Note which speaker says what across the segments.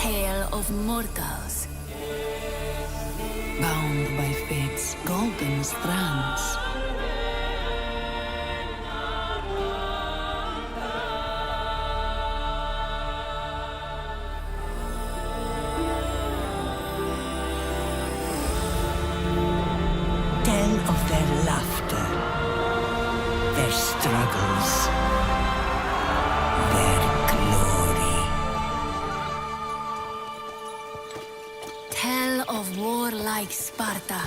Speaker 1: tale of mortals.
Speaker 2: Bound by fate's golden strands.
Speaker 3: Tell of their laughter, their struggles, their glory.
Speaker 1: Tell of warlike Sparta.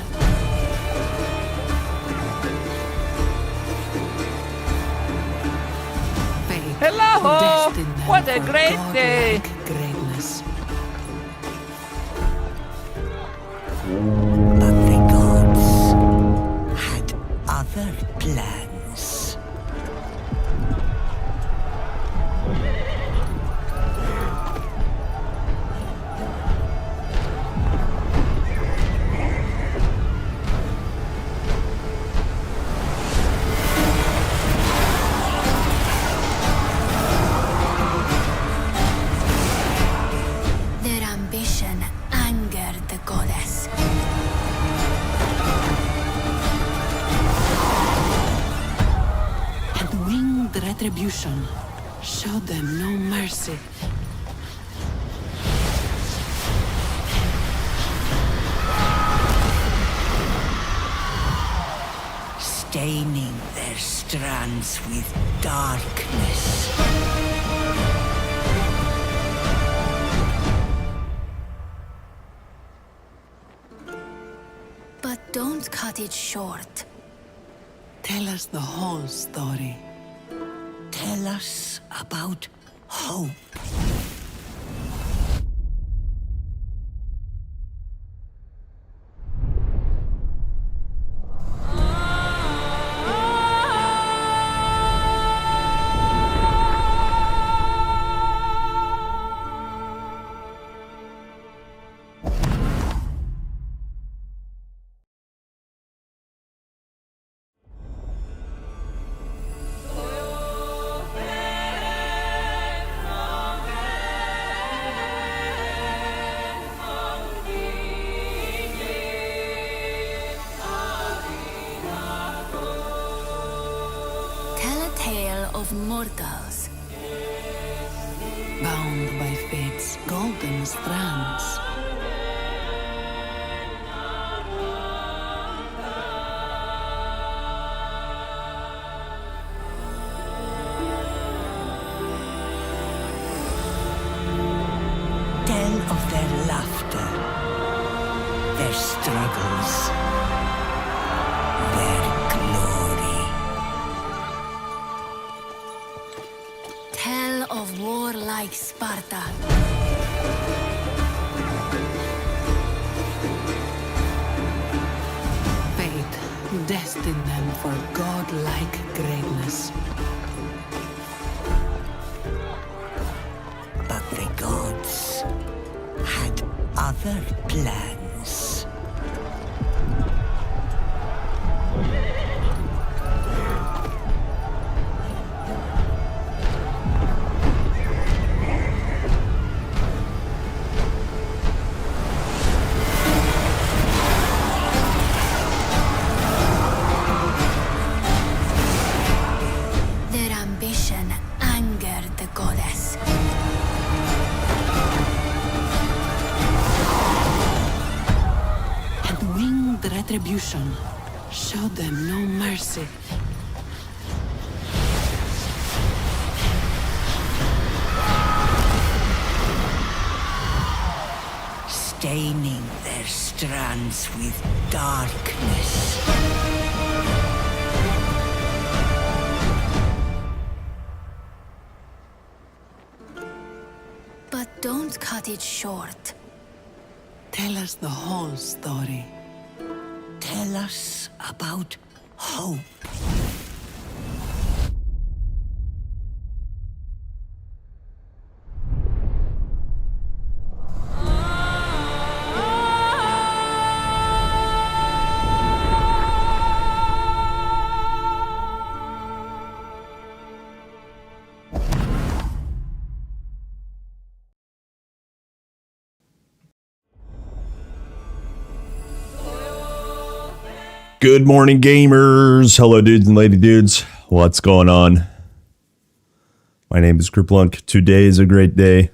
Speaker 2: Fate
Speaker 4: Hello!
Speaker 2: destined them
Speaker 4: What a
Speaker 2: for
Speaker 4: great day!
Speaker 2: godlike greatness.
Speaker 3: But the gods had other plans.
Speaker 1: Their ambition angered the goddess.
Speaker 2: And winged retribution showed them no mercy.
Speaker 3: Staining their strands with darkness.
Speaker 1: But don't cut it short.
Speaker 2: Tell us the whole story.
Speaker 3: Tell us about hope.
Speaker 1: Tell a tale of mortals.
Speaker 2: Bound by fate's golden strands.
Speaker 3: Tell of their laughter, their struggles, their glory.
Speaker 1: Tell of warlike Sparta.
Speaker 2: Fate destined them for godlike greatness.
Speaker 3: But the gods had other plans.
Speaker 1: Their ambition angered the goddess.
Speaker 2: And winged retribution showed them no mercy.
Speaker 3: Staining their strands with darkness.
Speaker 1: But don't cut it short.
Speaker 2: Tell us the whole story.
Speaker 3: Tell us about hope.
Speaker 4: Good morning, gamers. Hello, dudes and lady dudes. What's going on? My name is Kriplunk. Today is a great day.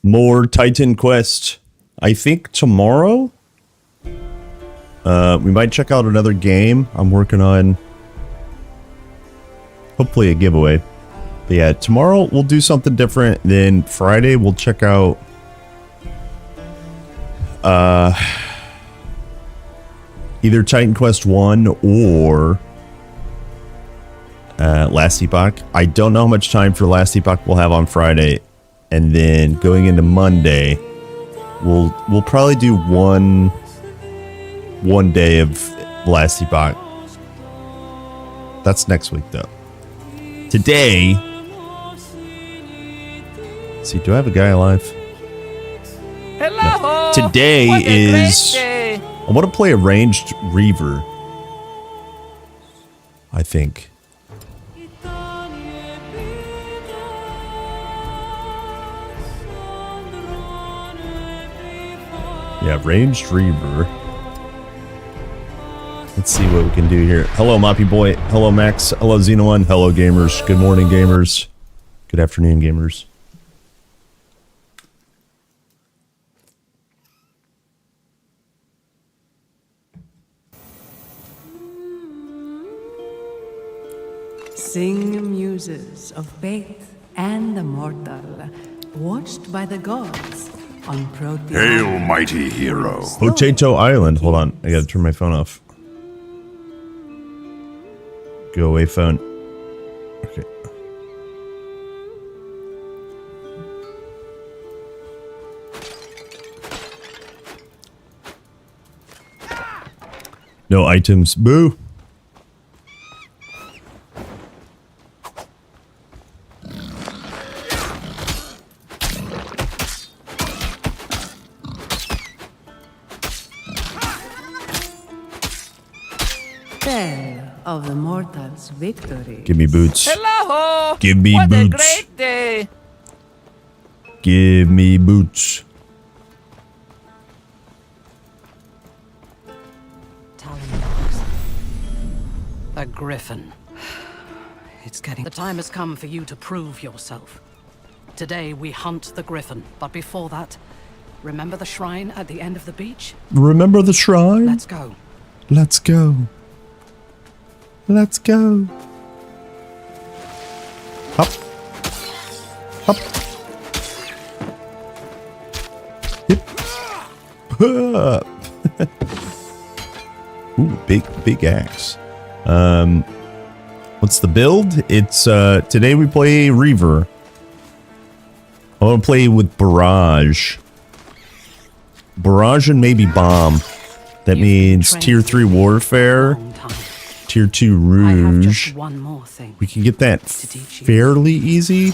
Speaker 4: More Titan Quest. I think tomorrow, we might check out another game. I'm working on, hopefully, a giveaway. But yeah, tomorrow we'll do something different. Then Friday we'll check out either Titan Quest 1 or Last Epoch. I don't know how much time for Last Epoch we'll have on Friday. And then going into Monday, we'll probably do one day of Last Epoch. That's next week though. Today, let's see, do I have a guy alive?
Speaker 5: Hello.
Speaker 4: No. Today is I want to play a ranged Reaver. I think. Yeah, ranged Reaver. Let's see what we can do here. Hello, Moppy Boy. Hello, Max. Hello, Xeno1. Hello, gamers. Good morning, gamers. Good afternoon, gamers.
Speaker 2: Sing muses of faith and the mortal, watched by the gods on Proteus.
Speaker 6: Hail, mighty hero.
Speaker 4: Potato Island. Hold on. I gotta turn my phone off. Go away, phone. Okay. No items. Boo.
Speaker 2: Tale of the mortal's victory.
Speaker 4: Give me boots.
Speaker 5: Hello.
Speaker 4: Give me
Speaker 5: what
Speaker 4: boots.
Speaker 5: a great day.
Speaker 4: Give me boots.
Speaker 7: A griffin. It's getting... The time has come for you to prove yourself. Today we hunt the griffin, but before that, remember the shrine at the end of the beach?
Speaker 4: Remember the shrine?
Speaker 7: Let's go.
Speaker 4: Let's go. Let's go. Hop. Hop. Hip. Ooh, big axe. What's the build? It's today we play Reaver. I want to play with Barrage. Barrage and maybe Bomb. That means tier 3 Warfare, tier 2 Rouge.
Speaker 7: One more thing.
Speaker 4: We can get that fairly easy.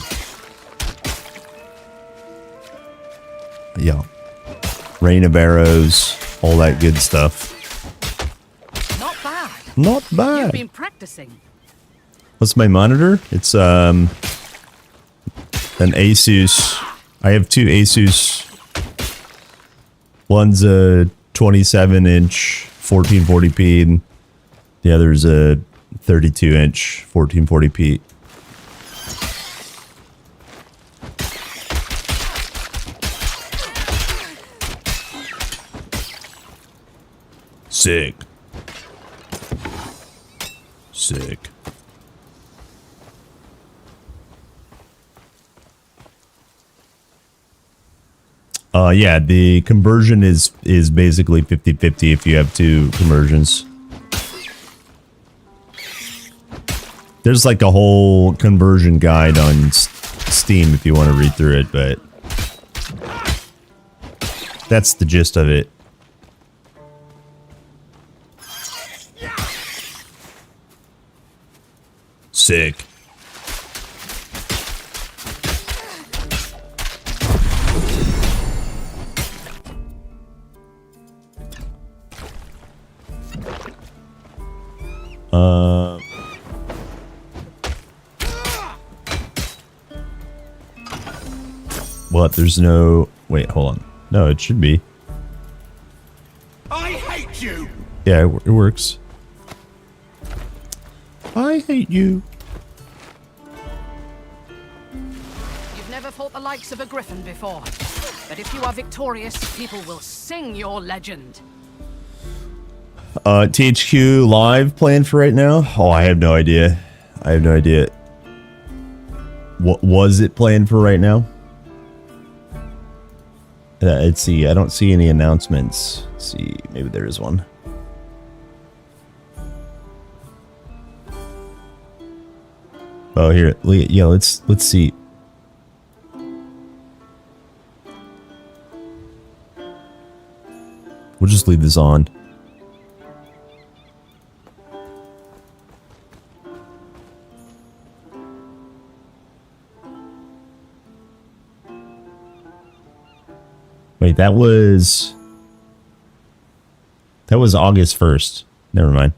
Speaker 4: Yeah. Rain of arrows, all that good stuff.
Speaker 7: Not bad.
Speaker 4: Not
Speaker 7: You've
Speaker 4: bad.
Speaker 7: been practicing.
Speaker 4: What's my monitor? It's an Asus. I have two Asus. One's a 27-inch 1440p and the other's a 32-inch 1440p. Sick. Sick. Yeah, the conversion is basically 50-50 if you have two conversions. There's like a whole conversion guide on Steam if you want to read through it, but that's the gist of it. Sick. What? There's no... Wait, hold on. No, it should be.
Speaker 6: I hate you!
Speaker 4: Yeah, it works. I hate you.
Speaker 7: You've never fought the likes of a griffin before. But if you are victorious, people will sing your legend.
Speaker 4: THQ live planned for right now? Oh, I have no idea. I have no idea. What was it planned for right now? Let's see. I don't see any announcements. Let's see, maybe there is one. Oh, here. Yeah, let's see. We'll just leave this on. Wait, that was August 1st. Never mind.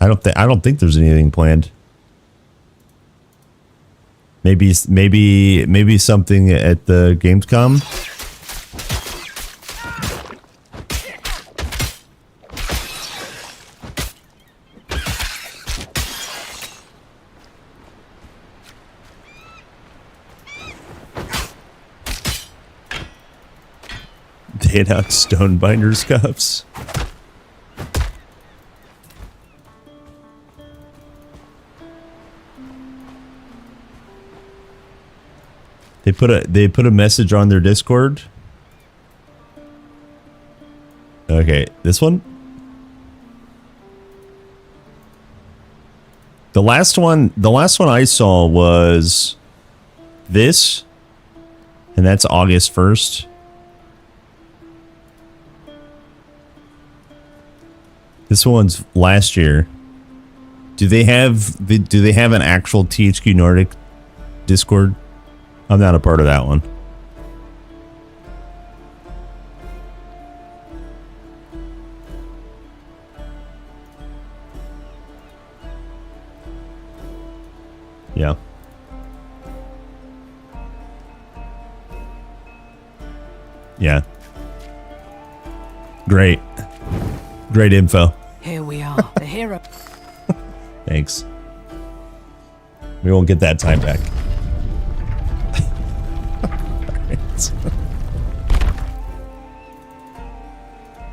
Speaker 4: I don't think there's anything planned. Maybe something at the Gamescom. They announced Stonebinder's cuffs. They put a message on their Discord. Okay, this one. The last one I saw was this, and that's August 1st. This one's last year. Do they have an actual THQ Nordic Discord? I'm not a part of that one. Yeah. Yeah. Great. Great info.
Speaker 7: Here we are, the hero.
Speaker 4: Thanks. We won't get that time back.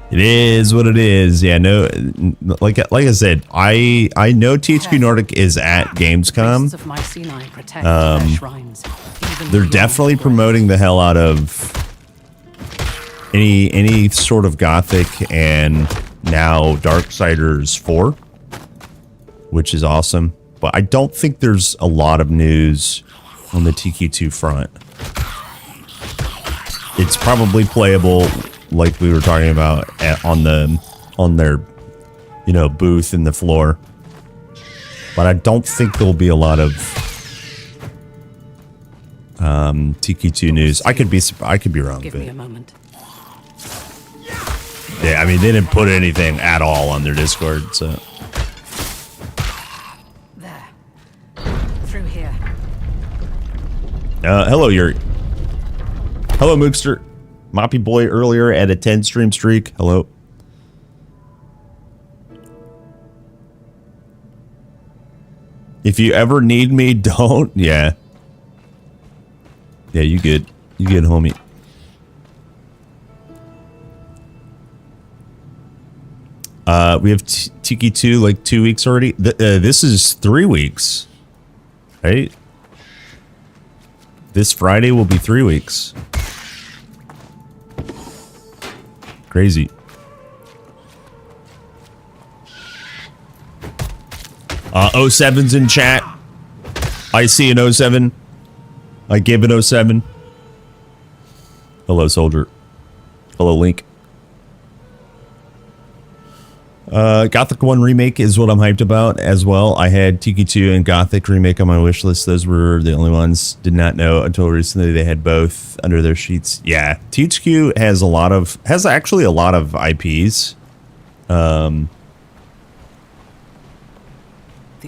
Speaker 4: It is what it is. Yeah, no, like I said, I know THQ Nordic is at Gamescom. They're definitely promoting the hell out of any sort of Gothic and now Darksiders 4, which is awesome. But I don't think there's a lot of news on the TQ2 front. It's probably playable, like we were talking about, on their, you know, booth in the floor. But I don't think there'll be a lot of TQ2 news. I could be wrong.
Speaker 7: Give me a moment.
Speaker 4: Yeah, I mean, they didn't put anything at all on their Discord, so.
Speaker 7: There. Through here.
Speaker 4: Hello, Yuri. Hello, Mookster. Moppy Boy earlier at a 10 stream streak. Hello. If you ever need me, don't. Yeah. Yeah, you good. You good, homie. We have TQ2 like 2 weeks already. This is 3 weeks. Right? This Friday will be 3 weeks. Crazy. O7's in chat. I see an 07. I give an 07. Hello, soldier. Hello, Link. Gothic 1 Remake is what I'm hyped about as well. I had TQ2 and Gothic Remake on my wish list. Those were the only ones. Did not know until recently they had both under their sheets. Yeah, THQ has actually a lot of IPs.
Speaker 7: The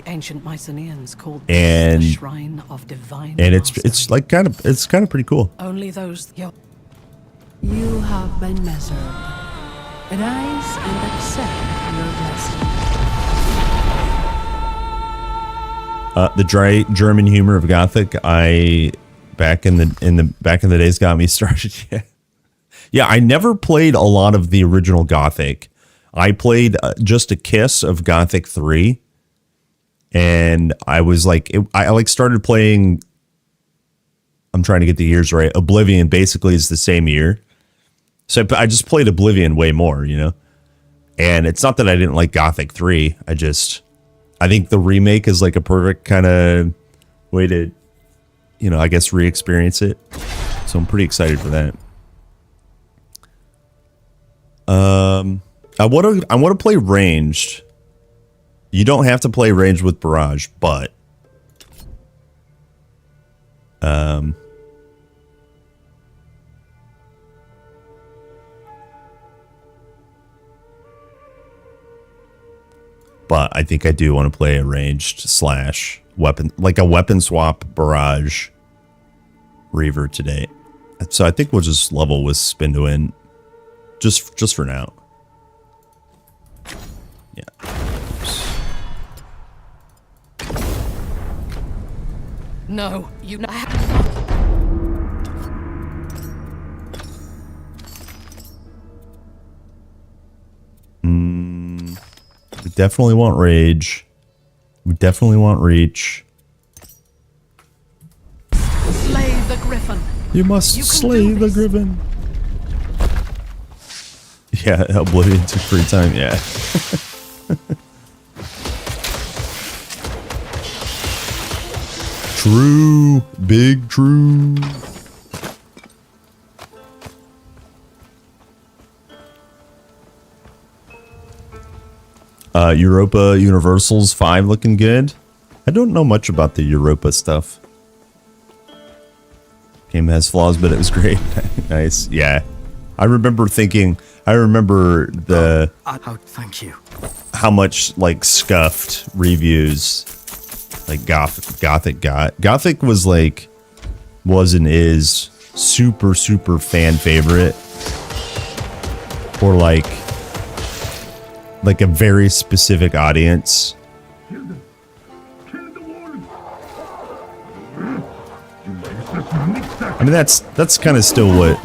Speaker 7: ancient Mycenaeans called
Speaker 4: and
Speaker 7: the Shrine of Divine
Speaker 4: and
Speaker 7: Mastery.
Speaker 4: it's kind of pretty cool.
Speaker 7: Only those
Speaker 2: You have been measured. Rise and accept your blessing.
Speaker 4: The dry German humor of Gothic, back in the days got me started. Yeah, yeah. I never played a lot of the original Gothic. I played just a kiss of Gothic 3, and I was like, I like started playing. I'm trying to get the years right. Oblivion basically is the same year, so I just played Oblivion way more, you know. And it's not that I didn't like Gothic 3. I think the remake is like a perfect kind of way to, you know, I guess re-experience it. So I'm pretty excited for that. I want to play ranged. You don't have to play ranged with barrage, but I think I do want to play a ranged / weapon, like a weapon swap barrage Reaver today. So I think we'll just level with spin to win, just for now. Yeah.
Speaker 7: No, you know.
Speaker 4: We definitely want rage. We definitely want reach.
Speaker 7: Slay the griffin.
Speaker 4: You must
Speaker 7: You can
Speaker 4: slay
Speaker 7: do
Speaker 4: the
Speaker 7: this.
Speaker 4: griffin. Yeah, Oblivion took free time, yeah. True. Big true. Europa Universals 5 looking good. I don't know much about the Europa stuff. Game has flaws, but it was great. Nice. Yeah. I remember the
Speaker 3: Thank you.
Speaker 4: how much like scuffed reviews like Gothic got. Gothic was and is super fan favorite for like a very specific audience. I mean, that's kind of still what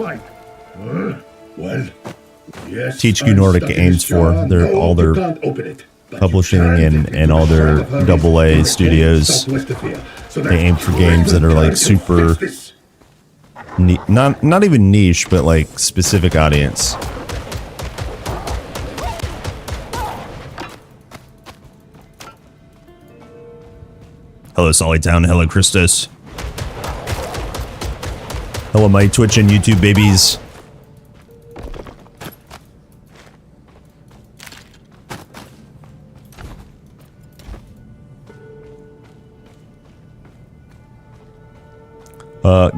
Speaker 4: TQ Nordic aims for. They're all their publishing and all their AA studios. They aim for games that are like super, not even niche, but like specific audience. Hello, Sollytown. Hello, Christus. Hello, my Twitch and YouTube babies.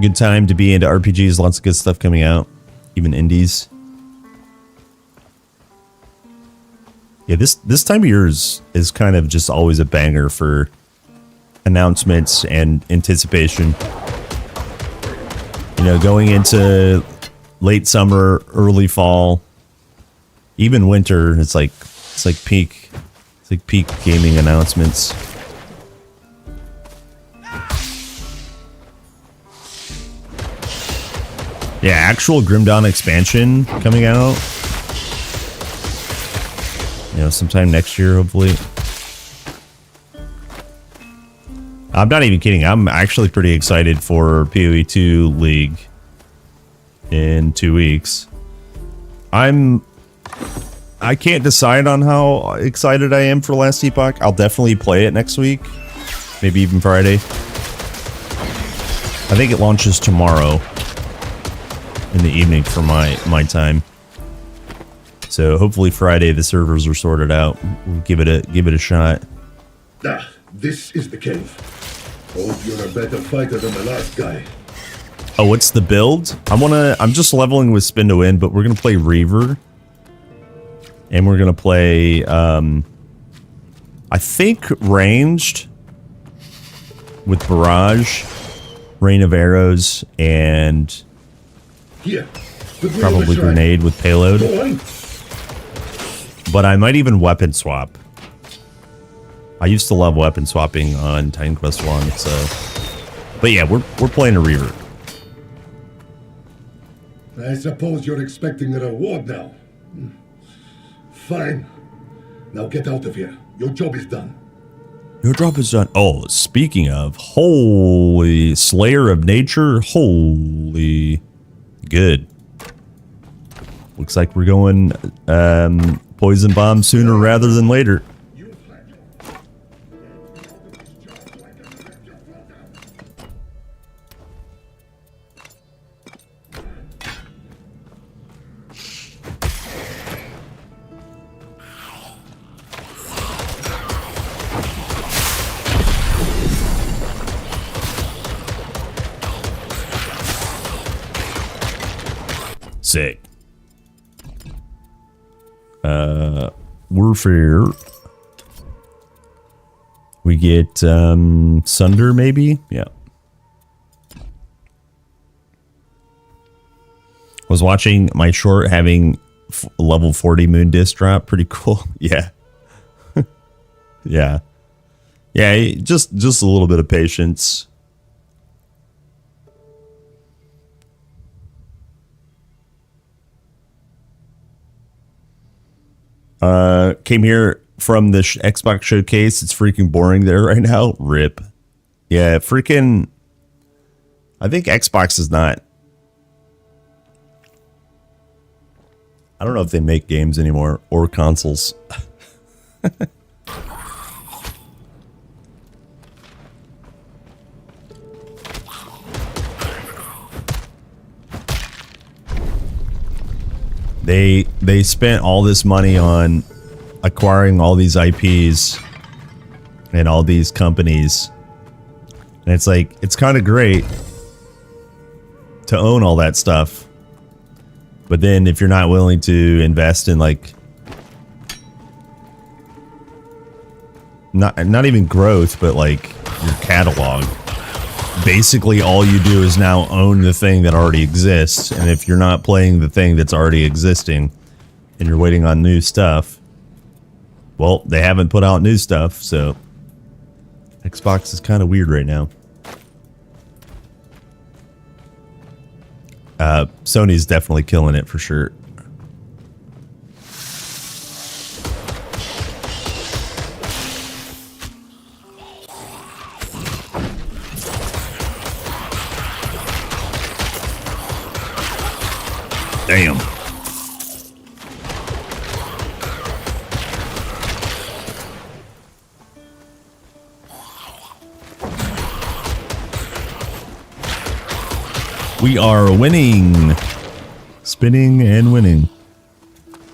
Speaker 4: Good time to be into RPGs. Lots of good stuff coming out. Even indies. Yeah, this time of year is kind of just always a banger for announcements and anticipation. You know, going into late summer, early fall, even winter, it's like peak gaming announcements. Yeah, actual Grim Dawn expansion coming out. You know, sometime next year, hopefully. I'm not even kidding. I'm actually pretty excited for PoE 2 League in 2 weeks. I can't decide on how excited I am for Last Epoch. I'll definitely play it next week. Maybe even Friday. I think it launches tomorrow in the evening for my time. So hopefully Friday the servers are sorted out. We'll give it a shot.
Speaker 6: Ah, this is the cave. Hope you're a better fighter than the last guy.
Speaker 4: Oh, what's the build? I'm just leveling with spin to win, but we're gonna play Reaver. And we're gonna play I think ranged with barrage, rain of arrows, and
Speaker 6: Here,
Speaker 4: probably grenade with payload.
Speaker 6: Go on.
Speaker 4: But I might even weapon swap. I used to love weapon swapping on Titan Quest 1, so... But yeah, we're playing a Reaver.
Speaker 6: I suppose you're expecting a reward now. Fine. Now get out of here. Your job is done.
Speaker 4: Your job is done. Oh, speaking of, holy Slayer of Nature, holy good. Looks like we're going poison bomb sooner rather than later. Sick. Warfare. We get Sunder, maybe? Yeah. Was watching my short having level 40 moon disc drop. Pretty cool. Yeah. Yeah. Yeah, just a little bit of patience. Came here from the Xbox showcase. It's freaking boring there right now. RIP. Yeah, freaking... I think Xbox is not... I don't know if they make games anymore or consoles. They spent all this money on acquiring all these IPs and all these companies. And it's like, it's kind of great to own all that stuff. But then if you're not willing to invest in like not even growth, but like your catalog, basically all you do is now own the thing that already exists. And if you're not playing the thing that's already existing and you're waiting on new stuff, well, they haven't put out new stuff, so Xbox is kind of weird right now. Sony's definitely killing it for sure. Damn. We are winning. Spinning and winning.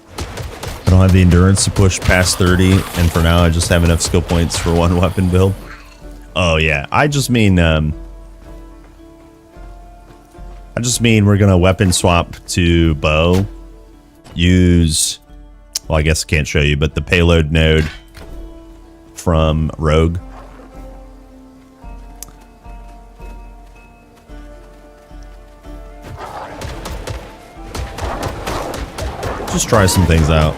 Speaker 4: I don't have the endurance to push past 30, and for now I just have enough skill points for one weapon build. Oh yeah, I just mean we're gonna weapon swap to bow. Use, well, I guess I can't show you, but the payload node from Rogue. Just try some things out.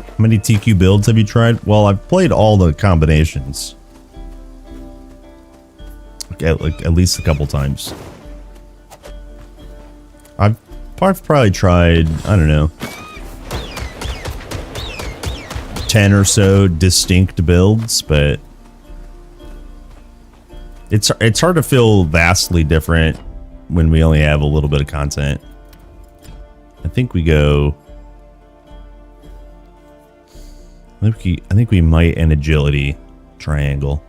Speaker 4: How many TQ builds have you tried? Well, I've played all the combinations. Like at least a couple times. I've probably tried, I don't know, 10 or so distinct builds, but it's hard to feel vastly different when we only have a little bit of content. I think we go... I think we might an agility triangle.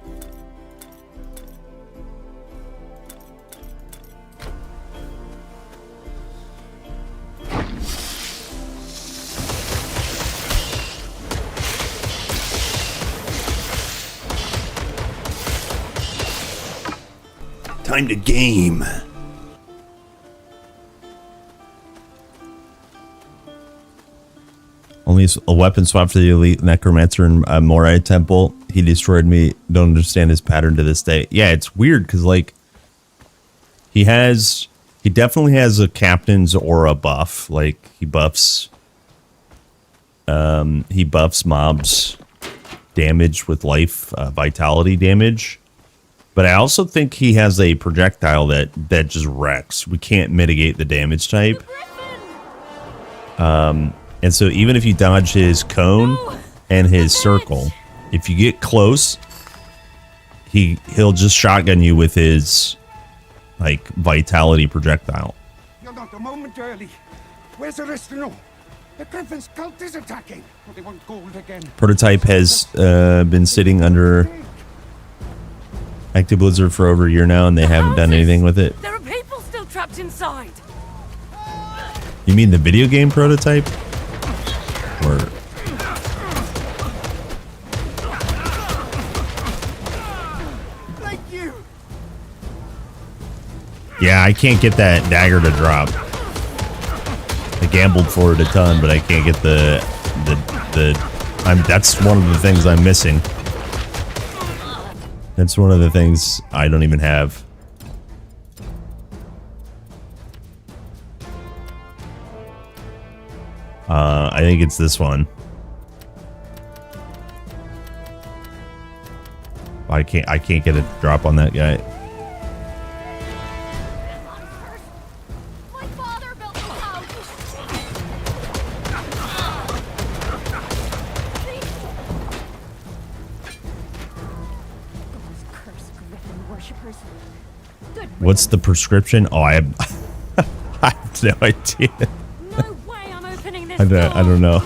Speaker 4: Time to game. Only a weapon swap for the elite necromancer and Morai temple. He destroyed me. Don't understand his pattern to this day. Yeah, it's weird because like he definitely has a captain's aura buff. Like he buffs mobs damage with life vitality damage. But I also think he has a projectile that just wrecks. We can't mitigate the damage type. And so even if you dodge his cone and his circle, if you get close, he'll just shotgun you with his like vitality projectile.
Speaker 5: You're not a moment early. Where's Aristino? The Griffin's cult is attacking. But they want gold again.
Speaker 4: Prototype has been sitting under Active Blizzard for over a year now, and they haven't done anything with it.
Speaker 8: There are people still trapped inside.
Speaker 4: You mean the video game prototype? Or
Speaker 5: Like you.
Speaker 4: yeah, I can't get that dagger to drop. I gambled for it a ton, but I can't get that's one of the things I'm missing. That's one of the things I don't even have. I think it's this one. I can't get a drop on that guy.
Speaker 8: My father built this house. Those cursed Griffin worshippers. Good.
Speaker 4: What's the prescription? Oh, I have, I have no idea.
Speaker 8: No way I'm opening this
Speaker 4: I
Speaker 8: door.
Speaker 4: don't know.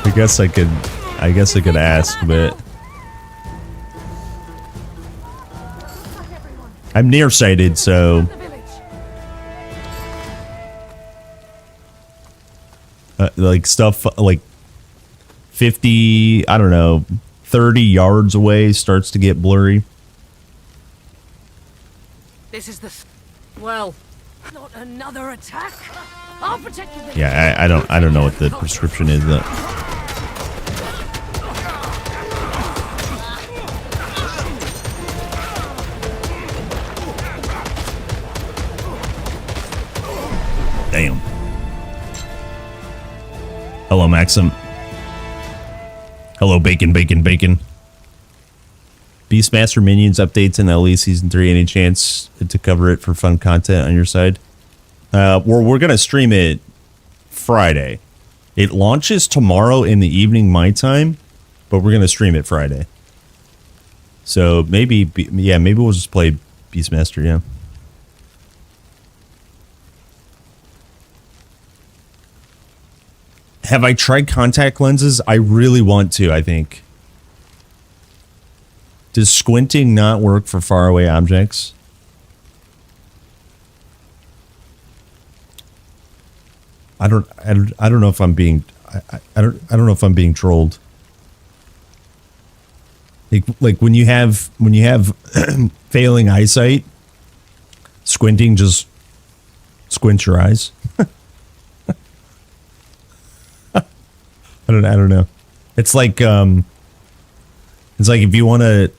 Speaker 4: I guess I could ask, but I'm nearsighted, so
Speaker 8: The village.
Speaker 4: like stuff like 50, I don't know, 30 yards away starts to get blurry.
Speaker 7: This is the... Well,
Speaker 8: Not another attack. I'll protect the village.
Speaker 4: Yeah, I don't know what the prescription is though. Damn. Hello, Maxim. Hello, Bacon. Beastmaster Minions updates in LE Season 3. Any chance to cover it for fun content on your side? We're going to stream it Friday. It launches tomorrow in the evening my time, but we're going to stream it Friday. So maybe we'll just play Beastmaster, yeah. Have I tried contact lenses? I really want to, I think. Does squinting not work for faraway objects? I don't know if I'm being I don't know if I'm being trolled. Like when you have failing eyesight, squinting just squints your eyes. I don't know. It's like if you want to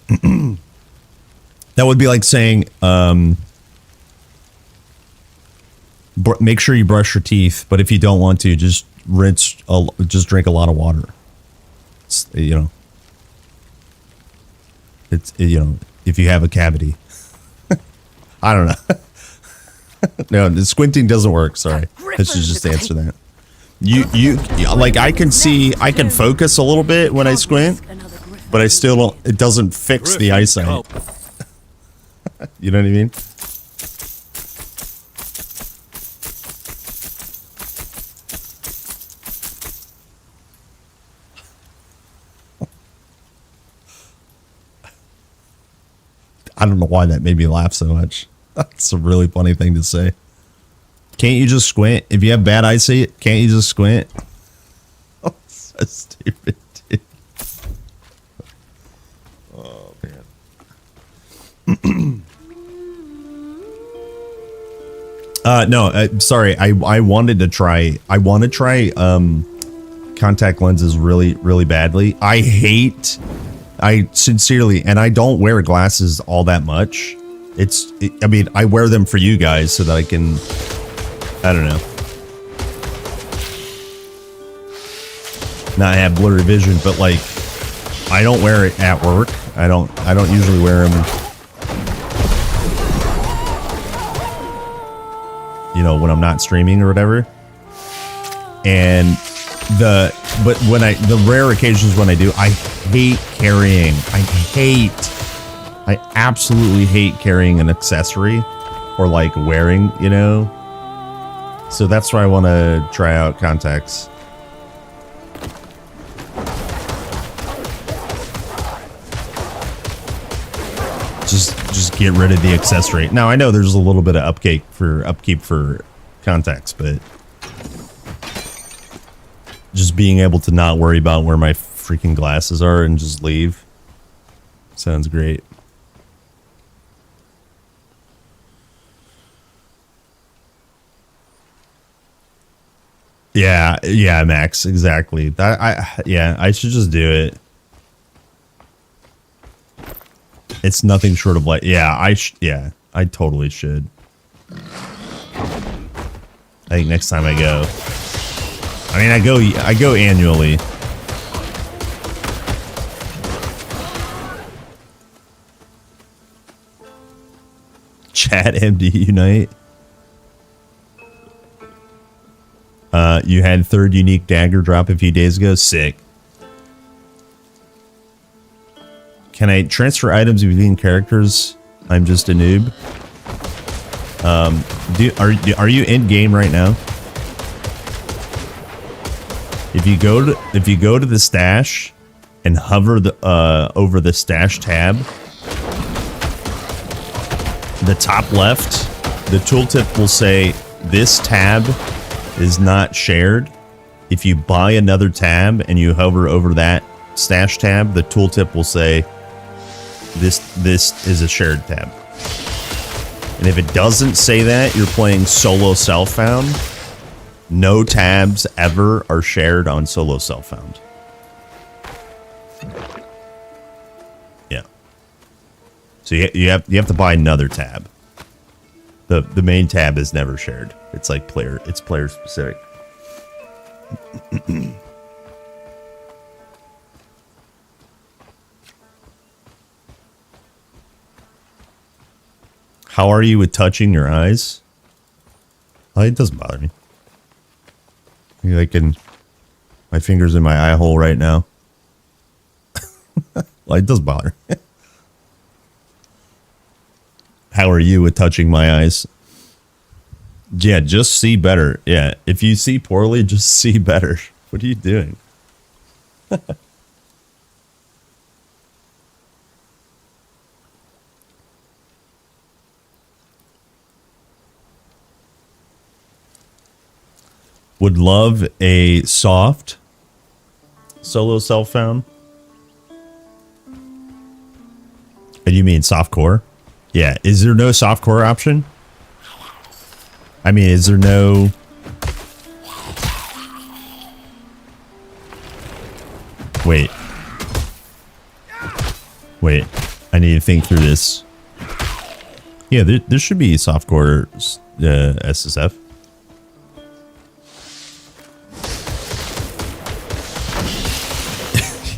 Speaker 4: that would be like saying make sure you brush your teeth, but if you don't want to, just just drink a lot of water. It's, if you have a cavity. I don't know. No, the squinting doesn't work. Sorry. I should just answer that. You like I can focus a little bit when I squint, but I still don't, it doesn't fix the eyesight. You know what I mean? I don't know why that made me laugh so much. That's a really funny thing to say. Can't you just squint? If you have bad eyesight, can't you just squint? Oh, so stupid, dude. Oh, man. No, sorry. I want to try, because contact lenses really, really badly. I sincerely, and I don't wear glasses all that much. I mean, I wear them for you guys so that I can, I don't know, not have blurry vision, but like, I don't wear it at work. I don't usually wear them, you know, when I'm not streaming or whatever. And the rare occasions when I do, I hate carrying. I absolutely hate carrying an accessory or like wearing, you know. So that's why I want to try out contacts. Just get rid of the accessory. Now I know there's a little bit of upkeep for contacts, but just being able to not worry about where my freaking glasses are and just leave sounds great. Yeah, Max, exactly. I should just do it. It's nothing short of like, I totally should. I think next time I go. I mean, I go annually. Chat MD Unite. You had third unique dagger drop a few days ago. Sick. Can I transfer items between characters? I'm just a noob. Are you in game right now? If you go to the stash and hover over the stash tab, the top left, the tooltip will say this tab is not shared. If you buy another tab and you hover over that stash tab, the tooltip will say this is a shared tab. And if it doesn't say that, you're playing solo self-found. No tabs ever are shared on solo self-found. Yeah. So you have to buy another tab. The main tab is never shared. It's like player specific. How are you with touching your eyes? Oh, it doesn't bother me. Like my finger's in my eye hole right now. Well, it does bother. How are you with touching my eyes? Yeah, just see better. Yeah, if you see poorly, just see better. What are you doing? Would love a soft solo self-found. And you mean softcore? Yeah. Is there no softcore option? I mean, is there no... Wait. I need to think through this. Yeah, there should be softcore SSF.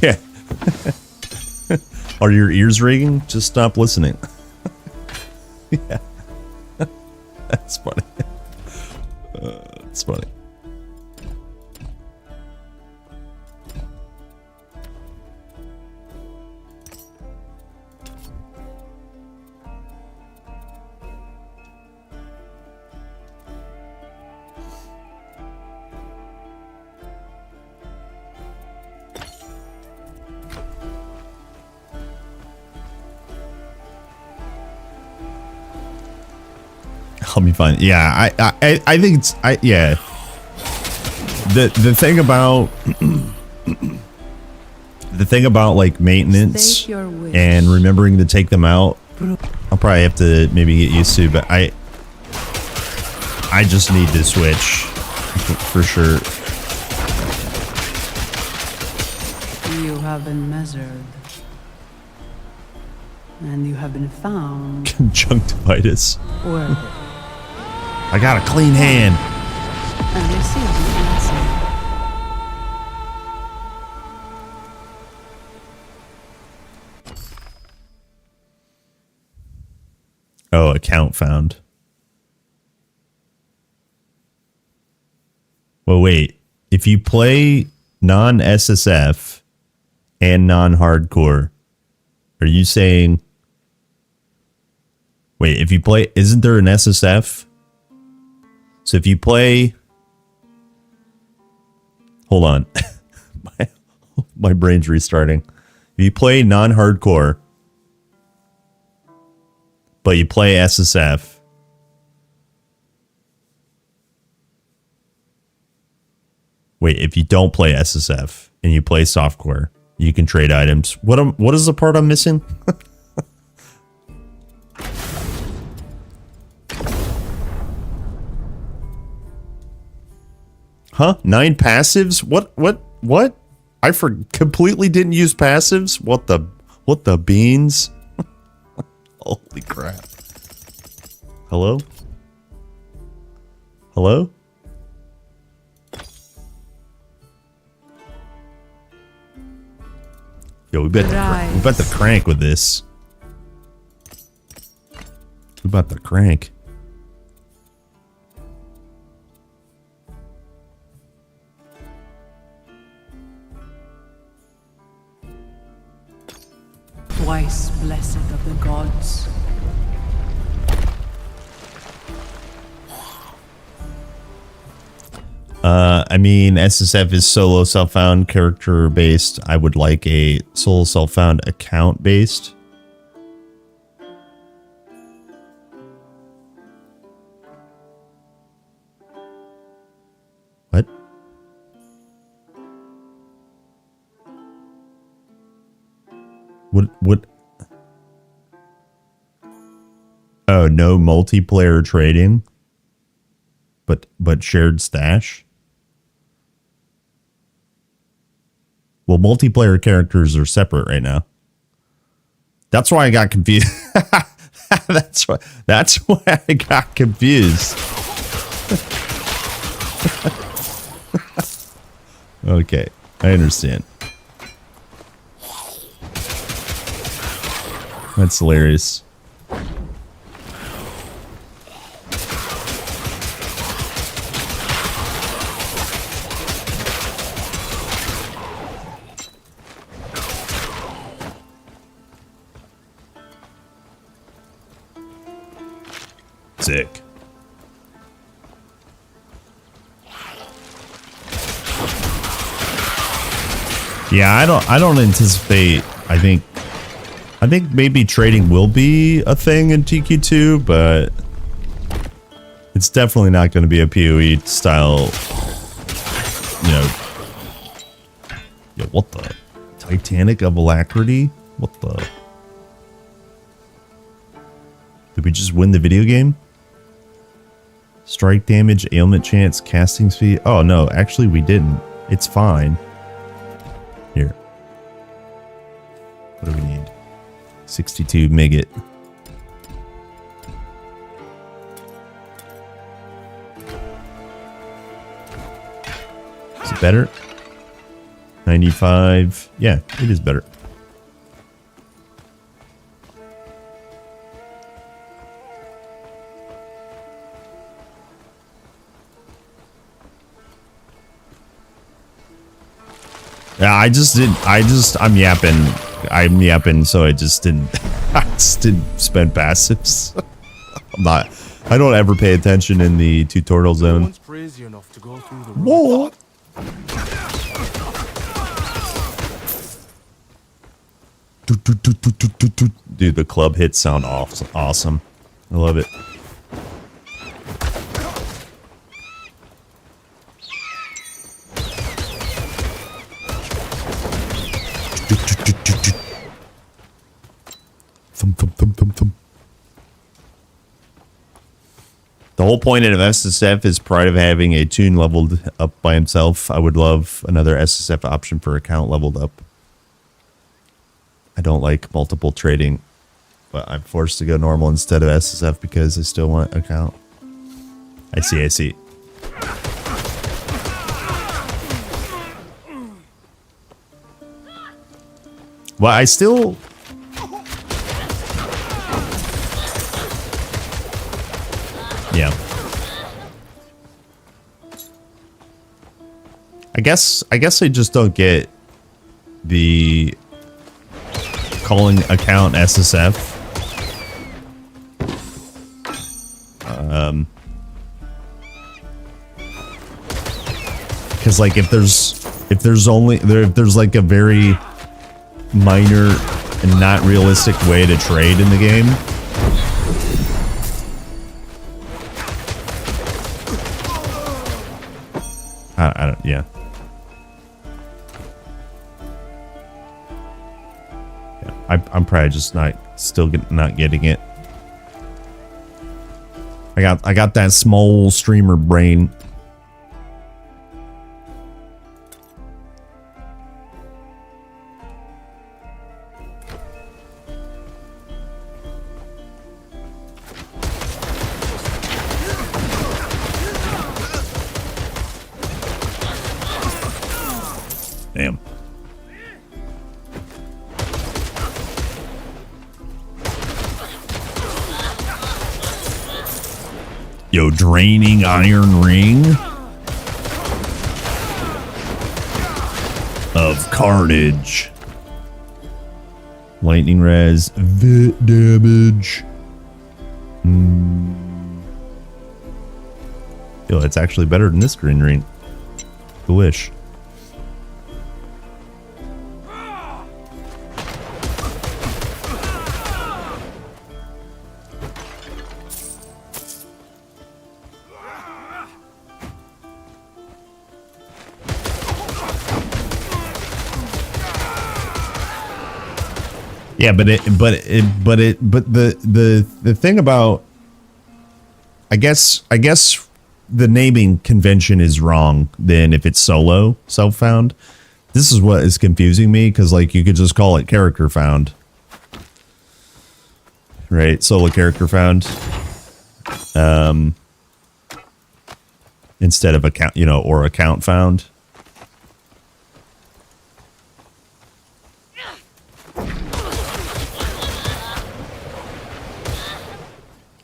Speaker 4: Yeah. Are your ears ringing? Just stop listening. Yeah. That's funny. It's funny. I'll be fine. Yeah, I think it's yeah. The thing about like maintenance and remembering to take them out, I'll probably have to maybe get used to, but I just need to switch for sure.
Speaker 2: have been measured. And you have been found
Speaker 4: Conjunctivitis.
Speaker 2: worthy.
Speaker 4: I got a clean hand.
Speaker 2: And received the answer.
Speaker 4: Oh, account found. Well, wait. If you play non-SSF and non-hardcore, are you saying... Wait, if you play... Isn't there an SSF? So if you play... Hold on. my brain's restarting. If you play non-hardcore, but you play SSF, wait, if you don't play SSF and you play softcore, you can trade items. What is the part I'm missing? Huh? 9 passives? What? I completely didn't use passives? What the beans? Holy crap. Hello? Hello? Yo, we bet the crank with this. We about to crank.
Speaker 2: Twice blessed of the gods.
Speaker 4: I mean, SSF is solo self-found character based. I would like a solo self-found account based. What? What? Oh, no multiplayer trading, but shared stash. Well, multiplayer characters are separate right now. That's why I got confused. That's why I got confused. Okay, I understand. That's hilarious. Sick. Yeah, I don't anticipate. I think maybe trading will be a thing in TQ2, but it's definitely not going to be a PoE style. You know. Yo, what the? Titanic of Alacrity? What the? Did we just win the video game? Strike damage, ailment chance, casting speed. Oh no, actually we didn't. It's fine. Here. What do we need? 62 Megit. Is it better? 95. Yeah, it is better. Yeah, I'm yapping, so I just didn't spend passives. I don't ever pay attention in the tutorial zone. Whoa! Dude, the club hits sound awesome. I love it. The whole point of SSF is pride of having a tune leveled up by himself. I would love another SSF option for account leveled up. I don't like multiple trading, but I'm forced to go normal instead of SSF because I still want account. I see. Well, I still... Yeah. I guess I just don't get the calling account SSF. Because like if there's like a very minor and not realistic way to trade in the game, I don't, yeah. I'm probably just not getting it. I got that small streamer brain. Damn. Yo, draining iron ring of carnage. Lightning res, vit damage. Yo, it's actually better than this green ring. I wish. Yeah, but the thing about, I guess the naming convention is wrong then if it's solo self-found. This is what is confusing me, because like you could just call it character found. Right? Solo character found. Instead of account, or account found.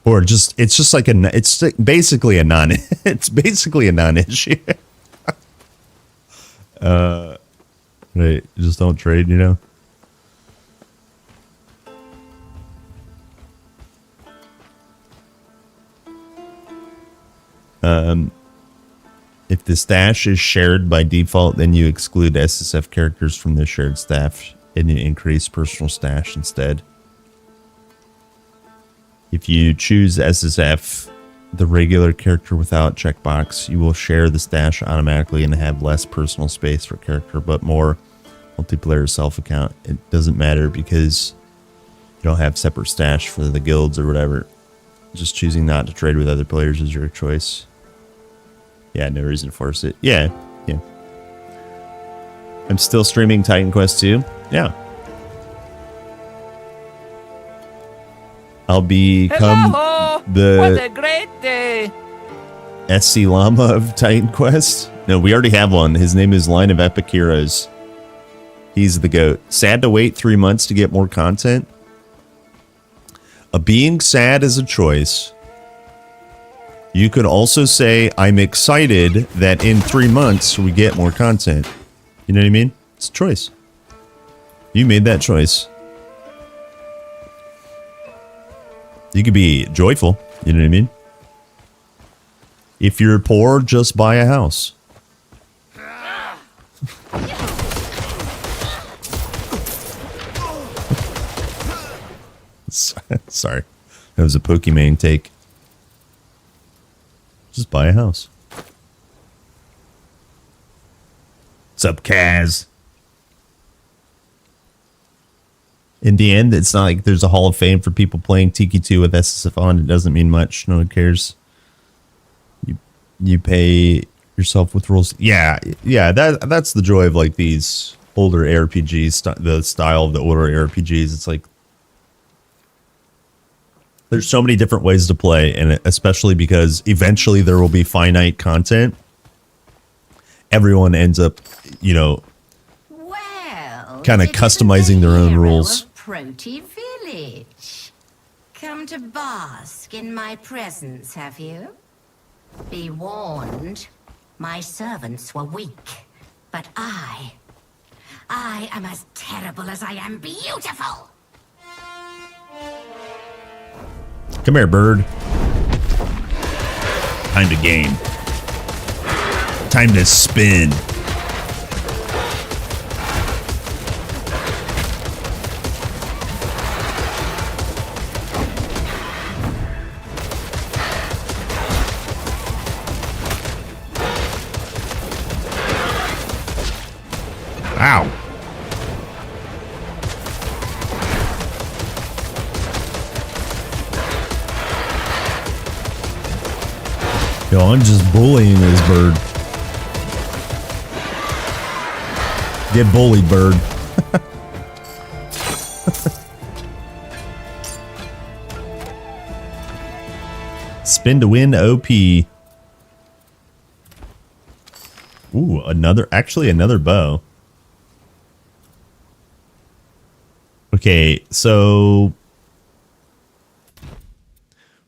Speaker 4: Or just, it's just like it's basically a it's basically a non-issue. Right, just don't trade, If the stash is shared by default, then you exclude SSF characters from the shared stash and you increase personal stash instead. If you choose SSF, the regular character without checkbox, you will share the stash automatically and have less personal space for character, but more multiplayer self-account. It doesn't matter because you don't have separate stash for the guilds or whatever. Just choosing not to trade with other players is your choice. Yeah, no reason to force it. Yeah. I'm still streaming Titan Quest 2. Yeah. I'll become
Speaker 3: What a great day!
Speaker 4: SC Llama of Titan Quest. No, we already have one. His name is Line of Epic Heroes. He's the GOAT. Sad to wait 3 months to get more content. Being sad is a choice. You could also say, I'm excited that in 3 months we get more content. You know what I mean? It's a choice. You made that choice. You could be joyful. You know what I mean? If you're poor, just buy a house. Sorry. That was a Pokemon take. Just buy a house. What's up, Kaz? In the end, it's not like there's a Hall of Fame for people playing TQ2 with SSF on. It doesn't mean much. No one cares. You pay yourself with rules. Yeah, that's the joy of like these older RPGs, the style of the older RPGs. It's like there's so many different ways to play, and especially because eventually there will be finite content. Everyone ends up, you know,
Speaker 9: well,
Speaker 4: kind of customizing their own rules.
Speaker 9: Proti Village. Come to bask in my presence, have you? Be warned, my servants were weak, but I am as terrible as I am beautiful.
Speaker 4: Come here, bird. Time to game. Time to spin. Ow. Yo, I'm just bullying this bird. Get bullied, bird. Spin to win OP. Ooh, another bow. Okay, so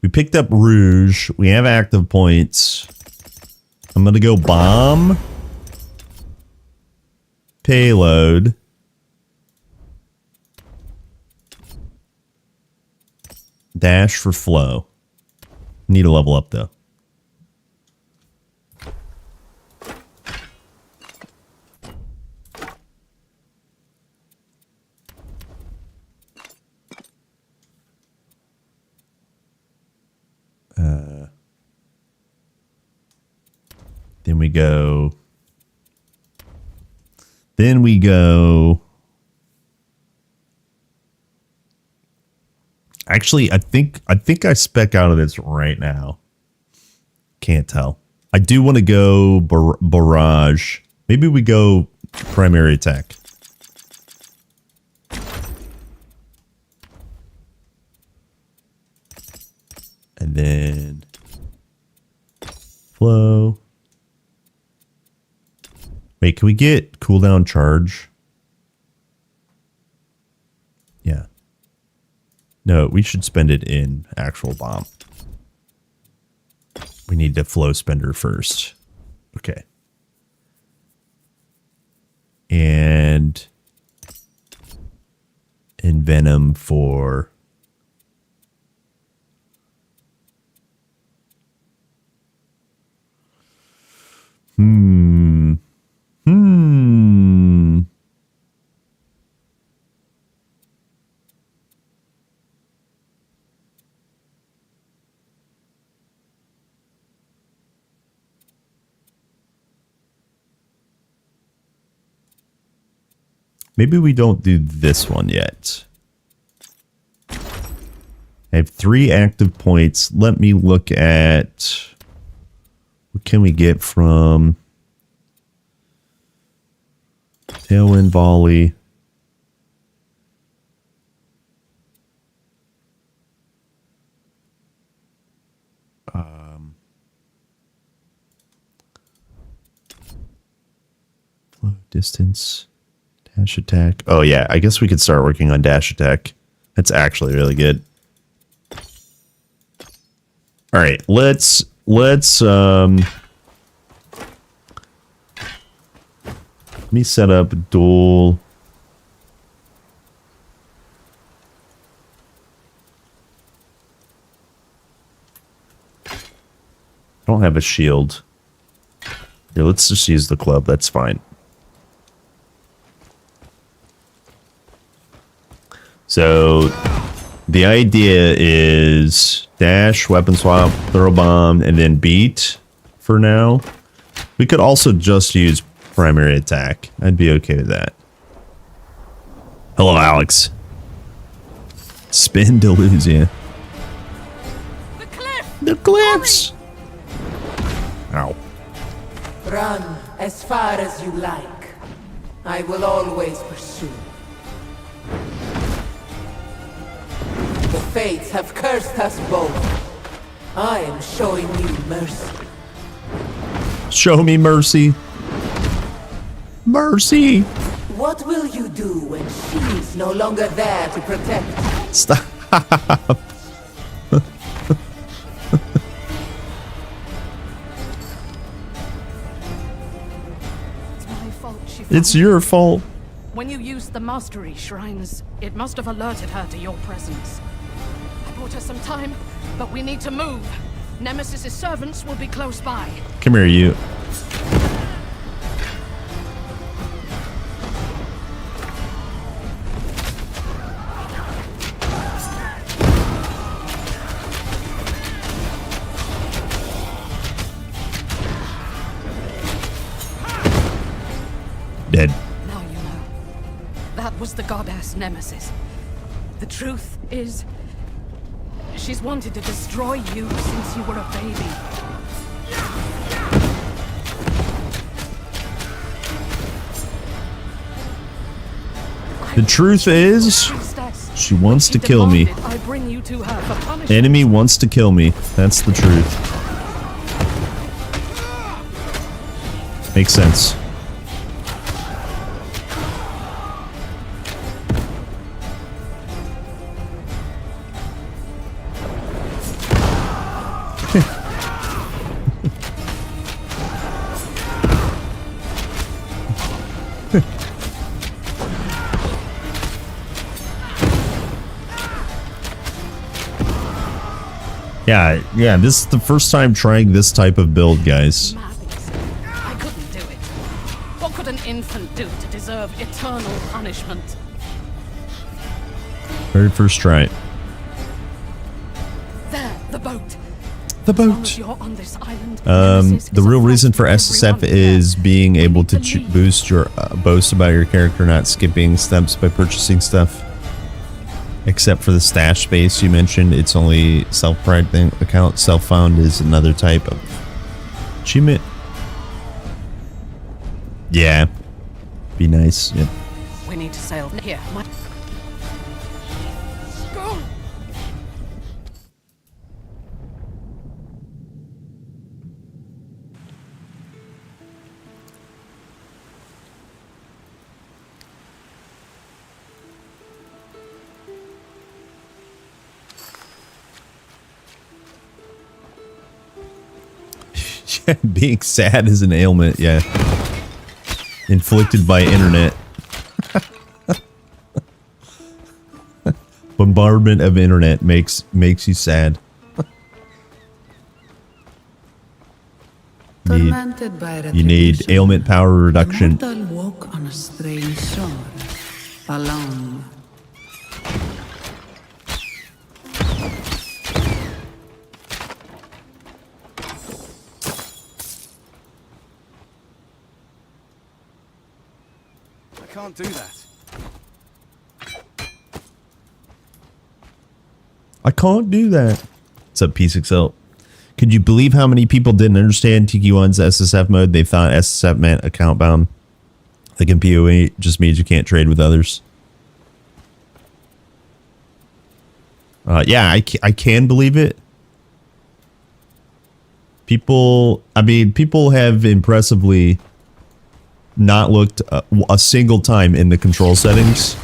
Speaker 4: we picked up Rouge. We have active points. I'm going to go bomb. Payload. Dash for flow. Need a level up though. Then we go. Actually, I think I spec out of this right now. Can't tell. I do want to go barrage. Maybe we go primary attack. And then flow. Wait, can we get cooldown charge? Yeah. No, we should spend it in actual bomb. We need the flow spender first. Okay. And venom for Maybe we don't do this one yet. I have 3 active points. Let me look at what can we get from Tailwind Volley. Flow distance. Dash attack. Oh yeah, I guess we could start working on dash attack. That's actually really good. All right, let's let me set up dual. I don't have a shield. Here, let's just use the club. That's fine. So the idea is dash, weapon swap, throw bomb, and then beat for now. We could also just use primary attack. I'd be okay with that. Hello, Alex. Spin to lose you.
Speaker 8: The cliff!
Speaker 4: The cliffs! Ow.
Speaker 10: Run as far as you like. I will always pursue. The fates have cursed us both. I am showing you mercy.
Speaker 4: Show me mercy. Mercy.
Speaker 10: What will you do when she's no longer there to protect?
Speaker 4: Stop.
Speaker 7: It's my fault she
Speaker 4: It's your fault.
Speaker 7: When you used the mastery shrines, it must have alerted her to your presence. I bought her some time, but we need to move. Nemesis's servants will be close by.
Speaker 4: Come here, you. Dead.
Speaker 7: Now you know. That was the goddess Nemesis. The truth is, she's wanted to destroy you since you were a baby.
Speaker 4: The truth is, she wants to kill me.
Speaker 7: I bring you to her for punishment.
Speaker 4: Enemy wants to kill me. That's the truth. Makes sense. Yeah, this is the first time trying this type of build, guys.
Speaker 7: I couldn't do it. What could an infant do to deserve eternal punishment?
Speaker 4: Very first try.
Speaker 7: There, the boat.
Speaker 4: The
Speaker 7: As long
Speaker 4: boat.
Speaker 7: as you're on this island, Nemesis
Speaker 4: The
Speaker 7: is a
Speaker 4: real
Speaker 7: threat
Speaker 4: reason for
Speaker 7: to
Speaker 4: SSF
Speaker 7: everyone there.
Speaker 4: is being able to
Speaker 7: need to leave.
Speaker 4: boost your boast about your character, not skipping steps by purchasing stuff. Except for the stash space you mentioned, it's only self-pride thing. Account self-found is another type of achievement. Yeah, be nice. Yep.
Speaker 7: We need to sail here. Go.
Speaker 4: Yeah, being sad is an ailment. Yeah, inflicted by internet. Bombardment of internet makes you sad.
Speaker 2: Tormented by
Speaker 4: You need
Speaker 2: retribution,
Speaker 4: ailment power reduction.
Speaker 2: the mortal walk on a strange shore, alone.
Speaker 5: I can't do that.
Speaker 4: I can't do that. What's up, P6L? Could you believe how many people didn't understand TQ1's SSF mode? They thought SSF meant account bound. Like in PoE, just means you can't trade with others. Yeah, I can believe it. People have impressively not looked a single time in the control settings.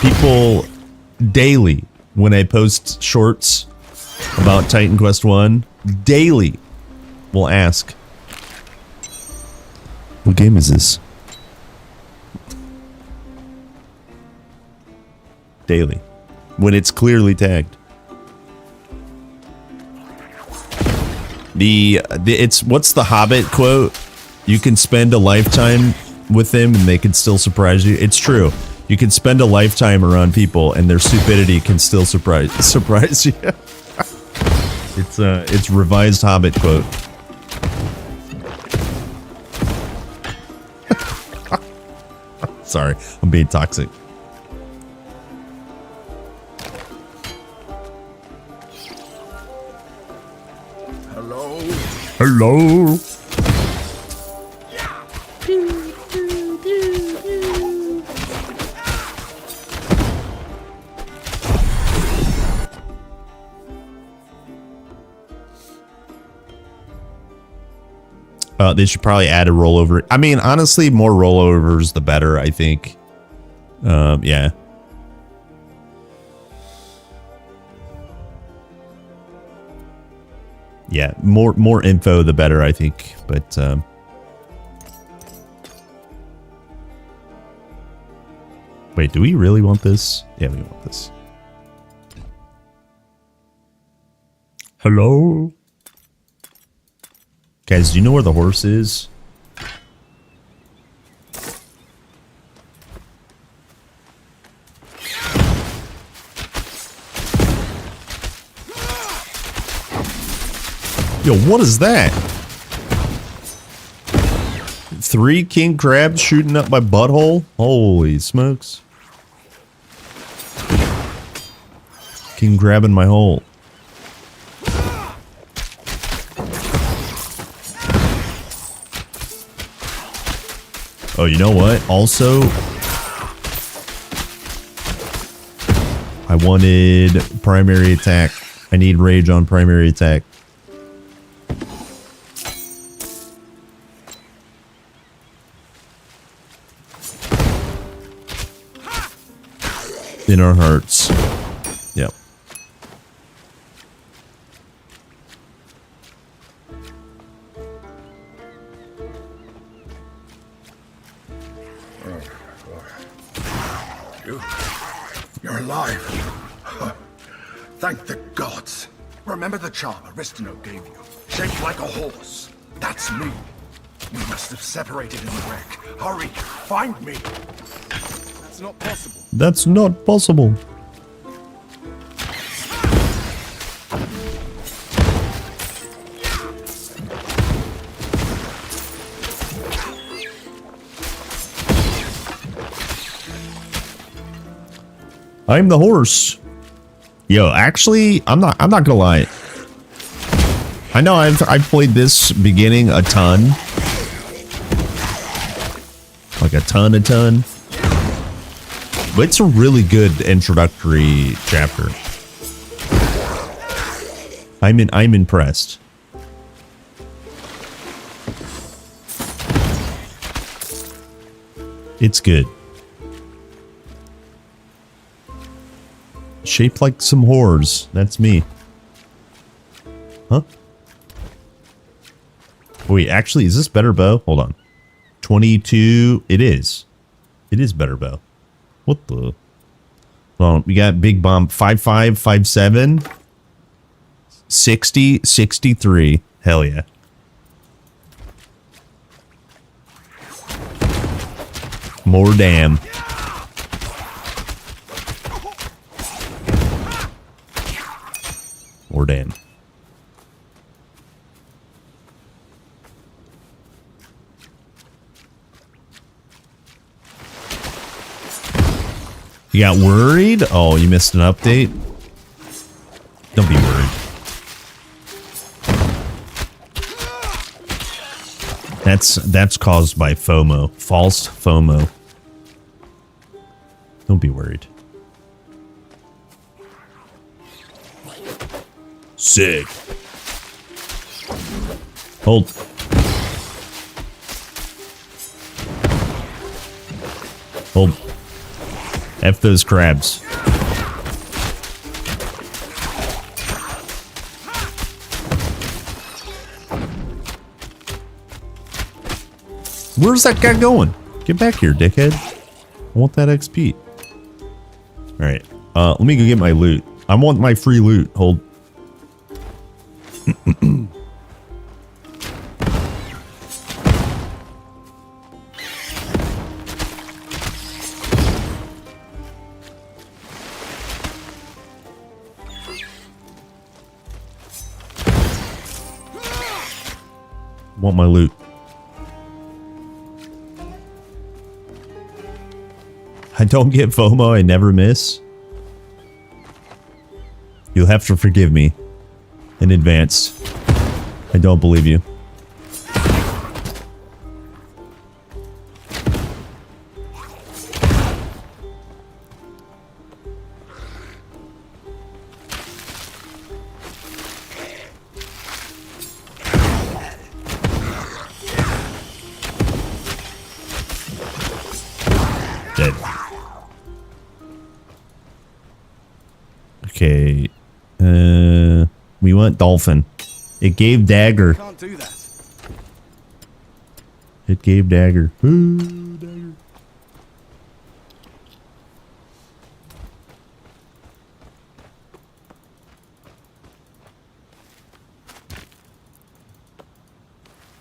Speaker 4: People daily, when I post shorts about Titan Quest 1, daily will ask, what game is this? Daily. When it's clearly tagged. It's what's the Hobbit quote? You can spend a lifetime with them and they can still surprise you. It's true. You can spend a lifetime around people and their stupidity can still surprise you. It's revised Hobbit quote. Sorry, I'm being toxic. Hello. They should probably add a rollover. I mean, honestly, more rollovers, the better, I think. Yeah. Yeah, more info, the better, I think. But, wait, do we really want this? Yeah, we want this. Hello? Guys, do you know where the horse is? Yo, what is that? 3 king crabs shooting up my butthole? Holy smokes. King crab in my hole. Oh, you know what? Also, I wanted primary attack. I need rage on primary attack. In our hearts. Yep.
Speaker 6: You're alive. Thank the gods. Remember the charm Aristino gave you? Shaped like a horse. That's me. We must have separated in the wreck. Hurry, find me. That's not possible.
Speaker 4: That's not possible. I'm the horse. Yo, actually, I'm not gonna lie. I know I've played this beginning a ton. Like a ton. But it's a really good introductory chapter. I'm impressed. It's good. Shaped like some whores. That's me. Huh? Wait, actually, is this better bow? Hold on. 22. It is. It is better bow. What the? Hold on. We got big bomb. 55, 57. 60, 63. Hell yeah. More damn. More damn. You got worried? Oh, you missed an update? Don't be worried. That's caused by FOMO. False FOMO. Don't be worried. Sick. Hold. Hold. F those crabs. Where's that guy going? Get back here, dickhead. I want that XP. Alright. Let me go get my loot. I want my free loot. Hold. Want my loot. I don't get FOMO, I never miss. You'll have to forgive me in advance. I don't believe you. Dead. Okay. We want dolphin. It gave dagger.
Speaker 5: Can't do that.
Speaker 4: It gave dagger. Ooh, dagger.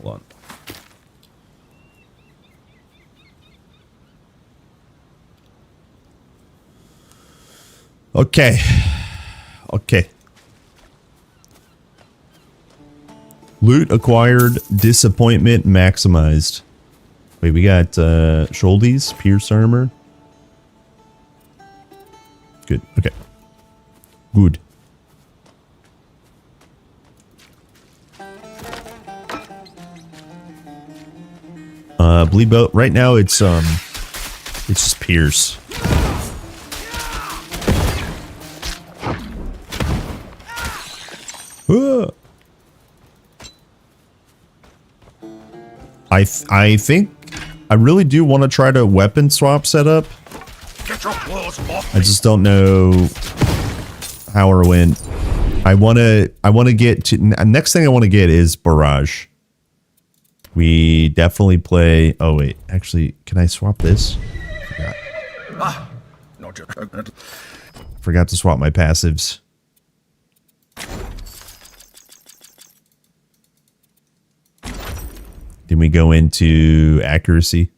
Speaker 4: Hold on. Okay. Okay. Loot acquired, disappointment maximized. Wait, we got Scholdies, Pierce armor. Good. Okay. Good. Bleed boat. Right now it's just Pierce. I think I really do want to try to weapon swap setup.
Speaker 6: Get your claws off
Speaker 4: I just don't know how or when. I want to get to next thing I want to get is barrage. We definitely play. Oh wait, actually, can I swap this? Forgot.
Speaker 6: Ah, not your
Speaker 4: Forgot to swap my passives. Then we go into accuracy.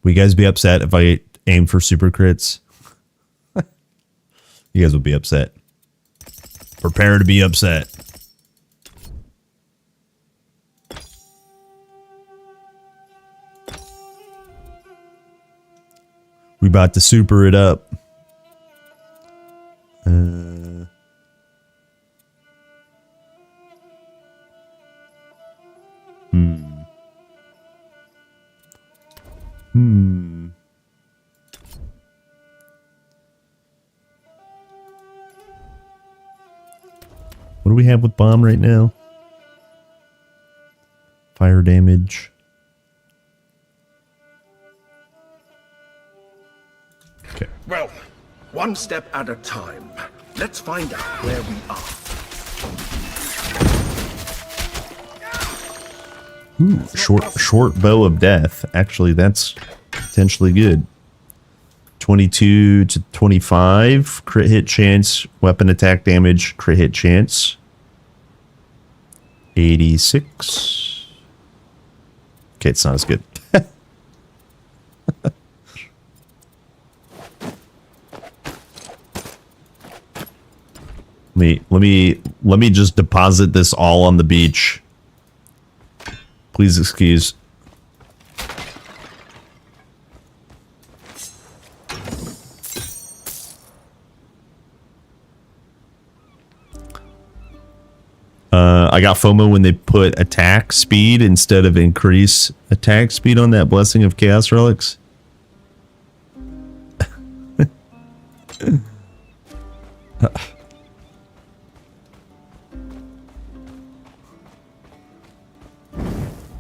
Speaker 4: Will you guys be upset if I aim for super crits? You guys will be upset. Prepare to be upset. We about to super it up. What do we have with bomb right now? Fire damage. Okay.
Speaker 6: Well, one step at a time. Let's find out where we are.
Speaker 4: Ooh, short bow of death. Actually, that's potentially good. 22 to 25 crit hit chance, weapon attack damage, crit hit chance. 86. Okay, it's not as good. Let me just deposit this all on the beach. Please excuse. I got FOMO when they put attack speed instead of increase attack speed on that Blessing of Chaos Relics.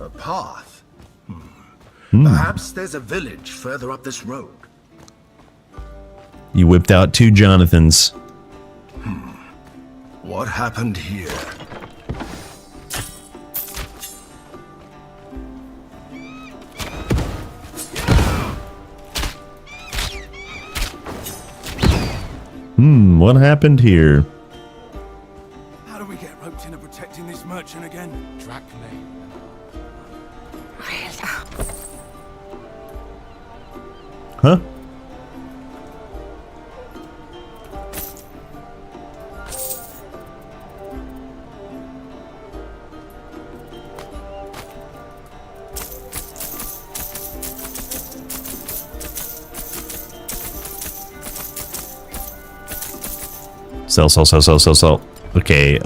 Speaker 6: A path? Perhaps there's a village further up this road.
Speaker 4: You whipped out 2 Jonathans.
Speaker 6: What happened here?
Speaker 4: What happened here?
Speaker 5: How do we get roped into protecting this merchant again? Track me.
Speaker 4: Huh? Sell. Okay,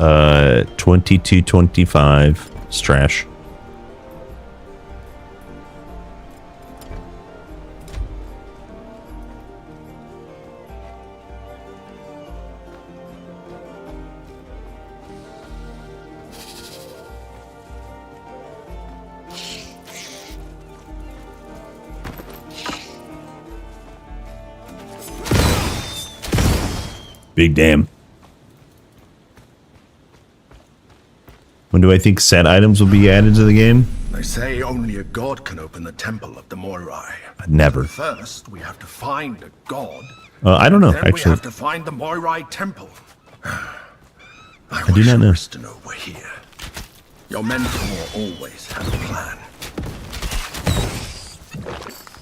Speaker 4: 2225. It's trash. Big damn. When do I think set items will be added to the game?
Speaker 6: They say only a god can open the temple of the Moirai.
Speaker 4: Never.
Speaker 6: First, we have to find a god.
Speaker 4: I don't know,
Speaker 6: Then
Speaker 4: actually.
Speaker 6: we have to find the Moirai temple.
Speaker 4: I do not know.
Speaker 6: Ristano were here. Your mentor always had a plan.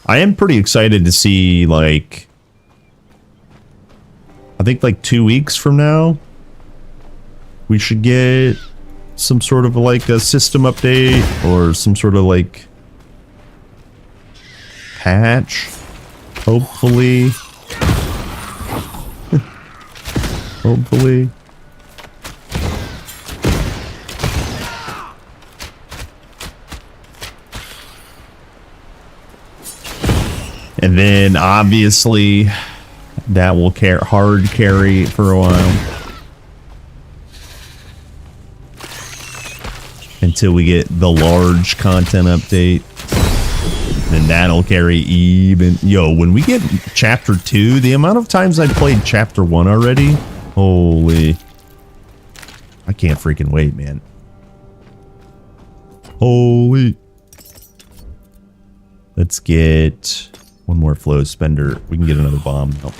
Speaker 4: I am pretty excited to see, like, I think like 2 weeks from now, we should get some sort of like a system update or some sort of like patch. Hopefully. Hopefully. And then obviously that will hard carry for a while until we get the large content update. Then that'll carry even. Yo, when we get chapter 2, the amount of times I played chapter 1 already, holy, I can't freaking wait, man. Holy. Let's get one more flow spender. We can get another bomb. Nope.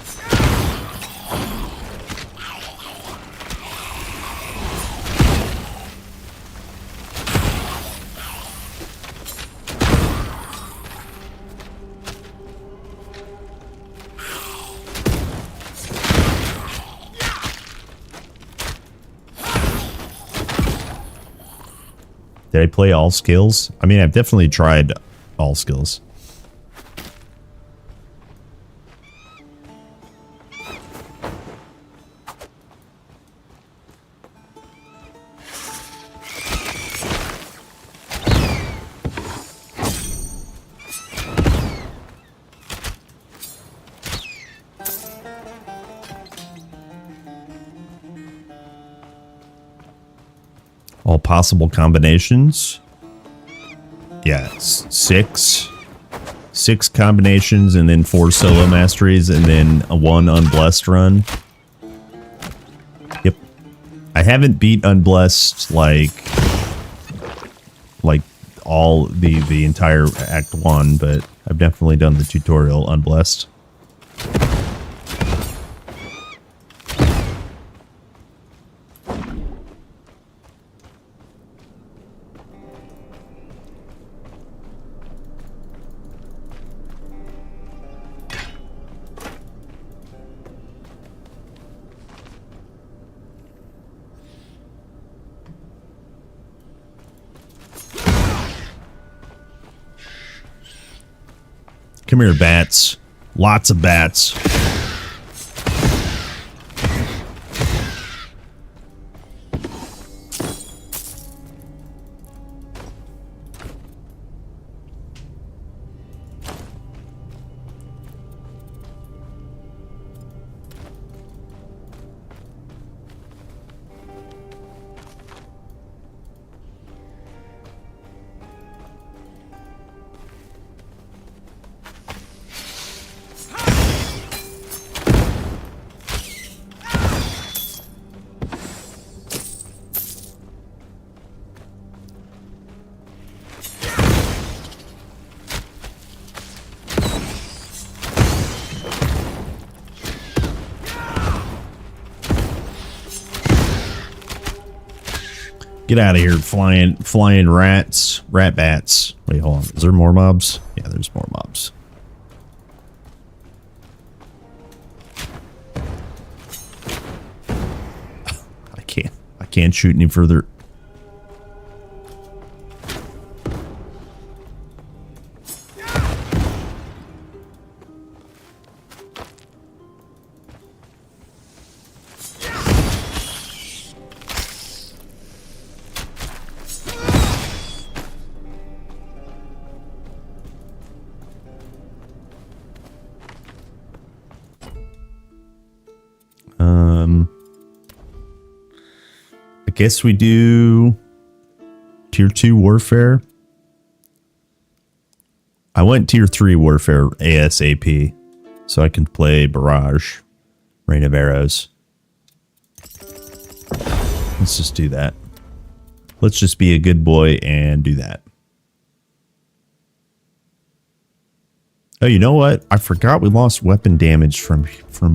Speaker 4: Did I play all skills? I mean, I've definitely tried all skills. All possible combinations. Yeah, six combinations, and then 4 solo masteries, and then a 1 unblessed run. Yep. I haven't beat unblessed like all the entire Act 1, but I've definitely done the tutorial unblessed. Come here, bats. Lots of bats. Get out of here, flying rats, rat bats. Wait, hold on. Is there more mobs? Yeah, there's more mobs. I can't shoot any further. guess we do tier 2 warfare. I went tier 3 warfare ASAP so I can play Barrage, Rain of Arrows. Let's just do that. Let's just be a good boy and do that. Oh, you know what? I forgot we lost weapon damage from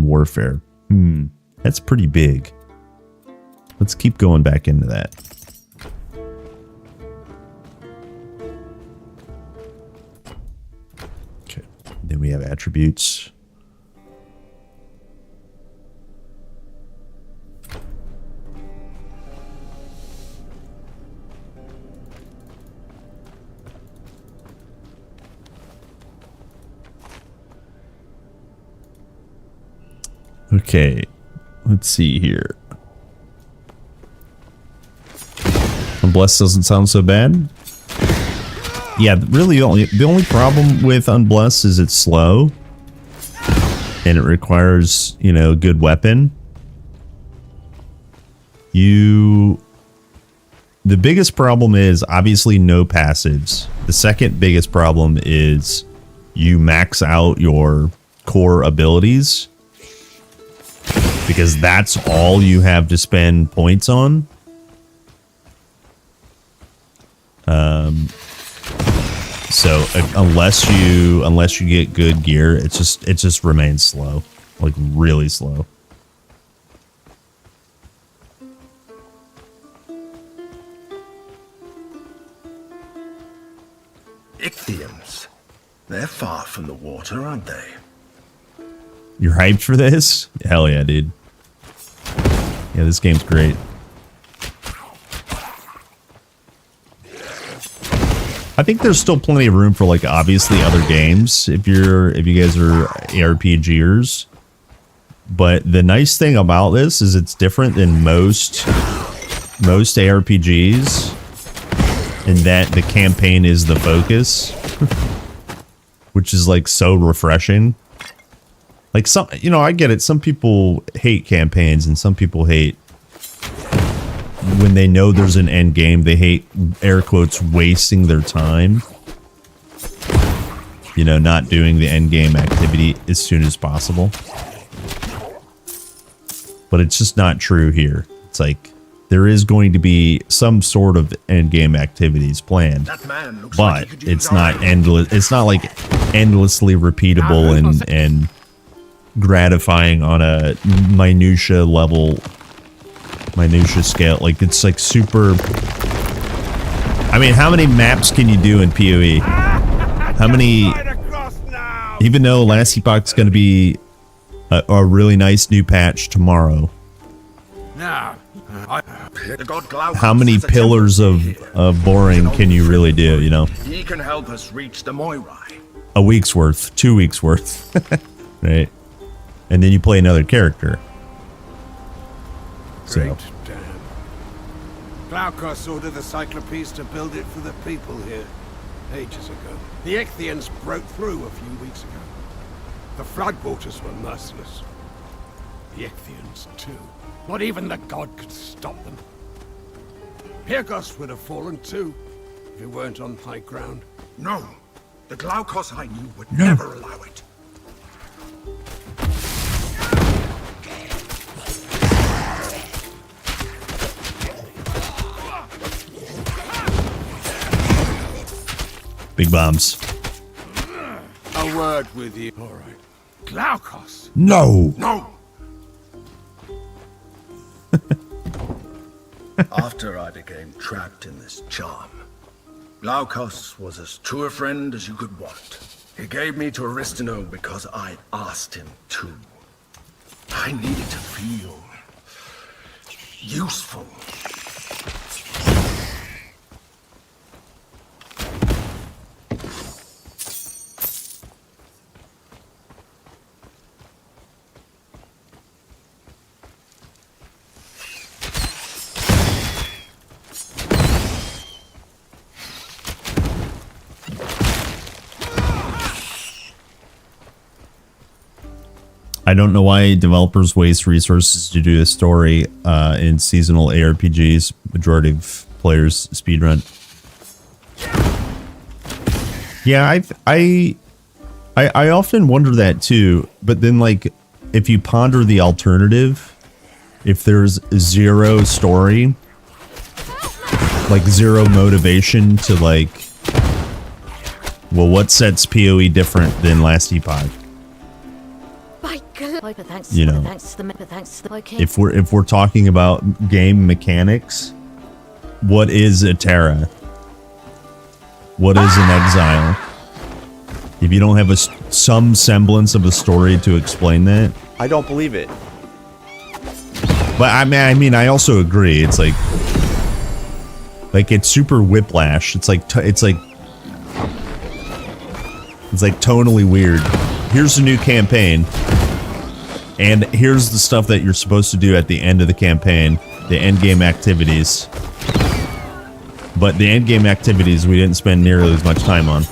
Speaker 4: warfare. That's pretty big. Let's keep going back into that. Okay. Then we have attributes. Okay, let's see here. Unblessed doesn't sound so bad. Yeah, really the only problem with Unblessed is it's slow. And it requires, you know, a good weapon. The biggest problem is obviously no passives. The second biggest problem is you max out your core abilities. Because that's all you have to spend points on. So unless you get good gear, it just remains slow, like really slow.
Speaker 6: Ichthyans. They're far from the water, aren't they?
Speaker 4: You're hyped for this? Hell yeah, dude. Yeah, this game's great. I think there's still plenty of room for, like, obviously other games if you guys are ARPGers. But the nice thing about this is it's different than most ARPGs in that the campaign is the focus, which is like so refreshing. Like some, you know, I get it. Some people hate campaigns and some people hate when they know there's an end game. They hate, air quotes, wasting their time. You know, not doing the end game activity as soon as possible. But it's just not true here. It's like there is going to be some sort of end game activities planned, but it's not endless. It's not like endlessly repeatable and gratifying on a minutia scale. Like it's like super. I mean, how many maps can you do in PoE? How many? Even though Last Epoch's going to be a really nice new patch tomorrow. How many pillars of boring can you really do, you know?
Speaker 6: He can help us reach the Moirai.
Speaker 4: A week's worth, 2 weeks worth. Right? And then you play another character. So.
Speaker 5: Glaukos ordered the Cyclopes to build it for the people here ages ago. The Ichthyans broke through a few weeks ago. The floodwaters were merciless. The Ichthyans, too. Not even the god could stop them. Pyrgos would have fallen, too, if it weren't on high ground.
Speaker 6: No. The Glaukos I knew would never allow it.
Speaker 4: Big bombs.
Speaker 5: A word with you. All right. Glaukos.
Speaker 4: No.
Speaker 6: No. After I became trapped in this charm, Glaukos was as true a friend as you could want. He gave me to Aristino because I asked him to. I needed to feel useful.
Speaker 4: I don't know why developers waste resources to do a story in seasonal ARPGs. Majority of players speedrun. Yeah, I often wonder that too. But then, like, if you ponder the alternative, if there's zero story, like zero motivation to like, well, what sets PoE different than Last Epoch? You know, if we're talking about game mechanics, what is a Terra? What is an exile? If you don't have some semblance of a story to explain that,
Speaker 11: I don't believe it.
Speaker 4: But I mean, I also agree. It's like it's super whiplash. It's like tonally weird. Here's a new campaign. And here's the stuff that you're supposed to do at the end of the campaign, the end game activities. But the end game activities we didn't spend nearly as much time on.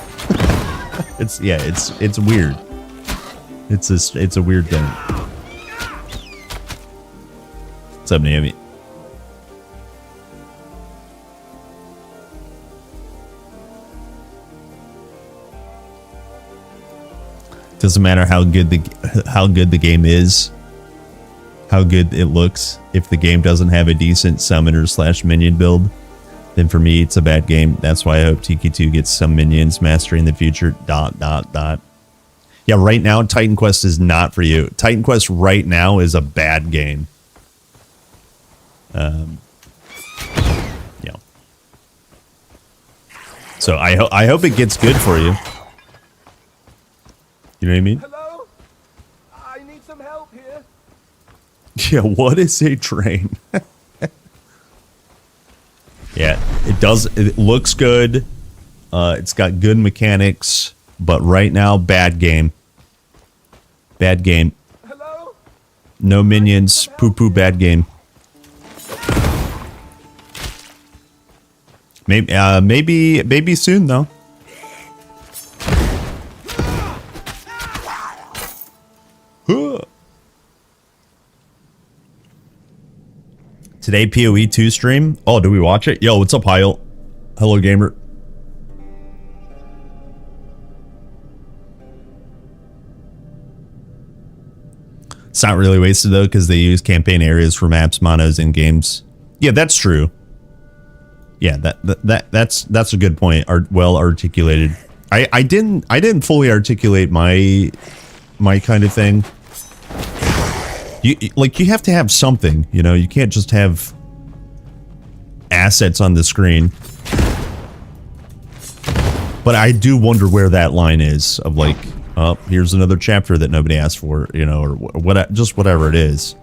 Speaker 4: It's weird. It's a weird thing. What's up, Naomi? Doesn't matter how good the game is, how good it looks. If the game doesn't have a decent summoner / minion build, then for me it's a bad game. That's why I hope TQ2 gets some minions mastery in the future. ... Yeah, right now Titan Quest is not for you. Titan Quest right now is a bad game. Yeah. So I hope it gets good for you. You know what I mean?
Speaker 11: Hello? I need some help here.
Speaker 4: Yeah, what is a train? Yeah, it looks good. It's got good mechanics, but right now, bad game. Bad game.
Speaker 11: Hello?
Speaker 4: No minions, poo-poo, bad game. Maybe soon though. Today PoE 2 stream. Oh, do we watch it? Yo, what's up, Hyle? Hello, gamer. It's not really wasted though, because they use campaign areas for maps, monos, and games. Yeah, that's true. Yeah, that's a good point. Well articulated. I didn't fully articulate my kind of thing. You have to have something, you know. You can't just have assets on the screen. But I do wonder where that line is of like, oh, here's another chapter that nobody asked for, you know, or what, just whatever it is.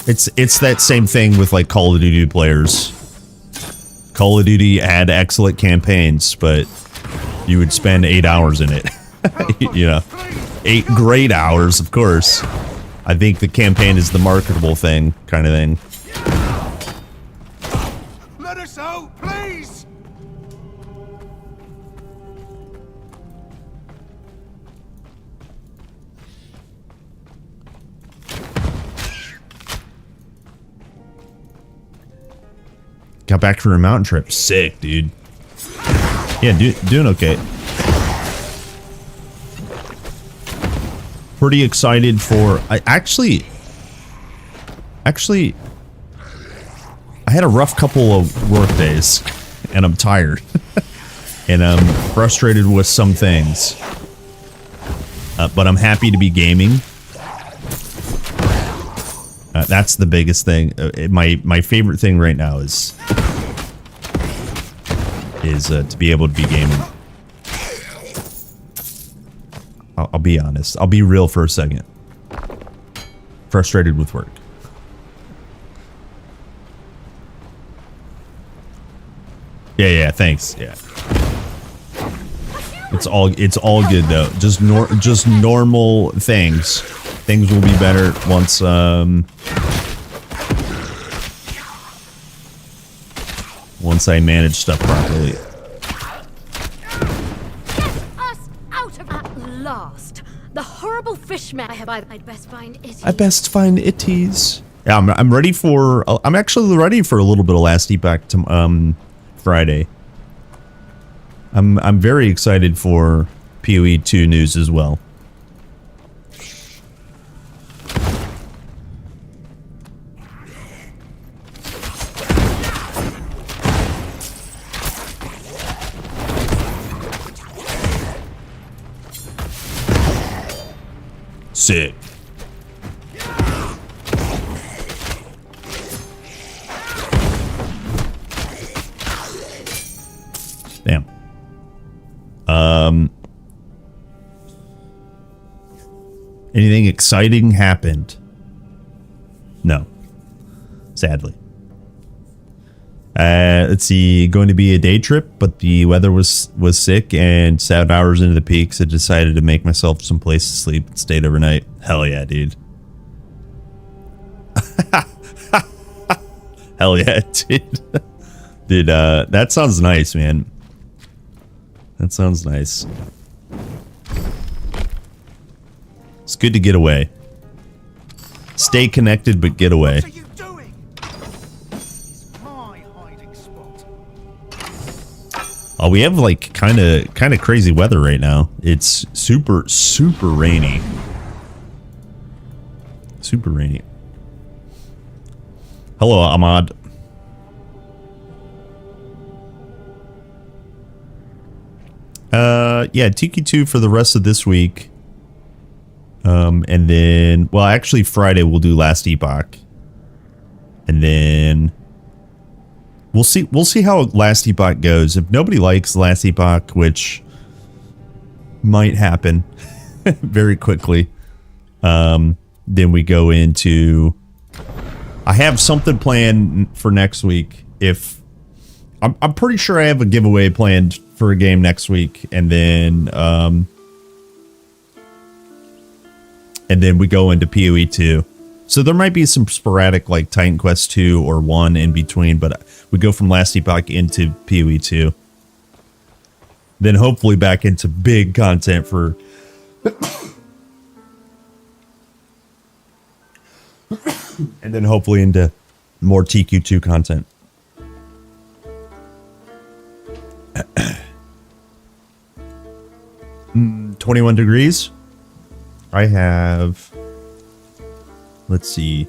Speaker 4: It's that same thing with like Call of Duty players. Call of Duty had excellent campaigns, but you would spend 8 hours in it. You know, 8 great hours, of course. I think the campaign is the marketable thing, kind of thing.
Speaker 5: Let us out, please!
Speaker 4: Got back from a mountain trip. Sick, dude. Yeah, doing okay. Pretty excited for... I actually... I had a rough couple of work days, and I'm tired. And I'm frustrated with some things. But I'm happy to be gaming. That's the biggest thing. My favorite thing right now is to be able to be gaming. I'll be honest. I'll be real for a second. Frustrated with work. Yeah, thanks. Yeah. It's all good though. Just normal things. Things will be better once once I manage stuff properly.
Speaker 8: Get us out of at last. The horrible fishman I'd best find it.
Speaker 4: I best find itties. Yeah, I'm ready for. I'm actually ready for a little bit of Last Epoch to Friday. I'm very excited for PoE 2 news as well. Sick. Damn. Anything exciting happened? No. Sadly. Let's see, going to be a day trip, but the weather was sick, and 7 hours into the peaks, I decided to make myself some place to sleep and stayed overnight. Hell yeah, dude. Hell yeah, dude. Dude, that sounds nice, man. That sounds nice. It's good to get away. Stay connected, but get away. Oh, we have like kind of crazy weather right now. It's super rainy. Super rainy. Hello, Ahmad. Yeah, TQ2 for the rest of this week. And then, well, actually Friday we'll do Last Epoch. And then we'll see how Last Epoch goes. If nobody likes Last Epoch, which might happen very quickly, then we go into, I have something planned for next week. If I'm pretty sure I have a giveaway planned for a game next week, and then we go into PoE 2. So there might be some sporadic like Titan Quest 2 or 1 in between, but we go from Last Epoch into PoE 2. Then hopefully back into big content for and then hopefully into more TQ2 content. 21 degrees. I have, let's see,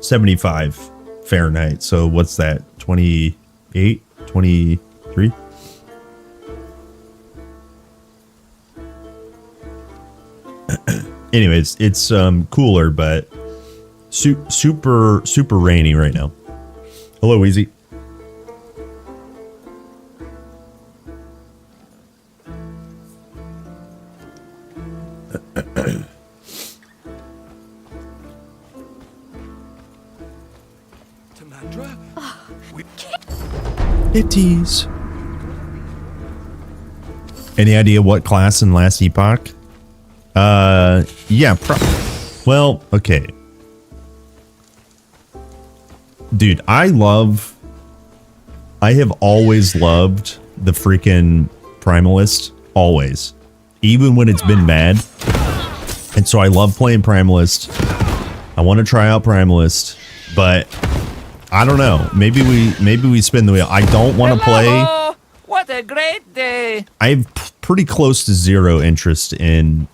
Speaker 4: 75 Fahrenheit. So what's that? 28, 23? Anyways, it's cooler, but super rainy right now. Hello, Easy. Itties. Any idea what class in Last Epoch? Yeah, well, okay. Dude, I have always loved the freaking Primalist. Always. Even when it's been bad. And so I love playing Primalist. I want to try out Primalist, but I don't know. Maybe we spin the wheel. I don't want to play.
Speaker 3: What a great day.
Speaker 4: I have pretty close to zero interest in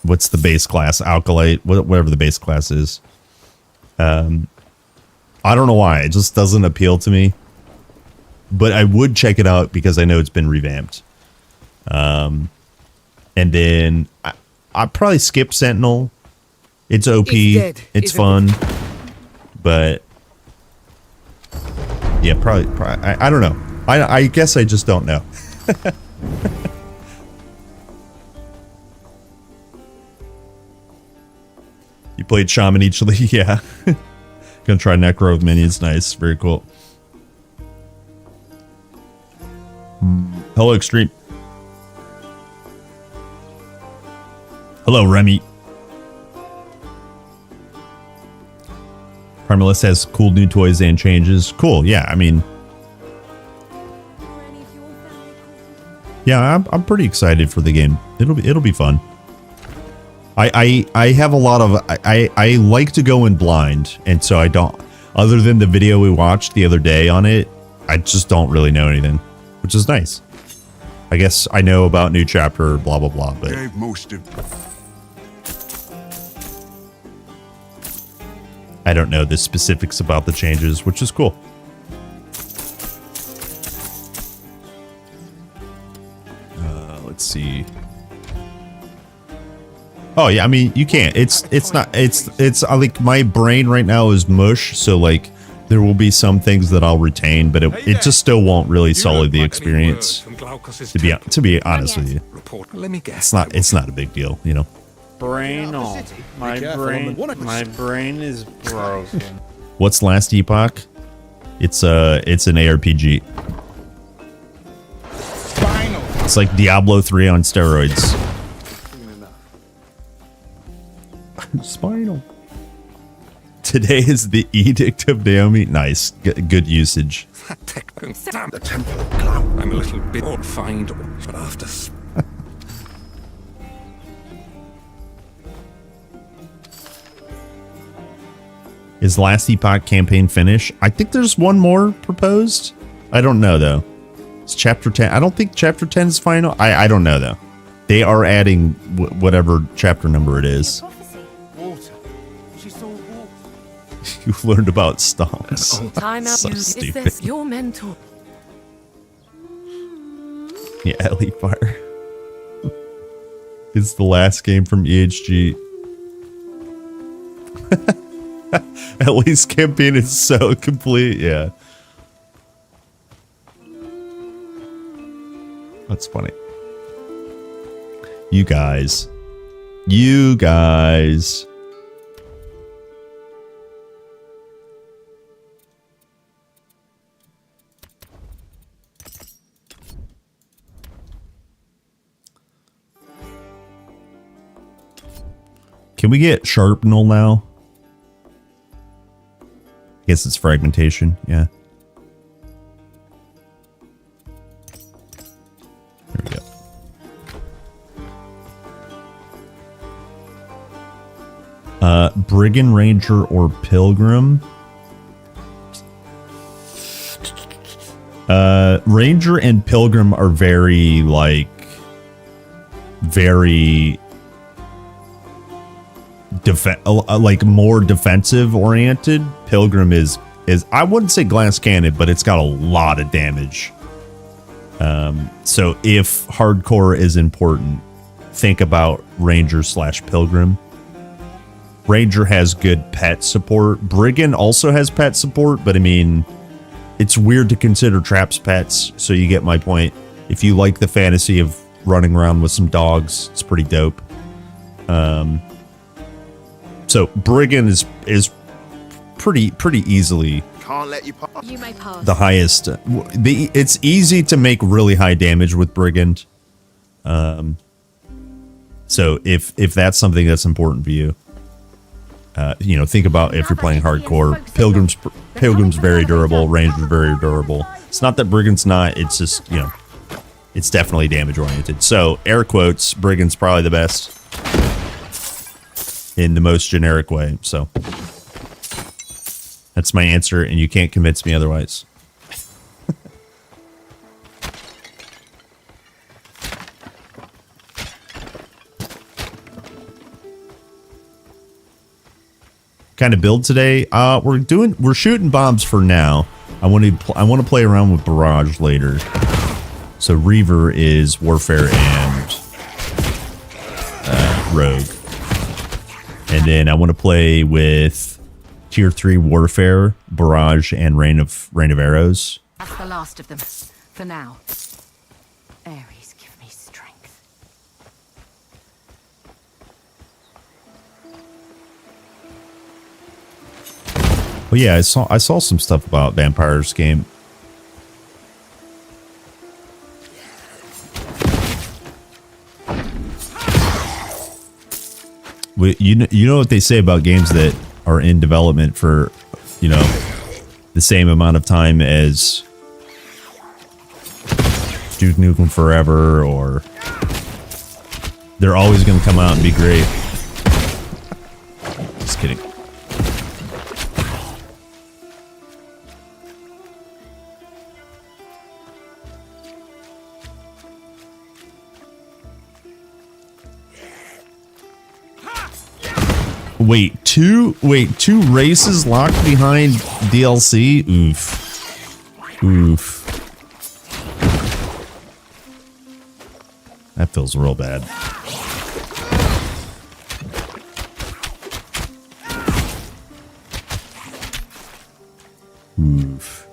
Speaker 4: what's the base class, Alkalite, whatever the base class is. I don't know why. It just doesn't appeal to me. But I would check it out because I know it's been revamped. And then I'd probably skip Sentinel. It's OP. It's fun. But yeah, probably I don't know. I guess I just don't know. You played Shaman each league? Yeah. Gonna try Necro with minions. Nice. Very cool. Hello, Extreme. Hello, Remy. Primalist has cool new toys and changes. Cool, yeah, I mean... Yeah, I'm pretty excited for the game. It'll be fun. I have a lot of... I like to go in blind, and so I don't... Other than the video we watched the other day on it, I just don't really know anything, which is nice. I guess I know about new chapter, blah, blah, blah, but... I don't know the specifics about the changes, which is cool. Let's see. Oh yeah, I mean you can't. It's not. It's like my brain right now is mush. So like there will be some things that I'll retain, but it just still won't really sully the experience. To be honest with you, it's not a big deal, you know.
Speaker 3: Brain on. My brain is broken.
Speaker 4: What's Last Epoch? It's an ARPG. It's like Diablo 3 on steroids. Spinal. Today is the Edict of Naomi. Nice. Good usage.
Speaker 6: The Temple of Cloud. I'm a little bit more fine, but after...
Speaker 4: Is Last Epoch campaign finish? I think there's one more proposed. I don't know though. It's chapter 10. I don't think chapter 10 is final. I don't know though. They are adding whatever chapter number it is.
Speaker 11: Water. She saw water.
Speaker 4: You learned about stomps.
Speaker 7: Time out.
Speaker 4: So
Speaker 7: Is
Speaker 4: stupid.
Speaker 7: this your mentor?
Speaker 4: Yeah, Elite Fire. It's the last game from EHG. At least campaign is so complete, yeah. That's funny. You guys. Can we get Sharpnel now? I guess it's fragmentation, yeah. There we go. Brigand, Ranger, or Pilgrim? Ranger and Pilgrim are very, like, very... like more defensive oriented. Pilgrim is I wouldn't say glass cannon, but it's got a lot of damage. So if hardcore is important, think about Ranger / Pilgrim. Ranger has good pet support. Brigand also has pet support, but I mean, it's weird to consider traps pets, so you get my point. If you like the fantasy of running around with some dogs, it's pretty dope. So Brigand is pretty easily
Speaker 11: Can't let you pass.
Speaker 8: You may pass.
Speaker 4: the highest. It's easy to make really high damage with Brigand. So if that's something that's important for you, you know, think about if you're playing hardcore. Pilgrim's very durable. Ranger's very durable. It's not that Brigand's not. It's just, you know, it's definitely damage oriented. So air quotes, Brigand's probably the best in the most generic way. So that's my answer, and you can't convince me otherwise. Kind of build today. We're shooting bombs for now. I want to play around with barrage later. So Reaver is warfare and rogue. And then I want to play with tier 3 warfare, barrage, and rain of arrows.
Speaker 7: That's the last of them, for now. Ares, give me strength.
Speaker 4: Well, yeah, I saw some stuff about Vampires game. You know what they say about games that are in development for you know, the same amount of time as Duke Nukem Forever, or they're always going to come out and be great. Just kidding. Wait, two races locked behind DLC? Oof. Oof. That feels real bad. Oof.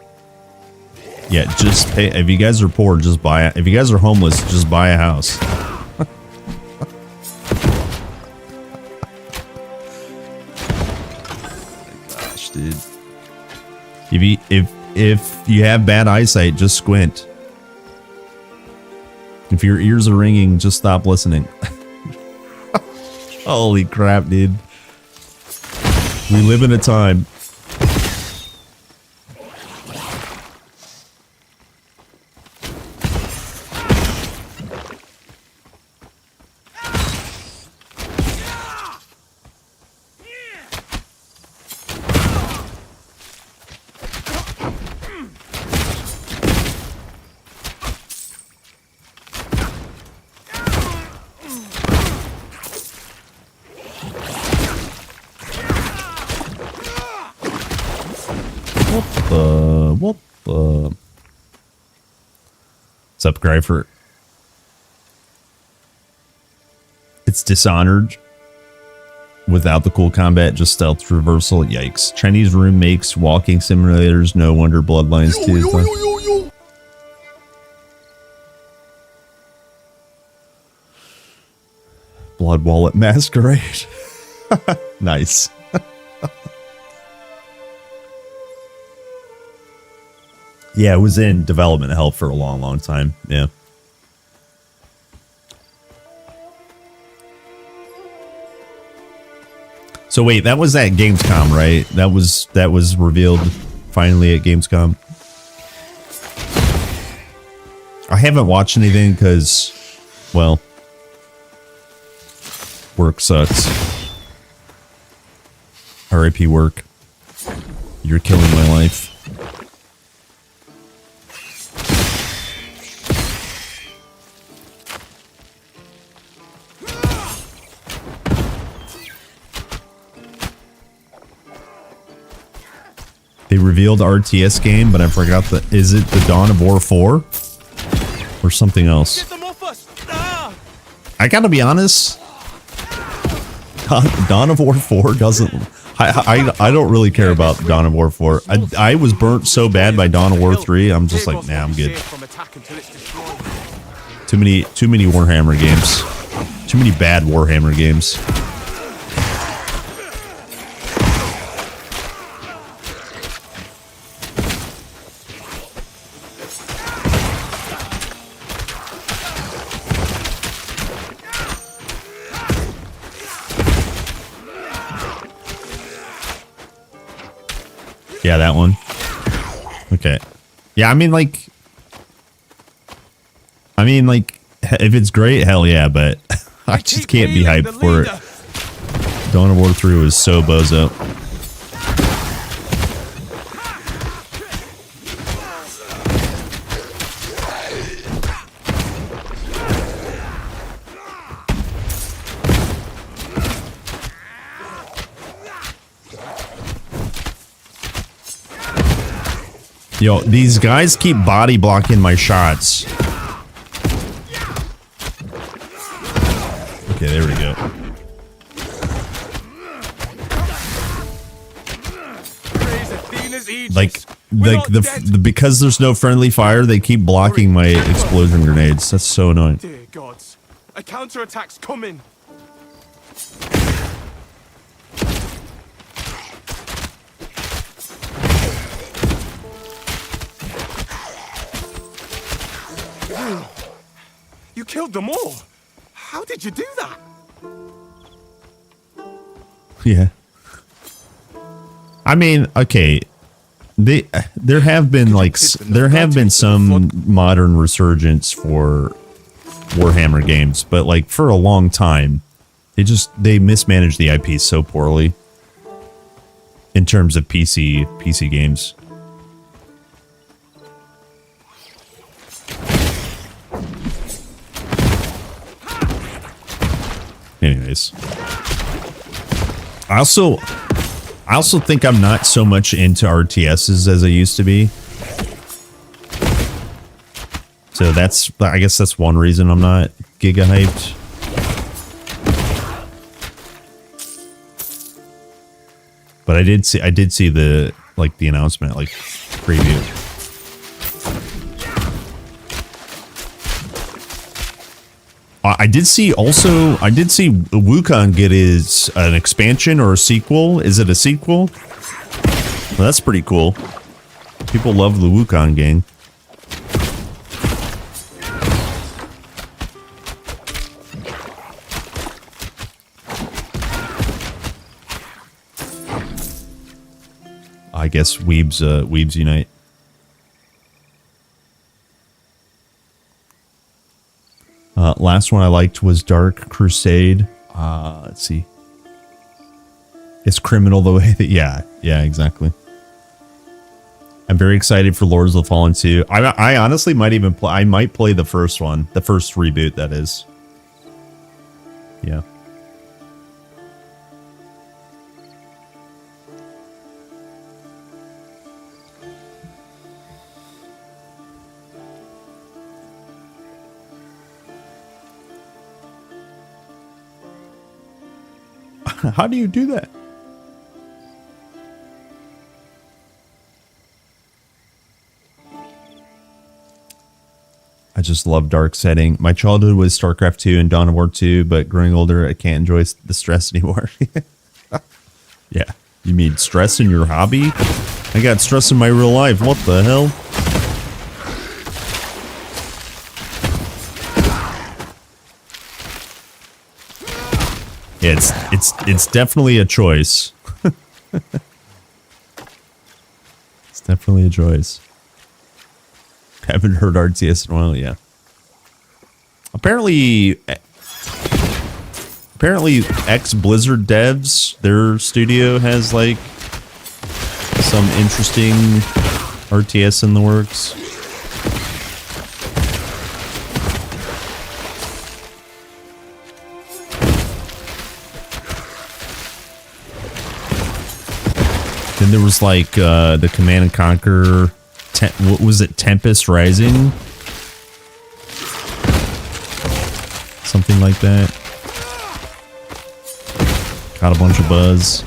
Speaker 4: Yeah, just pay. If you guys are poor, just buy it. If you guys are homeless, just buy a house. Gosh, dude. If you have bad eyesight, just squint. If your ears are ringing, just stop listening. Holy crap, dude. We live in a time. What's up, Gryfer? It's Dishonored without the cool combat, just stealth reversal. Yikes. Chinese room makes walking simulators. No wonder Bloodlines 2 is done. Blood Wallet Masquerade. Nice. Yeah, it was in development hell for a long, long time. Yeah. So wait, that was at Gamescom, right? That was revealed finally at Gamescom. I haven't watched anything because, well, work sucks. RIP work. You're killing my life. They revealed RTS game, but I forgot the... Is it the Dawn of War 4? Or something else? I gotta be honest. Dawn of War 4 doesn't... I don't really care about Dawn of War 4. I was burnt so bad by Dawn of War 3, I'm just like, nah, I'm good. Too many Warhammer games. Too many bad Warhammer games. Yeah, that one. Okay. Yeah, I mean, like, if it's great, hell yeah, but I just can't be hyped for it. Dawn of War 3 was so bozo. Yo, these guys keep body blocking my shots. Okay, there we go. Like the because there's no friendly fire, they keep blocking my explosion grenades. That's so annoying.
Speaker 11: Dear gods, a counterattack's coming. You killed them all. How did you do that?
Speaker 4: Yeah. I mean, okay, there have been some modern resurgence for Warhammer games, but like for a long time, they mismanaged the IP so poorly in terms of PC games. Anyways, I also think I'm not so much into RTSs as I used to be. So I guess that's one reason I'm not giga hyped. But I did see the announcement, like preview. I did see Wukong get an expansion or a sequel. Is it a sequel? Well, that's pretty cool. People love the Wukong gang. I guess Weebs unite. Last one I liked was Dark Crusade. Let's see. It's criminal the way that, yeah, exactly. I'm very excited for Lords of the Fallen 2. I honestly might even play. I might play the first one, the first reboot. That is. Yeah. How do you do that? I just love dark setting. My childhood was StarCraft 2 and Dawn of War 2, but growing older, I can't enjoy the stress anymore. Yeah. You mean stress in your hobby? I got stress in my real life. What the hell? It's definitely a choice. It's definitely a choice. Haven't heard RTS in a while, yeah. Apparently ex-Blizzard devs, their studio has like some interesting RTS in the works. Then there was like the Command and Conquer, what was it, Tempest Rising? Something like that. Got a bunch of buzz.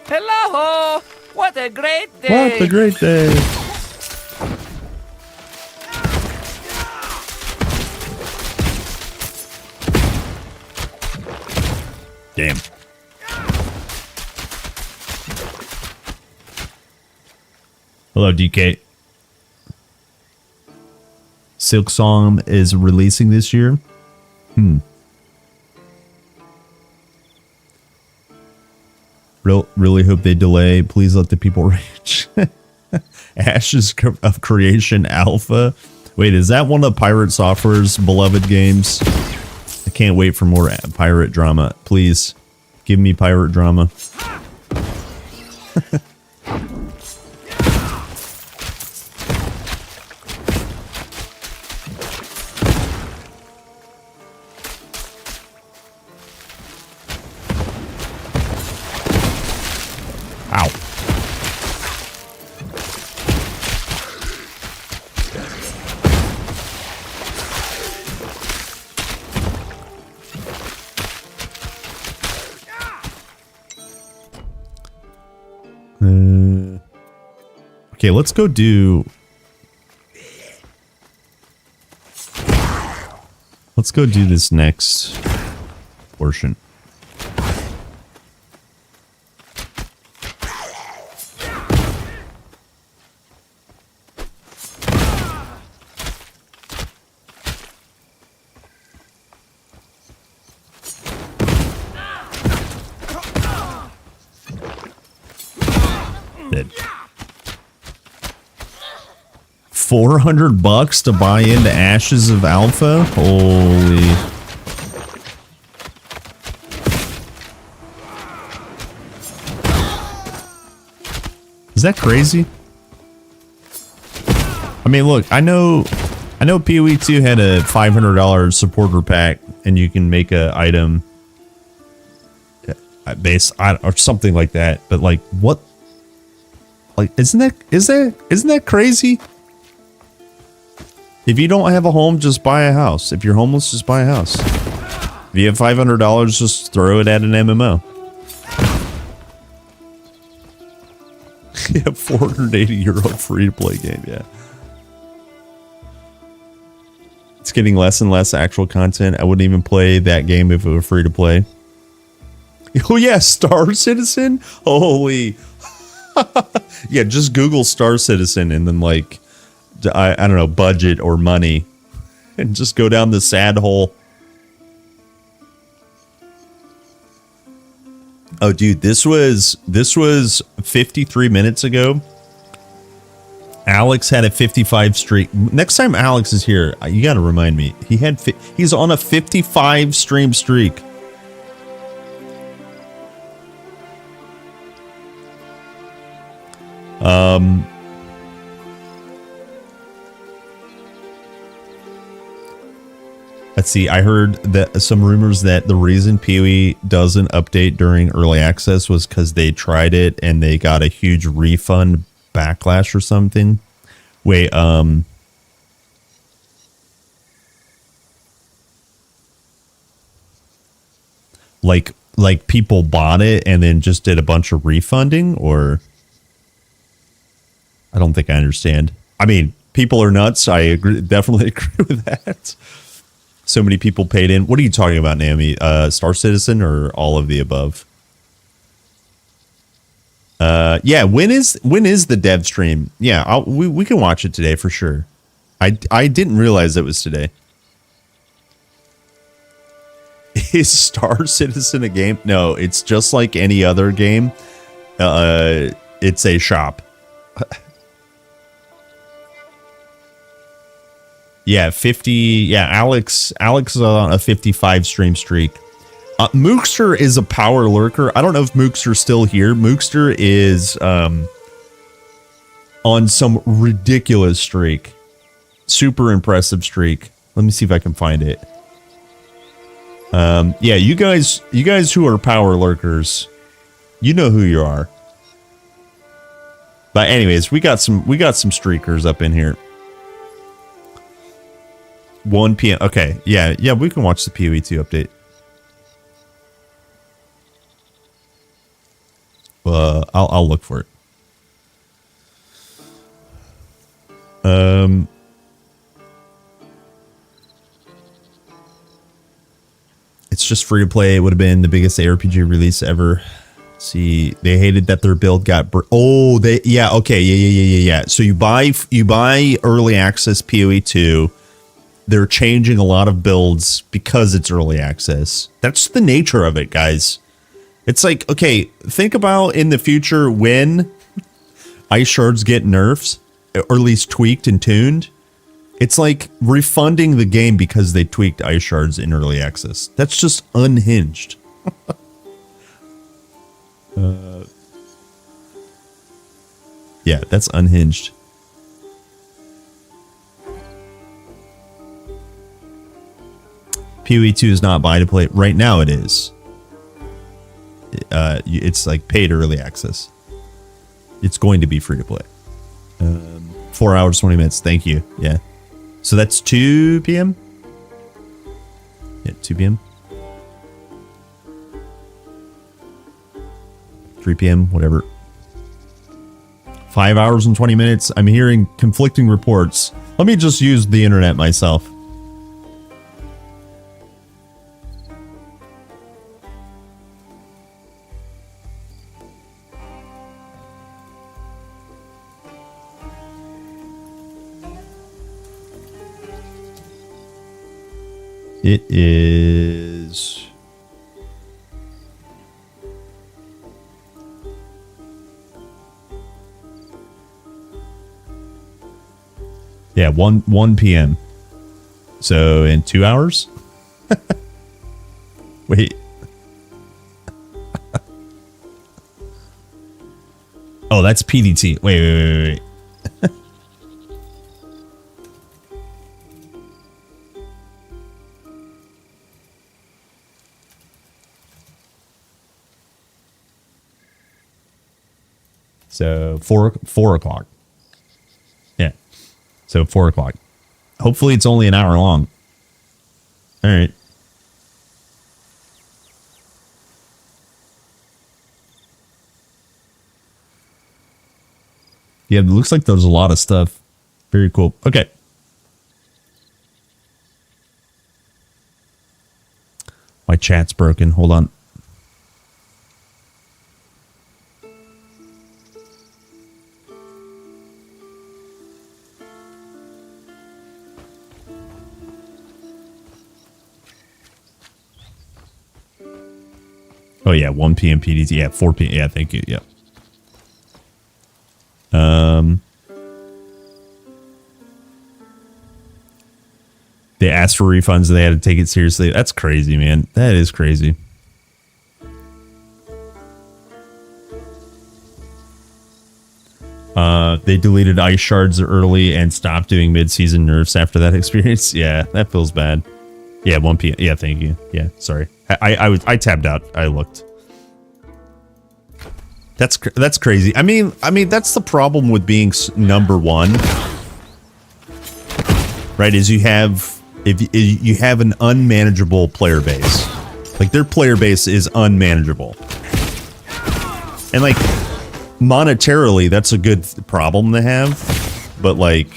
Speaker 12: Hello! What a great day!
Speaker 4: What a great day! Damn. Hello, DK. Silk Song is releasing this year. Really hope they delay. Please let the people reach. Ashes of Creation Alpha. Wait, is that one of Pirate Software's beloved games? I can't wait for more pirate drama. Please, give me pirate drama. Ow. Okay, let's go do... Let's go do this next portion. $400 to buy into Ashes of Alpha? Holy. Is that crazy? I mean, look, I know PoE 2 had a $500 supporter pack and you can make a item base or something like that, but like what? Like isn't that crazy? If you don't have a home, just buy a house. If you're homeless, just buy a house. If you have $500, just throw it at an MMO. Yeah, 480 euro free to play game, yeah. It's getting less and less actual content. I wouldn't even play that game if it were free to play. Oh yeah, Star Citizen? Holy. Yeah, just Google Star Citizen and then like, I don't know, budget or money. And just go down the sad hole. Oh dude, this was 53 minutes ago. Alex had a 55 streak. Next time Alex is here, you got to remind me. He's on a 55 stream streak. Let's see. I heard that some rumors that the reason PoE doesn't update during early access was because they tried it and they got a huge refund backlash or something. Wait, like people bought it and then just did a bunch of refunding, or I don't think I understand. I mean, people are nuts. I agree, definitely agree with that. So many people paid in. What are you talking about, Naomi? Star Citizen or all of the above? Yeah, when is the dev stream? Yeah, we can watch it today for sure. I didn't realize it was today. Is Star Citizen a game? No, it's just like any other game. It's a shop. Yeah, 50. Yeah, Alex is on a 55 stream streak. Mookster is a power lurker. I don't know if Mookster's still here. Mookster is on some ridiculous streak. Super impressive streak. Let me see if I can find it. Yeah, you guys who are power lurkers, you know who you are. But anyways, we got some streakers up in here. 1 p.m. Okay, yeah, we can watch the PoE 2 update. I'll look for it. It's just free to play. It would have been the biggest ARPG release ever. See, they hated that their build got yeah. So you buy early access PoE 2. They're changing a lot of builds because it's early access. That's the nature of it, guys. It's like, okay, think about in the future when ice shards get nerfs, or at least tweaked and tuned. It's like refunding the game because they tweaked ice shards in early access. That's just unhinged. Yeah, that's unhinged. PoE 2 is not buy to play. Right now it is. It's like paid early access. It's going to be free to play. 4 hours, 20 minutes. Thank you. Yeah. So that's 2 p.m.? Yeah, 2 p.m. 3 p.m., whatever. 5 hours and 20 minutes. I'm hearing conflicting reports. Let me just use the internet myself. It is... Yeah, 1 p.m. So in 2 hours? Wait. Oh, that's PDT. Wait. So 4 o'clock. Yeah. So 4 o'clock. Hopefully it's only an hour long. All right. Yeah, it looks like there's a lot of stuff. Very cool. Okay. My chat's broken. Hold on. Oh yeah, 1 p.m. PDT. Yeah, 4 p.m. Yeah, thank you. Yeah. They asked for refunds and they had to take it seriously. That's crazy, man. That is crazy. They deleted ice shards early and stopped doing mid-season nerfs after that experience. Yeah, that feels bad. Yeah, 1 p.m. Yeah, thank you. Yeah, sorry. I tabbed out. I looked. That's crazy. I mean that's the problem with being number one, right? Is you have an unmanageable player base. Like their player base is unmanageable, and like monetarily, that's a good problem to have. But like,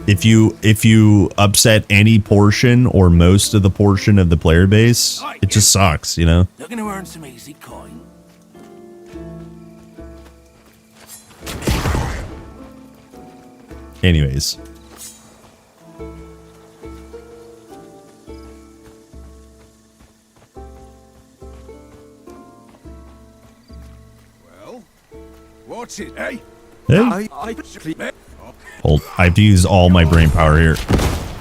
Speaker 4: if you upset any portion or most of the portion of the player base, it just sucks, you know.
Speaker 12: Looking to earn some easy coin.
Speaker 4: Anyways.
Speaker 5: Well, what's it, eh?
Speaker 4: Hey. Hold. I have to use all my brain power here,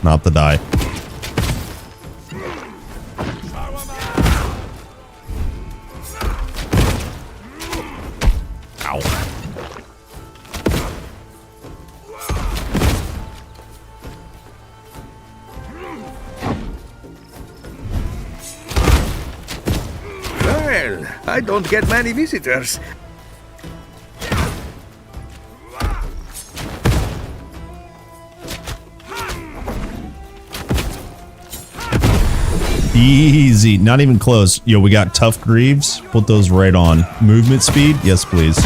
Speaker 4: not the die. Ow.
Speaker 13: Well, I don't get many visitors.
Speaker 4: Easy. Not even close. Yo, we got tough greaves. Put those right on. Movement speed? Yes, please.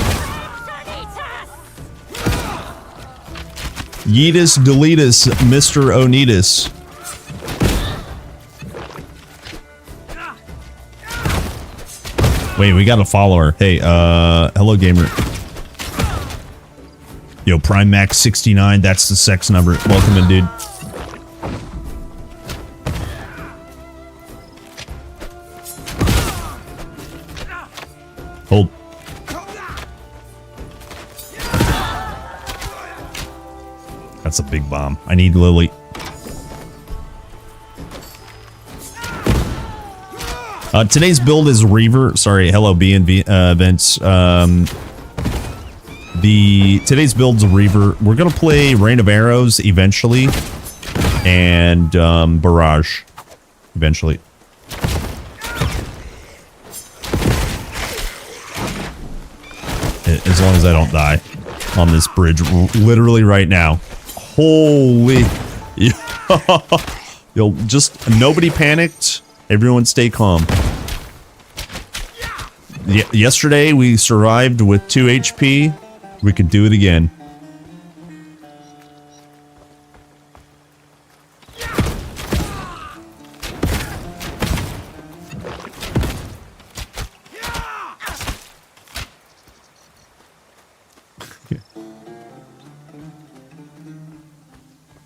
Speaker 4: Yeetus deletus, Mr. Onitus. Wait, we got a follower. Hey, hello gamer. Yo, Prime Max 69, that's the sex number. Welcome in, dude. Hold. That's a big bomb. I need Lily. Today's build is Reaver. Sorry, hello B and V events. Today's build's a Reaver. We're gonna play Rain of Arrows eventually, and Barrage eventually. As long as I don't die on this bridge, literally right now. Holy, yo, just nobody panicked. Everyone stay calm. Yesterday we survived with 2 HP. We could do it again.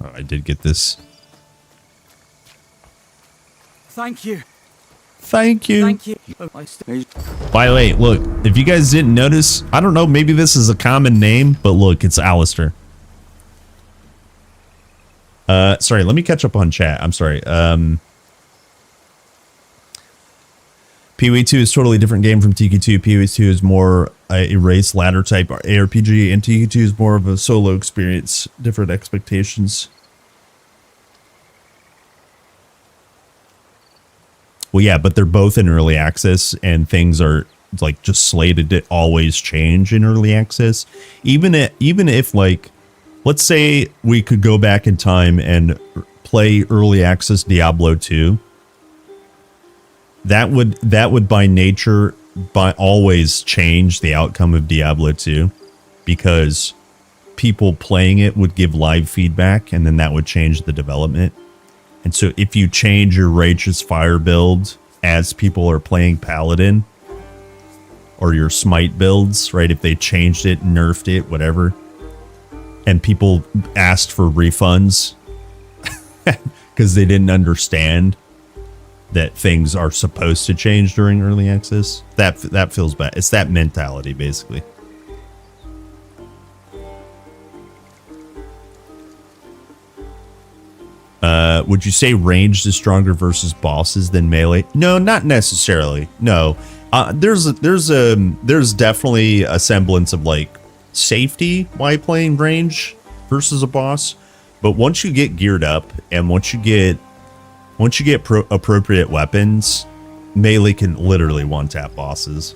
Speaker 4: Oh, I did get this.
Speaker 12: Thank you.
Speaker 4: Thank you.
Speaker 12: Thank you.
Speaker 4: By the way, look, if you guys didn't notice, I don't know, maybe this is a common name, but look, it's Alistair. Sorry, let me catch up on chat. I'm sorry. PoE2 is a totally different game from TQ2. PoE2 is more a race ladder type ARPG, and TQ2 is more of a solo experience, different expectations. Well, yeah, but they're both in early access, and things are like just slated to always change in early access. Even if like, let's say we could go back in time and play early access Diablo 2. That would by nature always change the outcome of Diablo 2, because people playing it would give live feedback, and then that would change the development. And so if you change your Righteous Fire build as people are playing Paladin, or your Smite builds, right? If they changed it, nerfed it, whatever, and people asked for refunds because they didn't understand that things are supposed to change during early access, that feels bad. It's that mentality, basically. Would you say ranged is stronger versus bosses than melee? No, not necessarily. No, there's definitely a semblance of like safety while playing range versus a boss, but once you get geared up and once you get appropriate weapons, melee can literally one-tap bosses.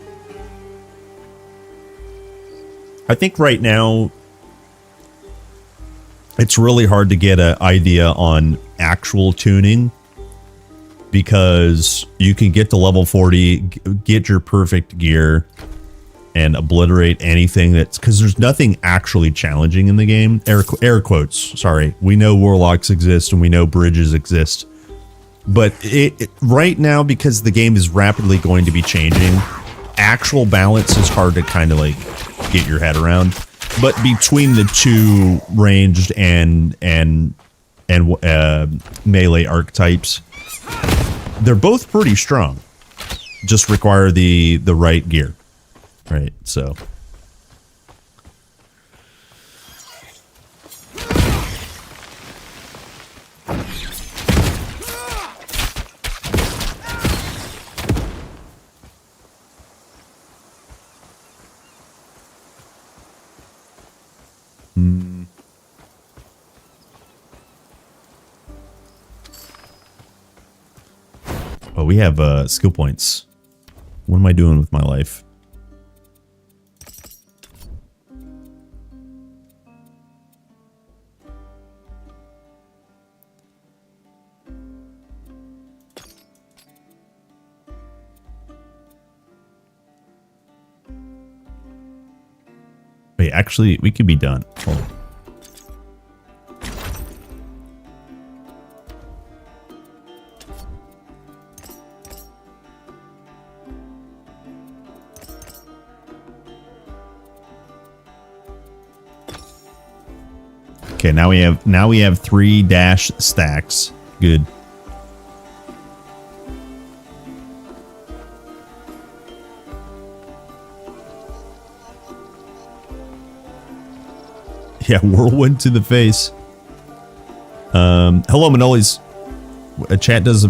Speaker 4: I think right now it's really hard to get an idea on actual tuning, because you can get to level 40, get your perfect gear, and obliterate anything that's, because there's nothing actually challenging in the game. Air quotes, sorry. We know warlocks exist and we know bridges exist. But right now, because the game is rapidly going to be changing, actual balance is hard to kind of like get your head around. But between the two ranged and melee archetypes, they're both pretty strong. Just require the right gear, right? So. Oh, we have skill points. What am I doing with my life? Wait, actually, we could be done. Hold on. Okay, now we have 3 dash stacks. Good. Yeah, whirlwind to the face. Hello, Manolis. A chat does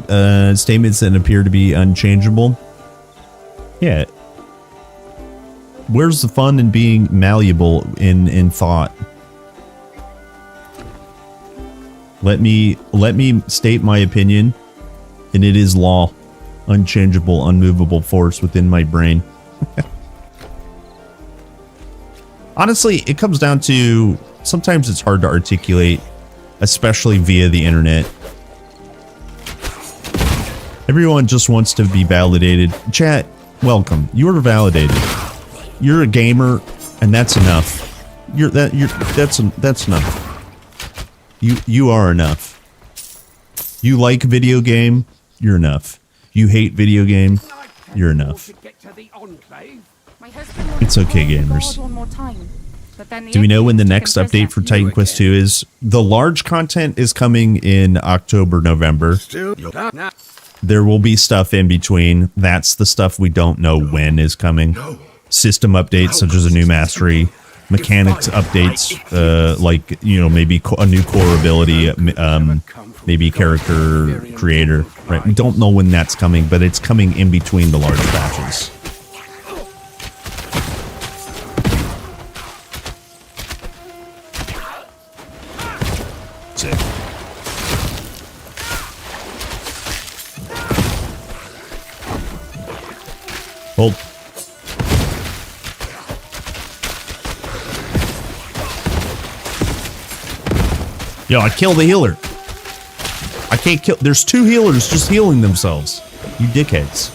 Speaker 4: statements that appear to be unchangeable. Yeah. Where's the fun in being malleable in thought? Let me state my opinion, and it is law. Unchangeable, unmovable force within my brain. Honestly, it comes down to sometimes it's hard to articulate, especially via the internet. Everyone just wants to be validated. Chat, welcome. You are validated. You're a gamer, and that's enough. That's enough. You are enough. You like video game, you're enough. You hate video game, you're enough. It's okay, gamers. Do we know when the next update for Titan Quest 2 is? The large content is coming in October, November. There will be stuff in between. That's the stuff we don't know when is coming. System updates such as a new mastery, mechanics updates, like, you know, maybe a new core ability, maybe character creator, right? We don't know when that's coming, but it's coming in between the large patches. Sick. Hold. Yo, I killed the healer. I can't kill. There's 2 healers just healing themselves. You dickheads.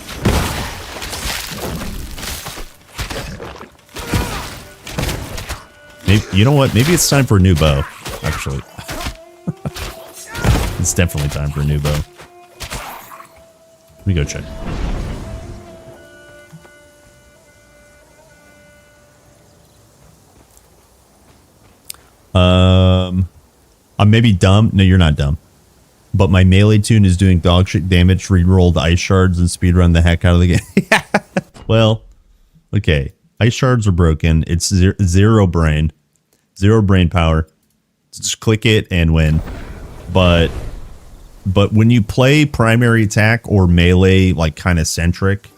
Speaker 4: Maybe, you know what? Maybe it's time for a new bow, actually. It's definitely time for a new bow. Let me go check. I'm maybe dumb. No, you're not dumb. But my melee tune is doing dog shit damage, re-rolled ice shards, and speedrun the heck out of the game. Well, okay. Ice shards are broken. It's zero brain power. Just click it and win. But when you play primary attack or melee, like kind of centric,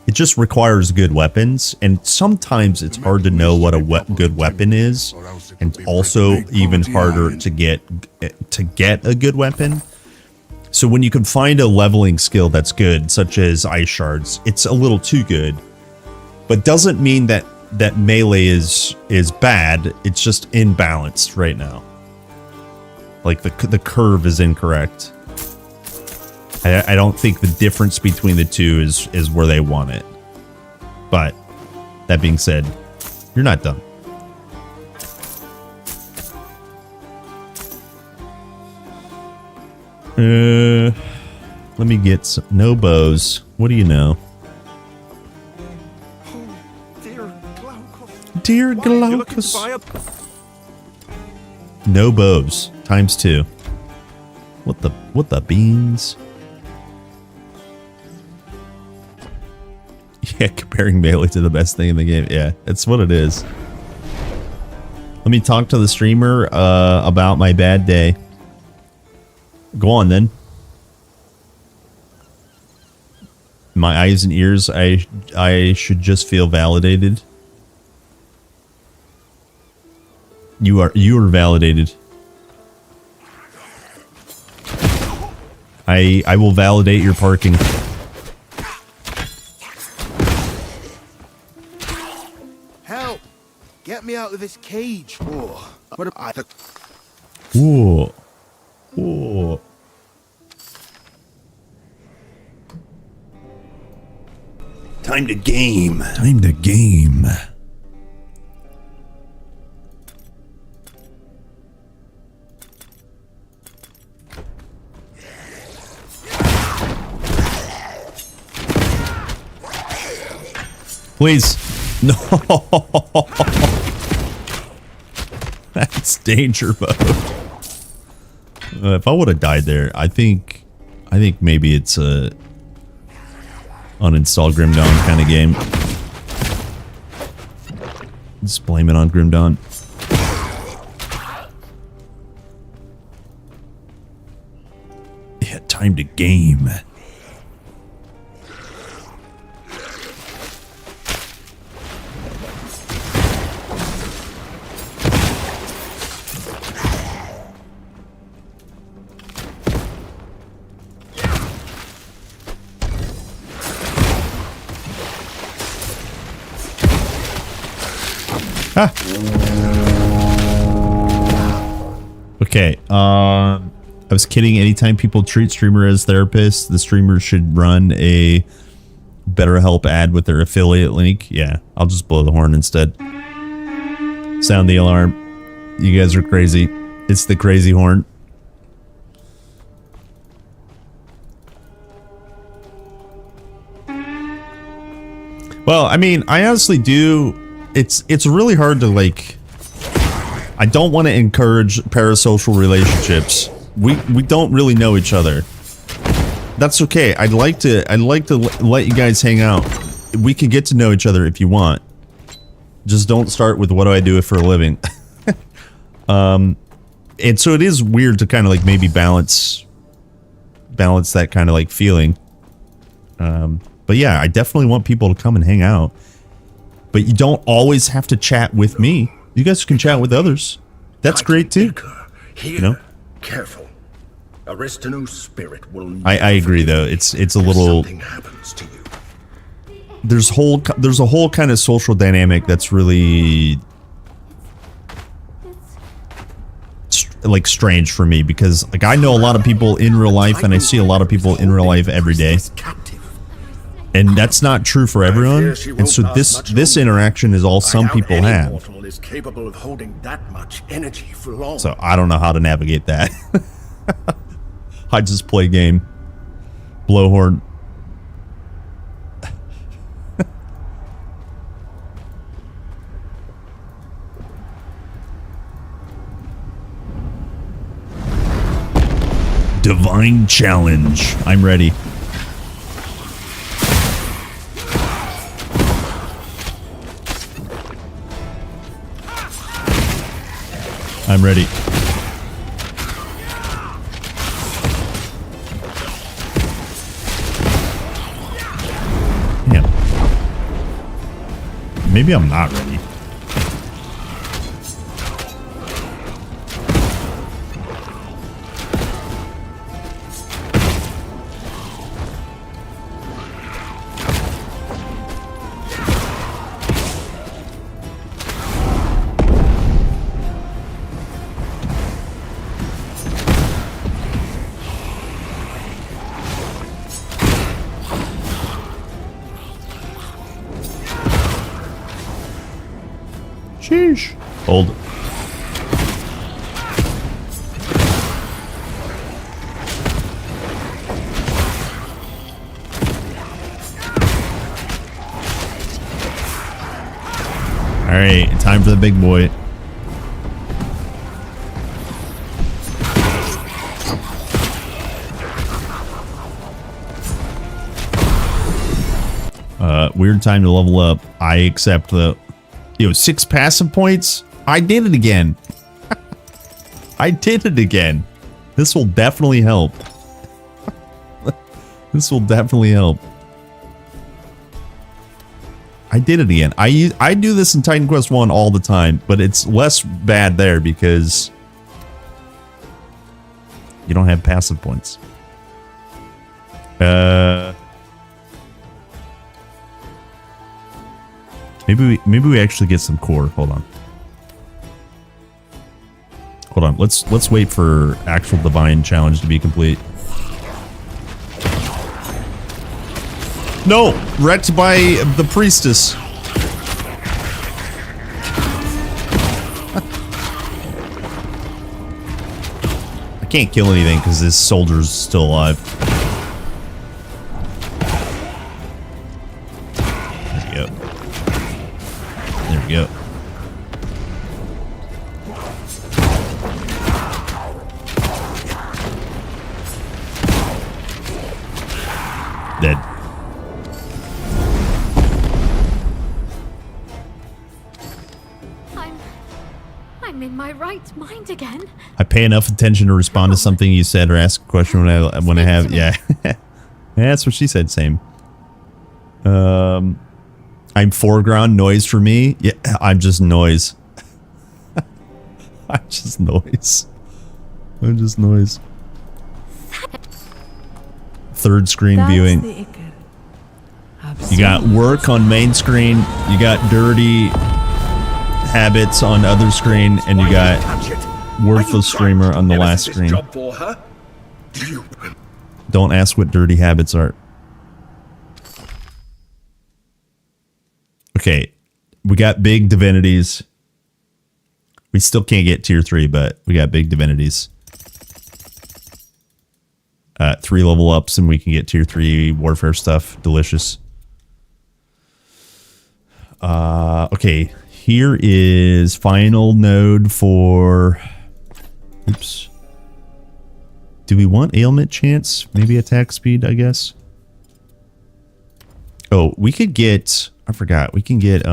Speaker 4: it just requires good weapons, and sometimes it's hard to know what a good weapon is, and also even harder to get a good weapon. So when you can find a leveling skill that's good, such as ice shards, it's a little too good, but doesn't mean that melee is bad. It's just imbalanced right now. Like the curve is incorrect. I don't think the difference between the two is where they want it. But that being said, you're not dumb. Let me get some no bows. What do you know? Dear Glaucus. No bows ×2. What the beans? Yeah, comparing melee to the best thing in the game. Yeah, that's what it is. Let me talk to the streamer about my bad day. Go on then. My eyes and ears, I should just feel validated. You are validated. I will validate your parking.
Speaker 6: Help! Get me out of this cage. Oh, what am I?
Speaker 4: Whoa. Whoa. Time to game. Time to game. Please. No. That's danger mode. If I would have died there, I think maybe it's a uninstall Grim Dawn kind of game. Just blame it on Grim Dawn. Yeah, time to game. Okay, I was kidding. Anytime people treat streamer as therapists, the streamer should run a BetterHelp ad with their affiliate link. Yeah, I'll just blow the horn instead. Sound the alarm. You guys are crazy. It's the crazy horn. Well, I mean, I honestly do. It's really hard to, like, I don't want to encourage parasocial relationships. We don't really know each other. That's okay. I'd like to let you guys hang out. We can get to know each other if you want. Just don't start with what do I do for a living. And so it is weird to kind of like maybe balance that kind of like feeling. But yeah, I definitely want people to come and hang out. But you don't always have to chat with me. You guys can chat with others. That's great too.
Speaker 6: Here,
Speaker 4: you know?
Speaker 6: Careful. Aristino's spirit will.
Speaker 4: I agree though. It's a little.
Speaker 6: Something happens to you.
Speaker 4: There's a whole kind of social dynamic that's really like strange for me because like I know a lot of people in real life and I see a lot of people in real life every day. And that's not true for everyone. And so this interaction is all some people have.
Speaker 6: Is capable of holding that much energy for long.
Speaker 4: So I don't know how to navigate that. I just play game. Blowhorn. Divine challenge. I'm ready. I'm ready. Yeah. Maybe I'm not ready. Sheesh. Hold. Alright, time for the big boy. Weird time to level up. I accept the... 6 passive points? I did it again. I did it again. This will definitely help. This will definitely help. I did it again. I do this in Titan Quest 1 all the time, but it's less bad there because you don't have passive points. Maybe we actually get some core. Hold on. Hold on. Let's wait for actual divine challenge to be complete. No! Wrecked by the priestess. I can't kill anything because this soldier's still alive. Yep. Dead.
Speaker 8: I'm in my right mind again.
Speaker 4: I pay enough attention to respond to something you said or ask a question when I have yeah. Yeah, that's what she said, same. I'm foreground noise for me. Yeah, I'm just noise. I'm just noise. I'm just noise. Third screen viewing. You got work on main screen. You got dirty habits on other screen, and you got worthless streamer on the last screen. Don't ask what dirty habits are. Okay, we got big divinities. We still can't get tier 3, but we got big divinities. 3 level ups and we can get tier 3 warfare stuff. Delicious. Okay, here is final node for... Oops. Do we want ailment chance? Maybe attack speed, I guess. Oh, we could get... I forgot. We can get,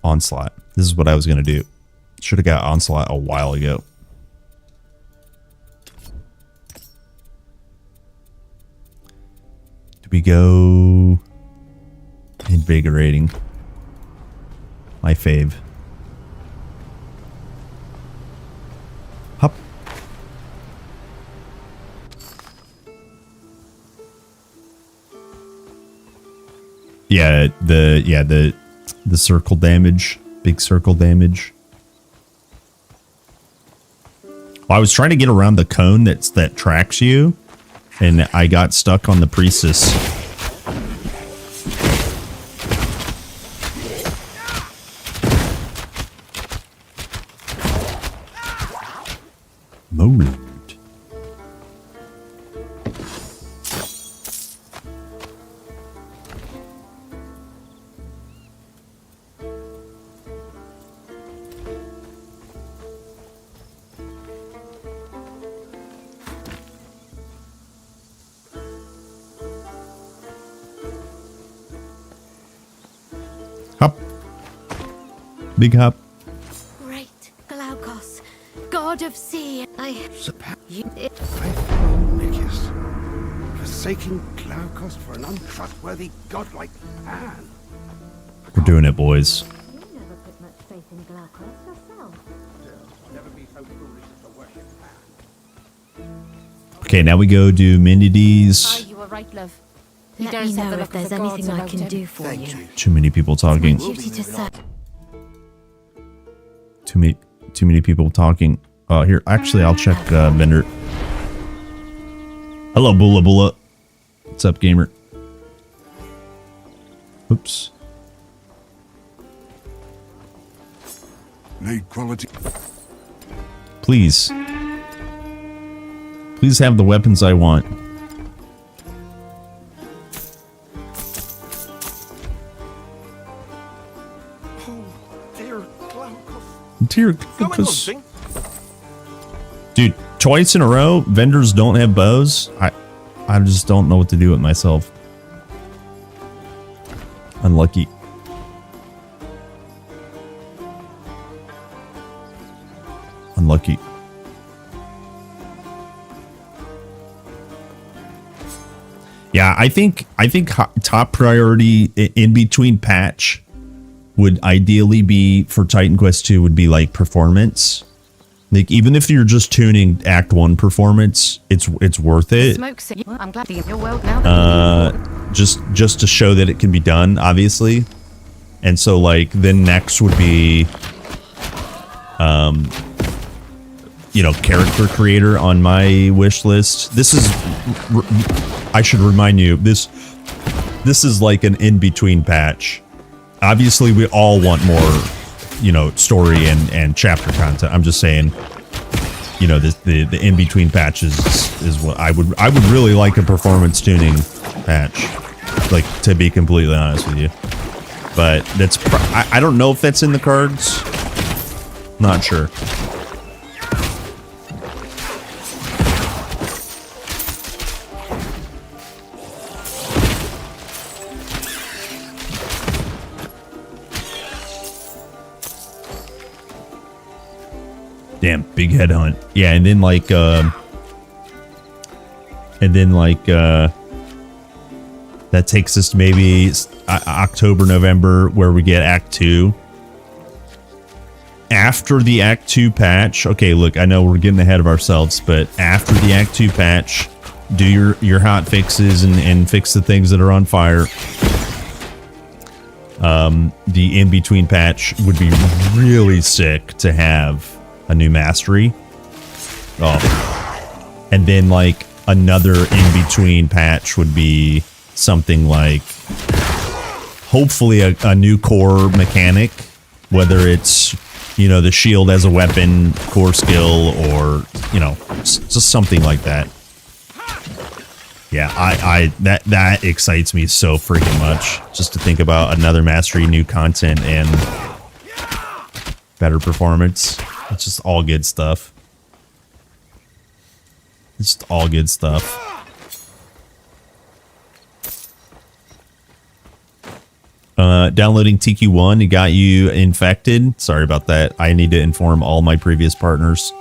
Speaker 4: Onslaught. This is what I was going to do. Should have got Onslaught a while ago. Do we go Invigorating? My fave. Hop. Yeah, the circle damage, big circle damage. Well, I was trying to get around the cone that tracks you, and I got stuck on the priestess. Mold. Hop. Big hop.
Speaker 8: Great Glaukos, god of sea.
Speaker 5: Forsaking Glaukos for an untrustworthy god like Pan.
Speaker 4: We're doing it, boys.
Speaker 8: You never put much faith in Glaukos yourself.
Speaker 5: Never be so foolish as to worship Pan.
Speaker 4: Okay, now we go do Minides.
Speaker 8: You were right, love.
Speaker 1: Let me know if there's anything I can do for you.
Speaker 4: Too many people talking.
Speaker 1: Duty to serve.
Speaker 4: Too many people talking. Here, actually, I'll check vendor. Hello, Bula Bula. What's up, gamer? Oops.
Speaker 6: Need quality.
Speaker 4: Please. Please have the weapons I want. Dear Glaucus. Dude, twice in a row, vendors don't have bows. I just don't know what to do with myself. Unlucky. Unlucky. Yeah, I think top priority in between patch would ideally be for Titan Quest 2 would be like performance. Like even if you're just tuning Act 1 performance, it's worth it.
Speaker 8: I'm glad you're well now.
Speaker 4: Just to show that it can be done, obviously. And so like then next would be you know, character creator on my wish list. This is I should remind you, this is like an in-between patch. Obviously, we all want more, you know, story and chapter content. I'm just saying, you know, the in-between patches is what I would really like a performance tuning patch, like, to be completely honest with you. But that's I don't know if that's in the cards. Not sure. Damn, big head hunt. Yeah, and then like that takes us to maybe October, November, where we get Act 2. After the Act 2 patch, okay, look, I know we're getting ahead of ourselves, but after the Act 2 patch, do your hot fixes and fix the things that are on fire. The in-between patch would be really sick to have a new mastery. Oh. And then like another in-between patch would be something like hopefully a new core mechanic, whether it's, you know, the shield as a weapon core skill or, you know, just something like that. Yeah, that excites me so freaking much just to think about another mastery, new content, and better performance. It's just all good stuff. It's just all good stuff. Downloading TQ1 got you infected. Sorry about that. I need to inform all my previous partners.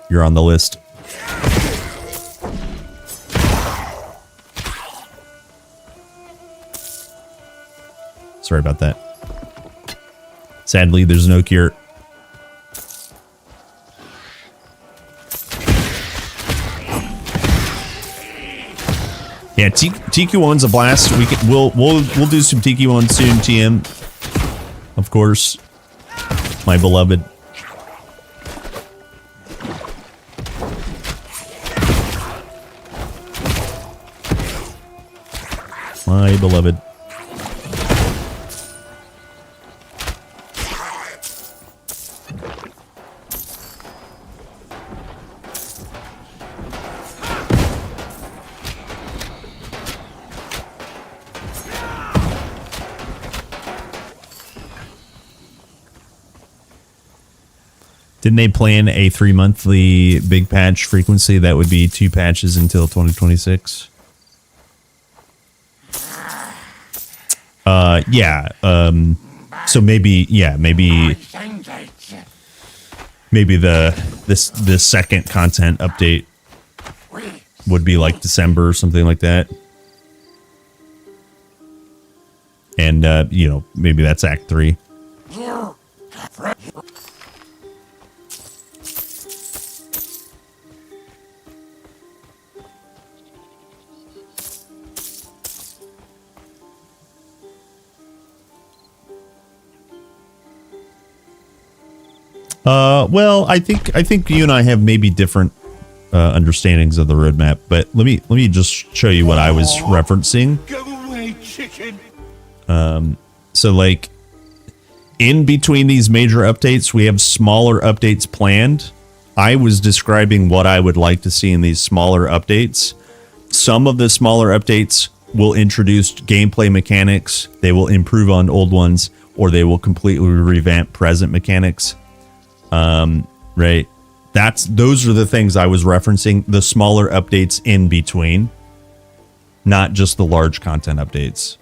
Speaker 4: You're on the list. Sorry about that. Sadly, there's no cure. Yeah, TQ1's a blast. We'll do some TQ1 soon, TM. Of course. My beloved. My beloved. Didn't they plan a 3-monthly big patch frequency? That would be 2 patches until 2026. Yeah. So maybe, yeah, maybe the second content update would be like December or something like that. And you know, maybe that's Act 3. Well, I think you and I have maybe different understandings of the roadmap, but let me just show you what I was referencing.
Speaker 5: Go away, chicken.
Speaker 4: So like in between these major updates, we have smaller updates planned. I was describing what I would like to see in these smaller updates. Some of the smaller updates will introduce gameplay mechanics. They will improve on old ones, or they will completely revamp present mechanics. Right. Those are the things I was referencing, the smaller updates in between, not just the large content updates.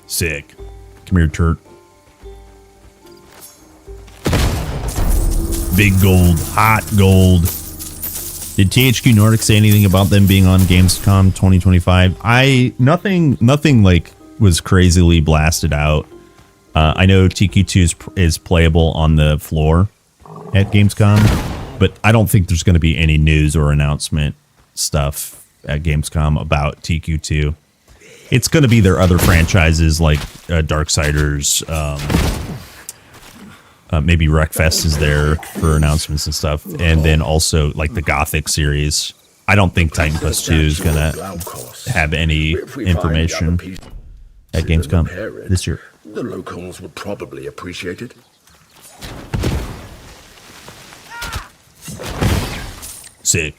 Speaker 4: Sick. Come here, turd. Big gold. Hot gold. Did THQ Nordic say anything about them being on Gamescom 2025? Nothing like was crazily blasted out. I know TQ2 is playable on the floor at Gamescom, but I don't think there's going to be any news or announcement stuff at Gamescom about TQ2. It's going to be their other franchises like Darksiders. Maybe Wreckfest is there for announcements and stuff. And then also like the Gothic series. I don't think Titan Quest 2 is going to have any information at Gamescom this year.
Speaker 6: The locals would probably appreciate it.
Speaker 4: Sick.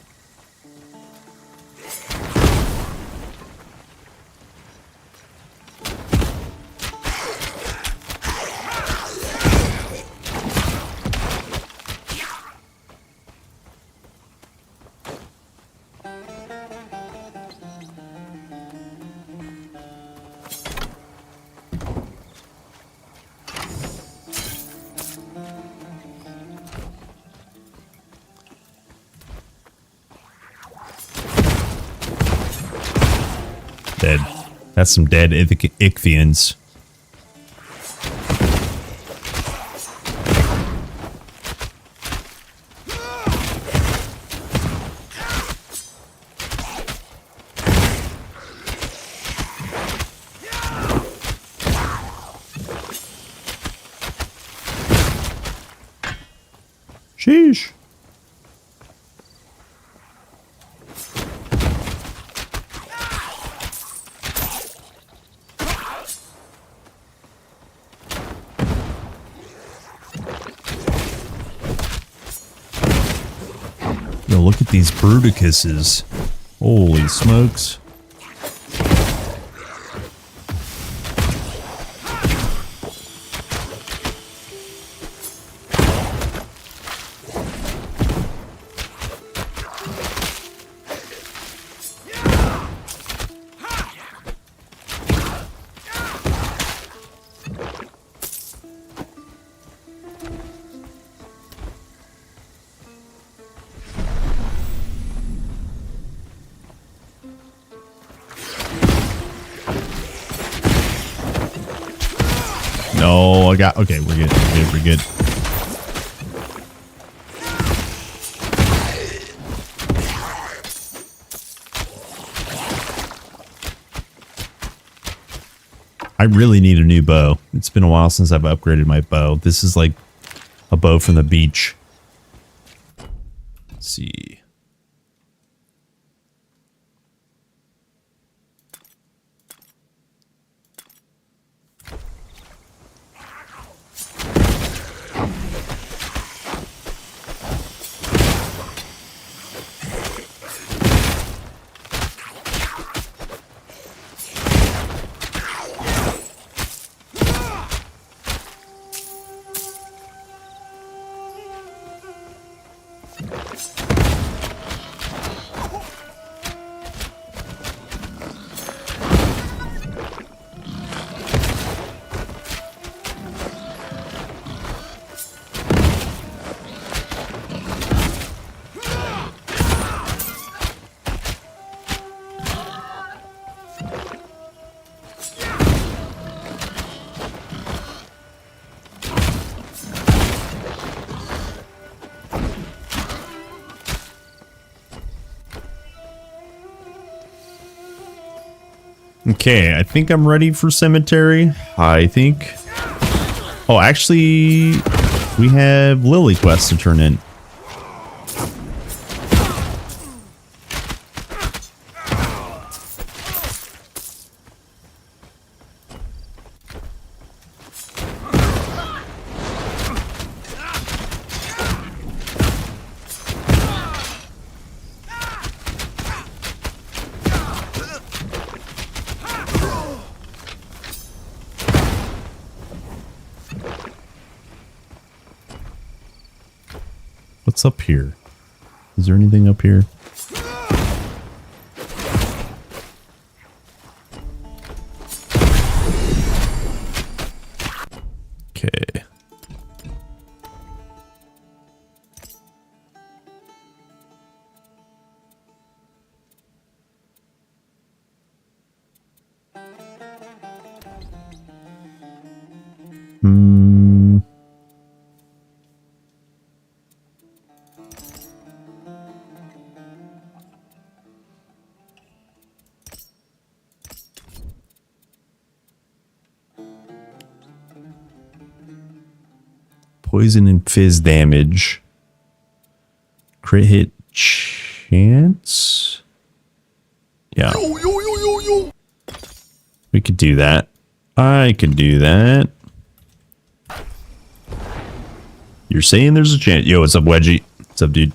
Speaker 4: Dead. That's some dead Ichthyans. Sheesh. Yo, look at these Bruticus's. Holy smokes. No, I got... Okay, we're good. We're good. I really need a new bow. It's been a while since I've upgraded my bow. This is like a bow from the beach. Let's see. Okay, I think I'm ready for cemetery. I think. Oh, actually, we have Lily quests to turn in. What's up here? Is there anything up here? Okay. Poison and fizz damage. Crit hit chance? Yeah. We could do that. I could do that. You're saying there's a chance. Yo, what's up, Wedgie? What's up, dude?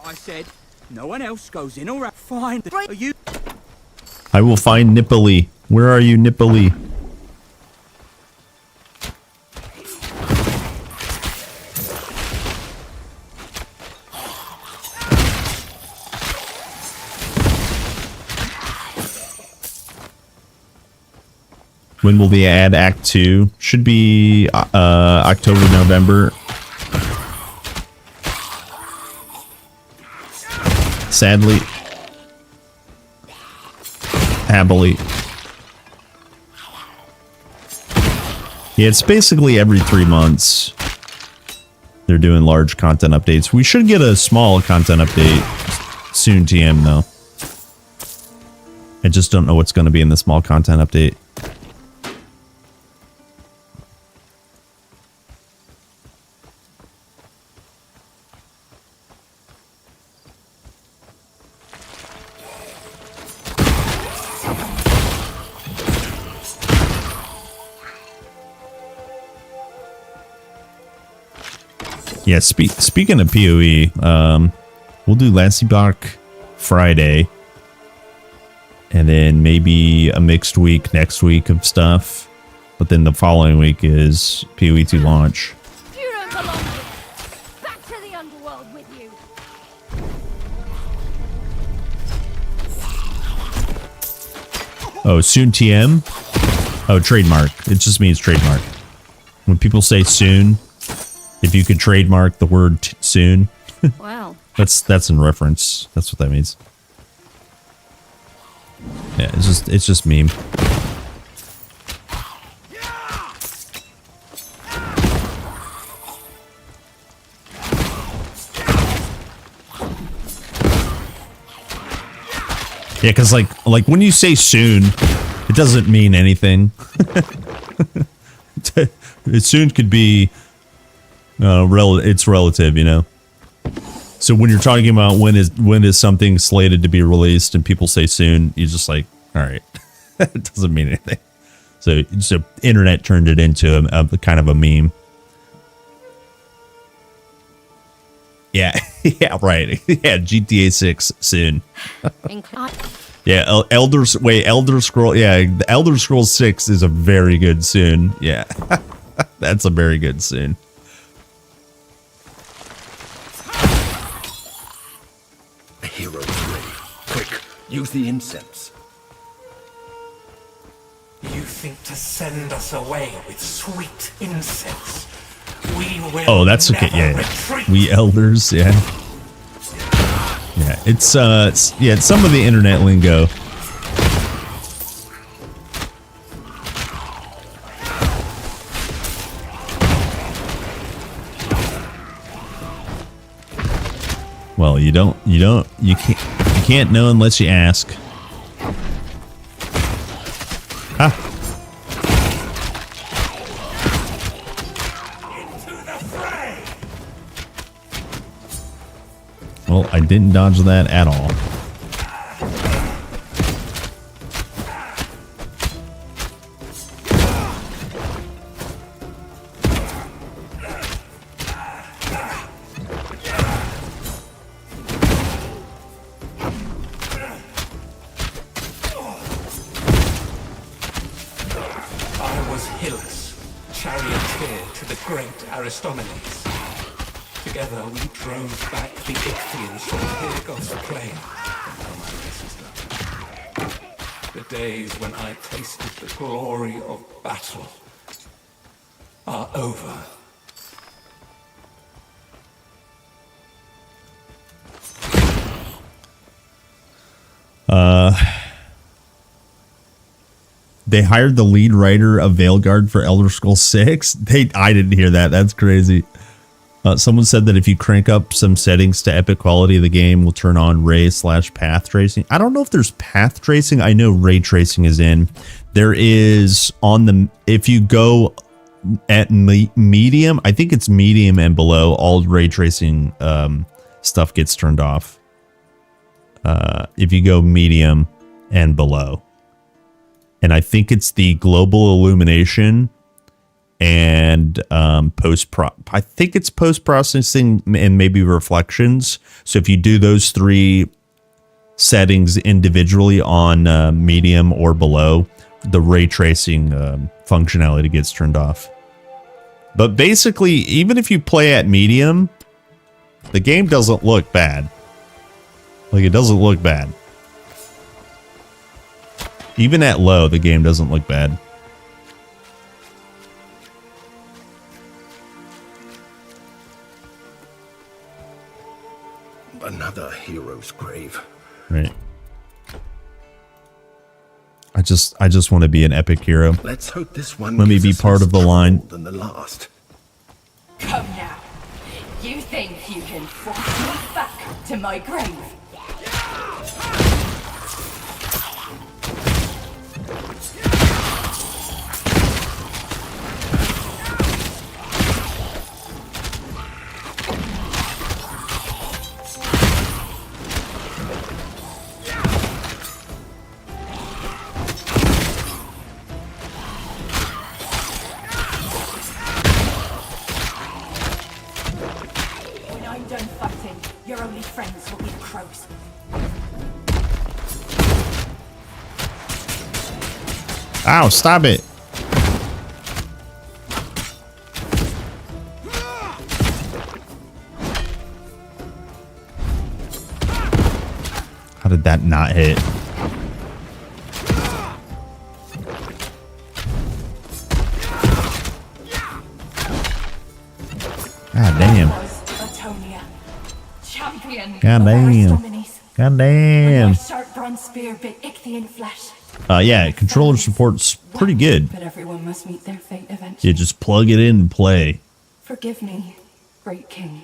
Speaker 12: I said, no one else goes in or out. Find the... Are you...
Speaker 4: I will find Nippoli. Where are you, Nippoli? When will they add Act 2? Should be October, November. Sadly. Happily. Yeah, it's basically every 3 months. They're doing large content updates. We should get a small content update soon, TM, though. I just don't know what's going to be in the small content update. Yeah, speaking of PoE, we'll do Lancibach Friday. And then maybe a mixed week next week of stuff. But then the following week is PoE 2 launch.
Speaker 8: You don't belong here. Back to the underworld with you.
Speaker 4: Oh, soon TM? Oh, trademark. It just means trademark. When people say soon, if you could trademark the word soon,
Speaker 8: Wow.
Speaker 4: that's in reference. That's what that means. Yeah, it's just meme. Yeah, because like when you say soon, it doesn't mean anything. Soon could be it's relative, you know. So when you're talking about when is something slated to be released and people say soon, you're just like, all right, it doesn't mean anything. So internet turned it into a kind of a meme. Yeah, yeah, right. Yeah, GTA 6 soon. Yeah, Elder Scroll. Yeah, the Elder Scrolls 6 is a very good soon. Yeah, that's a very good soon.
Speaker 6: A hero's grave. Quick, use the incense.
Speaker 14: You think to send us away with sweet incense? We will.
Speaker 4: Oh, that's okay. Yeah, we elders. Yeah, yeah. It's some of the internet lingo. Well, you can't know unless you ask. Ah. Well, I didn't dodge that at all.
Speaker 14: I was Hylas, charioteer to the great Aristomenes. Together we drove back the Ichthians from Pyrgos plain. The days when I tasted the glory of battle are over.
Speaker 4: They hired the lead writer of Veilguard for Elder Scrolls 6. I didn't hear that. That's crazy. Someone said that if you crank up some settings to epic quality, the game will turn on ray/path tracing. I don't know if there's path tracing. I know ray tracing is in. There is if you go at medium, I think it's medium and below, all ray tracing stuff gets turned off. If you go medium and below. And I think it's the global illumination and I think it's post-processing and maybe reflections. So if you do those three settings individually on medium or below, the ray tracing functionality gets turned off. But basically, even if you play at medium, the game doesn't look bad. Like, it doesn't look bad. Even at low, the game doesn't look bad.
Speaker 6: Another hero's grave.
Speaker 4: Right. I just want to be an epic hero.
Speaker 6: Let's hope this one.
Speaker 4: Let me be part of the line.
Speaker 6: Than the last.
Speaker 15: Come now. You think you can force me back to my grave? your only friends will be the crows.
Speaker 4: Ow, stop it. How did that not hit? God damn.
Speaker 15: Latonia, champion
Speaker 4: God
Speaker 15: of
Speaker 4: damn.
Speaker 15: Aristomenes.
Speaker 4: God
Speaker 15: When
Speaker 4: damn.
Speaker 15: my sharp bronze spear bit Ichthian flesh.
Speaker 4: Yeah, controller support's pretty good.
Speaker 15: But everyone must meet their fate eventually.
Speaker 4: You just plug it in and play.
Speaker 15: Forgive me, great king.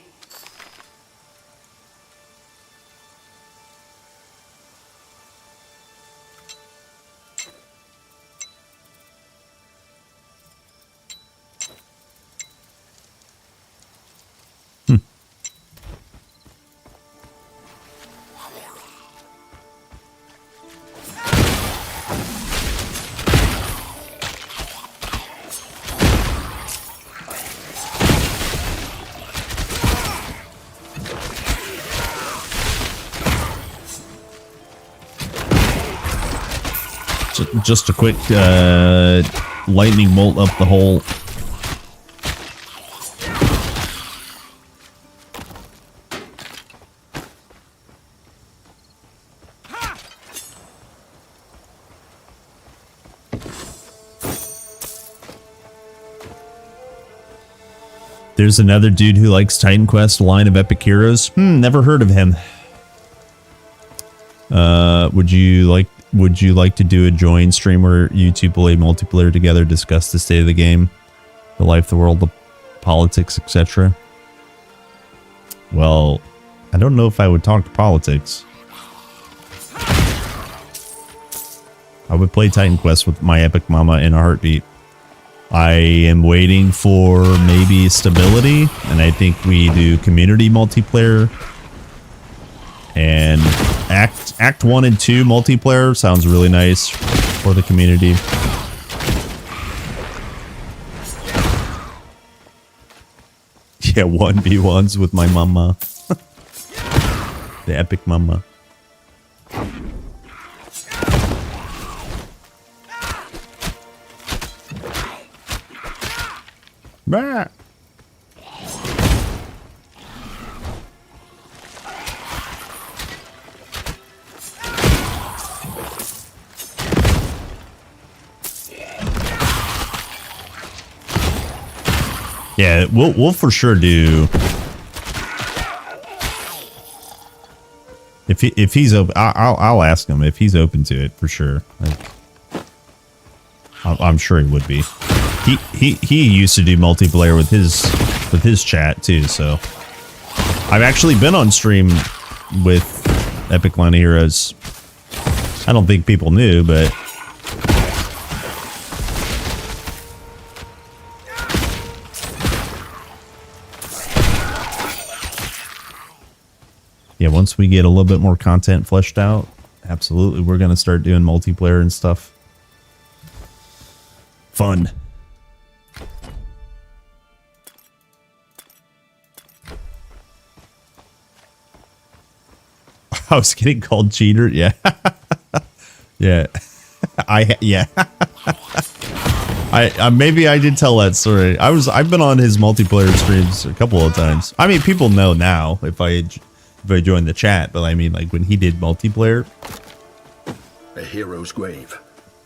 Speaker 4: Just a quick lightning bolt up the hole. There's another dude who likes Titan Quest, a line of epic heroes. Never heard of him. Would you like to do a join stream where you two play multiplayer together, discuss the state of the game, the life, the world, the politics, etc.? Well, I don't know if I would talk to politics. I would play Titan Quest with my epic mama in a heartbeat. I am waiting for maybe stability, and I think we do community multiplayer. And Act 1 and 2 multiplayer sounds really nice for the community. Yeah, 1v1s with my mama. The epic mama. Bah. Yeah, we'll for sure do. If he's open, I'll ask him if he's open to it for sure. I'm sure he would be. He used to do multiplayer with his chat too. So I've actually been on stream with Epic Line of Heroes. I don't think people knew, but. Yeah, once we get a little bit more content fleshed out, absolutely, we're going to start doing multiplayer and stuff. Fun. I was getting called cheater. Yeah. Yeah. Yeah. I maybe I did tell that story. I've been on his multiplayer streams a couple of times. I mean, people know now if I joined the chat, but I mean, like when he did multiplayer.
Speaker 6: A hero's grave.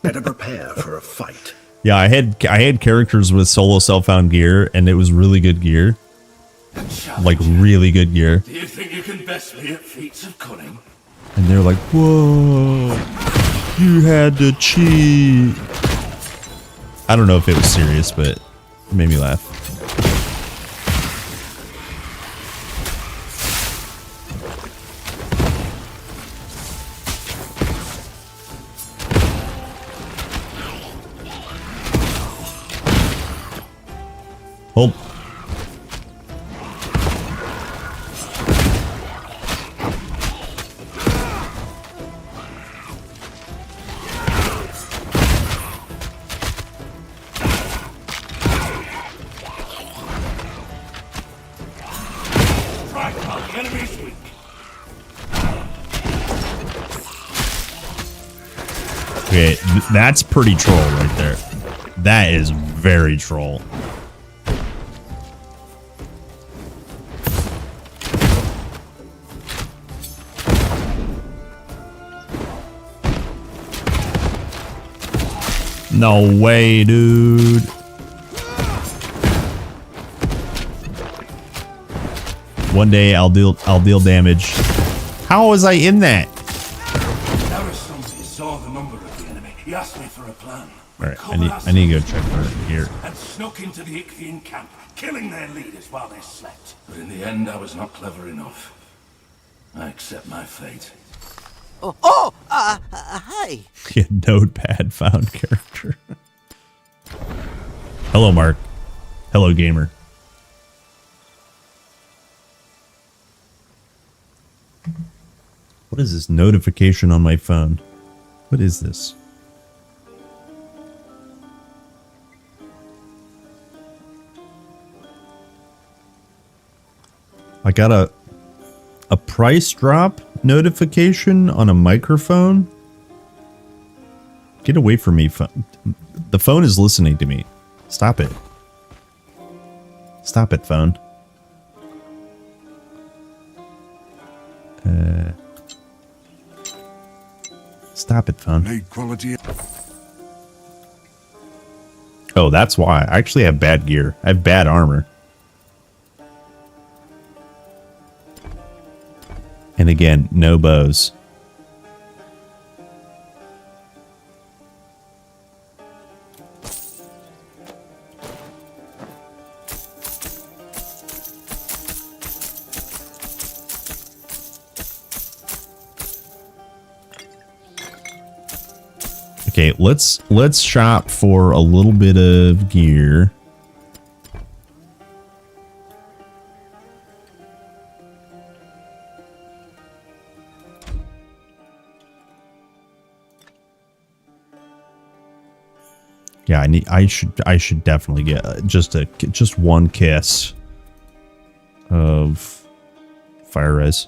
Speaker 6: Better prepare for a fight.
Speaker 4: Yeah, I had characters with solo self-found gear, and it was really good gear. Like really good gear.
Speaker 14: Do you think you can best me at feats of cunning?
Speaker 4: And they're like, whoa, you had to cheat. I don't know if it was serious, but it made me laugh. Hold.
Speaker 14: Right, the enemy's weak.
Speaker 4: Okay, that's pretty troll right there. That is very troll. No way, dude. One day I'll deal damage. How was I in that?
Speaker 14: Aristante saw the number of the enemy. He asked me for a plan.
Speaker 4: All right, I need to go check for here.
Speaker 14: And snuck into the Ichthian camp, killing their leaders while they slept. But in the end, I was not clever enough. I accept my fate.
Speaker 16: Hi.
Speaker 4: Yeah, notepad found character. Hello, Mark. Hello, gamer. What is this notification on my phone? What is this? I got a price drop notification on a microphone. Get away from me, phone. The phone is listening to me. Stop it. Stop it, phone. Stop it, phone. Oh, that's why. I actually have bad gear. I have bad armor. And again, no bows. Okay, let's shop for a little bit of gear. Yeah, I should definitely get just one kiss of fire res.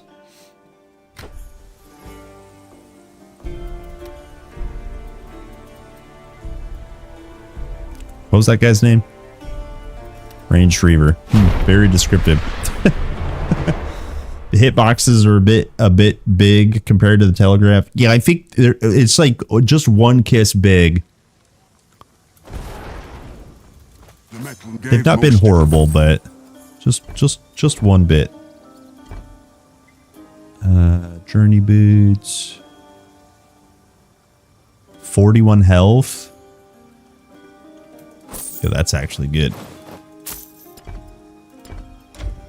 Speaker 4: What was that guy's name? Ranged Reaver. Very descriptive. The hitboxes are a bit big compared to the Telegraph. Yeah, I think it's like just one kiss big. They've not been horrible, but just one bit. Journey boots. 41 health. Yeah, that's actually good.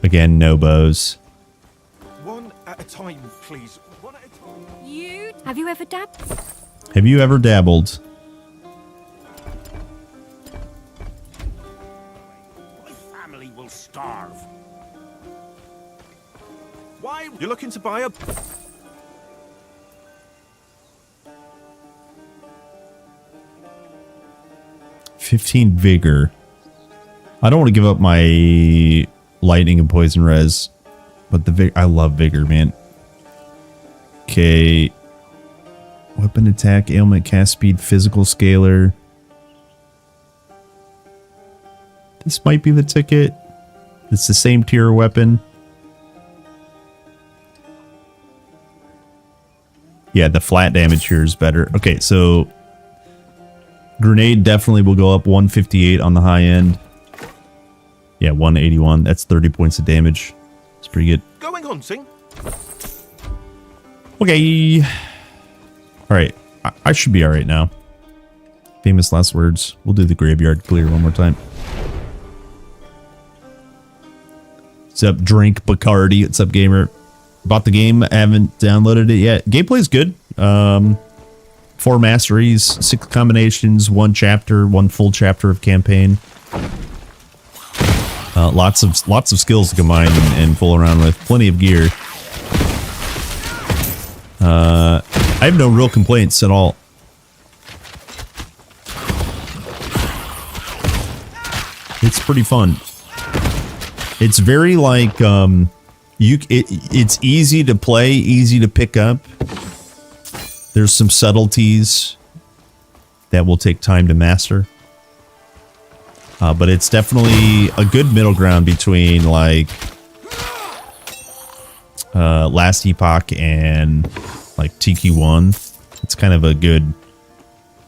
Speaker 4: Again, no bows.
Speaker 11: One at a time, please. One at a time.
Speaker 8: Have you ever dabbled?
Speaker 4: Have you ever dabbled?
Speaker 5: My family will starve.
Speaker 11: Why? You're looking to buy a...
Speaker 4: 15 vigor. I don't want to give up my lightning and poison res, but I love vigor, man. Okay. Weapon attack, ailment, cast speed, physical scalar. This might be the ticket. It's the same tier weapon. Yeah, the flat damage here is better. Okay, so grenade definitely will go up 158 on the high end. Yeah, 181. That's 30 points of damage. It's pretty good.
Speaker 11: Going hunting?
Speaker 4: Okay. Alright. I should be alright now. Famous last words. We'll do the graveyard clear one more time. What's up, Drink Bacardi? What's up, gamer? Bought the game. I haven't downloaded it yet. Gameplay's good. 4 masteries, 6 combinations, 1 chapter, 1 full chapter of campaign. Lots of skills to combine and fool around with. Plenty of gear. I have no real complaints at all. It's pretty fun. It's very like it's easy to play, easy to pick up. There's some subtleties that will take time to master. But it's definitely a good middle ground between like Last Epoch and like TQ1. It's kind of a good...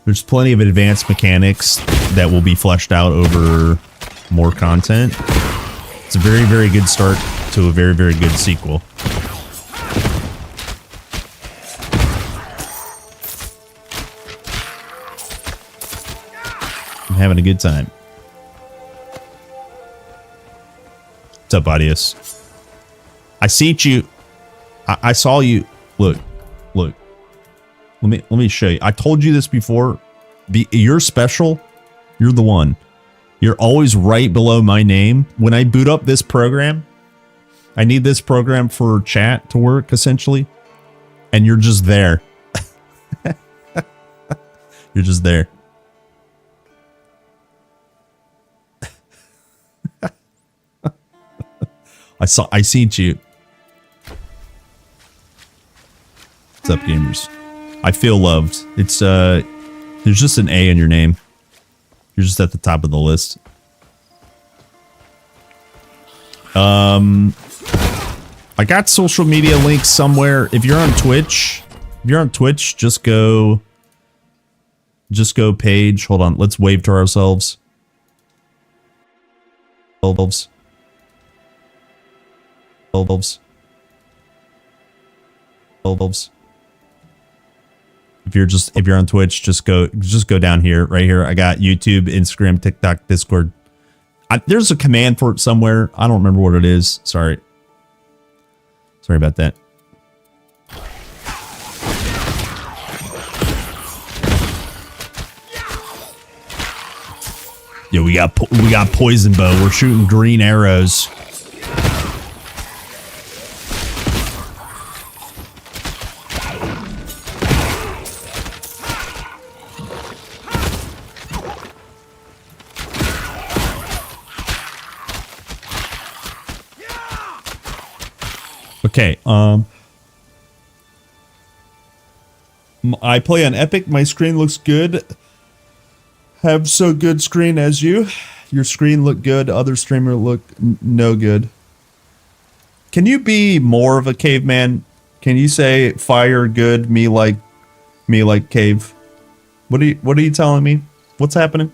Speaker 4: There's plenty of advanced mechanics that will be fleshed out over more content. It's a very, very good start to a very, very good sequel. I'm having a good time. What's up, Adios? I see you. I saw you. Look. Let me show you. I told you this before. You're special. You're the one. You're always right below my name. When I boot up this program, I need this program for chat to work, essentially. And you're just there. You're just there. I seen you. What's up, gamers? I feel loved. It's there's just an A in your name. You're just at the top of the list. I got social media links somewhere. If you're on Twitch, just go page. Hold on, let's wave to ourselves. Bulbs. If you're on Twitch, just go down here, right here. I got YouTube, Instagram, TikTok, Discord. There's a command for it somewhere. I don't remember what it is. Sorry about that. Yeah, we got poison bow. We're shooting green arrows. Okay, I play on Epic. My screen looks good. Have so good screen as you. Your screen look good. Other streamer look no good. Can you be more of a caveman? Can you say fire good, me like cave? What are you telling me? What's happening?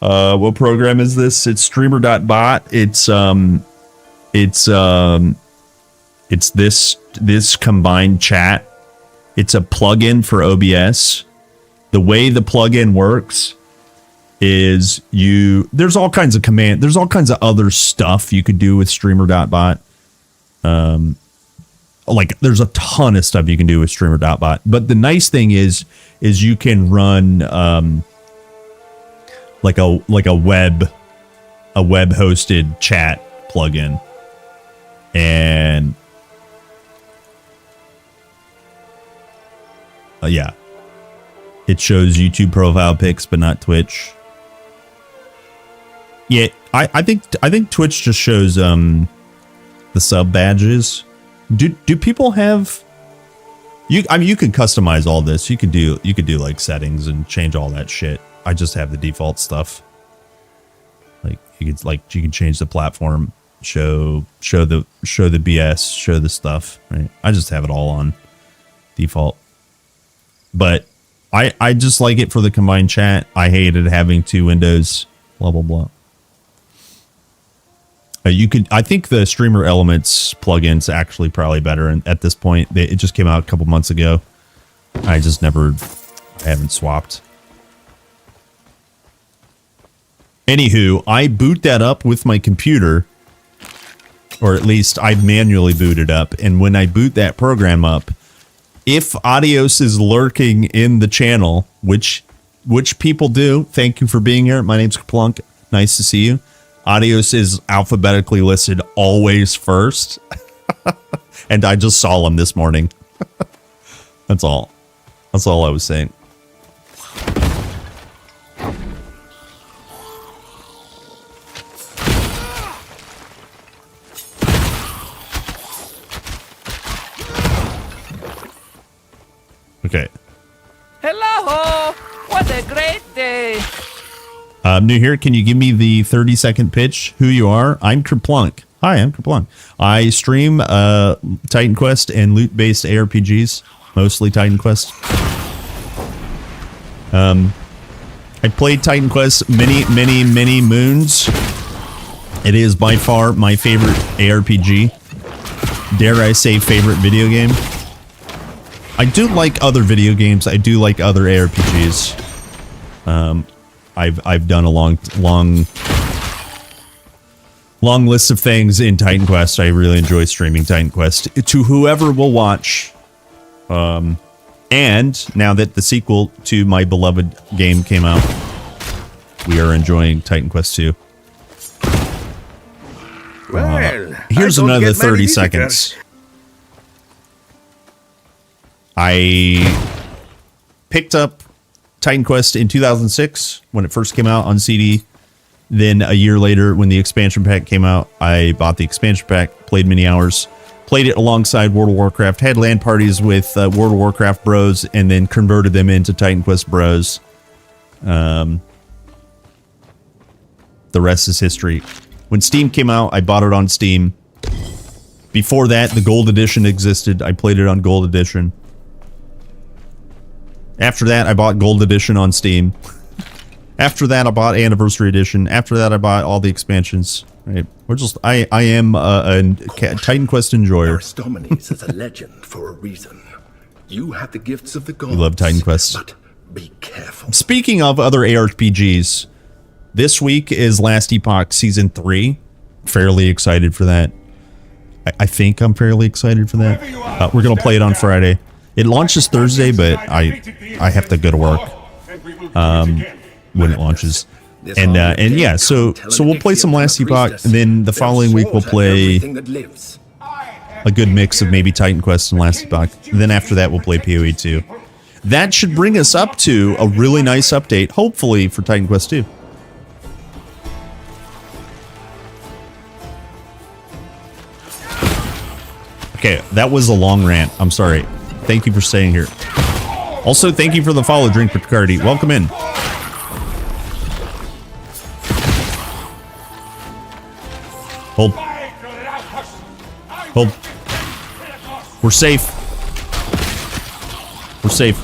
Speaker 4: What program is this? It's streamer.bot. It's this combined chat. It's a plugin for OBS. The way the plugin works is there's all kinds of there's all kinds of other stuff you could do with streamer.bot. Like there's a ton of stuff you can do with streamer.bot. But the nice thing is you can run like a web hosted chat plugin. And yeah, it shows YouTube profile pics, but not Twitch. Yeah, I think Twitch just shows the sub badges. Do people have you can customize all this. You could do like settings and change all that shit. I just have the default stuff. Like you can change the platform, show the BS, show the stuff, right? I just have it all on default. But I just like it for the combined chat. I hated having two windows, blah blah blah. I think the Streamer Elements plugin's actually probably better at this point. It just came out a couple months ago. I haven't swapped. Anywho, I boot that up with my computer, or at least I manually boot it up. And when I boot that program up, if Adios is lurking in the channel, which people do, thank you for being here. My name's Plunk. Nice to see you. Adios is alphabetically listed always first. And I just saw him this morning. That's all. That's all I was saying. I'm new here. Can you give me the 30-second pitch? Who you are? I'm Kerplunk. Hi, I'm Kerplunk. I stream Titan Quest and loot-based ARPGs, mostly Titan Quest. I played Titan Quest many moons. It is by far my favorite ARPG. Dare I say favorite video game? I do like other video games. I do like other ARPGs. I've done a long list of things in Titan Quest. I really enjoy streaming Titan Quest to whoever will watch. And now that the sequel to my beloved game came out, we are enjoying Titan Quest 2.
Speaker 13: Well,
Speaker 4: here's another 30 seconds. I picked up Titan Quest in 2006 when it first came out on CD. Then a year later, when the expansion pack came out, I bought the expansion pack, played many hours, played it alongside World of Warcraft, had LAN parties with World of Warcraft bros, and then converted them into Titan Quest bros. The rest is history. When Steam came out, I bought it on Steam. Before that, the Gold Edition existed. I played it on Gold Edition. After that, I bought Gold Edition on Steam. After that, I bought Anniversary Edition. After that, I bought all the expansions. Right? I am a Titan Quest enjoyer.
Speaker 6: Aristomenes is a legend for a reason. You have the gifts of the gods.
Speaker 4: We love Titan Quest.
Speaker 6: But be careful.
Speaker 4: Speaking of other ARPGs, this week is Last Epoch Season 3. Fairly excited for that. I think I'm fairly excited for that. We're going to play it on Friday. It launches Thursday, but I have to go to work when it launches. And yeah, so we'll play some Last Epoch, and then the following week we'll play a good mix of maybe Titan Quest and Last Epoch. And then after that we'll play PoE 2. That should bring us up to a really nice update, hopefully, for Titan Quest 2. Okay, that was a long rant. I'm sorry. Thank you for staying here. Also, thank you for the follow, Drink Picardi. Welcome in. Hold. Hold. We're safe. We're safe.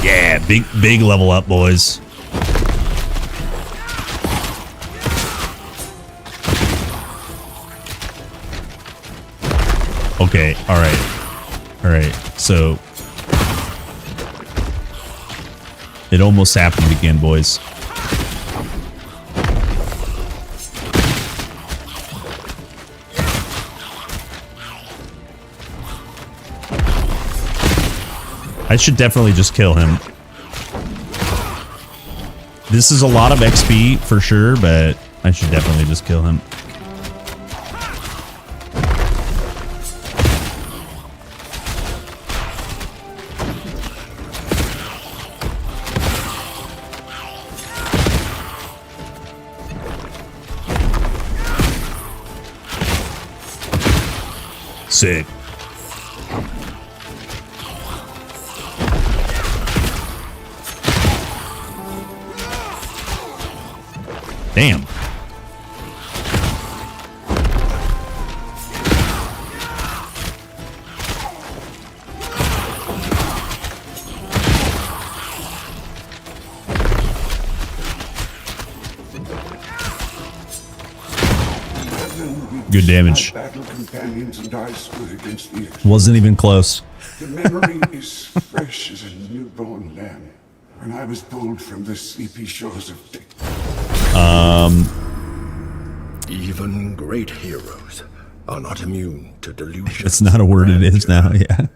Speaker 4: Yeah, big level up, boys. Okay, alright, so it almost happened again, boys. I should definitely just kill him. This is a lot of XP for sure, but I should definitely just kill him. Sick. Damn. Good damage. Wasn't even close.
Speaker 16: The memory is fresh as a newborn lamb when I was pulled from the sleepy shores of Dick.
Speaker 6: Even great heroes are not immune to delusion.
Speaker 4: It's not a word, it is now, yeah.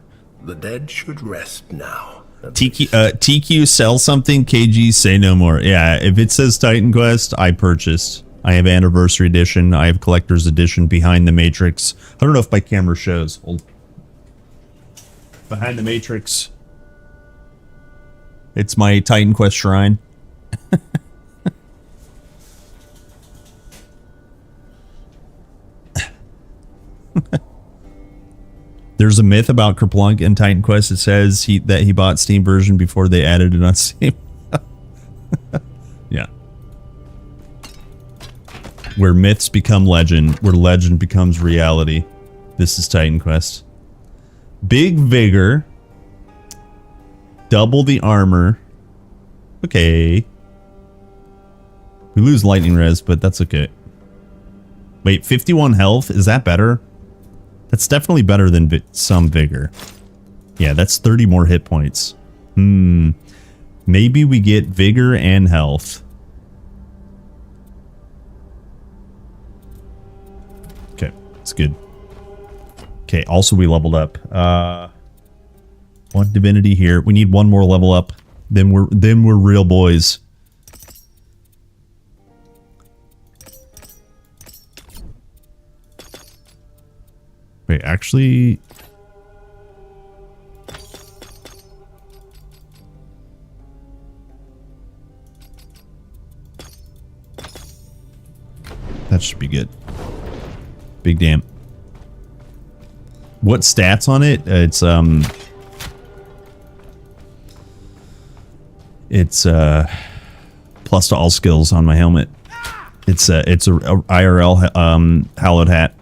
Speaker 6: The dead should rest now.
Speaker 4: TQ sell something, KG say no more. Yeah, if it says Titan Quest, I purchased. I have Anniversary Edition. I have Collector's Edition, Behind the Matrix. I don't know if my camera shows. Hold. Behind the Matrix. It's my Titan Quest shrine. There's a myth about Kerplunk and Titan Quest. It says that he bought Steam version before they added it on Steam. Where myths become legend, where legend becomes reality. This is Titan Quest. Big vigor. Double the armor. Okay. We lose lightning res, but that's okay. Wait, 51 health? Is that better? That's definitely better than some vigor. Yeah, that's 30 more hit points. Maybe we get vigor and health. Okay, it's good. Okay, also we leveled up. One divinity here. We need one more level up. Then we're real boys. Wait, actually... That should be good. Big damn. What stats on it? It's plus to all skills on my helmet. It's a IRL hallowed hat.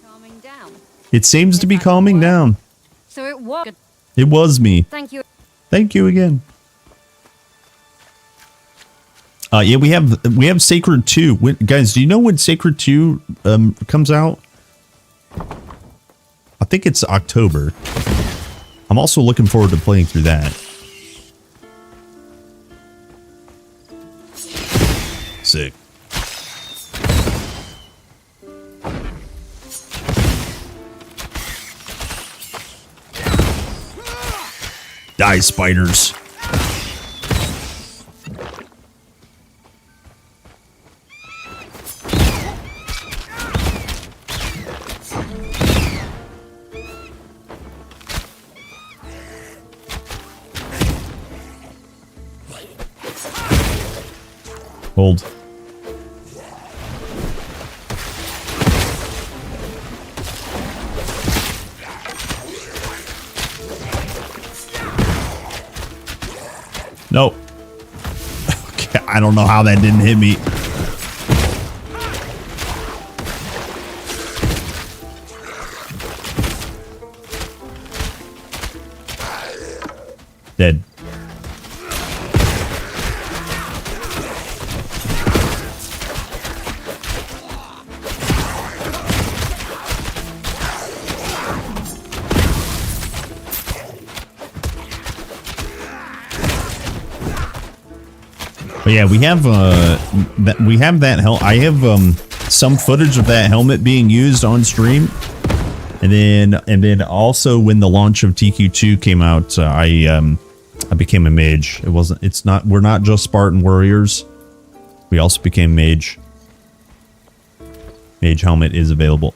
Speaker 8: Calming down.
Speaker 4: It seems to be calming down.
Speaker 8: So it was.
Speaker 4: It was me.
Speaker 8: Thank you.
Speaker 4: Thank you again. Yeah, we have Sacred 2. Guys, do you know when Sacred 2 comes out? I think it's October. I'm also looking forward to playing through that. Sick. Die, spiders. Hold. Nope. Okay, I don't know how that didn't hit me. Dead. But yeah, we have that helmet. I have some footage of that helmet being used on stream, and then also when the launch of TQ2 came out, I became a mage. We're not just Spartan warriors. We also became mage. Mage helmet is available.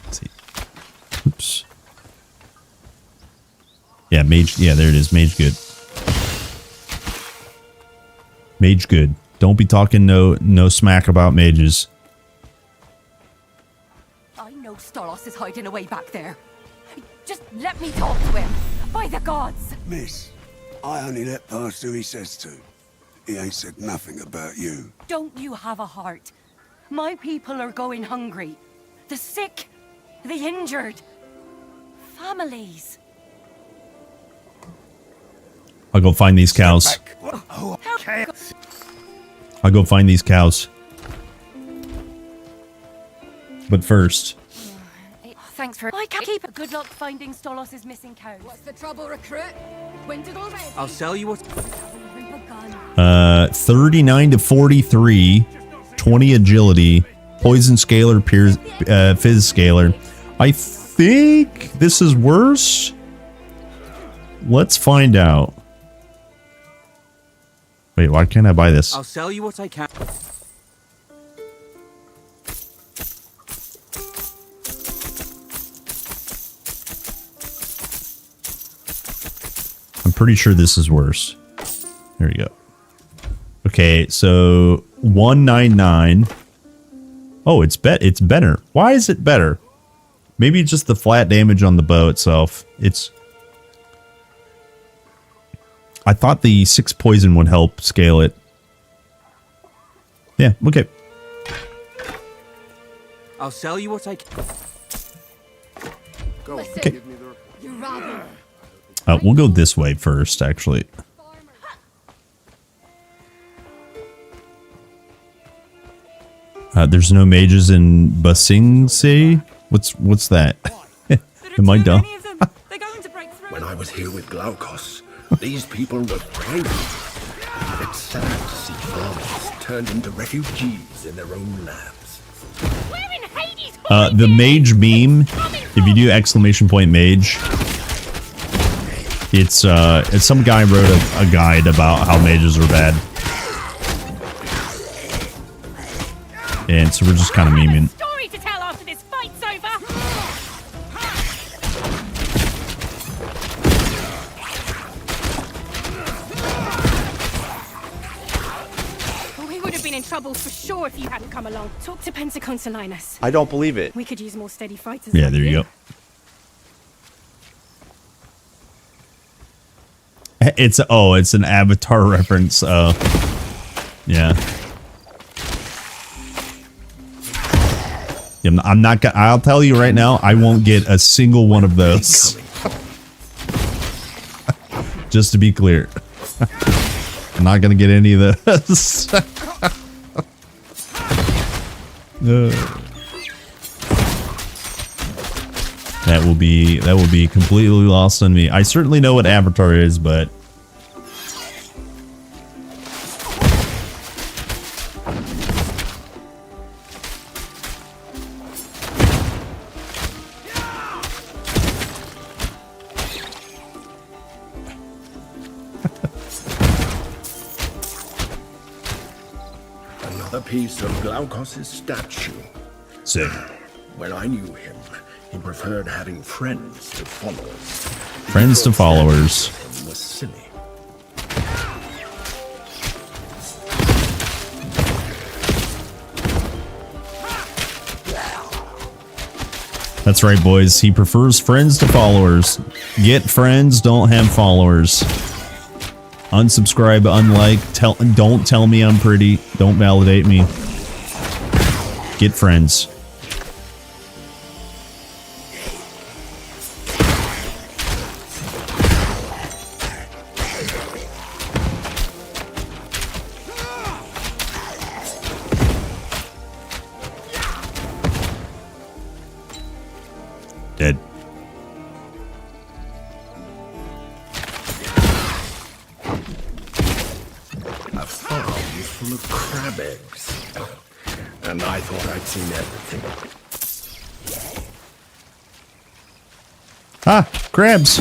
Speaker 4: Let's see. Oops. Yeah, mage. Yeah, there it is. Mage good. Mage good. Don't be talking no smack about mages.
Speaker 15: I know Stolos is hiding away back there. Just let me talk to him. By the gods.
Speaker 5: Miss, I only let pass who he says to. He ain't said nothing about you.
Speaker 15: Don't you have a heart? My people are going hungry. The sick, the injured. Families.
Speaker 4: I'll go find these cows. I'll go find these cows. But first...
Speaker 15: Thanks for... I can't keep it. Good luck finding Stolos' missing cows.
Speaker 8: What's the trouble, recruit? When did all ready?
Speaker 12: I'll sell you what...
Speaker 4: 39 to 43. 20 agility. Poison scalar, fizz scalar. I think this is worse. Let's find out. Wait, why can't I buy this?
Speaker 12: I'll sell you what I can.
Speaker 4: I'm pretty sure this is worse. There we go. Okay, so 199. Oh, it's better. Why is it better? Maybe just the flat damage on the bow itself. I thought the 6 poison would help scale it. Yeah, okay.
Speaker 12: I'll sell you what I can.
Speaker 5: Go.
Speaker 4: Okay.
Speaker 8: You're robbing.
Speaker 4: We'll go this way first, actually. There's no mages in Basingse? What's that? Am I dumb?
Speaker 6: When I was here with Glaukos, these people were brave. It's sad to see farmers turned into refugees in their own lands.
Speaker 4: The mage beam, if you do exclamation point mage, it's some guy wrote a guide about how mages are bad. And so we're just kind of memeing.
Speaker 15: Story to tell after this fight's over. We would have been in trouble for sure if you hadn't come along. Talk to Pentacon Solinus.
Speaker 3: I don't believe it.
Speaker 15: We could use more steady fighters.
Speaker 4: Yeah,
Speaker 15: like
Speaker 4: there you go. It's an Avatar reference. Yeah. I'm not gonna, I'll tell you right now, I won't get a single one of those. Just to be clear. I'm not gonna get any of those. That will be completely lost on me. I certainly know what Avatar is, but
Speaker 6: Another piece of Glaukos' statue.
Speaker 4: Sick.
Speaker 6: When I knew him, he preferred having friends to followers.
Speaker 4: Friends to followers.
Speaker 6: Was silly.
Speaker 4: That's right, boys. He prefers friends to followers. Get friends, don't have followers. Unsubscribe, unlike, don't tell me I'm pretty. Don't validate me. Get friends. Dead.
Speaker 6: A farm full of crab eggs. And I thought I'd seen everything.
Speaker 4: Ah, crabs.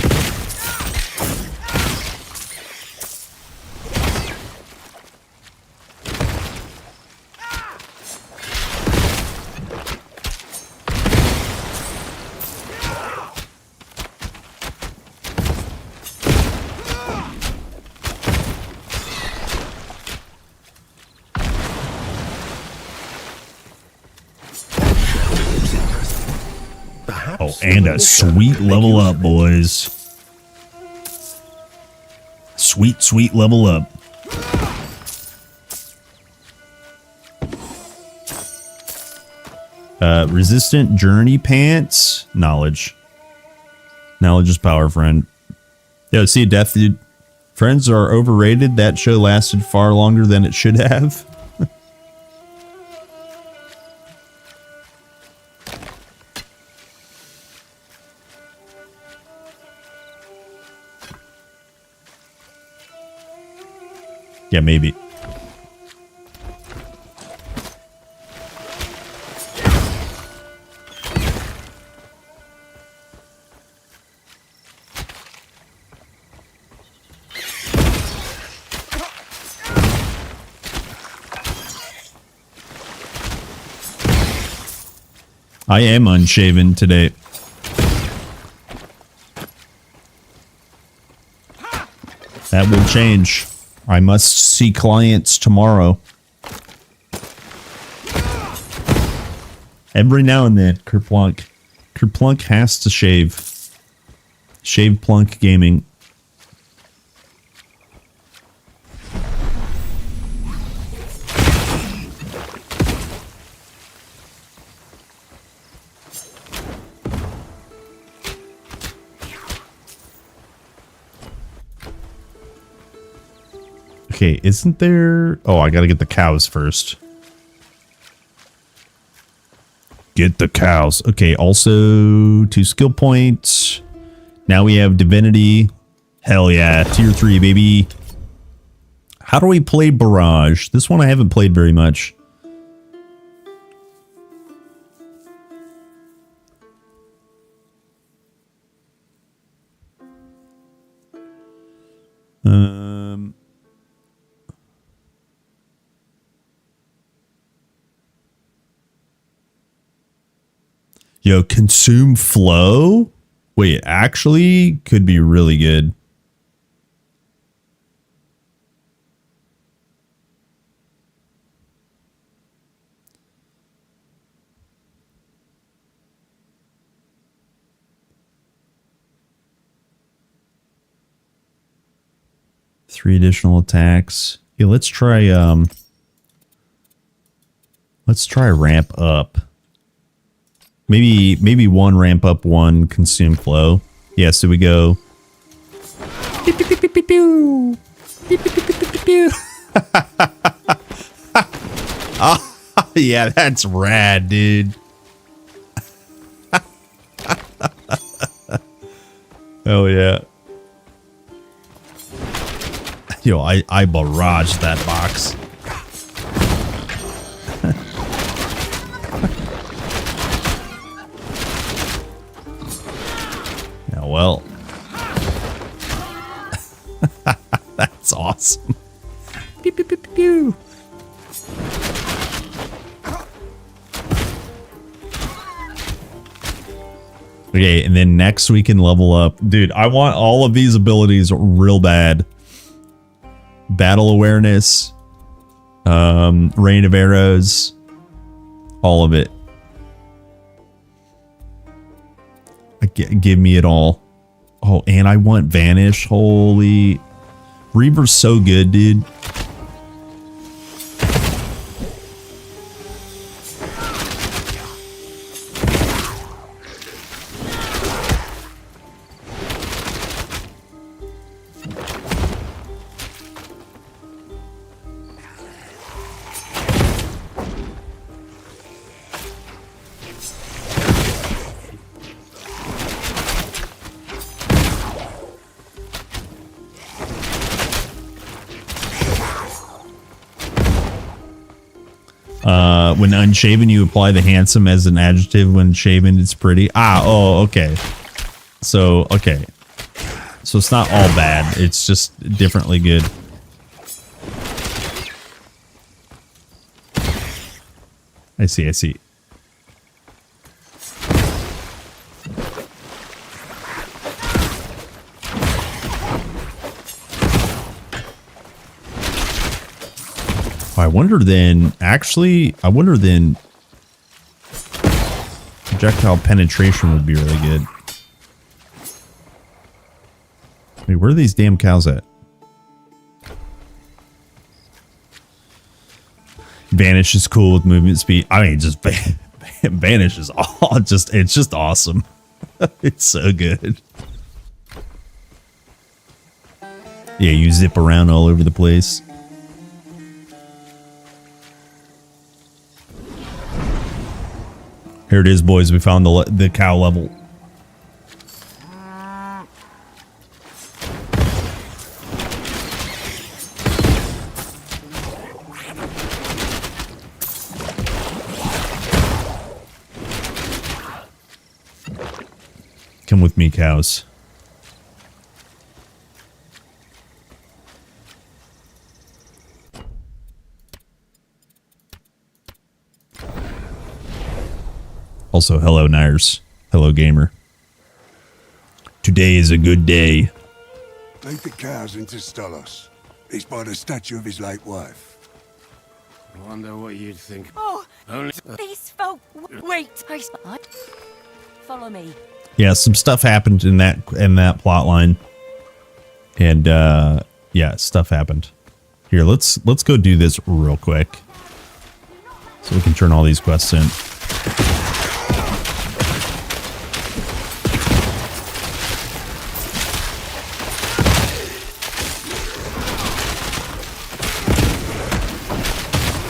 Speaker 4: Oh, and a sweet level up, boys. Sweet, sweet level up. Resistant journey pants. Knowledge. Knowledge is power, friend. Yo, see, Death, dude. Friends are overrated. That show lasted far longer than it should have. Yeah, maybe. I am unshaven today. That will change. I must see clients tomorrow. Every now and then, Kerplunk. Kerplunk has to shave. Shave Plunk Gaming. Okay, isn't there... Oh, I gotta get the cows first. Get the cows. Okay, also 2 skill points. Now we have divinity. Hell yeah, tier 3, baby. How do we play Barrage? This one I haven't played very much. Yo, consume flow? Wait, actually could be really good. Three additional attacks. Yeah, let's try ramp up. Maybe 1 ramp up, 1 consume flow. Yeah, so we go. Oh, yeah, that's rad, dude. Hell yeah. Yo, I barraged that box. Yeah, well. That's awesome. Pew, pew, pew, pew, pew. Okay, and then next we can level up. Dude, I want all of these abilities real bad. Battle awareness, rain of arrows, all of it. Give me it all. Oh, and I want vanish. Holy, Reaver's so good, dude. When unshaven, you apply the handsome as an adjective. When shaven, it's pretty. Ah, oh, okay. So, okay. So it's not all bad. It's just differently good. I see, I see. I wonder then, actually, projectile penetration would be really good. Wait, where are these damn cows at? Vanish is cool with movement speed. I mean, just Vanish is all it's just awesome. It's so good. Yeah, you zip around all over the place. Here it is, boys. We found the cow level. Come with me, cows. Also, hello, Nyers. Hello, gamer. Today is a good day.
Speaker 16: Lead the cows into Stolos. He's by the statue of his late wife.
Speaker 5: I wonder what you'd think.
Speaker 15: Oh,
Speaker 5: Only
Speaker 15: these folk. Wait, follow me.
Speaker 4: Yeah, some stuff happened in that plot line, and yeah, stuff happened. Here, let's go do this real quick, so we can turn all these quests in.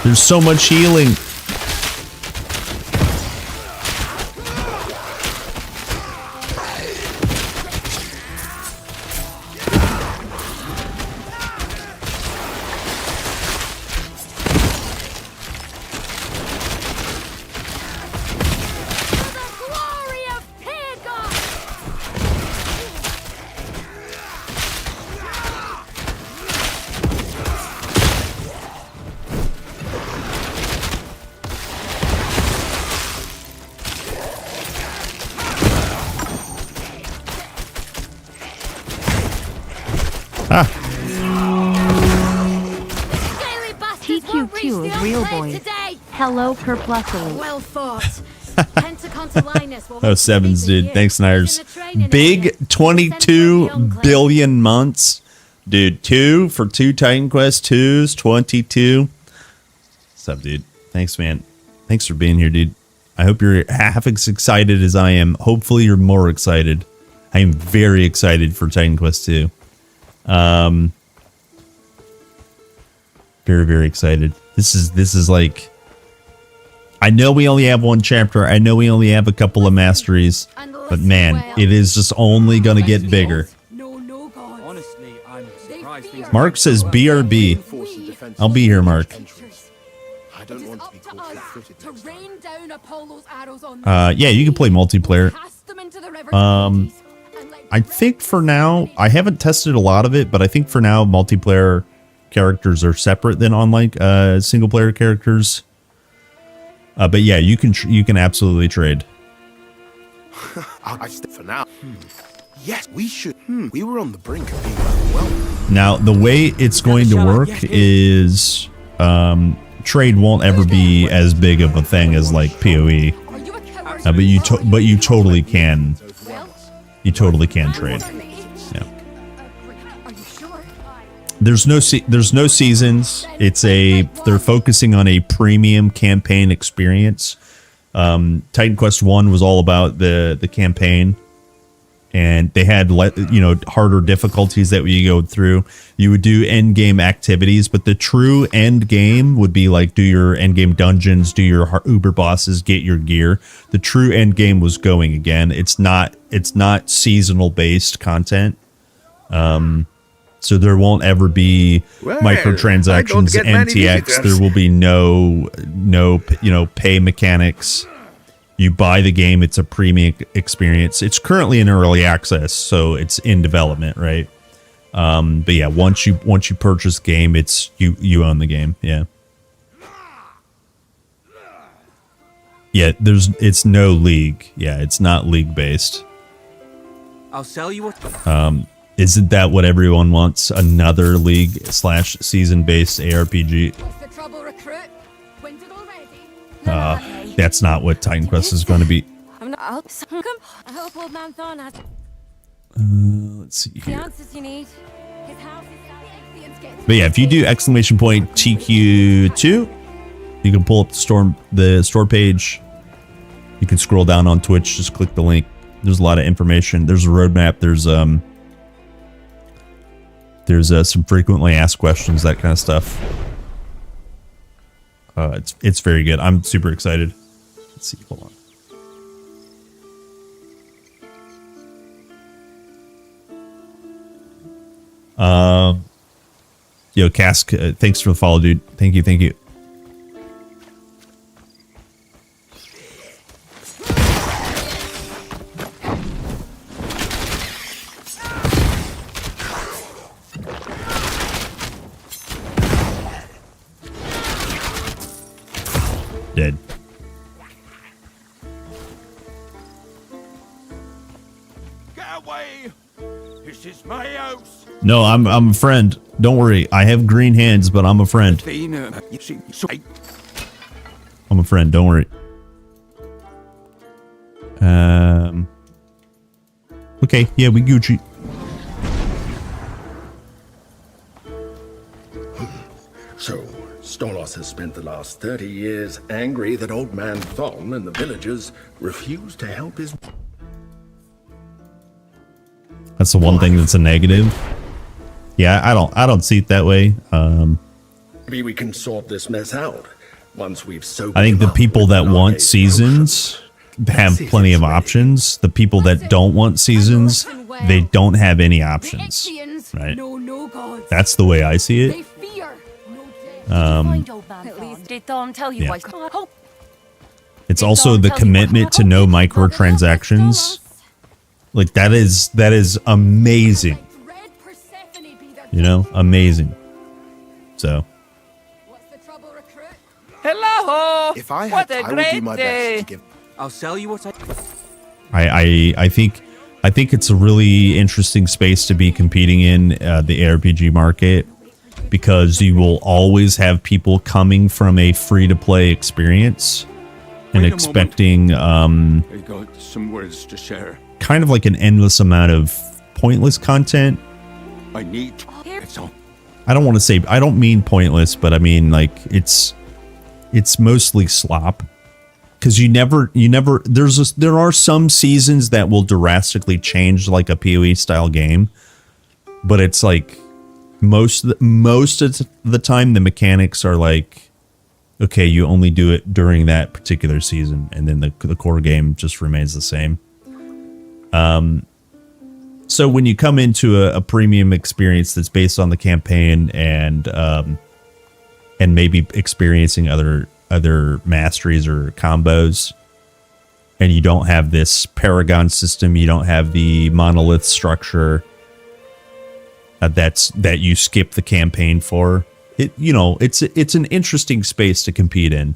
Speaker 4: There's so much healing.
Speaker 1: TQ2 is real boys. Hello, Perplexity.
Speaker 8: Well fought. Pentaconta Linus will
Speaker 4: Oh, sevens, dude. Thanks, Nyers. Big 22 billion months. Dude, 2 for 2 Titan Quest 2s, 22. What's up, dude? Thanks, man. Thanks for being here, dude. I hope you're half as excited as I am. Hopefully, you're more excited. I am very excited for Titan Quest 2. Very, very excited. This is like, I know we only have one chapter. I know we only have a couple of masteries, but man, it is just only gonna get bigger.
Speaker 12: Honestly, I'm surprised.
Speaker 4: Mark says BRB. I'll be here, Mark.
Speaker 5: I don't want to be called footed.
Speaker 4: Yeah, you can play multiplayer. I think for now, I haven't tested a lot of it, but I think for now, multiplayer characters are separate than online single player characters. But yeah, you can absolutely trade.
Speaker 5: I for now. Yes, we should. We were on the brink of being overwhelmed.
Speaker 4: Now, the way it's going to work is trade won't ever be as big of a thing as like PoE. But you totally can. You totally can trade. Yeah. There's no seasons. They're focusing on a premium campaign experience. Titan Quest 1 was all about the campaign, and they had harder difficulties that we go through. You would do end game activities, but the true end game would be like do your end game dungeons, do your uber bosses, get your gear. The true end game was going again. It's not seasonal based content. So there won't ever be microtransactions, MTX. There will be no pay mechanics. You buy the game, it's a premium experience. It's currently in early access, so it's in development, right? But yeah, once you purchase the game, it's you own the game. Yeah. Yeah, it's no league. Yeah, it's not league based.
Speaker 12: I'll sell you what.
Speaker 4: Isn't that what everyone wants? Another league/season based ARPG.
Speaker 8: What's the trouble, recruit? Winded already?
Speaker 4: That's not what Titan Quest is going to be.
Speaker 8: I'm not. I hope old man Thorn has
Speaker 4: Let's see
Speaker 8: the
Speaker 4: here.
Speaker 8: answers you need. His house is
Speaker 4: But yeah, if you do !TQ2, you can pull up the store page. You can scroll down on Twitch, just click the link. There's a lot of information. There's a roadmap. There's some frequently asked questions, that kind of stuff. It's very good. I'm super excited. Let's see. Hold on. Yo, Cask, thanks for the follow, dude. Thank you. Dead.
Speaker 5: Get away! This is my house.
Speaker 4: No, I'm a friend. Don't worry. I have green hands, but I'm a friend. I'm a friend. Don't worry. Okay. Yeah, we Gucci.
Speaker 6: So, Stolos has spent the last 30 years angry that old man Thon and the villagers refused to help his...
Speaker 4: That's the one thing that's a negative. Yeah, I don't see it that way.
Speaker 6: Maybe we can sort this mess out. Once we've
Speaker 4: I think the people that want seasons have plenty of options. The people that don't want seasons, they don't have any options. Right? That's the way I see it. It's also the commitment to no microtransactions. Like that is amazing. You know, amazing. So.
Speaker 12: Hello.
Speaker 6: If I
Speaker 12: what
Speaker 6: had,
Speaker 12: a
Speaker 6: I would
Speaker 12: great
Speaker 6: do my
Speaker 12: day.
Speaker 6: best to give.
Speaker 12: I'll sell you what
Speaker 4: I think it's a really interesting space to be competing in the ARPG market, because you will always have people coming from a free-to-play experience and expecting
Speaker 14: I got some words to share.
Speaker 4: kind of like an endless amount of pointless content.
Speaker 14: I need. It's all.
Speaker 4: I don't mean pointless, but I mean like it's mostly slop. Because there are some seasons that will drastically change like a PoE style game, but it's like most of the time the mechanics are like, okay, you only do it during that particular season, and then the core game just remains the same. So when you come into a premium experience that's based on the campaign and maybe experiencing other masteries or combos, and you don't have this Paragon system, you don't have the monolith structure that you skip the campaign for, it's an interesting space to compete in.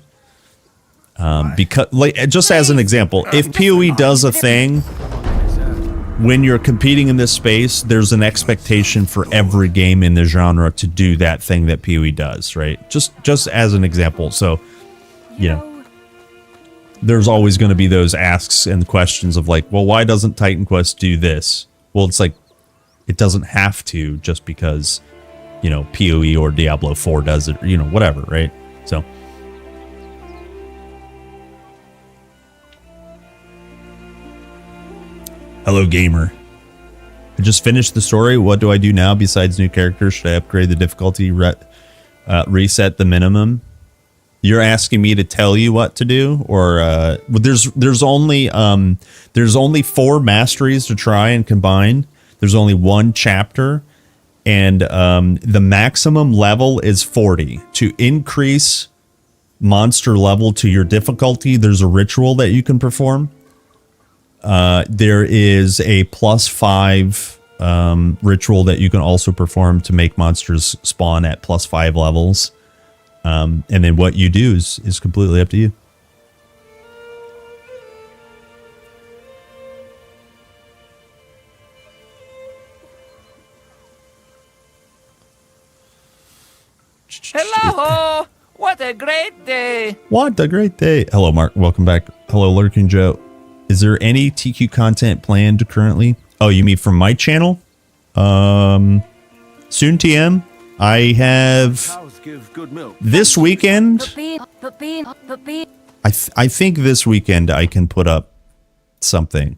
Speaker 4: Because, like, just as an example, if PoE does a thing when you're competing in this space, there's an expectation for every game in the genre to do that thing that PoE does, right? Just as an example. So, there's always going to be those asks and questions of like, well, why doesn't Titan Quest do this? Well, it's like, it doesn't have to just because, PoE or Diablo 4 does it, whatever, right? So. Hello, gamer. I just finished the story. What do I do now besides new characters? Should I upgrade the difficulty, reset the minimum? You're asking me to tell you what to do, or there's only 4 masteries to try and combine. There's only 1 chapter, and the maximum level is 40. To increase monster level to your difficulty, there's a ritual that you can perform. There is a +5 ritual that you can also perform to make monsters spawn at +5 levels. And then what you do is completely up to you.
Speaker 12: Hello! What a great day!
Speaker 4: What a great day! Hello, Mark. Welcome back. Hello, Lurking Joe. Is there any TQ content planned currently? Oh, you mean from my channel? Soon TM. I have this weekend. I think this weekend I can put up something,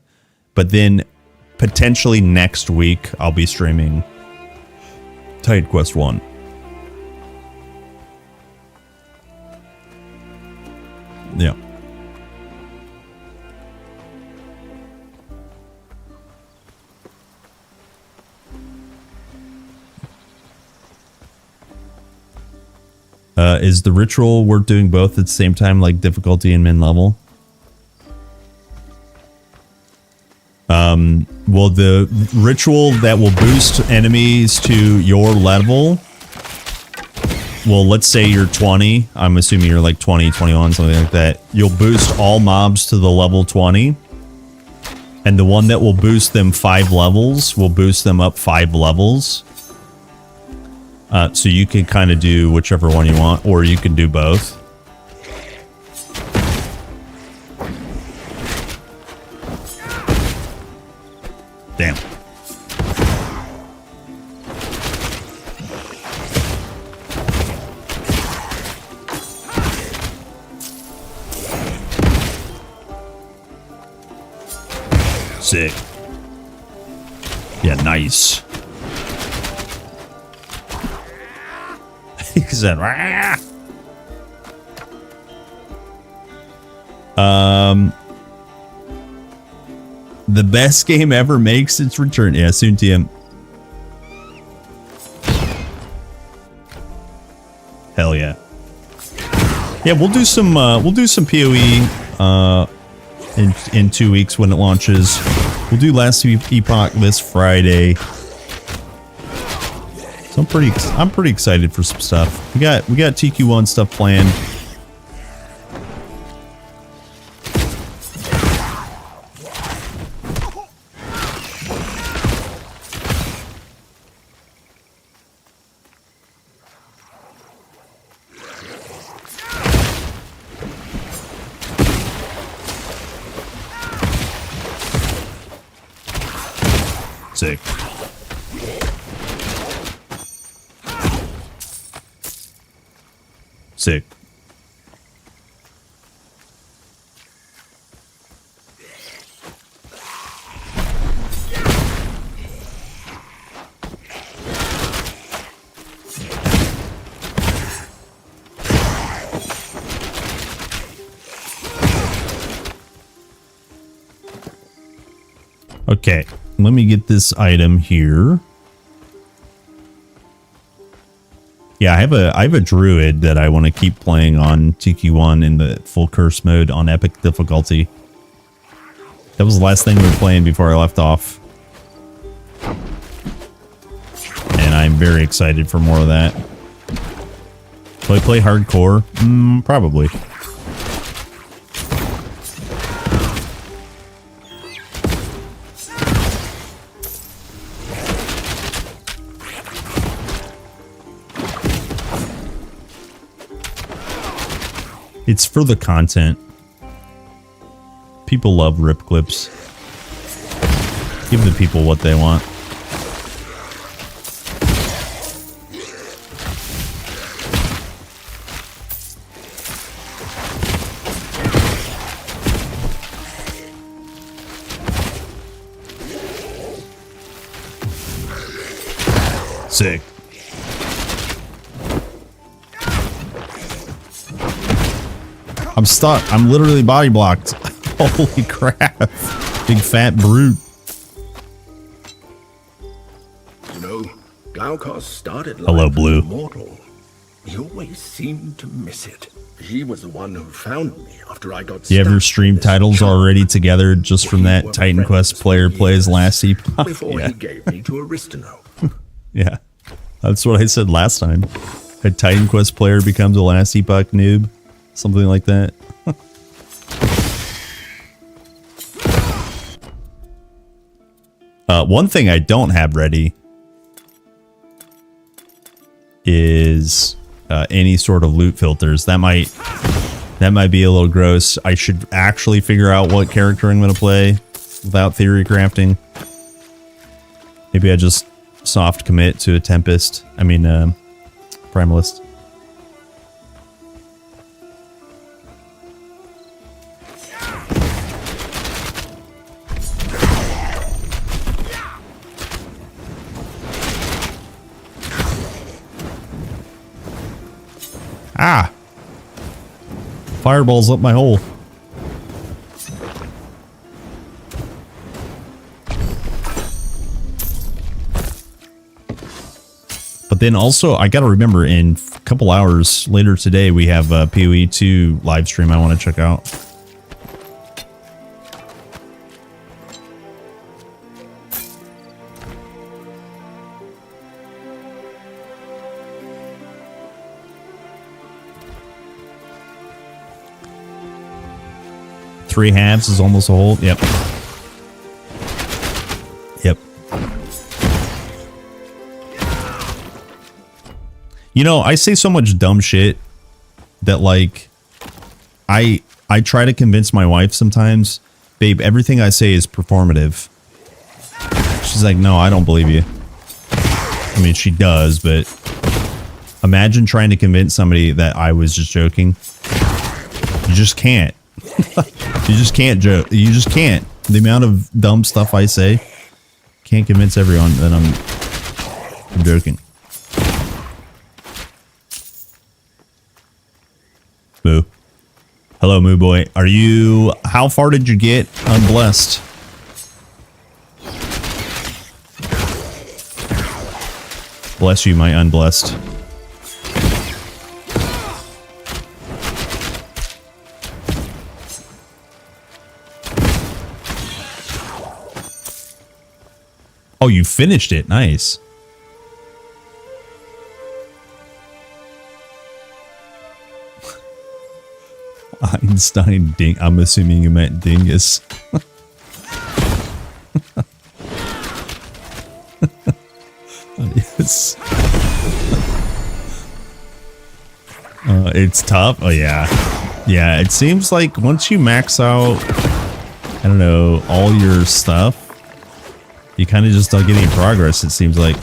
Speaker 4: but then potentially next week I'll be streaming Titan Quest 1. Yeah. Is the ritual worth doing both at the same time, like difficulty and min level? Well, the ritual that will boost enemies to your level, well, let's say you're 20. I'm assuming you're like 20, 21, something like that. You'll boost all mobs to the level 20. And the one that will boost them 5 levels will boost them up 5 levels. So you can kind of do whichever one you want, or you can do both. Damn. Sick. Yeah, nice. He said, "Rah!" The best game ever makes its return. Yeah, soon TM. Hell yeah. Yeah, we'll do some PoE in 2 weeks when it launches. We'll do Last Epoch this Friday. So I'm pretty excited for some stuff. We got TQ1 stuff planned. Sick. Sick. Okay, let me get this item here. Yeah, I have a druid that I want to keep playing on TQ1 in the full curse mode on epic difficulty. That was the last thing we were playing before I left off. And I'm very excited for more of that. Will I play hardcore? Probably. It's for the content. People love rip clips. Give the people what they want. Sick. I'm stuck. I'm literally body blocked. Holy crap. Big fat brute.
Speaker 6: You know, Glaucus started life
Speaker 4: Hello, Blue.
Speaker 6: as immortal. He always seemed to miss it. He was the one who found me after I got
Speaker 4: Do you have your
Speaker 6: stuck
Speaker 4: stream
Speaker 6: in this
Speaker 4: titles
Speaker 6: charm
Speaker 4: already together just from that
Speaker 6: were
Speaker 4: Titan
Speaker 6: friends
Speaker 4: Quest player plays last epoch?
Speaker 6: before
Speaker 4: Yeah.
Speaker 6: he gave me to Aristino.
Speaker 4: Yeah. That's what I said last time. A Titan Quest player becomes a last epoch noob. Something like that. One thing I don't have ready is any sort of loot filters. That might be a little gross. I should actually figure out what character I'm going to play without theory crafting. Maybe I just soft commit to a Tempest. I mean, Primalist. Ah! Fireballs up my hole. But then also, I gotta remember, in a couple hours later today, we have a PoE 2 live stream I want to check out. Three halves is almost a whole. Yep. Yep. You know, I say so much dumb shit that, like, I try to convince my wife sometimes, babe, everything I say is performative. She's like, no, I don't believe you. I mean, she does, but imagine trying to convince somebody that I was just joking. You just can't. You just can't joke. You just can't. The amount of dumb stuff I say can't convince everyone that I'm joking. Boo. Hello, Moo Boy. Are you... How far did you get unblessed? Bless you, my unblessed. Oh, you finished it. Nice. Einstein ding. I'm assuming you meant dingus. Yes. It's tough. Oh yeah. Yeah, it seems like once you max out, I don't know, all your stuff, you kind of just don't get any progress, it seems like.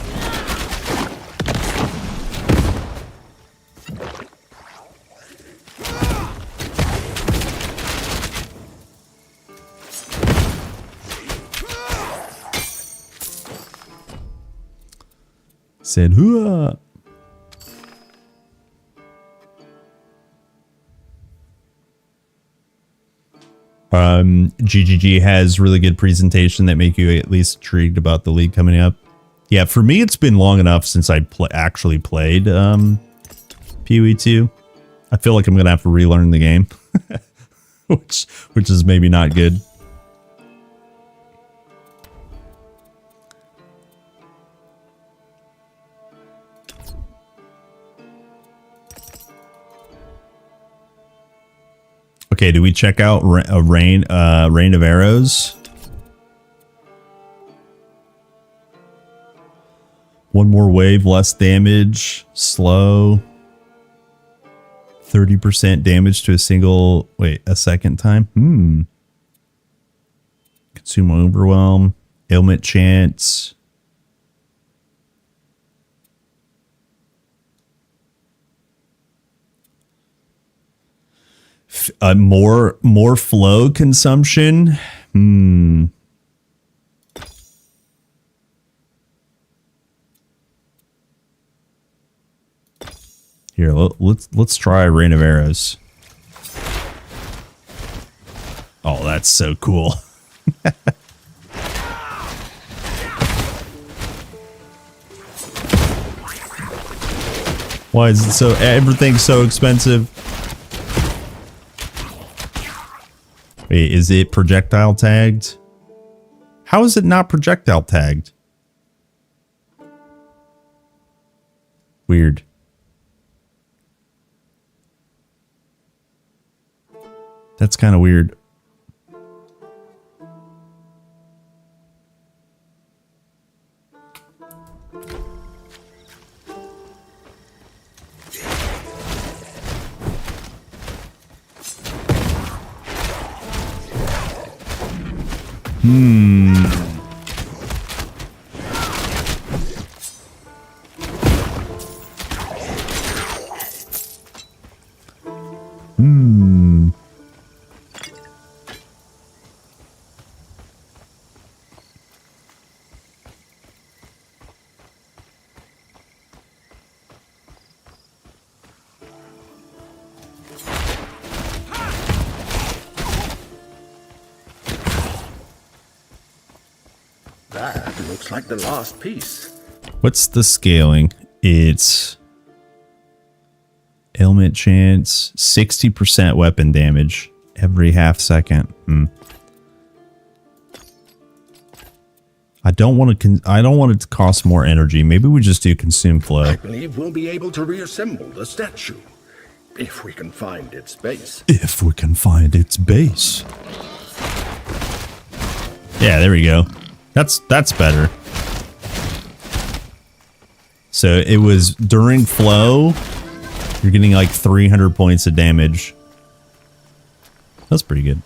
Speaker 4: Said, hooah. GGG has really good presentation that make you at least intrigued about the league coming up. Yeah, for me, it's been long enough since I actually played PoE2. I feel like I'm going to have to relearn the game, which is maybe not good. Okay, do we check out Rain of Arrows? One more wave, less damage, slow. 30% damage to a single, a second time? Consume Overwhelm, Ailment Chance. More flow consumption. Here, let's try Rain of Arrows. Oh, that's so cool. Why is it so everything's so expensive? Wait, is it projectile tagged? How is it not projectile tagged? Weird. That's kind of weird.
Speaker 13: That looks like the last piece.
Speaker 4: What's the scaling? It's ailment chance, 60% weapon damage every half second. I don't want it to cost more energy. Maybe we just do consume flow.
Speaker 13: I believe we'll be able to reassemble the statue if we can find its base.
Speaker 4: If we can find its base. Yeah, there we go. That's better. So it was during flow, you're getting like 300 points of damage. That's pretty good.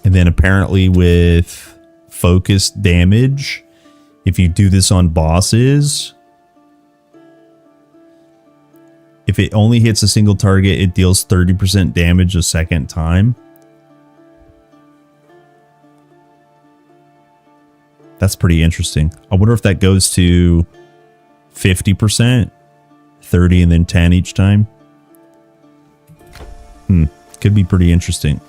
Speaker 4: And then apparently with focused damage, if you do this on bosses, if it only hits a single target, it deals 30% damage a second time. That's pretty interesting. I wonder if that goes to 50%, 30, and then 10 each time. Could be pretty interesting.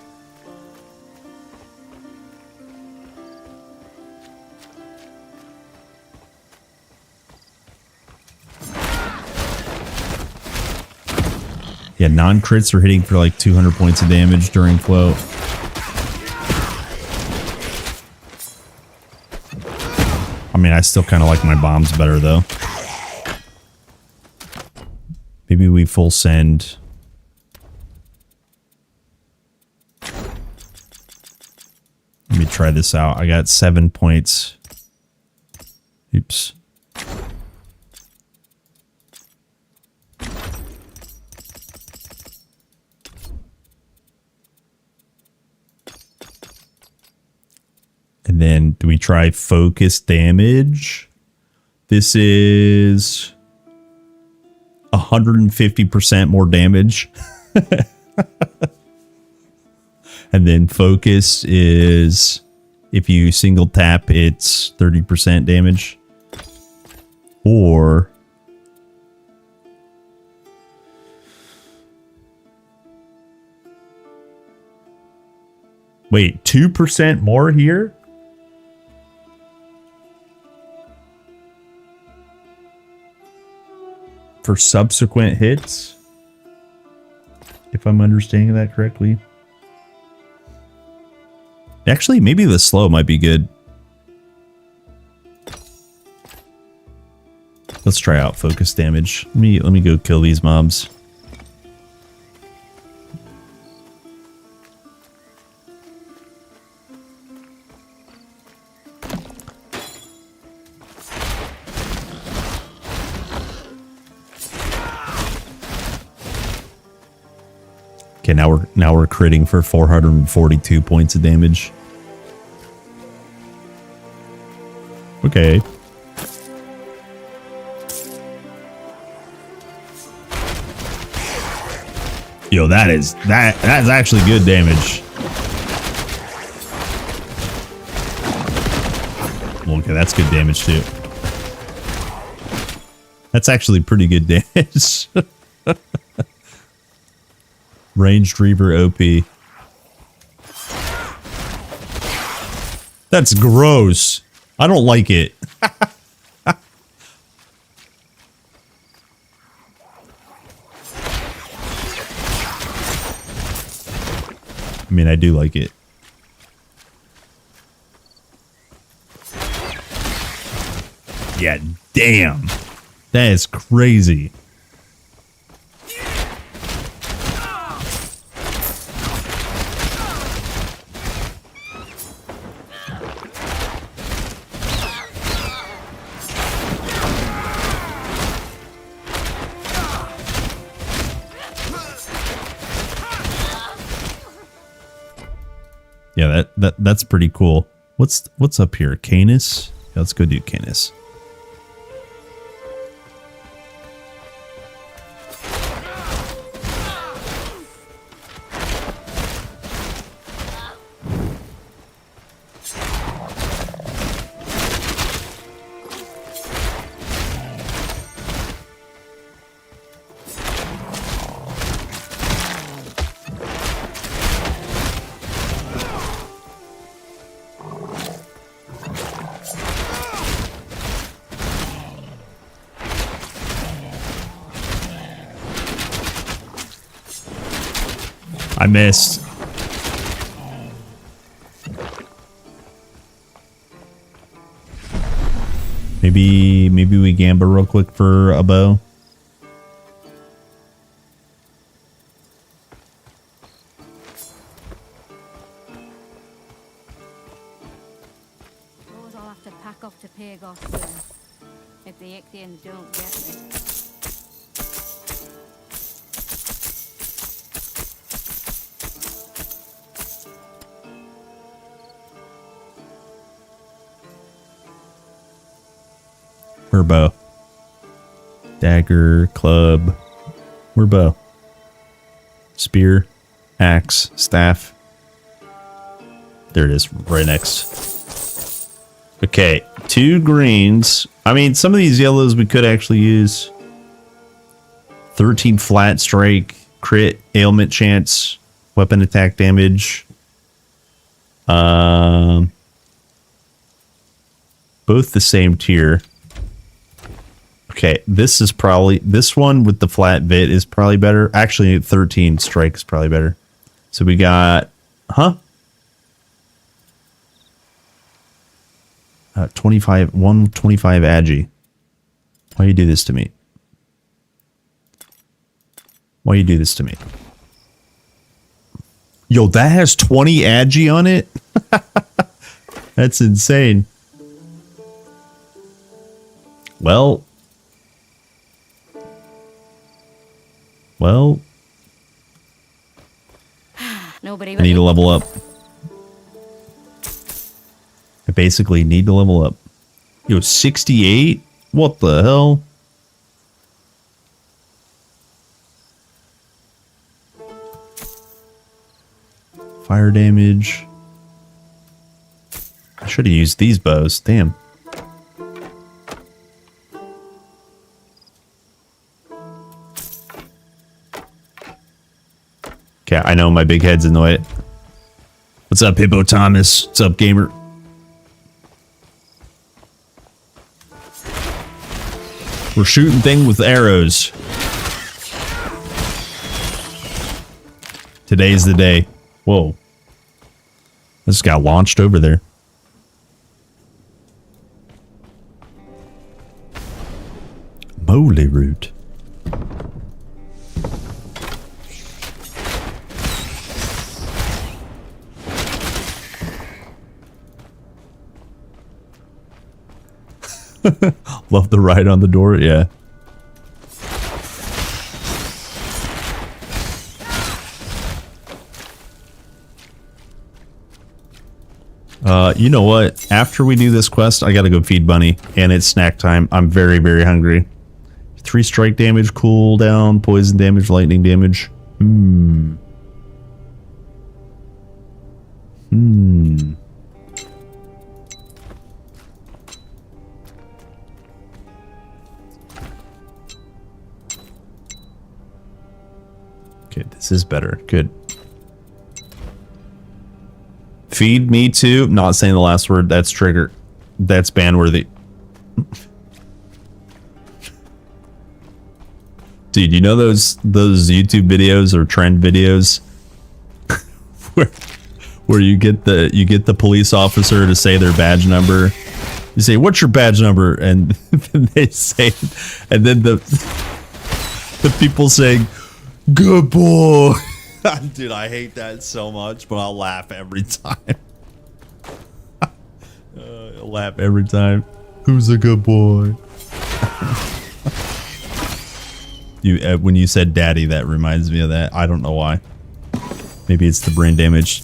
Speaker 4: Yeah, non-crits are hitting for like 200 points of damage during float. I mean, I still kind of like my bombs better, though. Maybe we full send. Let me try this out. I got 7 points. Oops. And then do we try focus damage? This is 150% more damage. And then focus is, if you single tap, it's 30% damage. Or wait, 2% more here? For subsequent hits? If I'm understanding that correctly. Actually, maybe the slow might be good. Let's try out focus damage. Let me go kill these mobs. Okay, now we're critting for 442 points of damage. Okay. Yo, that's actually good damage. Okay, that's good damage too. That's actually pretty good damage. Ranged Reaver OP. That's gross. I don't like it. I mean, I do like it. Yeah, damn. That is crazy. Yeah, that's pretty cool. What's up here? Canis? Yeah, let's go do Canis. I missed. Maybe we gamba real quick for a bow.
Speaker 17: Suppose I'll have to pack off to Pagos soon, if the Ichthians don't get me.
Speaker 4: Where bow? Dagger, club. Where bow? Spear, axe, staff. There it is, right next. Okay, 2 greens. I mean, some of these yellows we could actually use. 13 flat strike, crit, ailment chance, weapon attack damage. Both the same tier. Okay, this is probably, this one with the flat bit is probably better. Actually, 13 strike is probably better. So we got, 125 agi. Why you do this to me? Why you do this to me? Yo, that has 20 agi on it? That's insane. Well,
Speaker 17: Nobody
Speaker 4: I need to level up. I basically need to level up. Yo, 68? What the hell? Fire damage. I should have used these bows. Damn. Okay, I know my big head's in the way. What's up, Hippo Thomas? What's up, gamer? We're shooting things with arrows. Today's the day. Whoa. This got launched over there. Moly root. Love the ride on the door, yeah. You know what? After we do this quest, I gotta go feed Bunny, and it's snack time. I'm very, very hungry. 3 strike damage, cooldown, poison damage, lightning damage. Okay, this is better. Good. Feed me too. Not saying the last word. That's trigger. That's ban-worthy. Dude, you know those YouTube videos or trend videos where you get the police officer to say their badge number. You say, "What's your badge number?" And then they say, and then the people saying, "Good boy." Dude, I hate that so much, but I'll laugh every time. I'll laugh every time. Who's a good boy? You when you said daddy, that reminds me of that. I don't know why. Maybe it's the brain damage.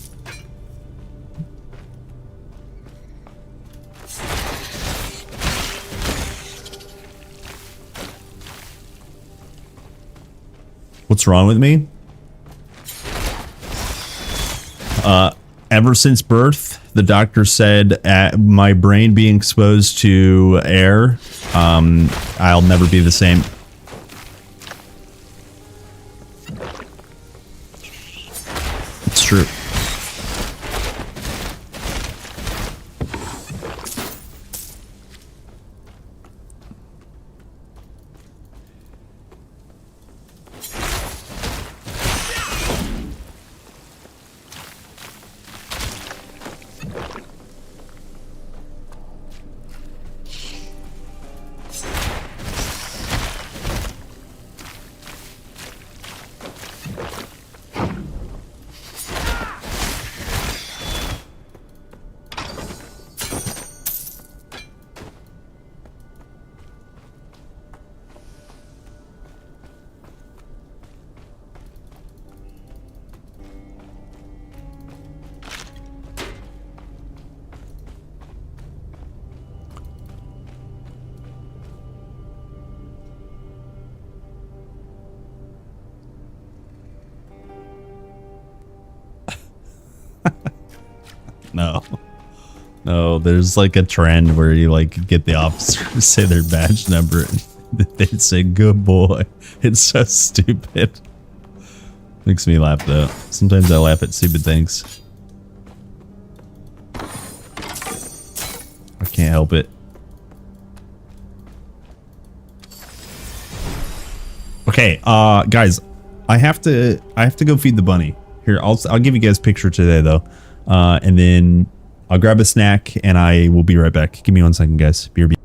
Speaker 4: What's wrong with me? Ever since birth, the doctor said my brain being exposed to air, I'll never be the same. It's true. Oh, there's like a trend where you like get the officer to say their badge number and they say good boy. It's so stupid. Makes me laugh though. Sometimes I laugh at stupid things. I can't help it. Okay, guys, I have to go feed the bunny. Here, I'll give you guys a picture today though. And then I'll grab a snack and I will be right back. Give me 1 second, guys. BRB.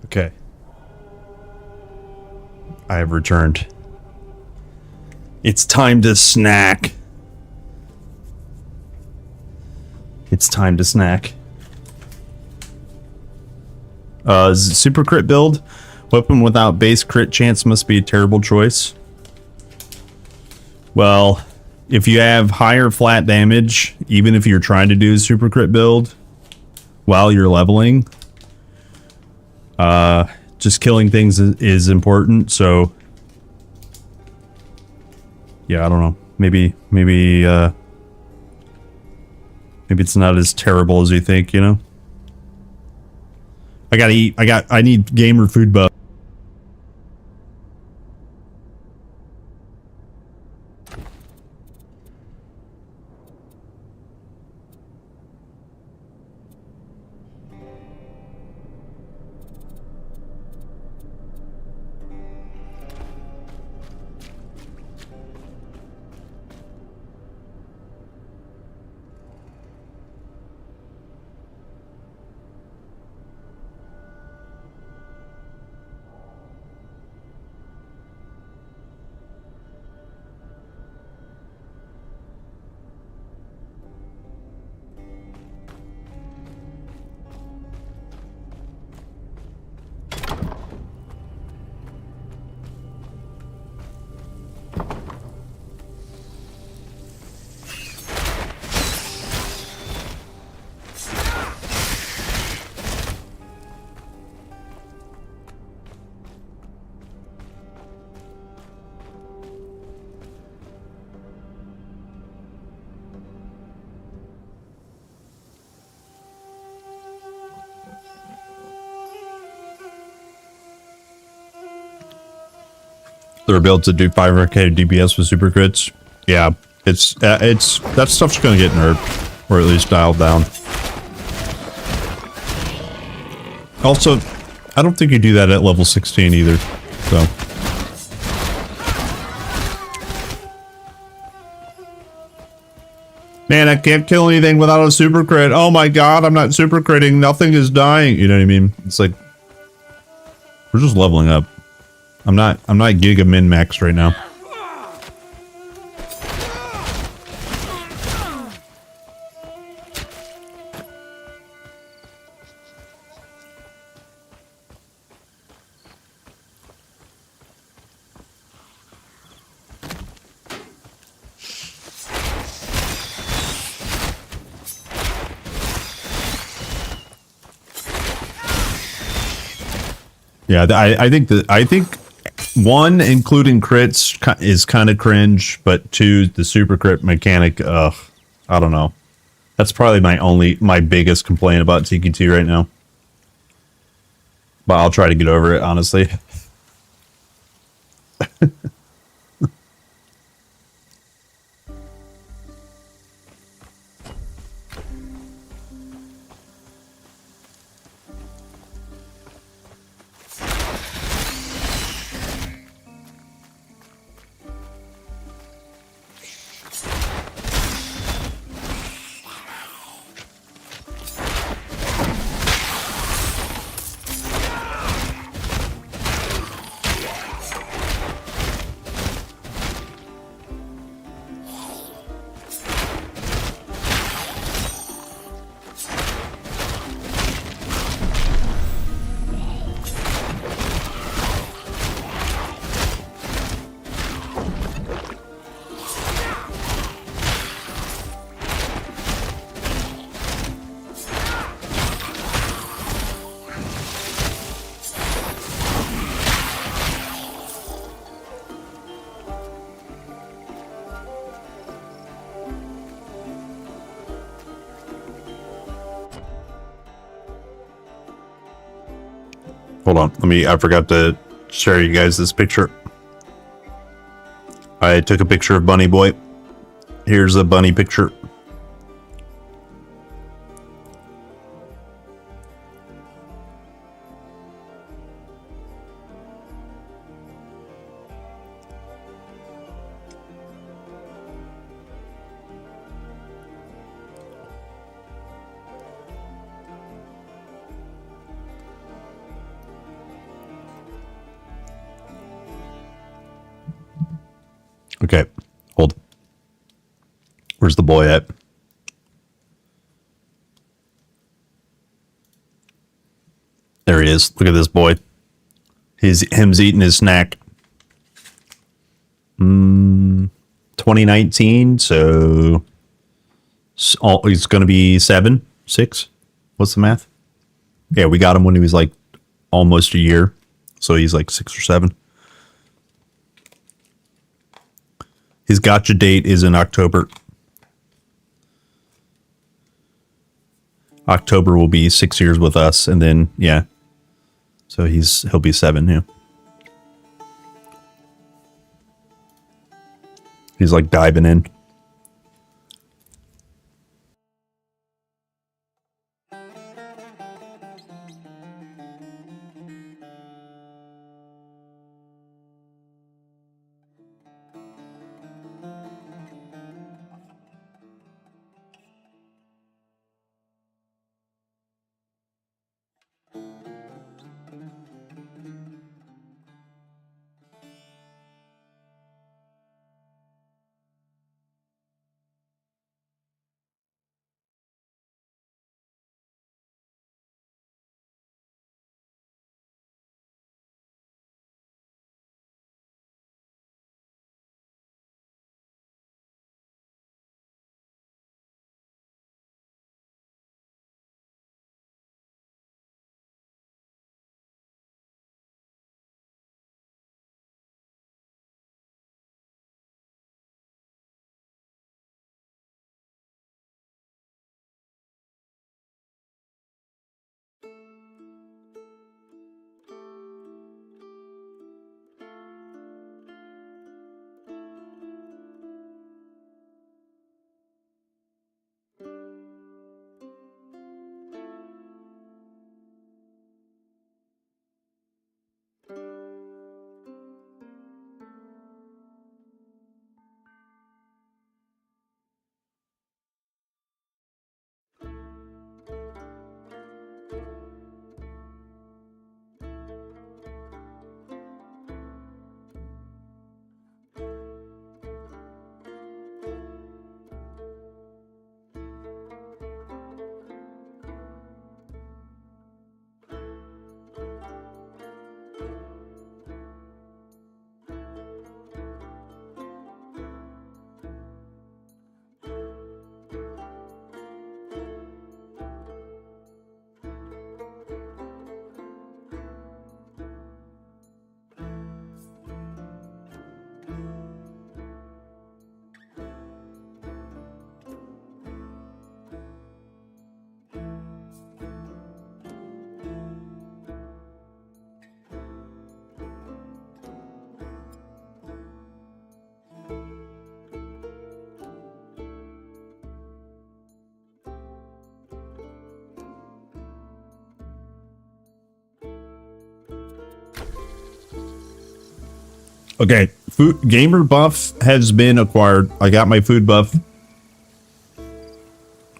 Speaker 4: Okay. I have returned. It's time to snack. It's time to snack. Super crit build. Weapon without base crit chance must be a terrible choice. Well, if you have higher flat damage, even if you're trying to do a super crit build while you're leveling, just killing things is important. So yeah, I don't know. Maybe it's not as terrible as you think, you know? I gotta eat. I need gamer food buff. They're built to do 500k DPS with super crits. Yeah, it's that stuff's gonna get nerfed, or at least dialed down. Also, I don't think you do that at level 16 either. So. Man, I can't kill anything without a super crit. Oh my god, I'm not super critting. Nothing is dying. You know what I mean? It's like we're just leveling up. I'm not giga min maxed right now. Yeah, I think one, including crits is kind of cringe, but two, the super crit mechanic, I don't know. That's probably my biggest complaint about TQ2 right now. But I'll try to get over it, honestly. Hold on, I forgot to share you guys this picture. I took a picture of Bunny Boy. Here's a bunny picture. Okay, hold. Where's the boy at? There he is. Look at this boy. Him's eating his snack. 2019, so he's going to be 6. What's the math? Yeah, we got him when he was like almost a year, so he's like 6 or 7. His gotcha date is in October. October will be 6 years with us, and then yeah, so he'll be 7. Yeah, he's like diving in. Okay, food gamer buff has been acquired. I got my food buff.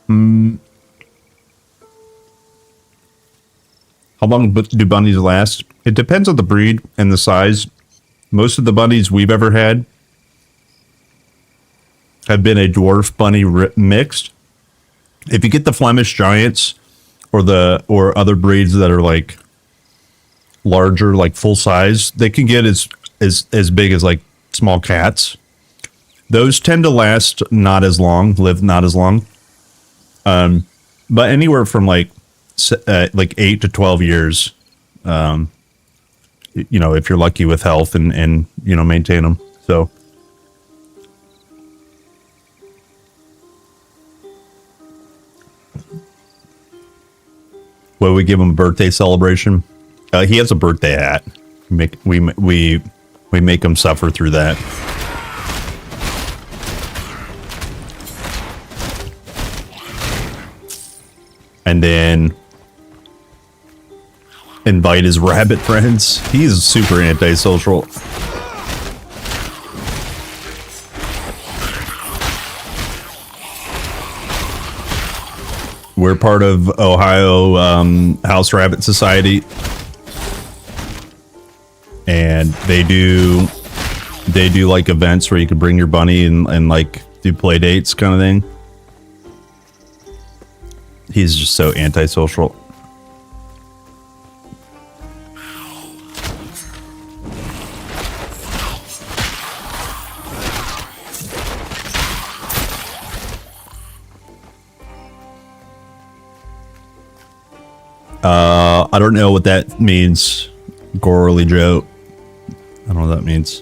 Speaker 4: How long do bunnies last? It depends on the breed and the size. Most of the bunnies we've ever had have been a dwarf bunny mixed. If you get the Flemish giants or other breeds that are like larger, like full size, they can get as big as like small cats. Those tend to last live not as long. But anywhere from like 8 to 12 years, if you're lucky with health and maintain them. So well, we give him a birthday celebration. He has a birthday hat. We make him suffer through that. And then invite his rabbit friends. He's super antisocial. We're part of Ohio House Rabbit Society. And they do They do like events where you can bring your bunny and like do play dates kind of thing. He's just so antisocial. I don't know what that means. Gorally Joe. I don't know what that means.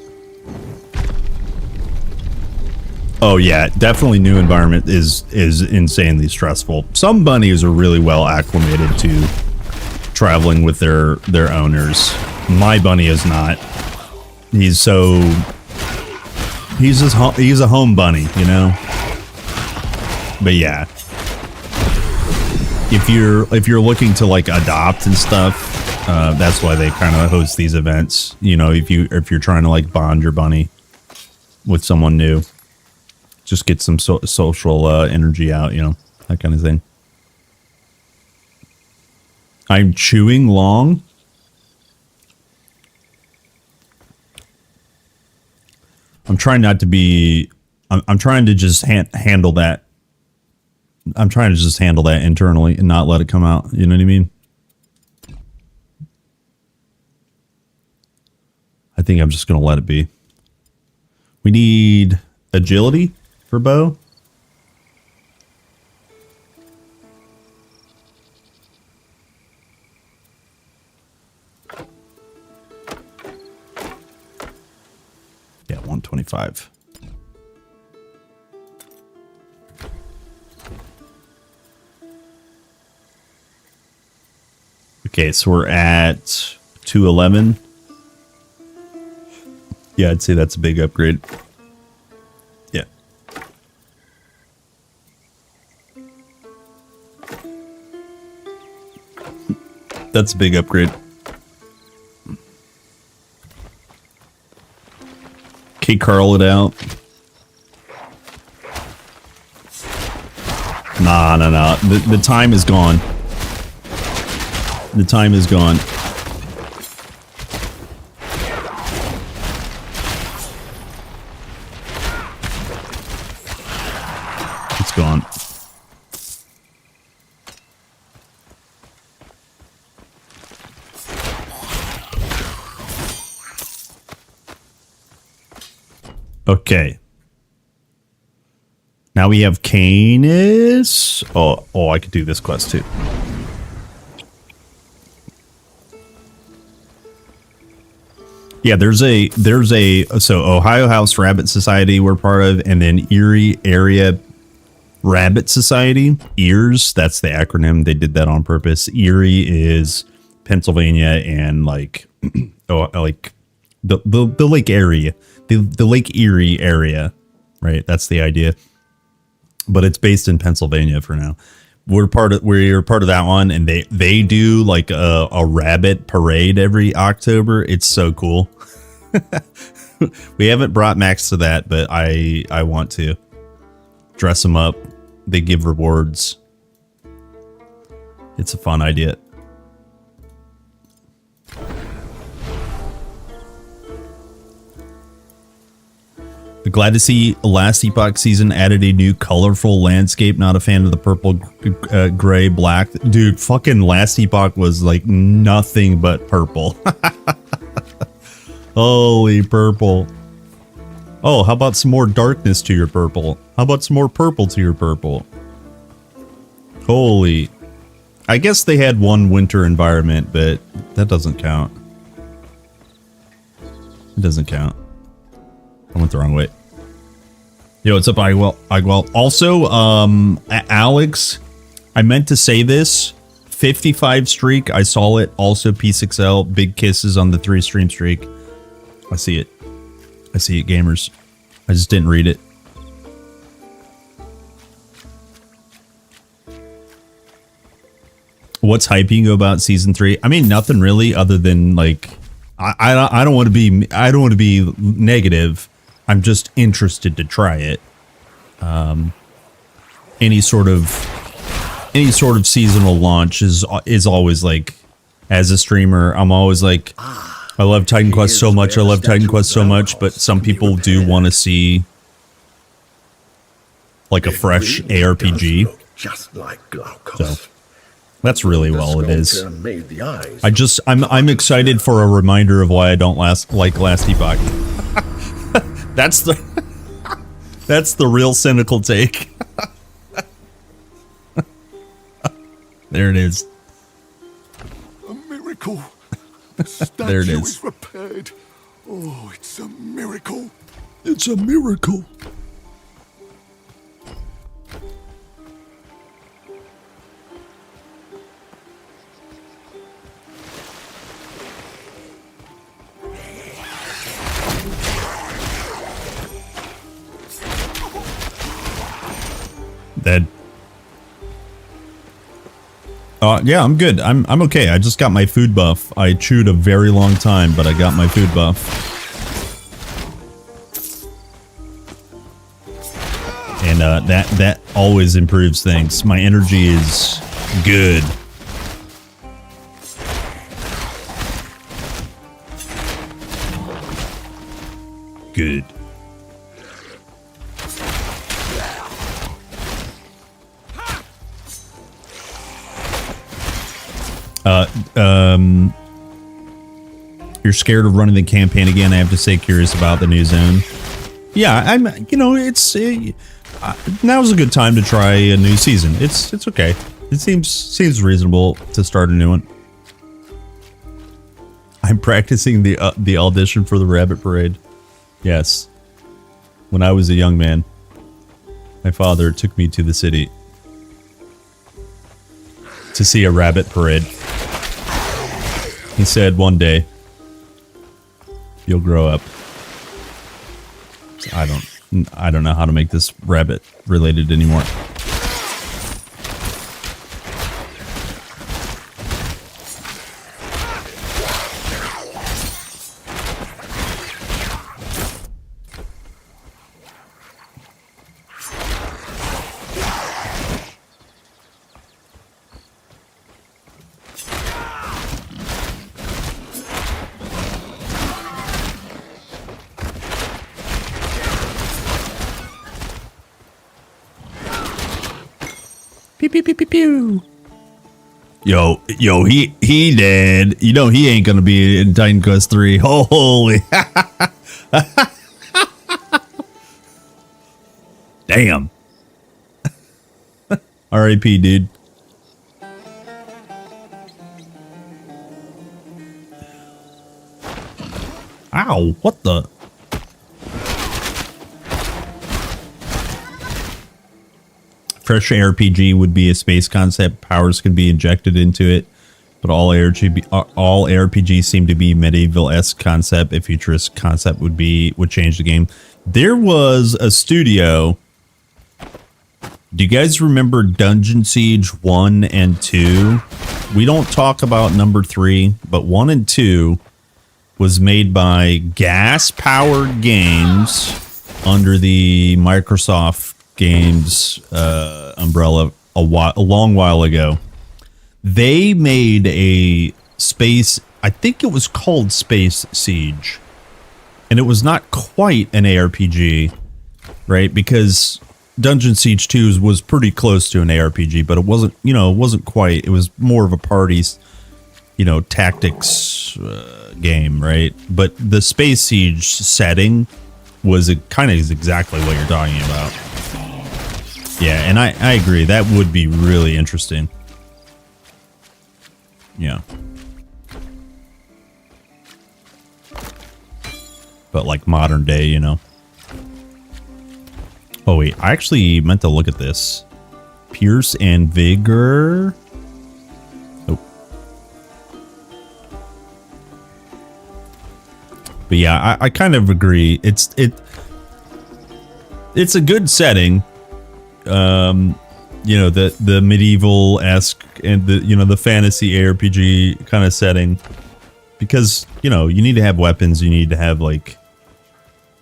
Speaker 4: Oh yeah, definitely new environment is insanely stressful. Some bunnies are really well acclimated to traveling with their owners. My bunny is not. He's a home bunny, you know. But yeah, if you're looking to like adopt and stuff, that's why they kind of host these events. You know, if you're trying to like bond your bunny with someone new. Just get some social energy out, you know, that kind of thing. I'm chewing long. I'm trying not to be... I'm trying to just handle that. I'm trying to just handle that internally and not let it come out. You know what I mean? I think I'm just going to let it be. We need agility. For Bo? Yeah, 125. Okay, so we're at 211. Yeah, I'd say that's a big upgrade. That's a big upgrade. Okay, Carl it out. Nah. The time is gone. The time is gone. It's gone. Okay. Now we have Canis. Oh, I could do this quest too. Yeah, there's a Ohio House Rabbit Society we're part of, and then Erie Area Rabbit Society. EARS, that's the acronym. They did that on purpose. Erie is Pennsylvania and like like the Lake area. The Lake Erie area, right? That's the idea. But it's based in Pennsylvania for now. We're part of that one, and they do like a rabbit parade every October. It's so cool. We haven't brought Max to that, but I want to dress him up. They give rewards. It's a fun idea. Glad to see last Epoch season added a new colorful landscape. Not a fan of the purple, gray, black. Dude, fucking last Epoch was like nothing but purple. Holy purple. Oh, how about some more darkness to your purple? How about some more purple to your purple? Holy. I guess they had one winter environment, but that doesn't count. It doesn't count. I went the wrong way. Yo, what's up, Igwell? Also, Alex, I meant to say this. 55 streak, I saw it. Also, P6L, big kisses on the 3 stream streak. I see it. I see it, gamers. I just didn't read it. What's hyping you about season 3? I mean, nothing really, other than like, I don't want to be negative. I'm just interested to try it. Any sort of seasonal launch is always like, as a streamer, I'm always like, I love Titan Quest so much. I love Titan Quest so much, but some people do want to see like a fresh ARPG.
Speaker 13: Just like Glaucus.
Speaker 4: So that's really all it is.
Speaker 13: Made the eyes.
Speaker 4: I'm excited for a reminder of why I don't like Last Epoch. That's the real cynical take.
Speaker 16: There it is. A miracle. The
Speaker 4: there it
Speaker 16: statue
Speaker 4: is.
Speaker 16: Repaired. Oh, it's a miracle.
Speaker 4: It's a miracle. Dead. Yeah, I'm good. I'm okay. I just got my food buff. I chewed a very long time, but I got my food buff. And that always improves things. My energy is good. Good. You're scared of running the campaign again. I have to say, curious about the new zone. Yeah, I'm. You know, it's now's a good time to try a new season. It's okay. It seems reasonable to start a new one. I'm practicing the audition for the Rabbit Parade. Yes, when I was a young man, my father took me to the city to see a rabbit parade. He said, one day, you'll grow up. I don't know how to make this rabbit related anymore. Pew, pew, pew, pew. Yo, he dead. You know he ain't gonna be in Titan Quest 3. Holy. Damn. R.I.P. dude. Ow, what the? Fresh RPG would be a space concept. Powers can be injected into it, but all ARPGs seem to be medieval-esque concept. A futurist concept would change the game. There was a studio. Do you guys remember Dungeon Siege 1 and 2? We don't talk about number 3, but 1 and 2 was made by Gas Powered Games under the Microsoft Games umbrella a long while ago. They made a space, I think it was called Space Siege, and it was not quite an ARPG, right? Because Dungeon Siege 2 was pretty close to an ARPG, but it wasn't, it wasn't quite. It was more of a party, tactics game, right? But the Space Siege setting was kind of exactly what you're talking about. Yeah, and I agree. That would be really interesting. Yeah. But like modern day, Oh, wait. I actually meant to look at this. Pierce and Vigor. Oh. But yeah, I kind of agree. It's a good setting. The medieval-esque and the fantasy ARPG kind of setting, because you need to have weapons, you need to have like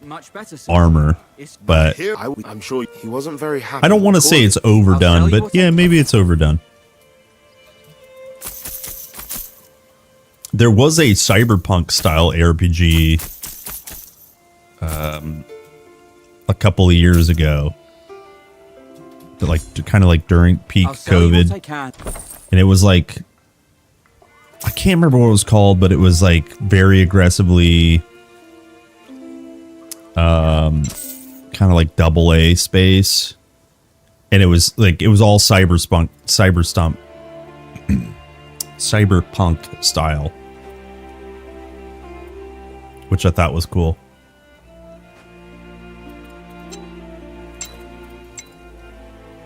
Speaker 12: much better
Speaker 4: armor, but
Speaker 11: I'm sure he wasn't very happy.
Speaker 4: I don't want to say it's overdone, but yeah, maybe it's overdone. There was a cyberpunk style RPG a couple of years ago, but like kind of like during peak COVID, and it was like, I can't remember what it was called, but it was like very aggressively kind of like AA space, and it was all cyberpunk style, which I thought was cool.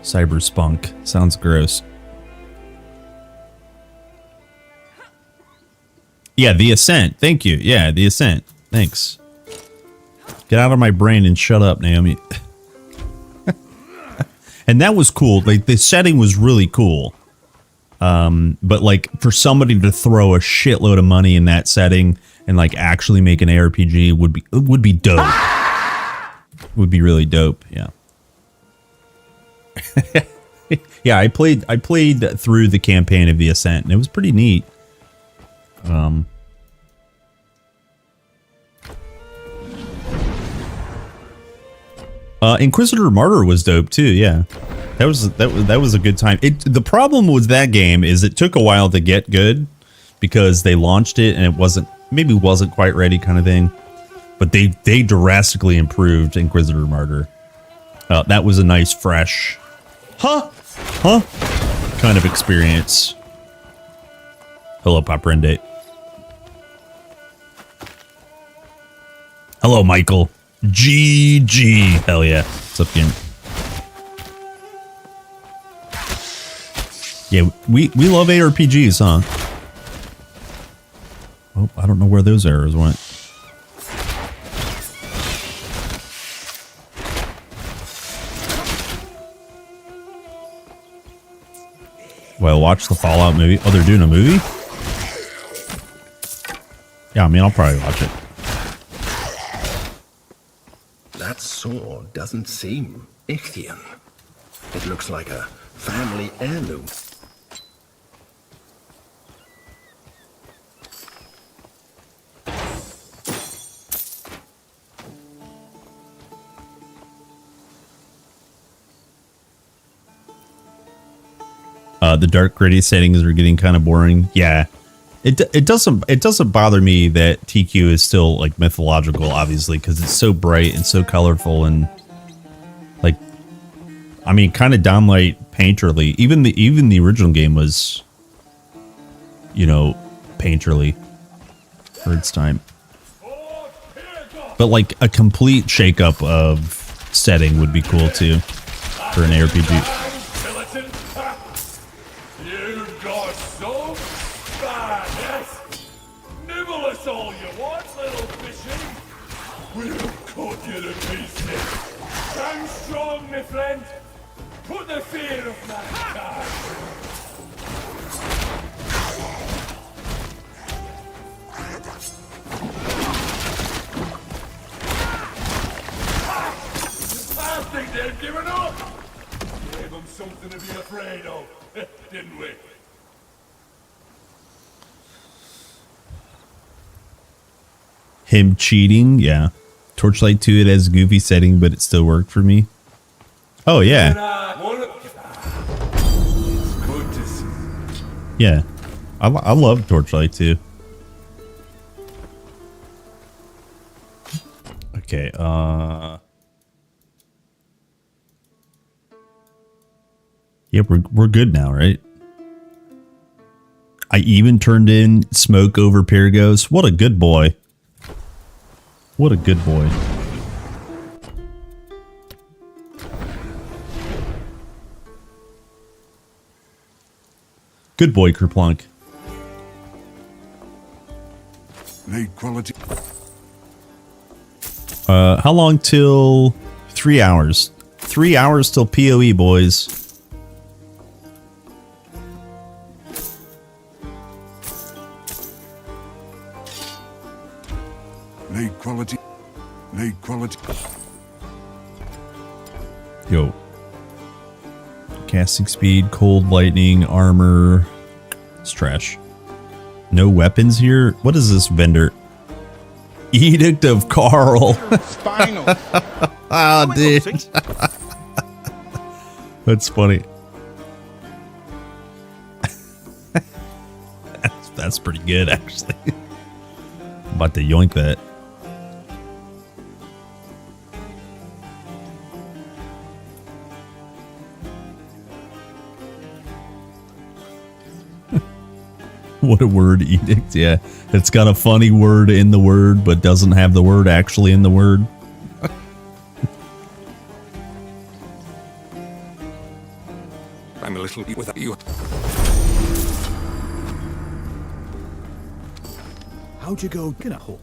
Speaker 4: Cyberspunk sounds gross. Yeah, The Ascent. Thank you. Yeah, The Ascent. Thanks. Get out of my brain and shut up, Naomi. And that was cool. Like, the setting was really cool. But like, for somebody to throw a shitload of money in that setting and like actually make an ARPG would be dope. Would be really dope. Yeah. Yeah, I played through the campaign of The Ascent, and it was pretty neat. Inquisitor Martyr was dope too. Yeah, that was a good time. The problem with that game is it took a while to get good because they launched it and it wasn't quite ready, kind of thing. But they drastically improved Inquisitor Martyr. That was a nice, fresh, kind of experience. Hello, Pop Rende. Hello, Michael. GG. Hell yeah. What's up, game? Yeah, we love ARPGs, huh? Oh, I don't know where those arrows went. Well, watch the Fallout movie. Oh, they're doing a movie? Yeah, I mean, I'll probably watch it.
Speaker 13: That sword doesn't seem Ichthian. It looks like a family heirloom.
Speaker 4: The dark gritty settings are getting kind of boring. Yeah. It doesn't bother me that TQ is still like mythological, obviously, because it's so bright and so colorful and like, I mean, kind of downright painterly. Even the original game was, you know, painterly for its time. But like a complete shakeup of setting would be cool too for an ARPG.
Speaker 14: Put the fear of mankind. I think they've given up. Gave them something to be afraid of, didn't we?
Speaker 4: Him cheating, yeah. Torchlight 2, it has a goofy setting, but it still worked for me. Oh, yeah. Yeah. I love Torchlight 2. Okay, yeah, we're good now, right? I even turned in Smoke over Pyrgos. What a good boy. What a good boy. Good boy, Kerplunk.
Speaker 16: Late quality.
Speaker 4: How long till 3 hours? 3 hours till PoE, boys.
Speaker 16: Late quality. Late quality.
Speaker 4: Yo. Casting speed, cold lightning, armor. It's trash. No weapons here? What is this vendor? Edict of Carl.
Speaker 11: Spinal.
Speaker 4: Oh, dude. That's funny. That's pretty good, actually. I'm about to yoink that. What a word, edict. Yeah, it's got a funny word in the word, but doesn't have the word actually in the word.
Speaker 14: I'm a little without you.
Speaker 5: How'd you go get a hole?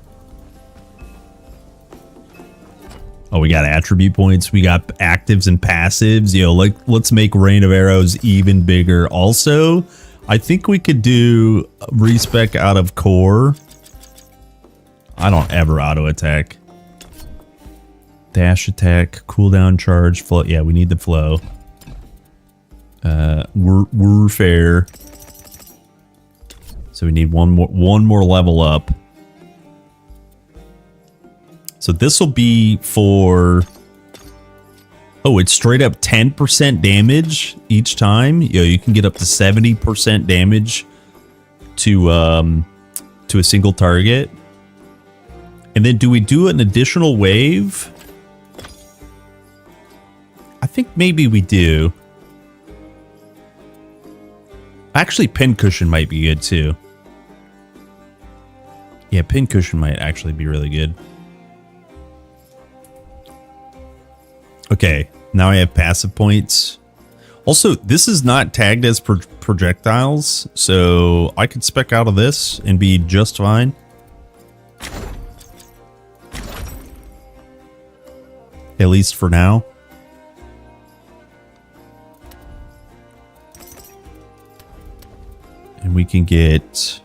Speaker 4: Oh, we got attribute points. We got actives and passives. Yo, like, let's make Rain of Arrows even bigger. Also, I think we could do respec out of core. I don't ever auto attack. Dash attack, cooldown charge, flow. Yeah, we need the flow. We're fair. So we need one more level up. So this will be for... Oh, it's straight up 10% damage each time. Yo, you can get up to 70% damage to a single target. And then do we do an additional wave? I think maybe we do. Actually, pincushion might be good too. Yeah, pincushion might actually be really good. Okay, now I have passive points. Also, this is not tagged as projectiles, so I could spec out of this and be just fine. At least for now. And we can get...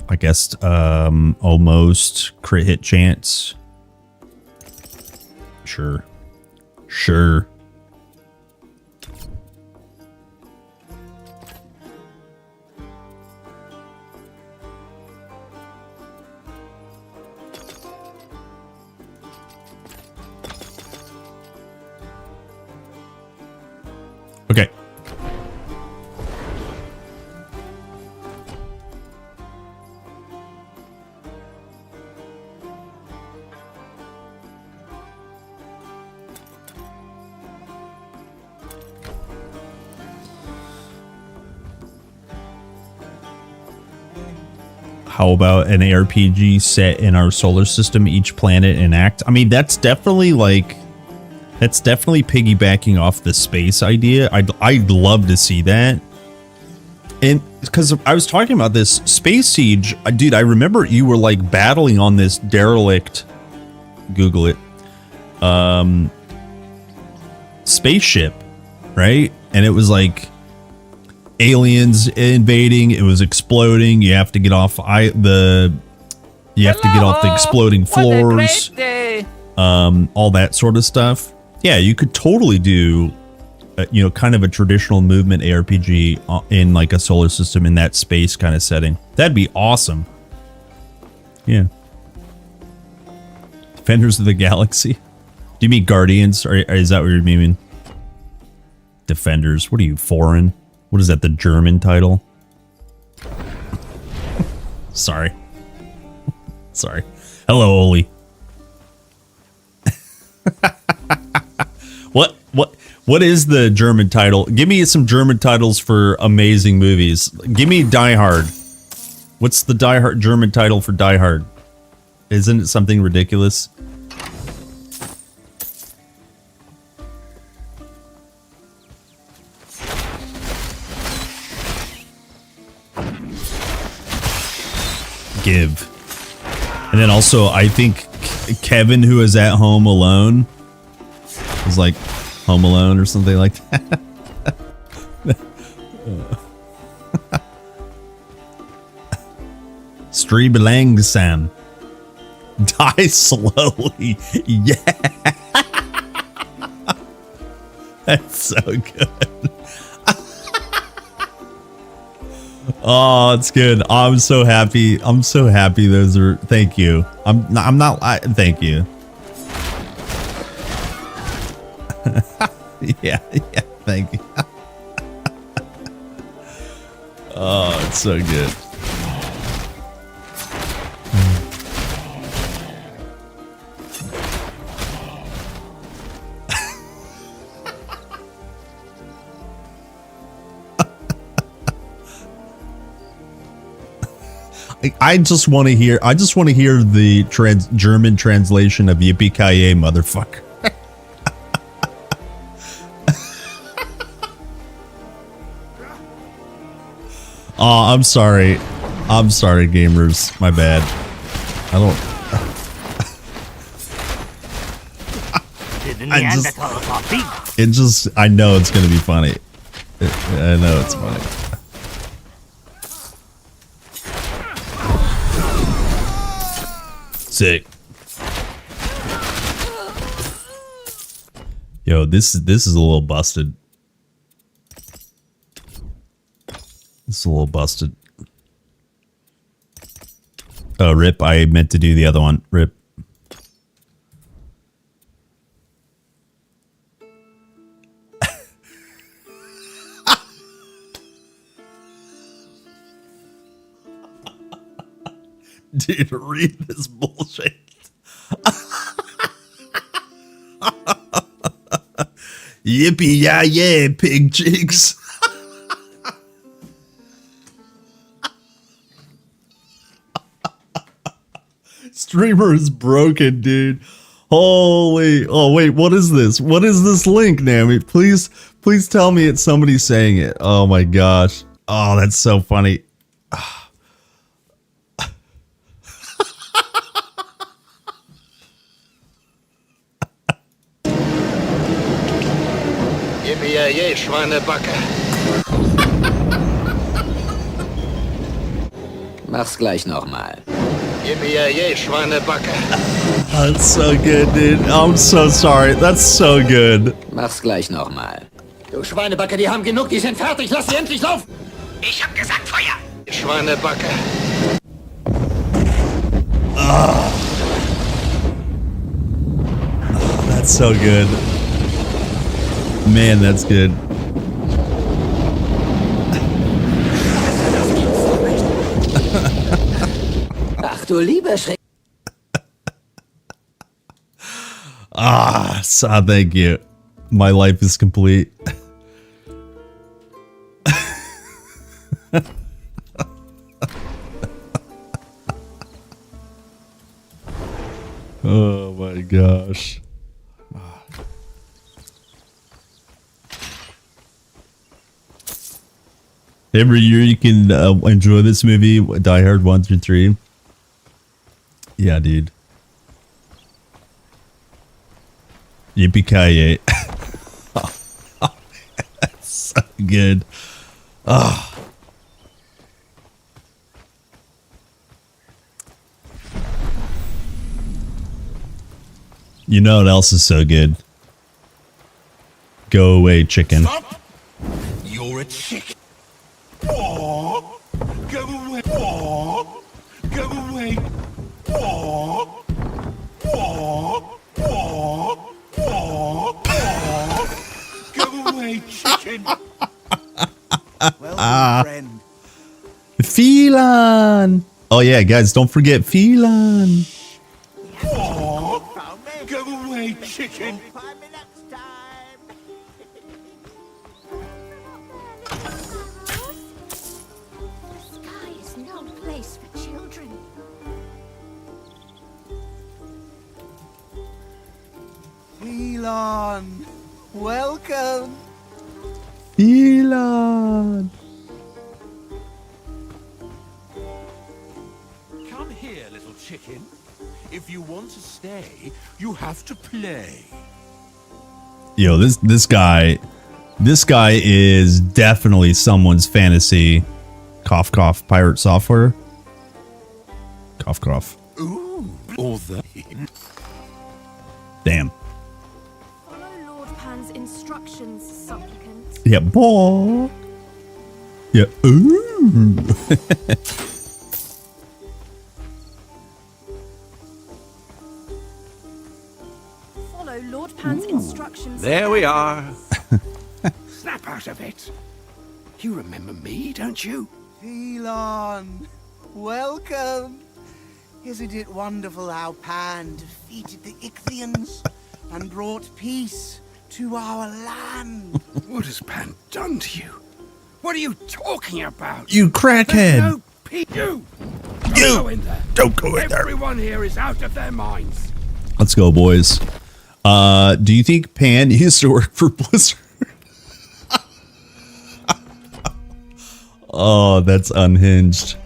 Speaker 4: I guess almost crit hit chance. Sure. Sure. Okay. How about an ARPG set in our solar system, each planet and act? I mean, that's definitely like... That's definitely piggybacking off the space idea. I'd love to see that. And because I was talking about this Space Siege, dude, I remember you were like battling on this derelict, Google it, spaceship, right? And it was like aliens invading. It was exploding. You have to get off the exploding floors. All that sort of stuff. Yeah, you could totally do, kind of a traditional movement ARPG in like a solar system in that space kind of setting. That'd be awesome. Yeah. Defenders of the Galaxy. Do you mean Guardians? Or is that what you're meaning? Defenders. What are you, foreign? What is that, the German title? Sorry. Sorry. Hello, Oli. What is the German title? Give me some German titles for amazing movies. Give me Die Hard. What's the Die Hard German title for Die Hard? Isn't it something ridiculous? Give. And then also, I think Kevin, who is at home alone, is like Home Alone or something like that. Strebelang Sam. Die slowly. Yeah. That's so good. Oh, it's good. I'm so happy. I'm so happy. Those are. Thank you. I'm not. Thank you. Yeah. Thank you. Oh, it's so good. I just want to hear. I just want to hear the German translation of "Yippee ki yay, motherfucker." Oh, I'm sorry. I'm sorry, gamers. My bad. I don't. It just. I know it's gonna be funny. I know it's funny. Sick. Yo, this is a little busted. It's a little busted. Oh, rip. I meant to do the other one. Rip. Dude, read this bullshit. Yippee yeah yeah, pig cheeks. Streamer is broken, dude. Holy. Oh, wait, what is this? What is this link, Nami? Please tell me it's somebody saying it. Oh my gosh. Oh, that's so funny.
Speaker 13: Yippie-yay, Schweinebacke.
Speaker 18: Mach's gleich nochmal.
Speaker 13: Yippie-yay, Schweinebacke.
Speaker 4: That's so good, dude. I'm so sorry. That's so good.
Speaker 18: Mach's gleich nochmal.
Speaker 13: Du Schweinebacke, die haben genug, die sind fertig. Lass sie endlich laufen. Ich hab gesagt Feuer. Schweinebacke.
Speaker 4: Oh, that's so good. Man, that's good.
Speaker 18: Ach du lieber Schreck.
Speaker 4: Thank you. My life is complete. Oh my gosh. Every year you can enjoy this movie, Die Hard 1 through 3. Yeah, dude. Yippee-ki-yay. That's so good. Oh. You know what else is so good? Go away, chicken.
Speaker 11: Stop. You're a chicken. Oh, go away. Oh, go away. Oh, oh, oh, oh, oh. Go away, chicken.
Speaker 4: Well, friend. Phelan. Oh yeah, guys, don't forget Phelan.
Speaker 11: Oh, go away, chicken.
Speaker 12: Elon, welcome.
Speaker 4: Elon.
Speaker 11: Come here, little chicken. If you want to stay, you have to play.
Speaker 4: Yo, this guy is definitely someone's fantasy. Cough cough pirate software. Cough cough.
Speaker 11: Ooh, all the.
Speaker 4: Damn.
Speaker 8: Follow Lord Pan's instructions, supplicant.
Speaker 4: Yeah, boy. Yeah. Ooh.
Speaker 8: Follow Lord Pan's instructions.
Speaker 5: There we are. Snap out of it. You remember me, don't you?
Speaker 12: Elon, welcome. Isn't it wonderful how Pan defeated the Ichthyans and brought peace to our land?
Speaker 5: What has Pan done to you? What are you talking about?
Speaker 4: You crackhead.
Speaker 5: No you! Don't go in there.
Speaker 4: Don't go in there.
Speaker 5: Everyone here is out of their minds.
Speaker 4: Let's go, boys. Do you think Pan used to work for Blizzard? Oh, that's unhinged.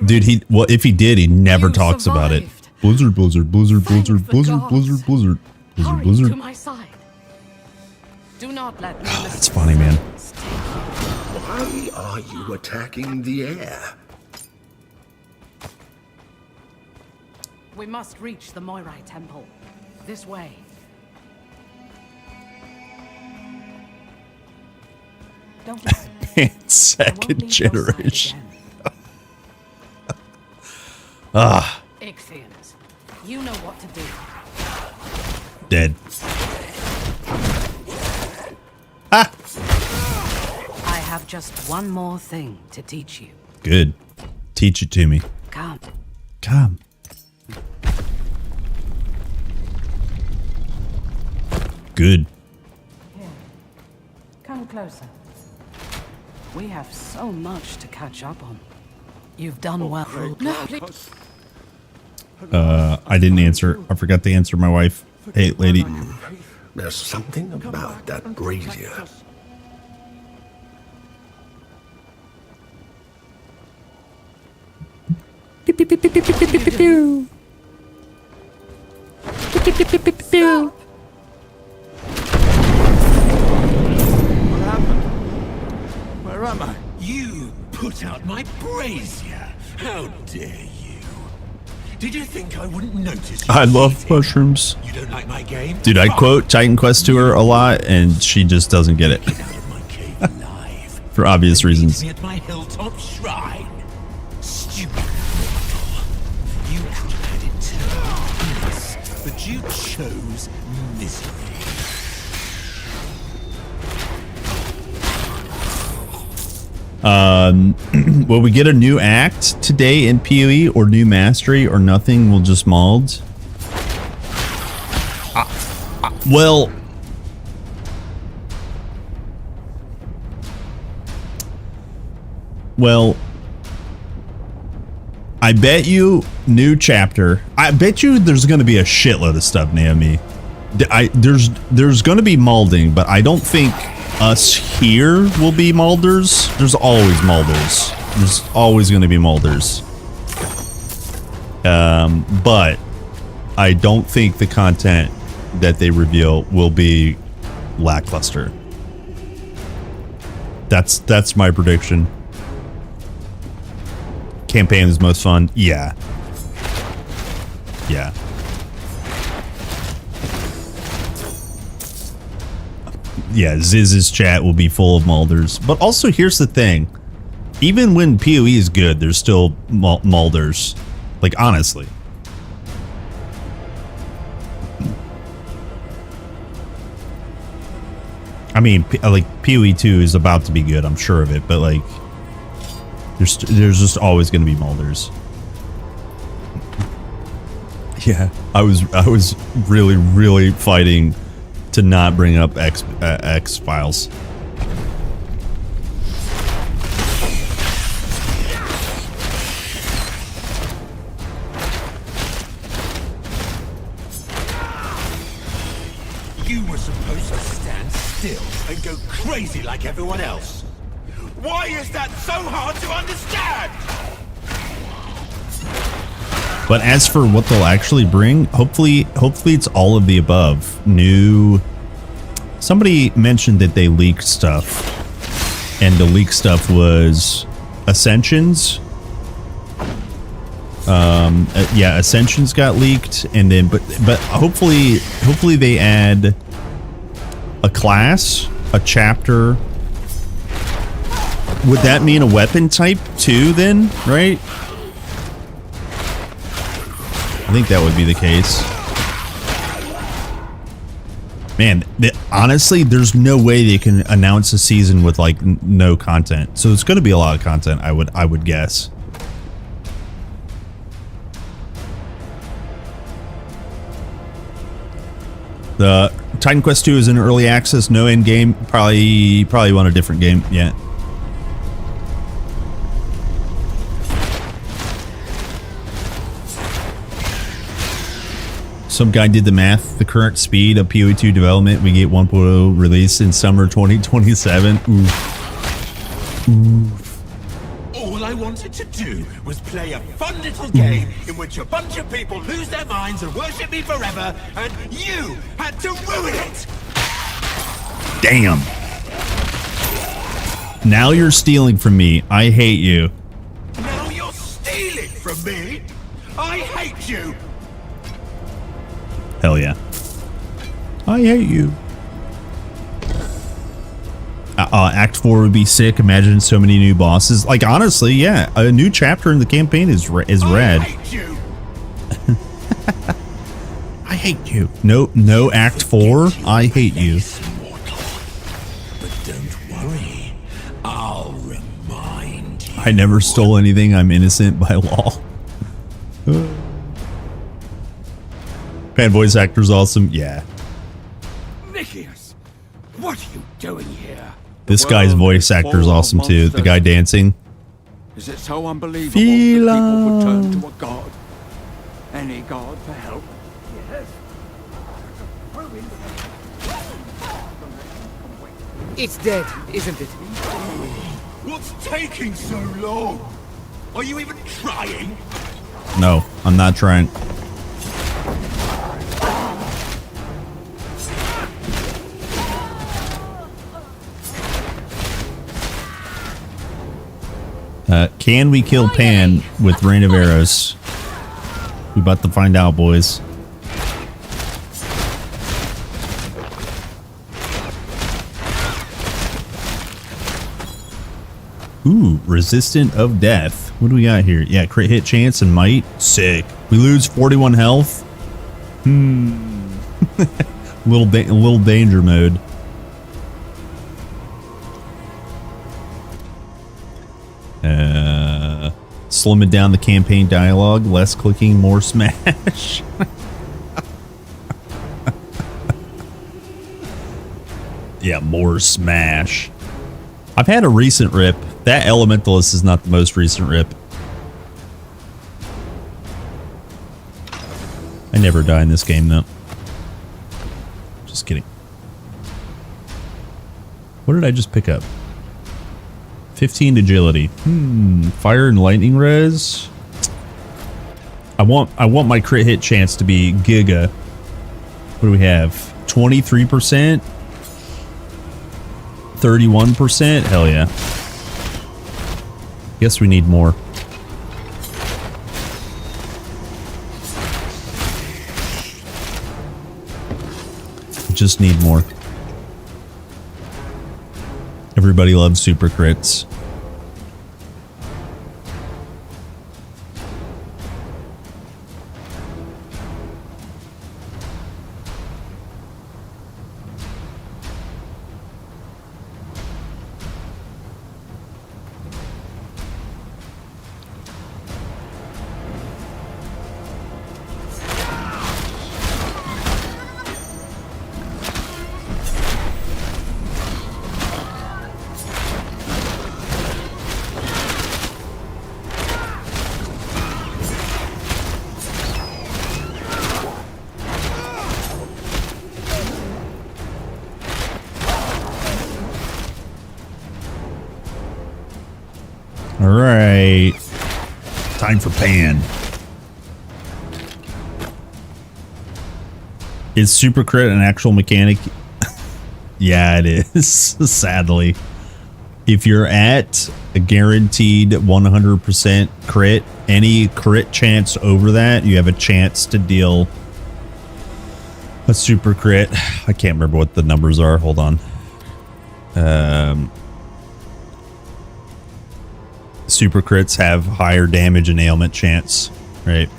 Speaker 4: Dude, well, if he did, he never talks about it. Blizzard, Blizzard, Blizzard, Blizzard, Blizzard, Blizzard, Blizzard, Blizzard, Blizzard.
Speaker 7: To my side. Do not let me
Speaker 4: That's funny, man.
Speaker 13: Why are you attacking the air?
Speaker 7: We must reach the Moirai Temple. This way. Don't listen.
Speaker 4: Second generation. Ah.
Speaker 7: Ichthyans, you know what to do.
Speaker 4: Dead.
Speaker 7: I have just one more thing to teach you.
Speaker 4: Good. Teach it to me.
Speaker 7: Come.
Speaker 4: Come. Good.
Speaker 7: Here. Come closer. We have so much to catch up on. You've done well. No, please.
Speaker 4: I didn't answer. I forgot to answer my wife. Hey, lady.
Speaker 13: There's something about that brazier.
Speaker 4: Pew, pew, pew, pew, pew, pew, pew, pew, pew. Pew, pew, pew, pew, pew, pew.
Speaker 11: What happened? Where am I? You put out my brazier. How dare you? Did you think I wouldn't notice?
Speaker 4: I love mushrooms.
Speaker 11: You don't like my game?
Speaker 4: Dude, I quote Titan Quest to her a lot, and she just doesn't get it. For obvious reasons.
Speaker 11: Me at my hilltop shrine. Stupid mortal. You could have had eternal bliss, but you chose misery.
Speaker 4: Will we get a new act today in PoE or new mastery or nothing? We'll just mauled. Well, I bet you new chapter. I bet you there's going to be a shitload of stuff, Naomi. There's going to be maulding, but I don't think us here will be maulders. There's always maulders. There's always going to be maulders. But I don't think the content that they reveal will be lackluster. That's my prediction. Campaign is most fun. Yeah. Yeah. Yeah, Ziz's chat will be full of maulders. But also, here's the thing. Even when PoE is good, there's still maulders. Like, honestly. I mean, like, PoE 2 is about to be good, I'm sure of it. But, like, there's just always going to be maulders. Yeah, I was really, really fighting to not bring up X files.
Speaker 11: You were supposed to stand still and go crazy like everyone else. Why is that so hard to understand?
Speaker 4: But as for what they'll actually bring, hopefully it's all of the above. New. Somebody mentioned that they leaked stuff, and the leaked stuff was Ascensions. Yeah, Ascensions got leaked, and then but hopefully they add a class, a chapter. Would that mean a weapon type too then, right? I think that would be the case. Man, honestly, there's no way they can announce a season with like no content. So it's going to be a lot of content, I would guess. The Titan Quest 2 is in early access, no end game. Probably want a different game. Yeah. Some guy did the math. The current speed of PoE2 development, we get 1.0 release in summer 2027. Oof. Oof.
Speaker 11: All I wanted to do was play a fun little game in which a bunch of people lose their minds and worship me forever, and you had to ruin it!
Speaker 4: Damn. Now you're stealing from me. I hate you.
Speaker 11: Now you're stealing from me? I hate you!
Speaker 4: Hell yeah. I hate you. Act 4 would be sick. Imagine so many new bosses. Like, honestly, yeah. A new chapter in the campaign is rad. I hate you. I hate you. No Act 4. I hate you.
Speaker 11: But don't worry. I'll remind you.
Speaker 4: I never stole anything. I'm innocent by law. Pan voice actor's awesome. Yeah.
Speaker 5: Nikias, what are you doing here?
Speaker 4: This guy's voice actor's awesome too. The guy dancing.
Speaker 12: Is it so unbelievable that people would turn to a god? Any god for help?
Speaker 5: Yes.
Speaker 12: It's dead, isn't it?
Speaker 11: What's taking so long? Are you even trying?
Speaker 4: No, I'm not trying. Can we kill Pan with Rain of Arrows? We about to find out, boys. Ooh, resistant of death. What do we got here? Yeah, crit hit chance and might. Sick. We lose 41 health. little danger mode. Slimming down the campaign dialogue, less clicking, more smash. Yeah, more smash. I've had a recent rip. That Elementalist is not the most recent rip. I never die in this game, though. Just kidding. What did I just pick up? 15 agility. Fire and lightning res. I want my crit hit chance to be giga. What do we have? 23%? 31%? Hell yeah. Guess we need more. We just need more. Everybody loves super crits. Alright. Time for Pan. Is super crit an actual mechanic? Yeah, it is, sadly. If you're at a guaranteed 100% crit, any crit chance over that, you have a chance to deal a a super crit. I can't remember what the numbers are. Hold on. Super crits have higher damage and ailment chance, right?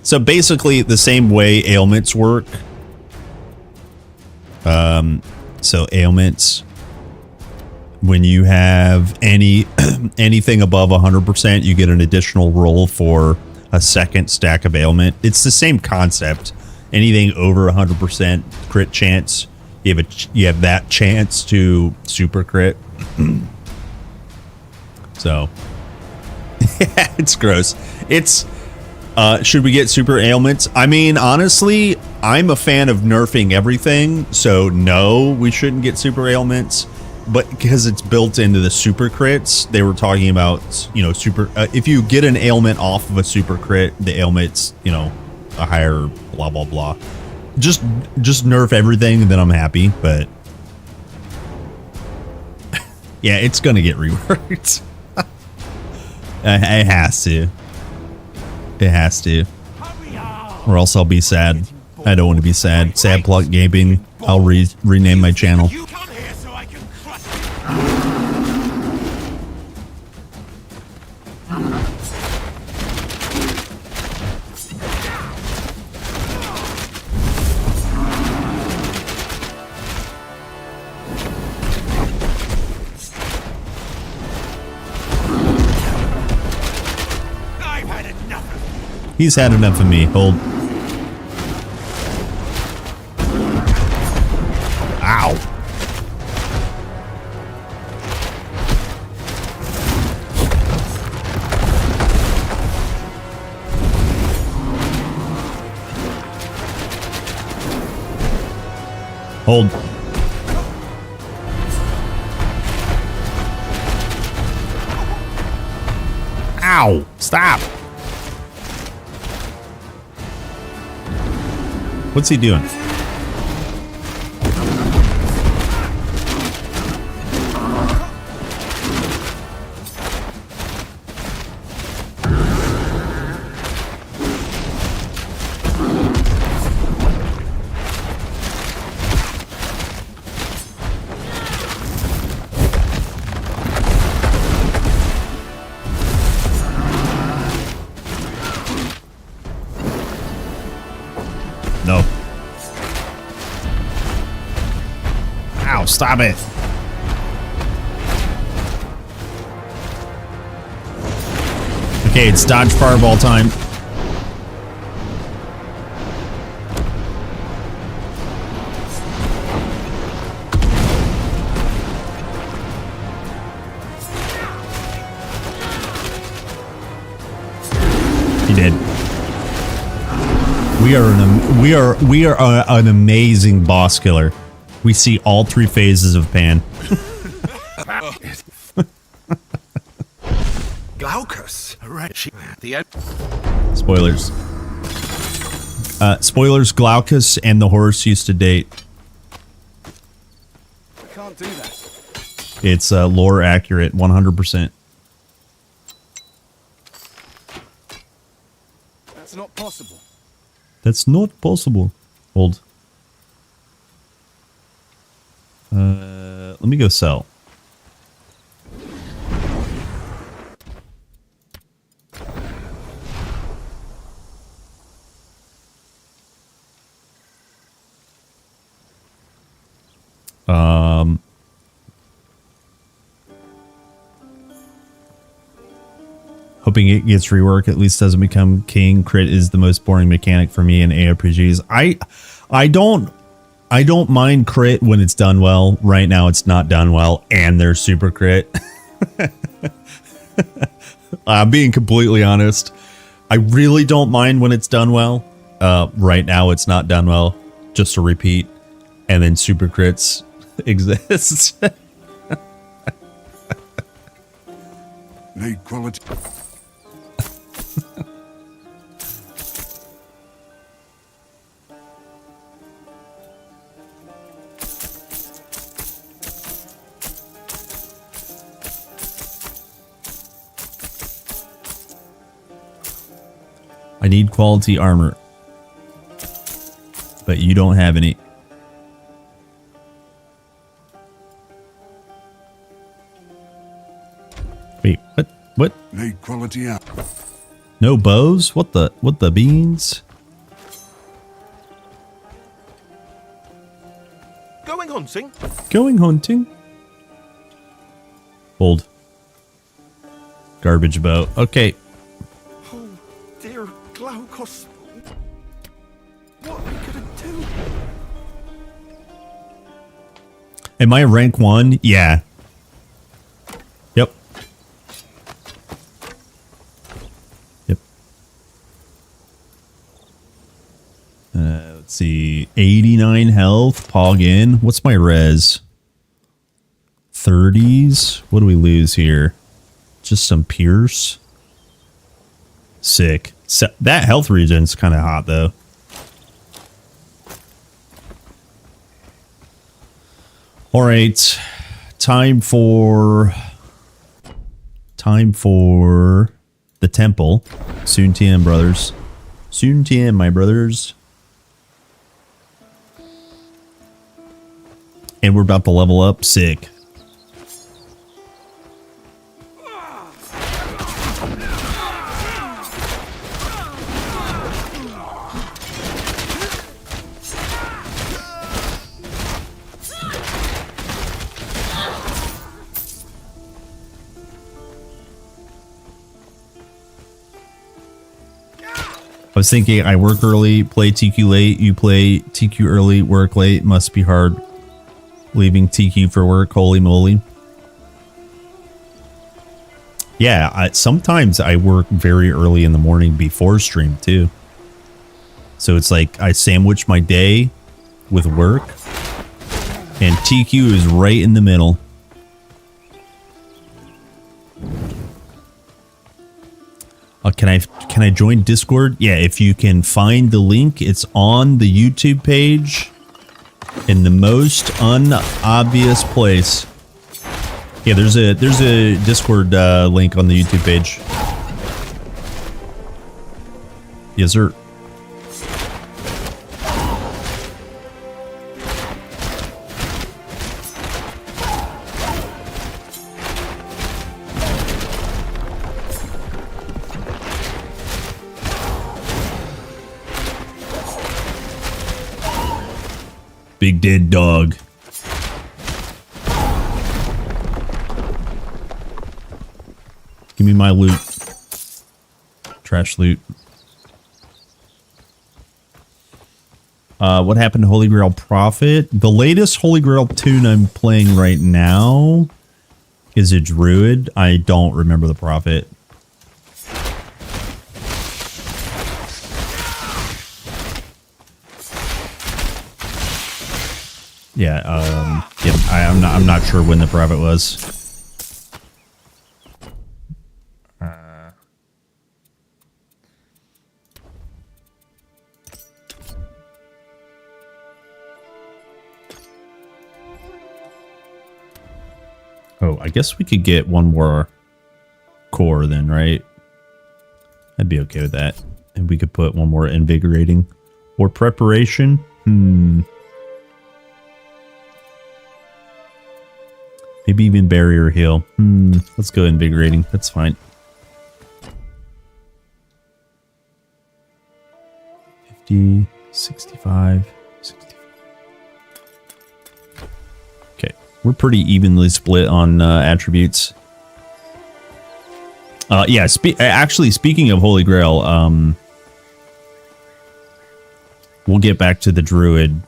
Speaker 4: So basically the same way ailments work. So ailments, when you have anything above 100%, you get an additional roll for a second stack of ailment. It's the same concept. Anything over 100% crit chance, you have that chance to super crit. So yeah, it's gross. It's should we get super ailments? I mean, honestly, I'm a fan of nerfing everything, so no, we shouldn't get super ailments. But because it's built into the super crits, they were talking about, you know, super. If you get an ailment off of a super crit, the ailment's, you know, a higher blah blah blah. Just nerf everything, and then I'm happy. But yeah, it's gonna get reworked. It has to. It has to. Or else I'll be sad. I don't want to be sad. Sad Plot Gaming. I'll rename my channel. He's had enough of me. Hold. Ow. Hold. Ow. Stop. What's he doing? No. Ow, stop it. Okay, it's dodge fireball time. He did. We are an amazing boss killer. We see all three phases of Pan.
Speaker 5: Glaucus.
Speaker 4: Spoilers. Spoilers, Glaucus and the horse used to date.
Speaker 5: I can't do that.
Speaker 4: It's lore accurate, 100%.
Speaker 5: That's not possible.
Speaker 4: That's not possible. Hold. Let me go sell. Hoping it gets reworked, at least doesn't become king. Crit is the most boring mechanic for me in ARPGs. I don't mind crit when it's done well. Right now it's not done well and there's super crit. I'm being completely honest. I really don't mind when it's done well. Right now it's not done well. Just to repeat. And then super crits exist.
Speaker 16: Need quality.
Speaker 4: I need quality armor. but you don't have any. Wait, what?
Speaker 16: Made quality out.
Speaker 4: No bows? What the beans?
Speaker 19: Going hunting?
Speaker 4: Going hunting? Old. Garbage bow. Okay.
Speaker 19: Oh, dear Glaucus. What are we gonna do?
Speaker 4: Am I rank 1? Yeah. Yep. Yep. Let's see. 89 health. Pog in. What's my res? 30s. What do we lose here? Just some Pierce. Sick. So, that health regen's kind of hot, though. All right. Time for the temple. Soon TM, brothers. Soon TM, my brothers. And we're about to level up. Sick. I was thinking I work early, play TQ late, you play TQ early, work late. Must be hard leaving TQ for work. Holy moly. Yeah, sometimes I work very early in the morning before stream too. So it's like I sandwich my day with work, and TQ is right in the middle. Can I join Discord? Yeah, if you can find the link, it's on the YouTube page in the most unobvious place. Yeah, there's a Discord link on the YouTube page. Yes, sir. Big dead dog. Give me my loot. Trash loot. What happened to Holy Grail Prophet? The latest Holy Grail tune I'm playing right now is a druid. I don't remember the Prophet. Yeah, I'm not sure when the Prophet was. Oh, I guess we could get one more core then, right? I'd be okay with that. And we could put one more invigorating or preparation. Maybe even barrier heal. Let's go invigorating. That's fine. 50, 65, 65. Okay. We're pretty evenly split on attributes. Yeah, actually, speaking of Holy Grail, we'll get back to the Druid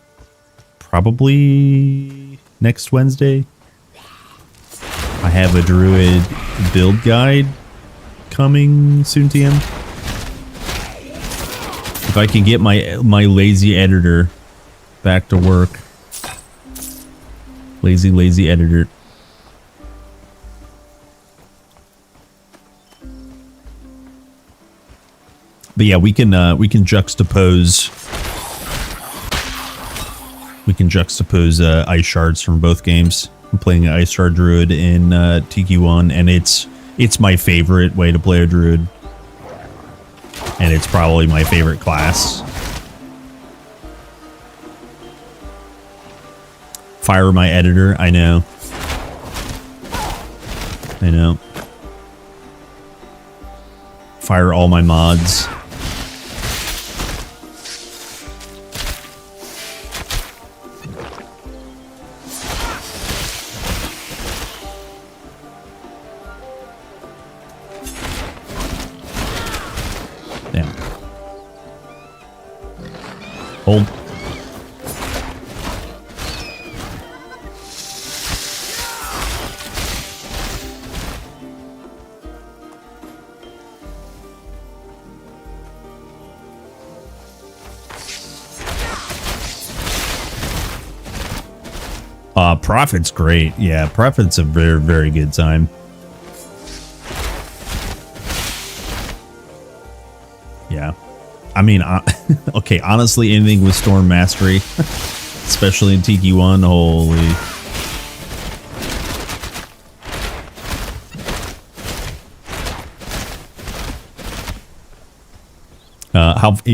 Speaker 4: probably next Wednesday. I have a Druid build guide coming soon, TM. If I can get my lazy editor back to work. Lazy editor. But yeah, we can juxtapose. We can juxtapose ice shards from both games. I'm playing an Ice Shard Druid in TQ1, and it's my favorite way to play a Druid. And it's probably my favorite class. Fire my editor. I know. I know. Fire all my mods. Damn. Hold. Prophet's great. Yeah, Prophet's a very, very good time. Yeah. I mean, okay, honestly, anything with Storm Mastery, especially in TQ1, holy.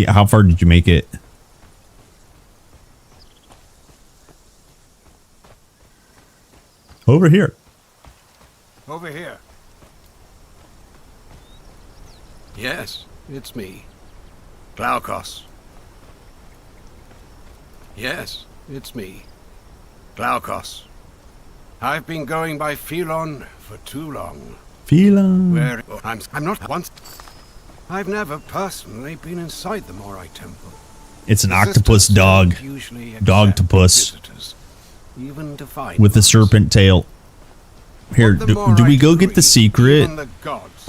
Speaker 4: How far did you make it? Over here.
Speaker 5: Over here. Yes, it's me. Glaukos. Yes, it's me. Glaukos. I've been going by Phelon for too long.
Speaker 4: Phelon.
Speaker 5: Where I'm not once. I've never personally been inside the Morai Temple.
Speaker 4: It's an octopus dog. Dogtopus.
Speaker 5: Even to find
Speaker 4: with a serpent tail. Here, do we go get the secret? A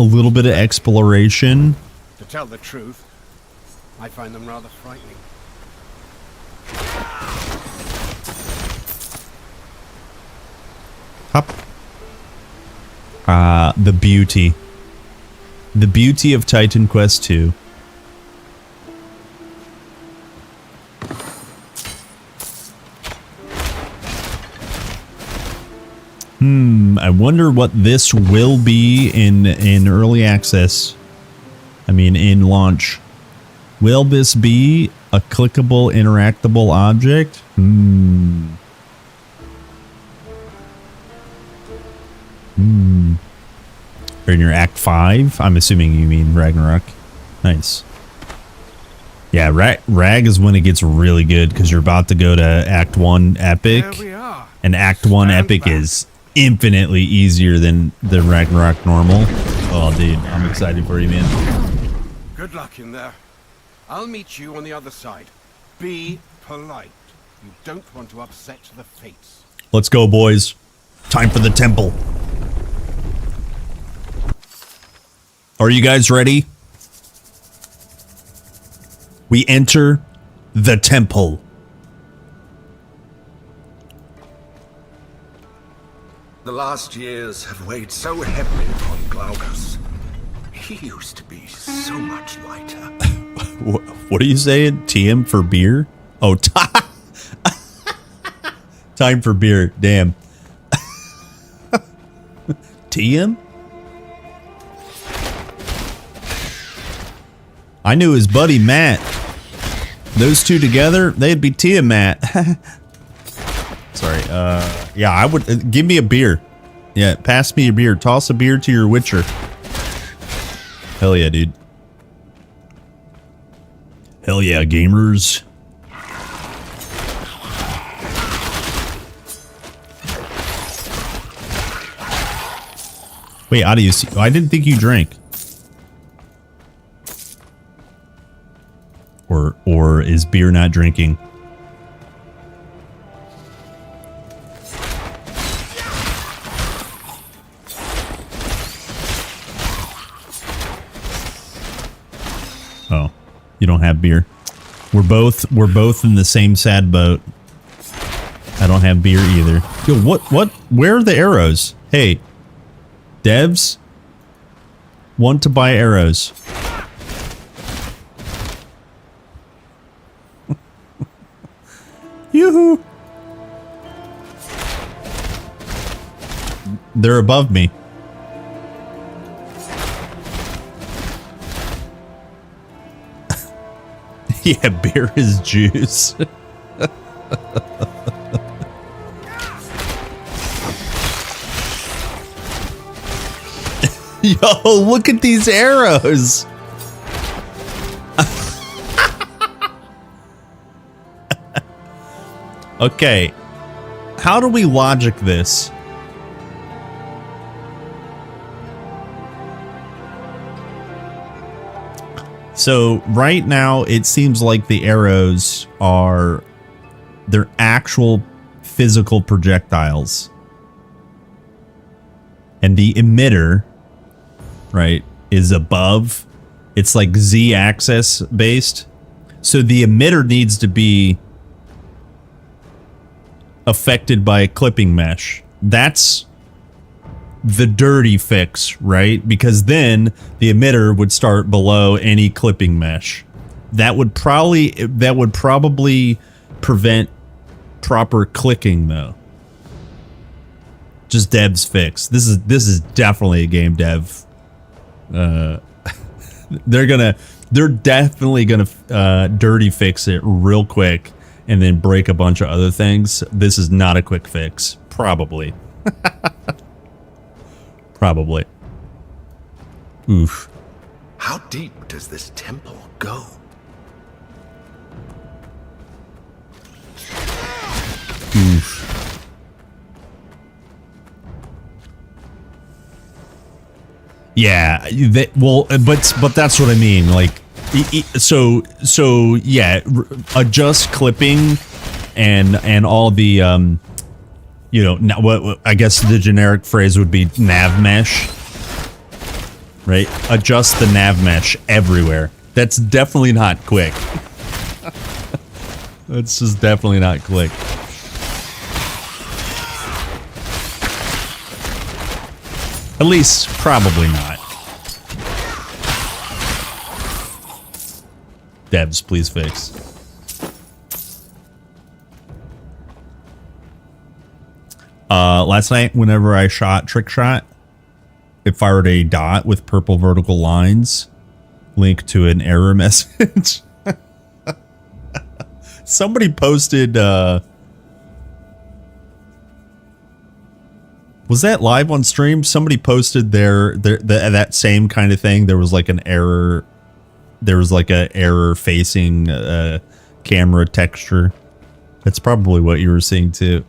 Speaker 4: little bit of exploration.
Speaker 5: To tell the truth, I find them rather frightening.
Speaker 4: Hop. The beauty. The beauty of Titan Quest 2. I wonder what this will be in early access. I mean, in launch. Will this be a clickable, interactable object? Or in your Act 5? I'm assuming you mean Ragnarok. Nice. Yeah, Rag is when it gets really good because you're about to go to Act 1 Epic. And Act 1 Epic is infinitely easier than the Ragnarok normal. Oh, dude, I'm excited for you, man.
Speaker 5: Good luck in there. I'll meet you on the other side. Be polite. You don't want to upset the fates.
Speaker 4: Let's go, boys. Time for the temple. Are you guys ready? We enter the temple.
Speaker 6: The last years have weighed so heavily upon Glaukos. He used to be so much lighter.
Speaker 4: What are you saying? TM for beer? Oh, time for beer. Damn. TM? I knew his buddy Matt. Those two together, they'd be Tiamat. Sorry. Yeah, I would give me a beer. Yeah, pass me a beer. Toss a beer to your Witcher. Hell yeah, dude. Hell yeah, gamers. Wait, Adius, I didn't think you drank. Or is beer not drinking? Oh, you don't have beer. We're both in the same sad boat. I don't have beer either. Yo, what? Where are the arrows? Hey, devs, want to buy arrows? Yoo-hoo! They're above me. Yeah, beer is juice. Yo, look at these arrows. Okay. How do we logic this? So right now it seems like the arrows are they're actual physical projectiles. And the emitter, right, is above. It's like Z-axis based. So the emitter needs to be affected by a clipping mesh. That's the dirty fix, right? Because then the emitter would start below any clipping mesh. That would probably prevent proper clicking though. Just dev's fix. This is definitely a game dev. They're definitely gonna dirty fix it real quick and then break a bunch of other things. This is not a quick fix. Probably. Probably. Oof.
Speaker 13: How deep does this temple go?
Speaker 4: Oof. Yeah, but that's what I mean. Like, so yeah, adjust clipping and all the you know, what I guess the generic phrase would be nav mesh, right? Adjust the nav mesh everywhere. That's definitely not quick. That's just definitely not quick. At least, probably not. Devs, please fix. Last night, whenever I shot trick shot, it fired a dot with purple vertical lines linked to an error message. Somebody posted, was that live on stream? Somebody posted that same kind of thing. There was like an error. There was like a error facing camera texture. That's probably what you were seeing too.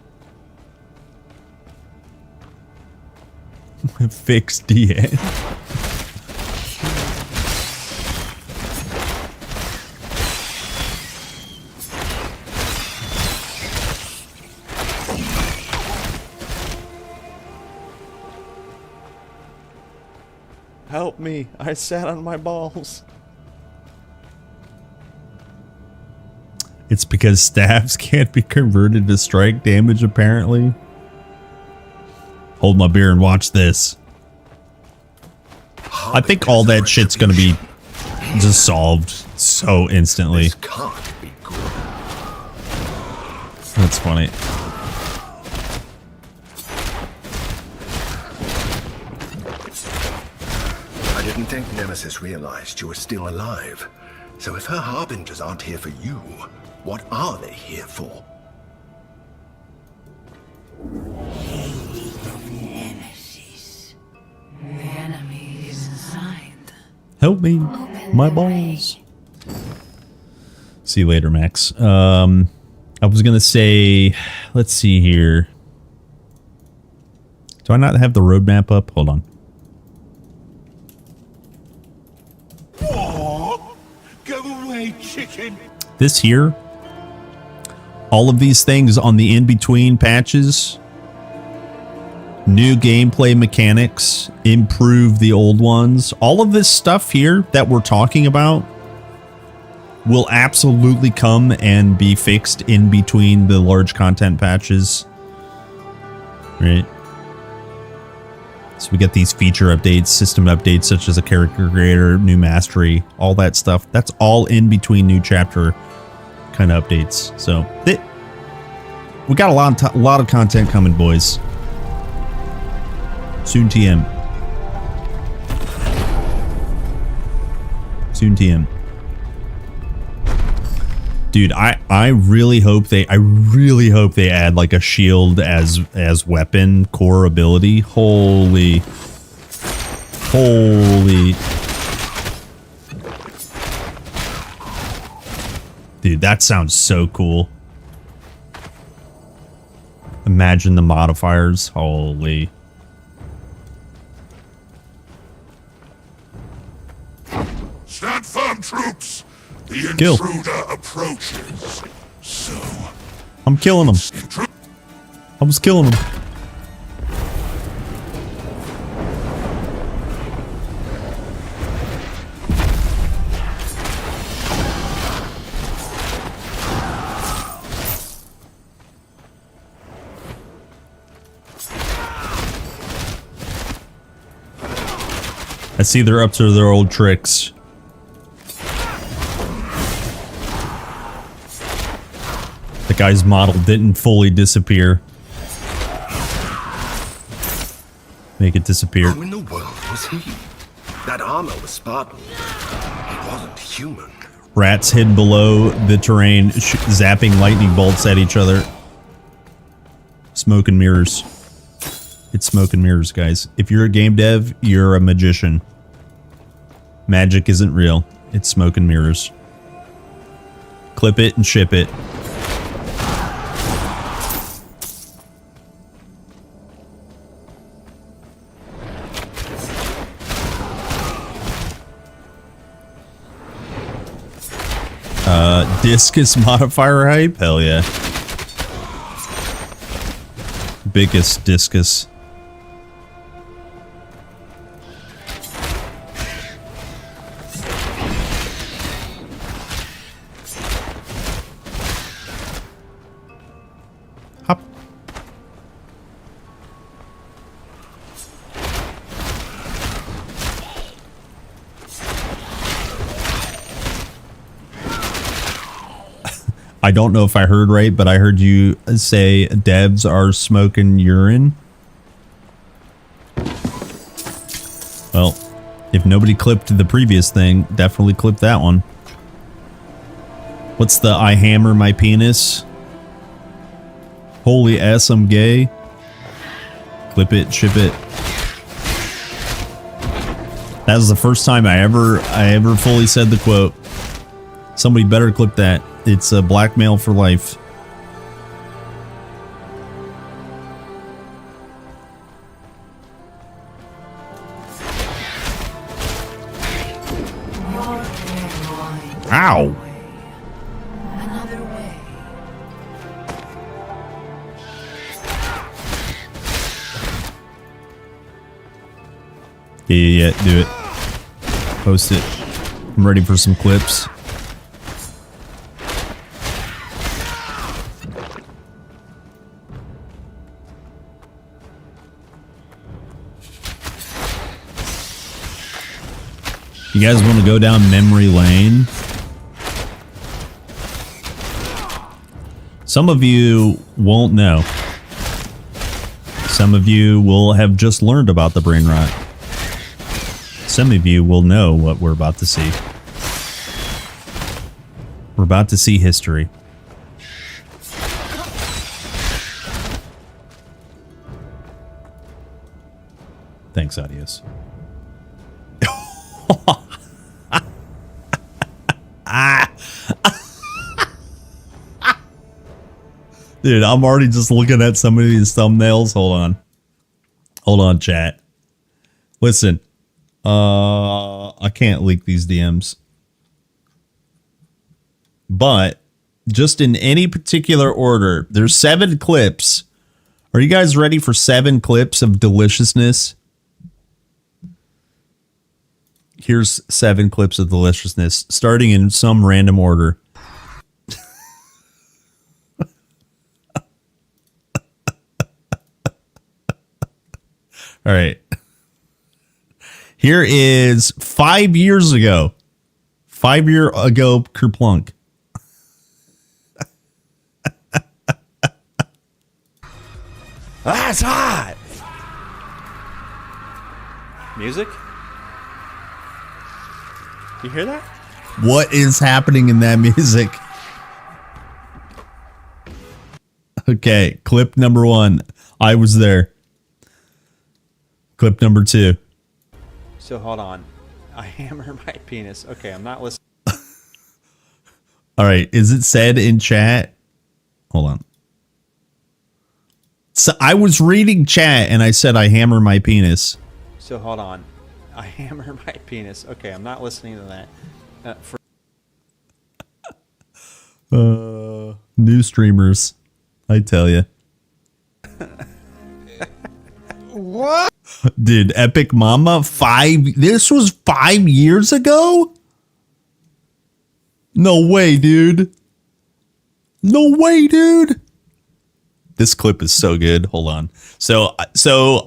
Speaker 4: Fix DN. Help me. I sat on my balls. It's because staffs can't be converted to strike damage, apparently. Hold my beer and watch this. I think all that shit's gonna be just solved so instantly.
Speaker 13: This can't be good.
Speaker 4: That's funny.
Speaker 13: I didn't think Nemesis realized you were still alive. So if her harbingers aren't here for you, what are they here for?
Speaker 2: The enemy is inside.
Speaker 4: Help me. My balls. See you later, Max. I was gonna say, let's see here. Do I not have the roadmap up? Hold on.
Speaker 11: What? Go away, chicken.
Speaker 4: This here, all of these things on the in-between patches, new gameplay mechanics, improve the old ones. All of this stuff here that we're talking about will absolutely come and be fixed in between the large content patches. Right? So we get these feature updates, system updates, such as a character creator, new mastery, all that stuff. That's all in between new chapter kind of updates. So we got a lot of content coming, boys. Soon TM. Soon TM. Dude, I really hope they add like a shield as weapon core ability. Holy. Holy. Dude, that sounds so cool. Imagine the modifiers. Holy.
Speaker 16: Stand firm, troops. The
Speaker 4: Kill.
Speaker 16: intruder approaches. So,
Speaker 4: I'm killing him. I was killing him. I see they're up to their old tricks. The guy's model didn't fully disappear. Make it disappear.
Speaker 13: Who in the world was he? That armor was Spartan. He wasn't human.
Speaker 4: Rats hid below the terrain, zapping lightning bolts at each other. Smoke and mirrors. It's smoke and mirrors, guys. If you're a game dev, you're a magician. Magic isn't real. It's smoke and mirrors. Clip it and ship it. Discus modifier hype? Hell yeah. Biggest discus. Hop. I don't know if I heard right, but I heard you say devs are smoking urine. Well, if nobody clipped the previous thing, definitely clip that one. What's the I hammer my penis? Holy ass, I'm gay. Clip it, ship it. That was the first time I ever fully said the quote. Somebody better clip that. It's a blackmail for life. Ow!
Speaker 2: Another way.
Speaker 4: Yeah, do it. Post it. I'm ready for some clips. You guys want to go down memory lane? Some of you won't know. Some of you will have just learned about the brain rot. Some of you will know what we're about to see. We're about to see history. Thanks, Adios. Dude, I'm already just looking at some of these thumbnails. Hold on. Hold on, chat. Listen. I can't leak these DMs. But just in any particular order, there's 7 clips. Are you guys ready for 7 clips of deliciousness? Here's 7 clips of deliciousness, starting in some random order. All right. Here is 5 years ago. 5 year ago, Kerplunk.
Speaker 3: That's hot. Music? You hear that?
Speaker 4: What is happening in that music? Okay, clip number 1. I was there. Clip number 2.
Speaker 3: So hold on. I hammer my penis. Okay, I'm not listening.
Speaker 4: All right, is it said in chat? Hold on. So I was reading chat and I said I hammer my penis.
Speaker 3: So hold on. I hammer my penis. Okay, I'm not listening to that.
Speaker 4: New streamers, I tell you.
Speaker 5: What?
Speaker 4: Dude, Epic Mama, this was 5 years ago? No way, dude. No way, dude. This clip is so good. Hold on. So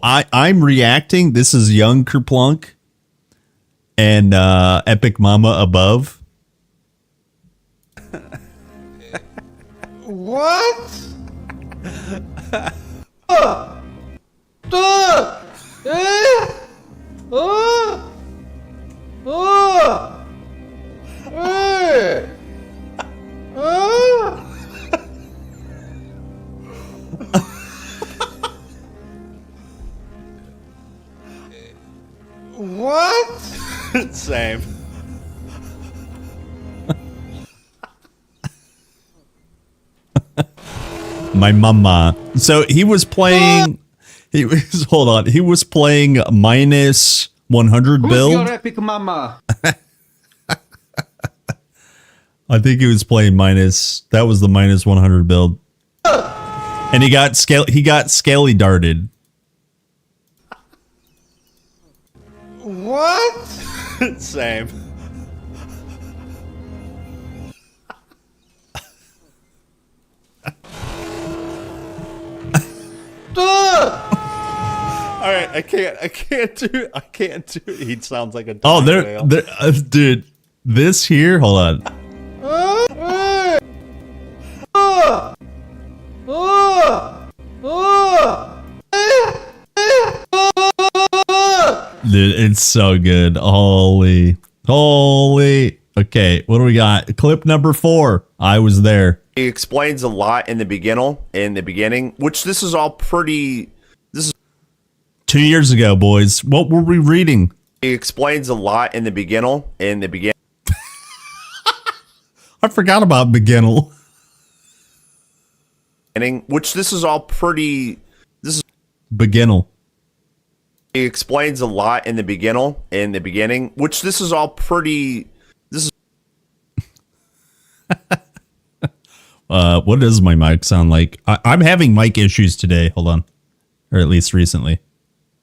Speaker 4: I'm reacting. This is young Kerplunk and Epic Mama above.
Speaker 5: What? What?
Speaker 3: Same.
Speaker 4: My mama. So he was playing. He was hold on. He was playing minus 100
Speaker 20: Who's
Speaker 4: build.
Speaker 20: your epic mama?
Speaker 4: I think he was playing minus. That was the minus 100 build. And he got scaly darted.
Speaker 5: What?
Speaker 3: Same. All right, I can't do it. He sounds like a
Speaker 4: Oh,
Speaker 3: whale.
Speaker 4: dude, this here. Hold on. Dude, it's so good. Holy. Okay, what do we got? Clip number 4. I was there.
Speaker 21: He explains a lot in the beginning, which this is all pretty. This is
Speaker 4: 2 years ago, boys. What were we reading?
Speaker 21: He explains a lot in the beginning.
Speaker 4: I forgot about beginning.
Speaker 21: Which this is all pretty. This is
Speaker 4: beginning.
Speaker 21: He explains a lot in the beginning, which this is all pretty. This is.
Speaker 4: What does my mic sound like? I'm having mic issues today. Hold on. Or at least recently.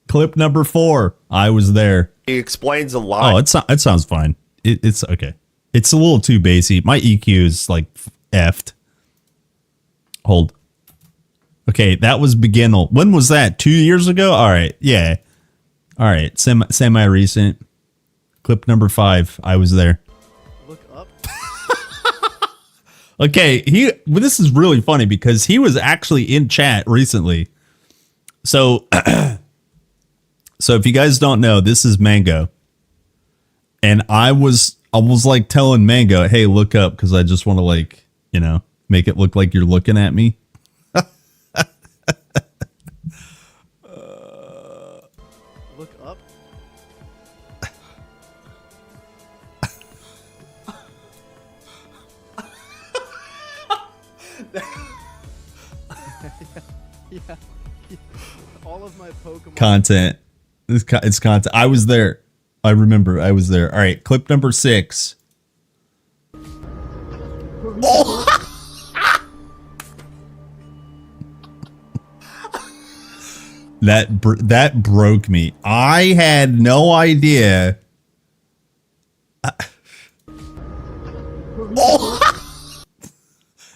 Speaker 4: Clip number 4. I was there.
Speaker 21: He explains a lot.
Speaker 4: Oh, it sounds fine. It's okay. It's a little too bassy. My EQ is like effed. Hold. Okay, that was beginning. When was that? 2 years ago? All right. Yeah. All right. Semi recent. Clip number 5. I was there.
Speaker 3: Look up.
Speaker 4: Okay, this is really funny because he was actually in chat recently. So if you guys don't know, this is Mango. And I was like telling Mango, "Hey, look up," because I just want to like, make it look like you're looking at me.
Speaker 3: Look up. yeah. All of my Pokemon
Speaker 4: Content. It's content. I was there. I remember. I was there. All right, clip number 6. That broke me. I had no idea.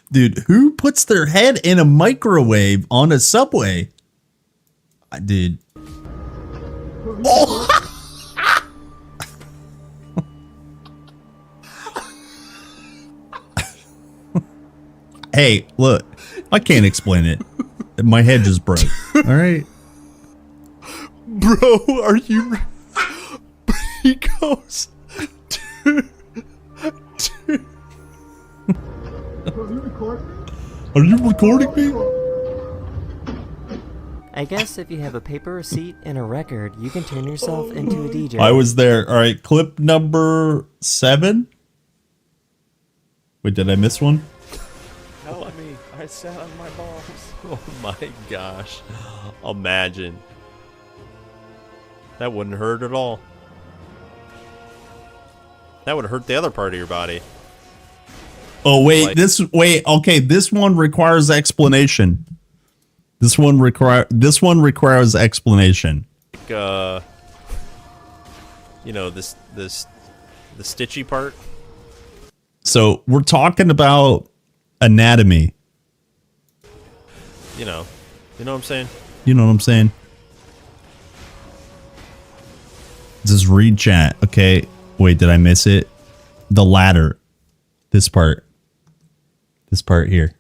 Speaker 4: Dude, who puts their head in a microwave on a subway? Dude. Hey, look. I can't explain it. My head just broke. All right.
Speaker 3: Bro, are you? He goes. Dude.
Speaker 4: Are you recording me?
Speaker 20: I guess if you have a paper receipt and a record, you can turn yourself into a DJ.
Speaker 4: I was there. All right, clip number 7. Wait, did I miss one?
Speaker 3: Help me. I sat on my balls. Oh my gosh. Imagine. That wouldn't hurt at all. That would hurt the other part of your body.
Speaker 4: Oh, wait, okay, this one requires explanation. This one requires explanation.
Speaker 3: Like, you know, the stitchy part.
Speaker 4: So, we're talking about anatomy.
Speaker 3: You know what I'm saying?
Speaker 4: You know what I'm saying? Just read chat. Okay. Wait, did I miss it? The ladder. This part. This part here.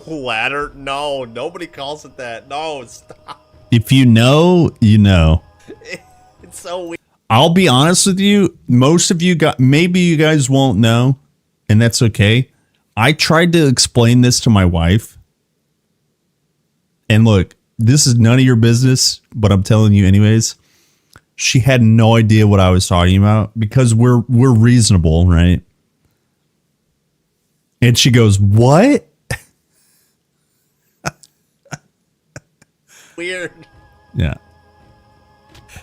Speaker 3: Ladder? No, nobody calls it that. No, stop.
Speaker 4: If you know, you know.
Speaker 3: It's so weird.
Speaker 4: I'll be honest with you. Most of you maybe you guys won't know, and that's okay. I tried to explain this to my wife. And look, this is none of your business, but I'm telling you anyways. She had no idea what I was talking about because we're reasonable, right? And she goes, "What?"
Speaker 3: Weird.
Speaker 4: Yeah.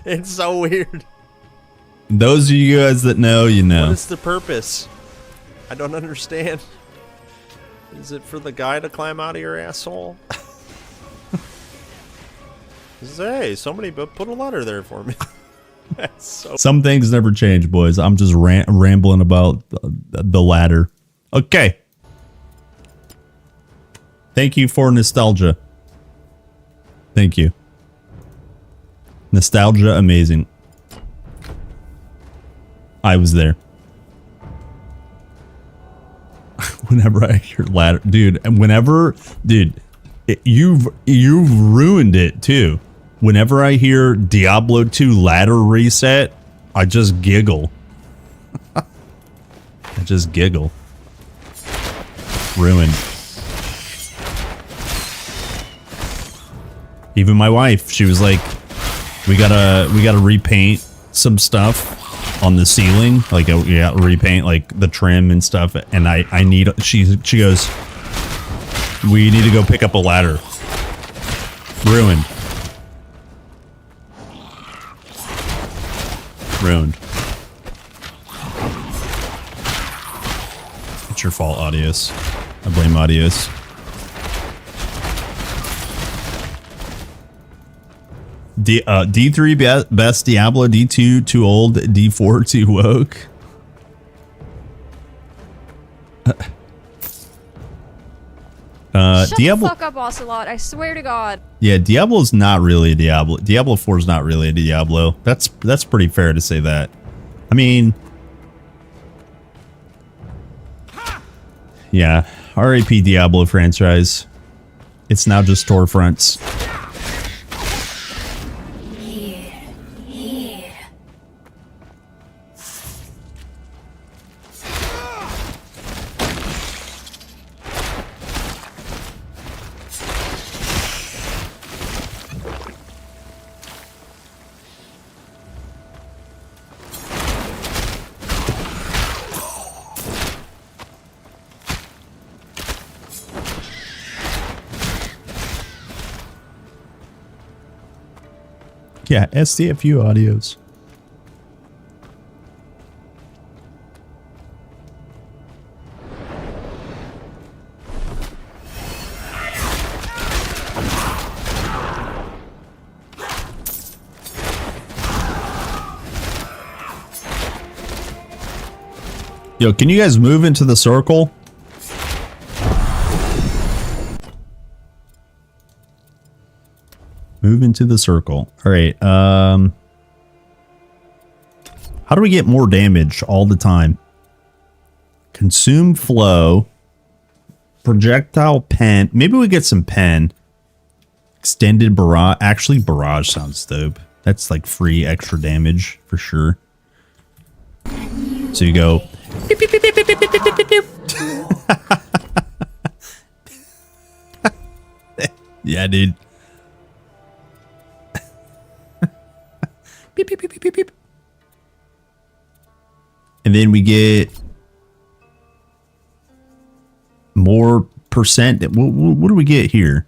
Speaker 3: It's so weird.
Speaker 4: Those of you guys that know, you know.
Speaker 3: What is the purpose? I don't understand. Is it for the guy to climb out of your asshole? Hey, somebody put a ladder there for me. That's so
Speaker 4: Some things never change, boys. I'm just rambling about the ladder. Okay. Thank you for nostalgia. Thank you. Nostalgia, amazing. I was there. Whenever I hear ladder, dude, you've ruined it too. Whenever I hear Diablo 2 ladder reset, I just giggle. I just giggle. Ruined. Even my wife, she was like, we gotta repaint some stuff on the ceiling, like yeah, repaint like the trim and stuff. And I need, she goes, we need to go pick up a ladder. Ruined. Ruined. It's your fault, Audius. I blame Audius. D3 best Diablo, D2 too old, D4 too woke.
Speaker 22: Shut
Speaker 4: Diablo.
Speaker 22: the fuck up, Ocelot. I swear to God.
Speaker 4: Yeah, Diablo's not really a Diablo. Diablo 4 is not really a Diablo. That's pretty fair to say that. I mean, yeah, RAP Diablo franchise. It's now just storefronts. Yeah, SDFU audios. Yo, can you guys move into the circle? Move into the circle. All right. How do we get more damage all the time? Consume flow. Projectile pen. Maybe we get some pen. Extended barrage. Actually, barrage sounds dope. That's like free extra damage for sure. So you go. Beep, beep, beep, beep, beep, beep, beep, beep, beep. Yeah, dude. Beep, beep, beep, beep, beep, beep. And then we get more percent. What do we get here?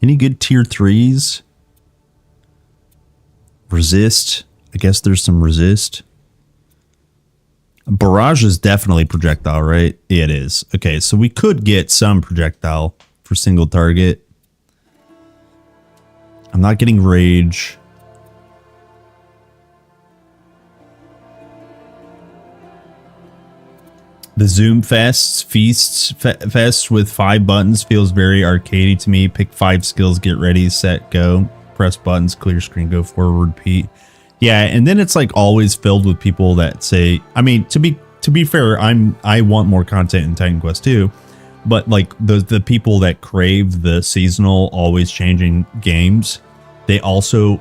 Speaker 4: Any good tier 3s? Resist. I guess there's some resist. Barrage is definitely projectile, right? Yeah, it is. Okay, so we could get some projectile for single target. I'm not getting rage. The Zoom fests with 5 buttons feels very arcadey to me. Pick 5 skills, get ready, set, go. Press buttons, clear screen, go forward, repeat. Yeah, and then it's like always filled with people that say, I mean, to be fair, I want more content in Titan Quest 2, but like the people that crave the seasonal, always changing games, they also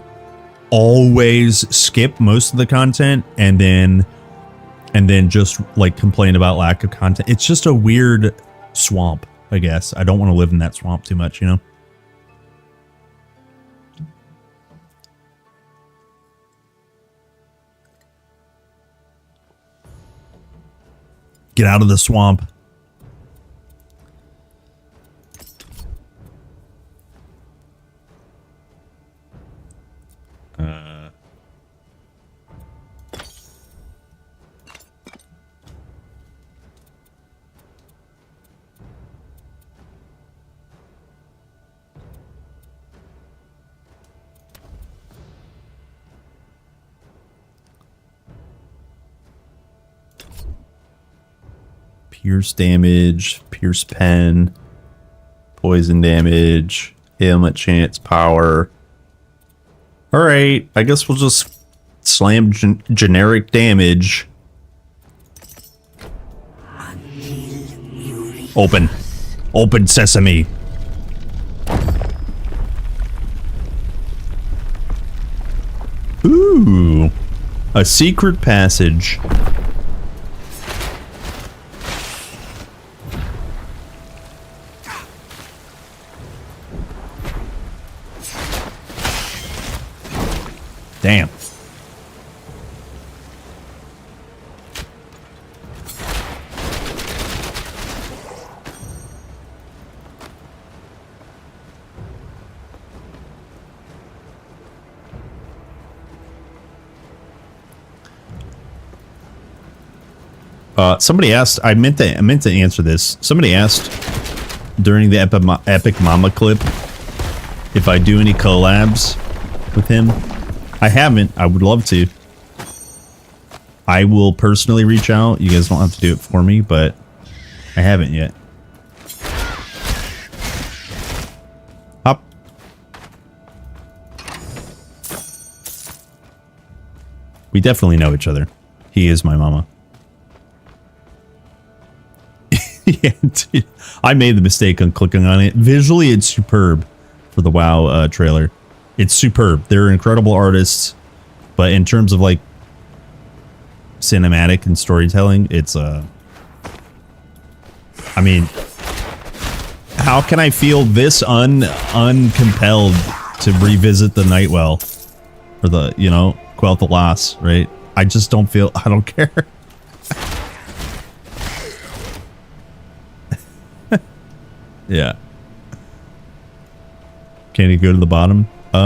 Speaker 4: always skip most of the content and then just like complain about lack of content. It's just a weird swamp, I guess. I don't want to live in that swamp too much, you know? Get out of the swamp. Pierce damage, pierce pen, poison damage, ailment chance, power. Alright, I guess we'll just slam generic damage. Open. Open sesame. Ooh. A secret passage. Damn. Somebody asked, I meant to answer this. Somebody asked during the Epic Mama clip if I do any collabs with him. I haven't. I would love to. I will personally reach out. You guys don't have to do it for me, but I haven't yet. Up. We definitely know each other. He is my mama. Yeah, dude. I made the mistake on clicking on it. Visually, it's superb for the WoW trailer. It's superb. They're incredible artists, but in terms of like cinematic and storytelling, it's I mean, how can I feel this uncompelled to revisit the Nightwell or the, you know, Quell the Loss, right? I just don't feel, I don't care. Yeah. Can you go to the bottom? I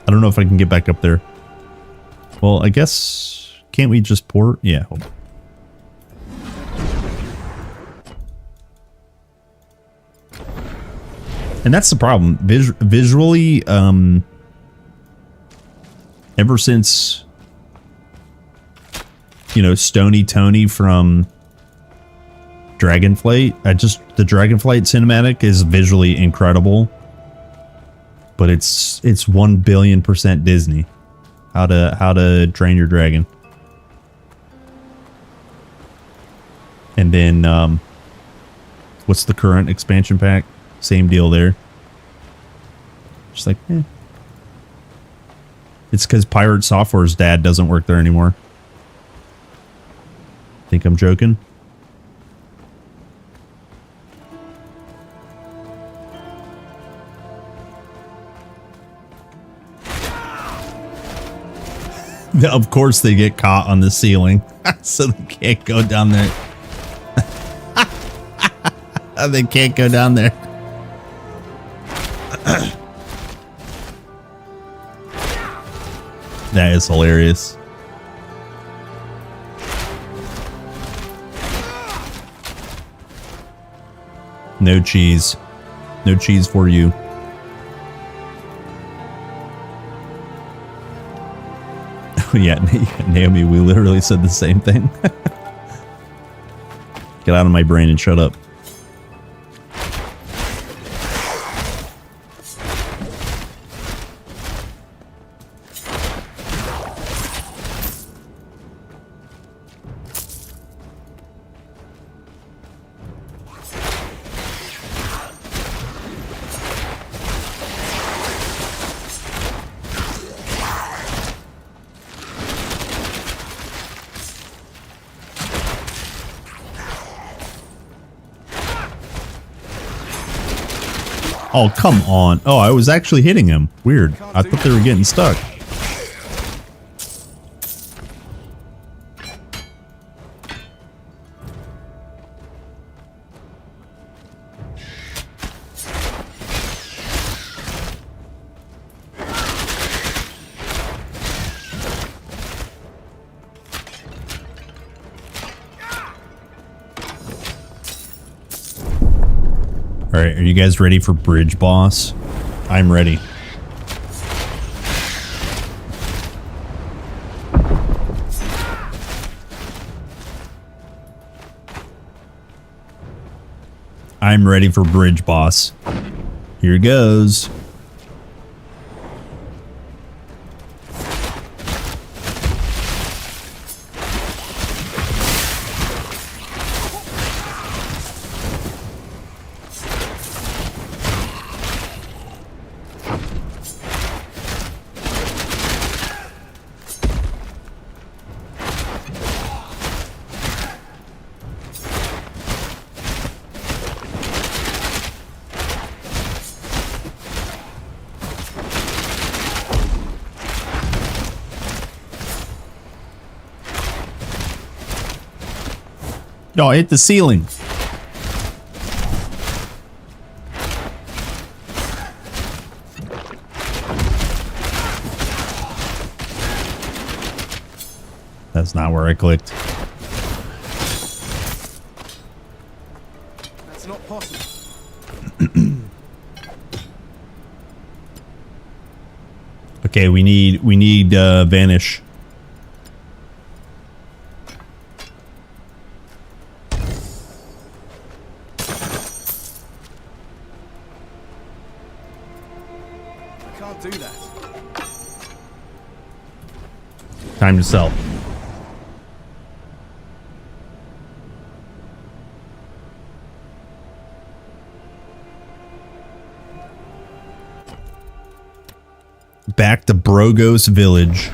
Speaker 4: don't know if I can get back up there. Well, I guess, can't we just port? Yeah, hold on. And that's the problem. Visually, ever since, you know, Stony Tony from Dragonflight, the Dragonflight cinematic is visually incredible. But it's 1,000,000,000% Disney. How to Train Your Dragon. And then what's the current expansion pack? Same deal there. Just like, eh. It's because Pirate Software's dad doesn't work there anymore. Think I'm joking? Of course they get caught on the ceiling, so they can't go down there. They can't go down there. That is hilarious. No cheese. No cheese for you. Yeah, Naomi, we literally said the same thing. Get out of my brain and shut up. Oh, come on. Oh, I was actually hitting him. Weird. I thought they were getting stuck. Alright, are you guys ready for Bridge Boss? I'm ready. I'm ready for Bridge Boss. Here goes. No, I hit the ceiling. That's not where I clicked.
Speaker 19: That's not possible.
Speaker 4: Okay, we need Vanish.
Speaker 19: Do that.
Speaker 4: Time to sell. Back to Brogos Village.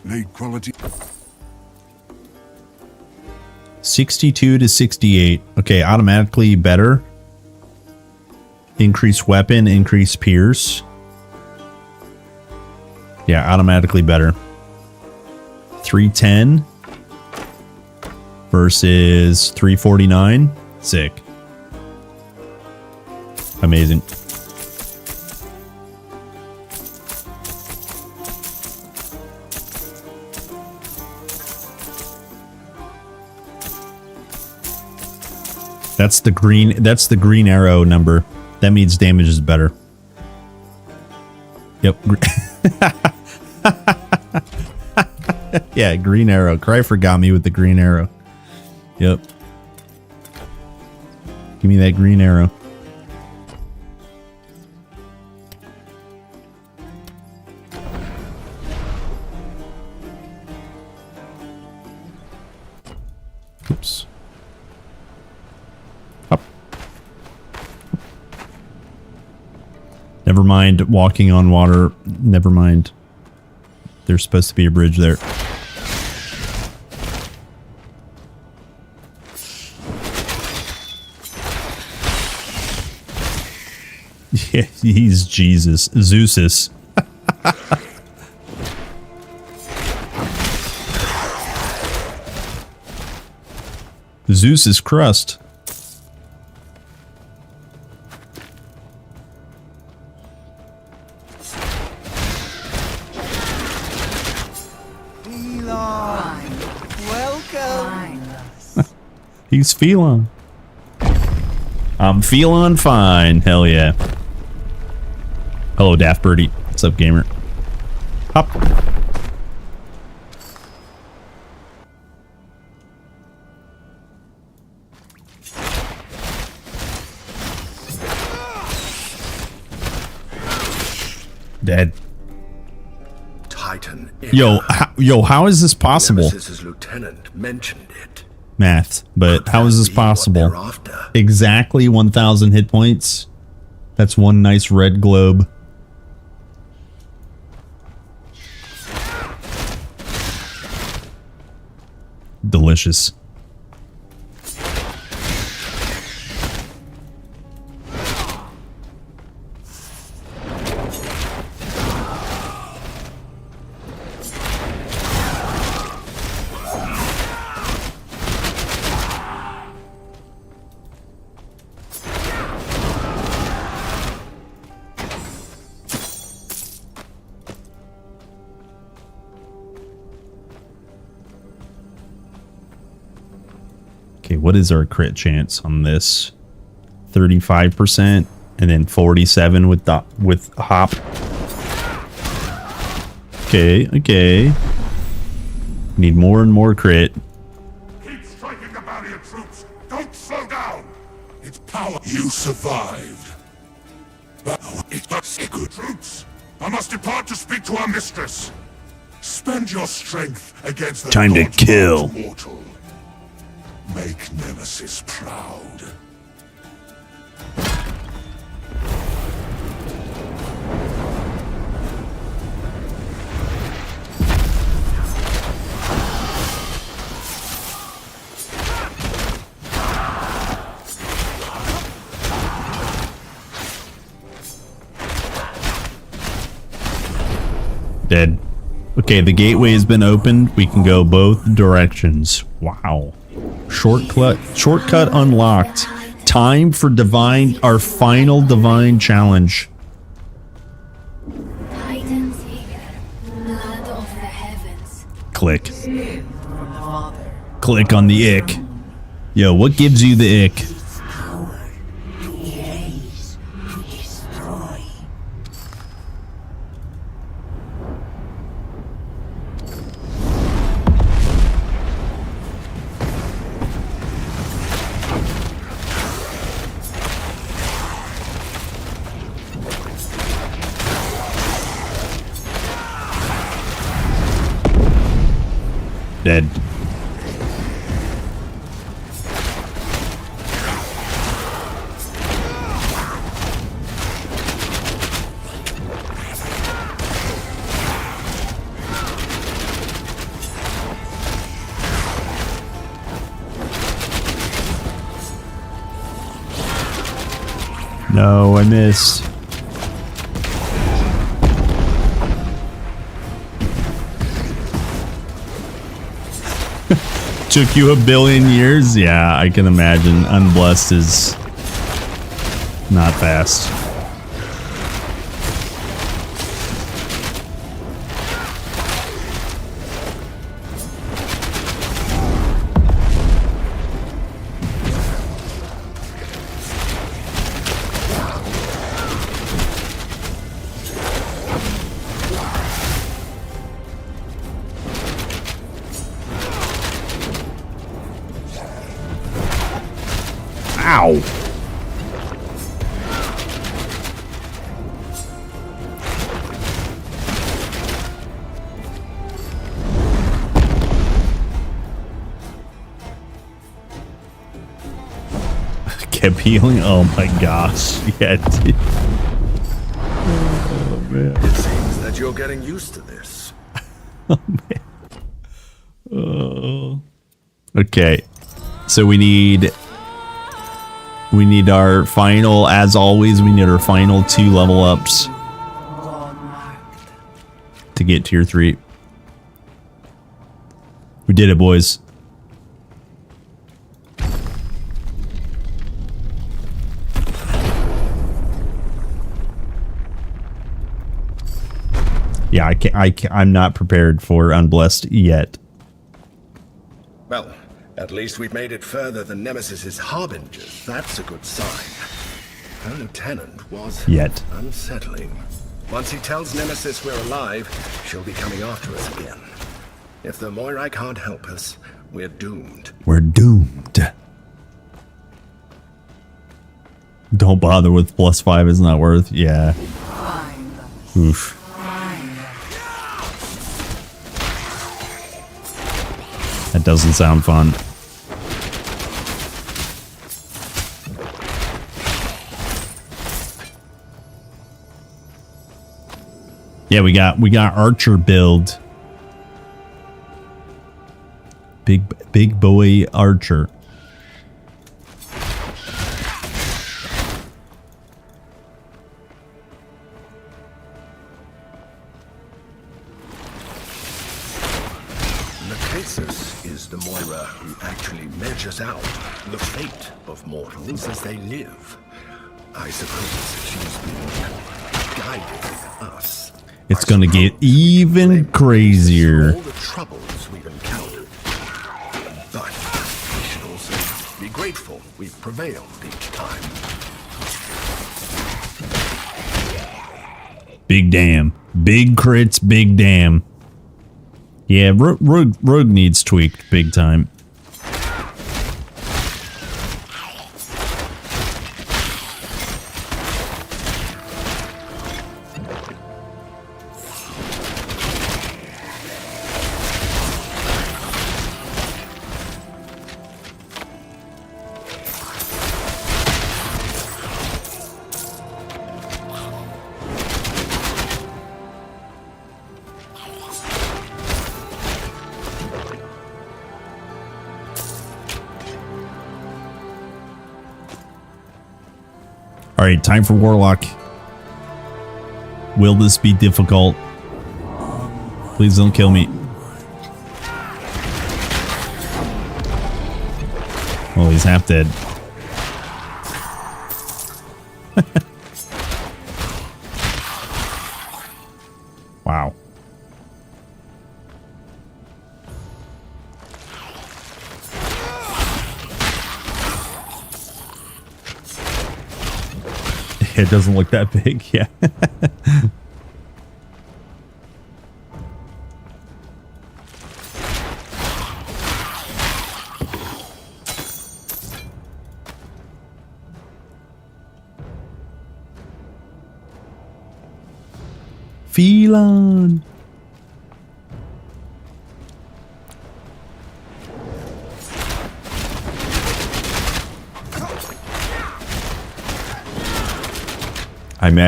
Speaker 16: Lead quality.
Speaker 4: 62 to 68. Okay, automatically better. Increase weapon, increase pierce. Yeah, automatically better. 310 versus 349. Sick. Amazing. That's the green arrow number. That means damage is better. Yep. Yeah, green arrow. Cryfer got me with the green arrow. Yep. Give me that green arrow. Oops. Up. never mind walking on water. Never mind. There's supposed to be a bridge there. Yeah, he's Jesus. Zeusus. Zeus's crust.
Speaker 19: Welcome.
Speaker 4: He's feeling. I'm feeling fine. Hell yeah. Hello, Daft Birdie. What's up, gamer? Hop. Dead.
Speaker 13: Titan.
Speaker 4: Yo, how is this possible?
Speaker 13: Nemesis's lieutenant mentioned it.
Speaker 4: Math, but how is this possible? Exactly 1,000 hit points. That's one nice red globe. Delicious. Okay, what is our crit chance on this? 35% and then 47 with hop. Okay. Need more and more crit.
Speaker 11: Keep striking the barrier, troops. Don't slow down. It's power. You survived. But it's good, troops. I must depart to speak to our mistress. Spend your strength against the
Speaker 4: Time to
Speaker 11: gods
Speaker 4: kill.
Speaker 11: mortal. Make Nemesis proud.
Speaker 4: Dead. Okay, the gateway has been opened. We can go both directions. Wow. Shortcut unlocked. Time for our final divine challenge.
Speaker 1: Titans here, blood of the heavens.
Speaker 4: Click. Click on the ick. Yo, what gives you the ick? Dead. No, I missed. Took you 1 billion years? Yeah, I can imagine. Unblessed is not fast. Ow! Kept healing? Oh my gosh. Yeah, dude. man.
Speaker 13: It seems that you're getting used to this.
Speaker 4: Okay. So we need our final, as always, we need our final 2 level ups to get tier 3. We did it, boys. Yeah, I'm not prepared for Unblessed yet.
Speaker 13: Well, at least we've made it further than Nemesis's harbingers. That's a good sign. Her lieutenant was unsettling. Once he tells Nemesis we're alive, she'll be coming after us again. If the Moirai can't help us, we're doomed.
Speaker 4: We're doomed. Don't bother with +5, it's not worth. Yeah. Oof. That doesn't sound fun. Yeah, we got Archer build. Big boy Archer.
Speaker 13: Nakasis is the Moira who actually measures out the fate of mortals as they live. I suppose she's been guiding us.
Speaker 4: It's gonna get even crazier.
Speaker 13: All the troubles we've encountered. But we should also be grateful we've prevailed each time.
Speaker 4: Big damn. Big crits, big damn. Yeah, Rogue needs tweaked big time. Alright, time for Warlock. Will this be difficult? Please don't kill me. Oh, he's half dead. Wow. It doesn't look that big, yeah. Phelan.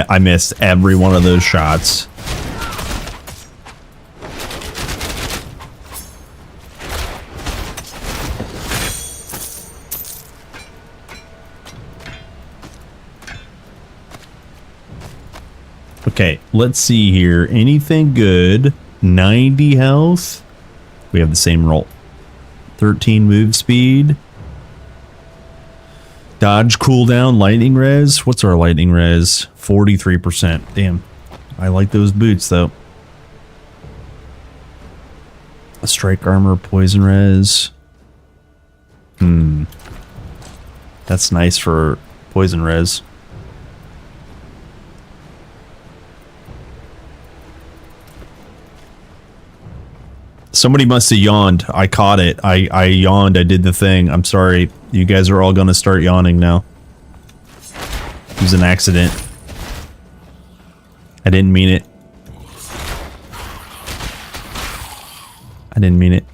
Speaker 4: I missed every one of those shots. Okay, let's see here. Anything good? 90 health. We have the same roll. 13 move speed. Dodge cooldown, lightning res. What's our lightning res? 43%. Damn. I like those boots though. A strike armor, poison res. That's nice for poison res. Somebody must have yawned. I caught it. I yawned. I did the thing. I'm sorry. You guys are all going to start yawning now. It was an accident. I didn't mean it. I didn't mean it.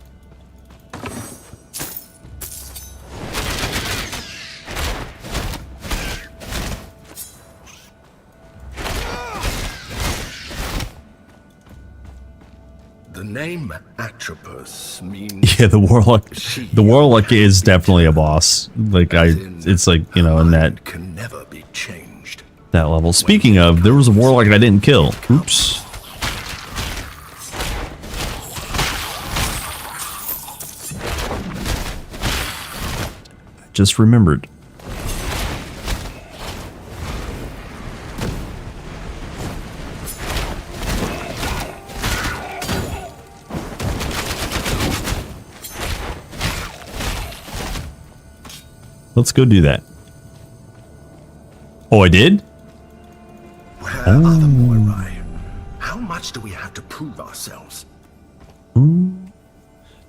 Speaker 13: The name Atropos means...
Speaker 4: Yeah, the warlock is definitely a boss. Like it's like, you know, in that
Speaker 13: can never be changed.
Speaker 4: That level. Speaking of, there was a warlock I didn't kill. Oops. I just remembered. Let's go do that. Oh, I did?
Speaker 13: Where are the Moirai? How much do we have to prove ourselves?
Speaker 4: Do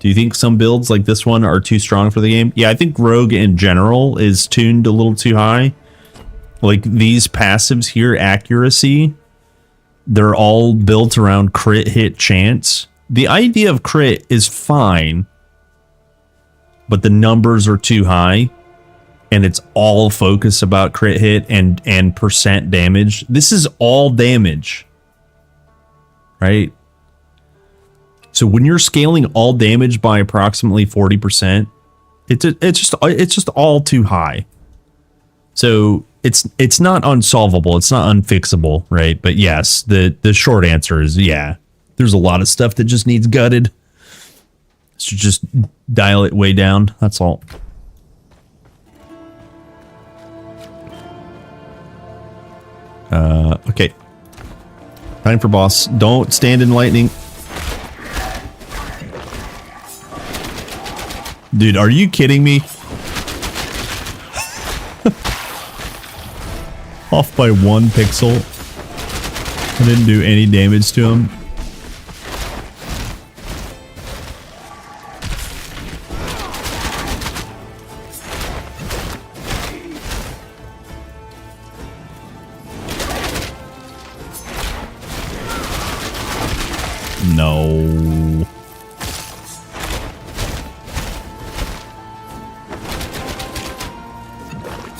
Speaker 4: you think some builds like this one are too strong for the game? Yeah, I think Rogue in general is tuned a little too high. Like these passives here, accuracy, they're all built around crit hit chance. The idea of crit is fine, but the numbers are too high. And it's all focused about crit hit and percent damage. This is all damage, right? So when you're scaling all damage by approximately 40%, it's just all too high. So it's not unsolvable. It's not unfixable, right? But yes, the short answer is yeah. There's a lot of stuff that just needs gutted. So just dial it way down. That's all. Okay. Time for boss. Don't stand in lightning. Dude, are you kidding me? Off by 1 pixel. I didn't do any damage to him. No.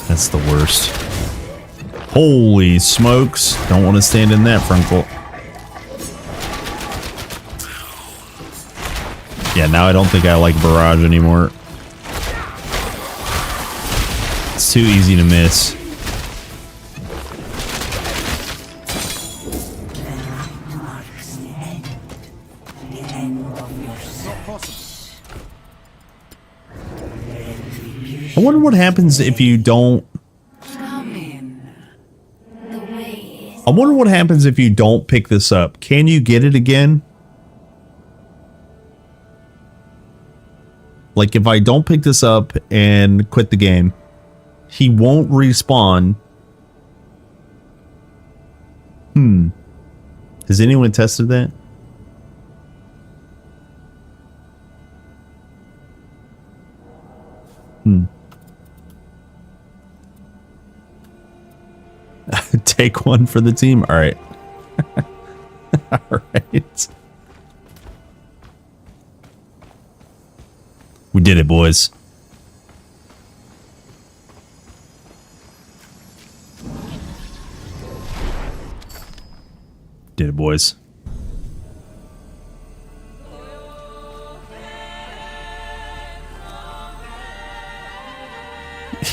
Speaker 4: That's the worst. Holy smokes. Don't want to stand in that, Frunkle. Yeah, now I don't think I like Barrage anymore. It's too easy to miss. I wonder what happens if you don't... I wonder what happens if you don't pick this up. Can you get it again? Like, if I don't pick this up and quit the game, he won't respawn. Has anyone tested that? Take one for the team. All right. All right. We did it, boys. Did it, boys.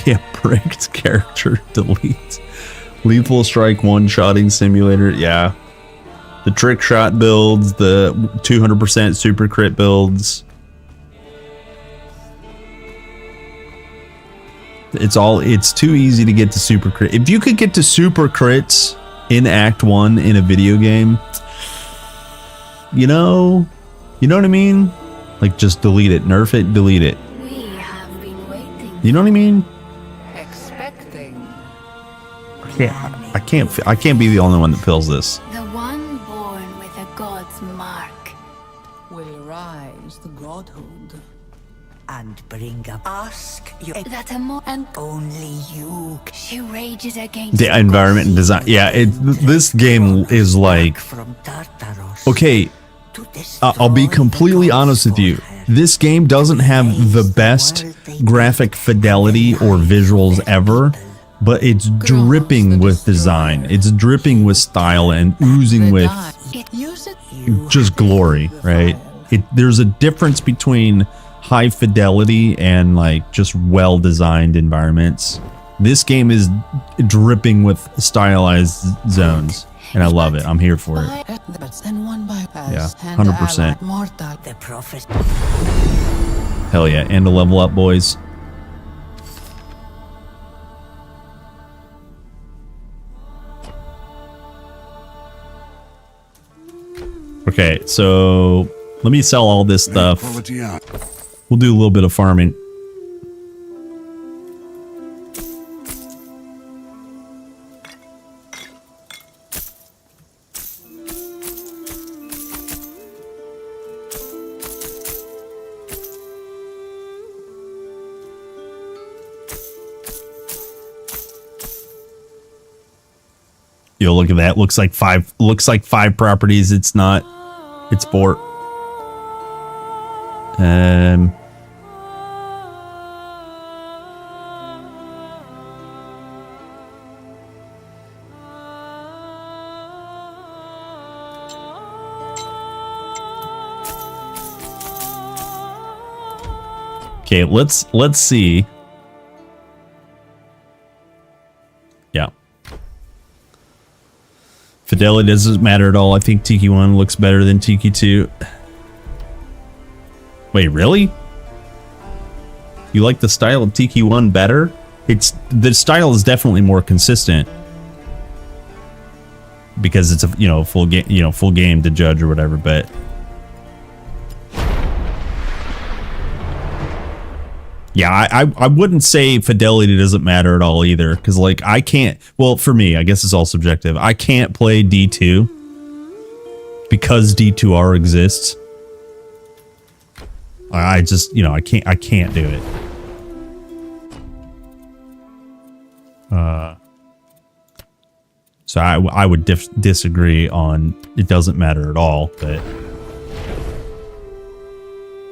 Speaker 4: Yeah, bricked character delete. Lethal Strike one-shotting simulator. Yeah. The trick shot builds, the 200% super crit builds. It's too easy to get to super crit. If you could get to super crits in Act 1 in a video game, you know what I mean? Like, just delete it, nerf it, delete it. You know what I mean? I can't be the only one that feels this.
Speaker 17: The one born with a god's mark
Speaker 2: will rise the godhood
Speaker 9: and bring up. Ask you
Speaker 17: that a more and
Speaker 9: only you.
Speaker 17: She rages against
Speaker 4: The environment and design. Yeah, this game is like... Okay, I'll be completely honest with you. This game doesn't have the best graphic fidelity or visuals ever, but it's dripping with design. It's dripping with style and oozing with just glory, right? There's a difference between high fidelity and like just well-designed environments. This game is dripping with stylized zones, and I love it. I'm here for it. Yeah, 100%.
Speaker 9: The prophet.
Speaker 4: Hell yeah, and a level up, boys. Okay, so let me sell all this stuff. We'll do a little bit of farming. Yo, look at that. Looks like five properties. It's not. It's 4. Okay, let's see. Yeah. Fidelity doesn't matter at all. I think TQ1 looks better than TQ2. Wait, really? You like the style of TQ1 better? The style is definitely more consistent because it's a full game to judge or whatever, but yeah, I wouldn't say fidelity doesn't matter at all either, because like I can't, well, for me, I guess it's all subjective. I can't play D2 because D2R exists. I just, I can't do it. So I would disagree on it doesn't matter at all, but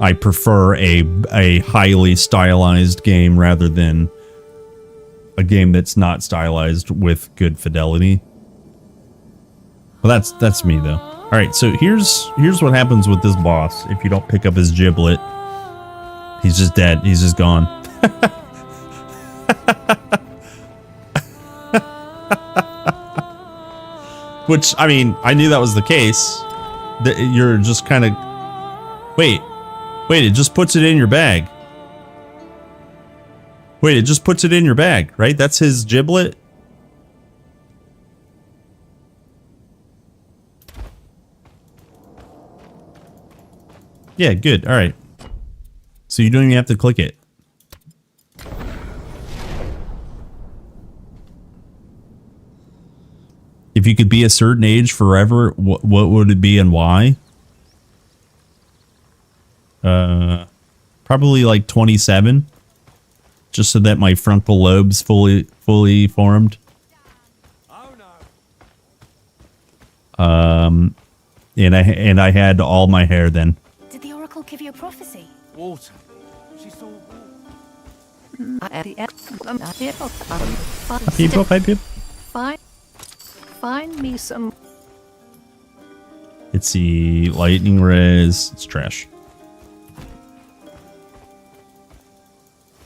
Speaker 4: I prefer a highly stylized game rather than a game that's not stylized with good fidelity. Well, that's me though. All right, so here's what happens with this boss if you don't pick up his giblet. He's just dead. He's just gone. Which, I mean, I knew that was the case. That you're just kind of wait, it just puts it in your bag. Wait, it just puts it in your bag, right? That's his giblet. Yeah, good. All right. So you don't even have to click it. If you could be a certain age forever, what would it be and why? Probably like 27. Just so that my frontal lobe's fully formed. And I had all my hair then.
Speaker 17: Did the oracle give you a prophecy?
Speaker 19: Water. She saw
Speaker 2: Find me some.
Speaker 4: It's the lightning res. It's trash.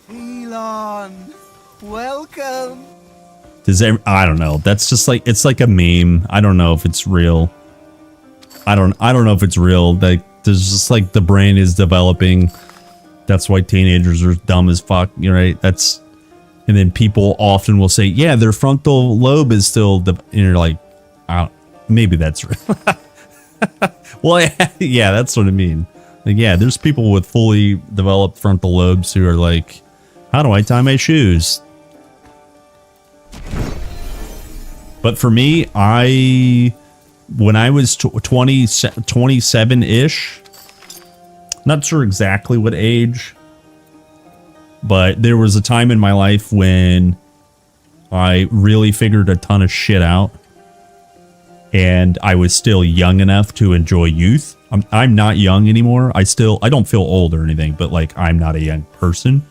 Speaker 19: Elon, welcome.
Speaker 4: I don't know. That's just like, it's like a meme. I don't know if it's real. I don't know if it's real. Like, there's just like the brain is developing. That's why teenagers are dumb as fuck, right? And then people often will say, yeah, their frontal lobe is still and you're like, maybe that's real. Well, yeah, that's what I mean. Like, yeah, there's people with fully developed frontal lobes who are like, how do I tie my shoes? But for me, when I was 27-ish, not sure exactly what age, but there was a time in my life when I really figured a ton of shit out, and I was still young enough to enjoy youth. I'm not young anymore. I don't feel old or anything, but like I'm not a young person.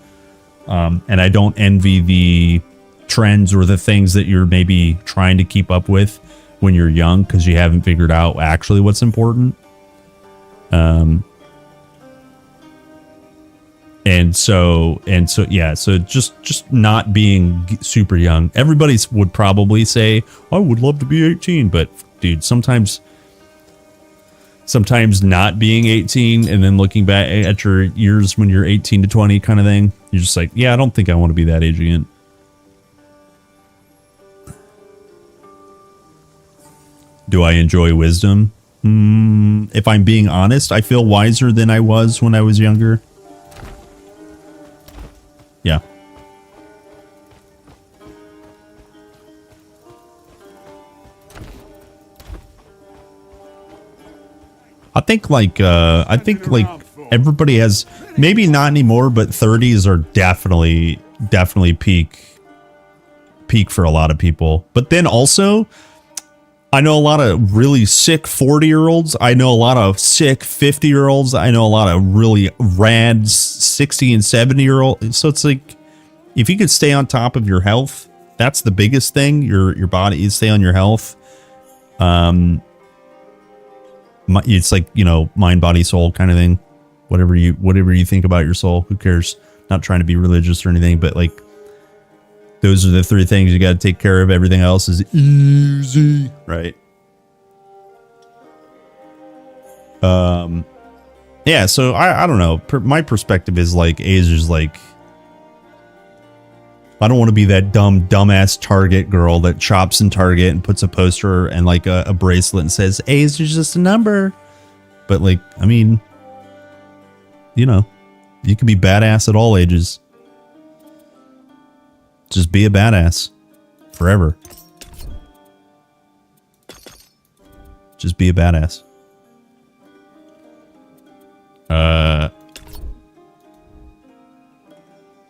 Speaker 4: And I don't envy the trends or the things that you're maybe trying to keep up with when you're young because you haven't figured out actually what's important. And so yeah, so just not being super young. Everybody would probably say, I would love to be 18, but dude, sometimes not being 18 and then looking back at your years when you're 18 to 20 kind of thing, you're just like, yeah, I don't think I want to be that age again. Do I enjoy wisdom? If I'm being honest, I feel wiser than I was when I was younger. Yeah. I think like everybody has, maybe not anymore, but 30s are definitely peak for a lot of people. But then also, I know a lot of really sick 40-year-olds. I know a lot of sick 50-year-olds. I know a lot of really rad 60 and 70-year-olds. So it's like, if you could stay on top of your health, that's the biggest thing. Your body, you stay on your health. It's like, you know, mind, body, soul kind of thing. Whatever you think about your soul, who cares? Not trying to be religious or anything, but like, those are the three things you got to take care of. Everything else is easy, right? Yeah, so I don't know. My perspective is like, age is like, I don't want to be that dumbass Target girl that shops in Target and puts a poster and like a bracelet and says, age is just a number. But like, I mean, you know, you can be badass at all ages. Just be a badass forever. Just be a badass.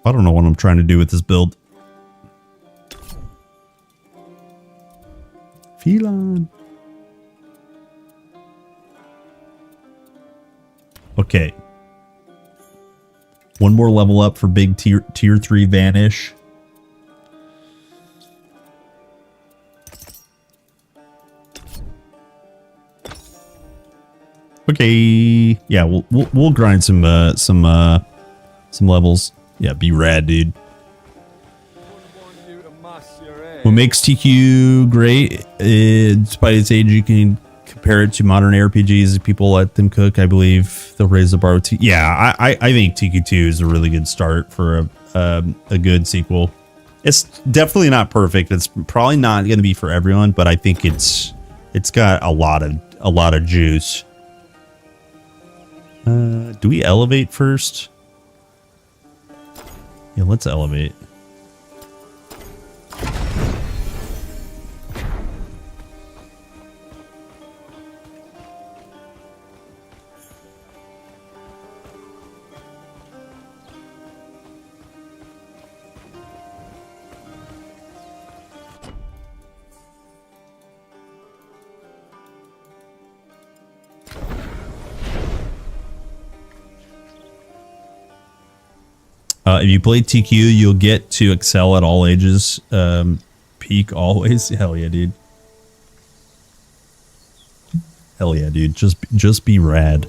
Speaker 4: I don't know what I'm trying to do with this build. Feline. Okay. One more level up for big tier 3 Vanish. Okay. Yeah, we'll grind some levels. Yeah, be rad, dude. What makes TQ great, despite its age, you can compare it to modern RPGs. If people let them cook, I believe they'll raise the bar with yeah, I think TQ2 is a really good start for a good sequel. It's definitely not perfect. It's probably not going to be for everyone, but I think it's got a lot of juice. Do we elevate first? Yeah, let's elevate. If you play TQ, you'll get to excel at all ages. Peak always. Hell yeah, dude. Hell yeah, dude. Just be rad.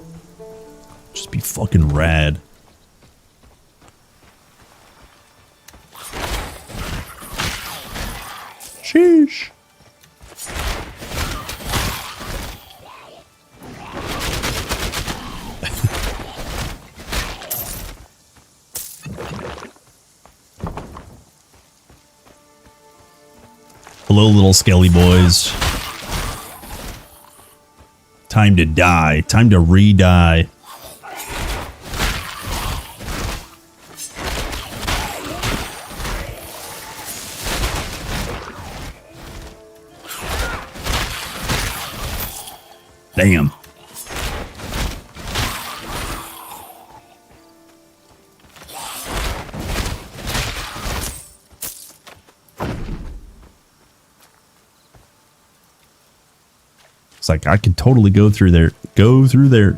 Speaker 4: Just be fucking rad. Sheesh. Hello, little skelly boys. Time to die. Time to re-die. Damn. It's like, I can totally go through there. Go through there.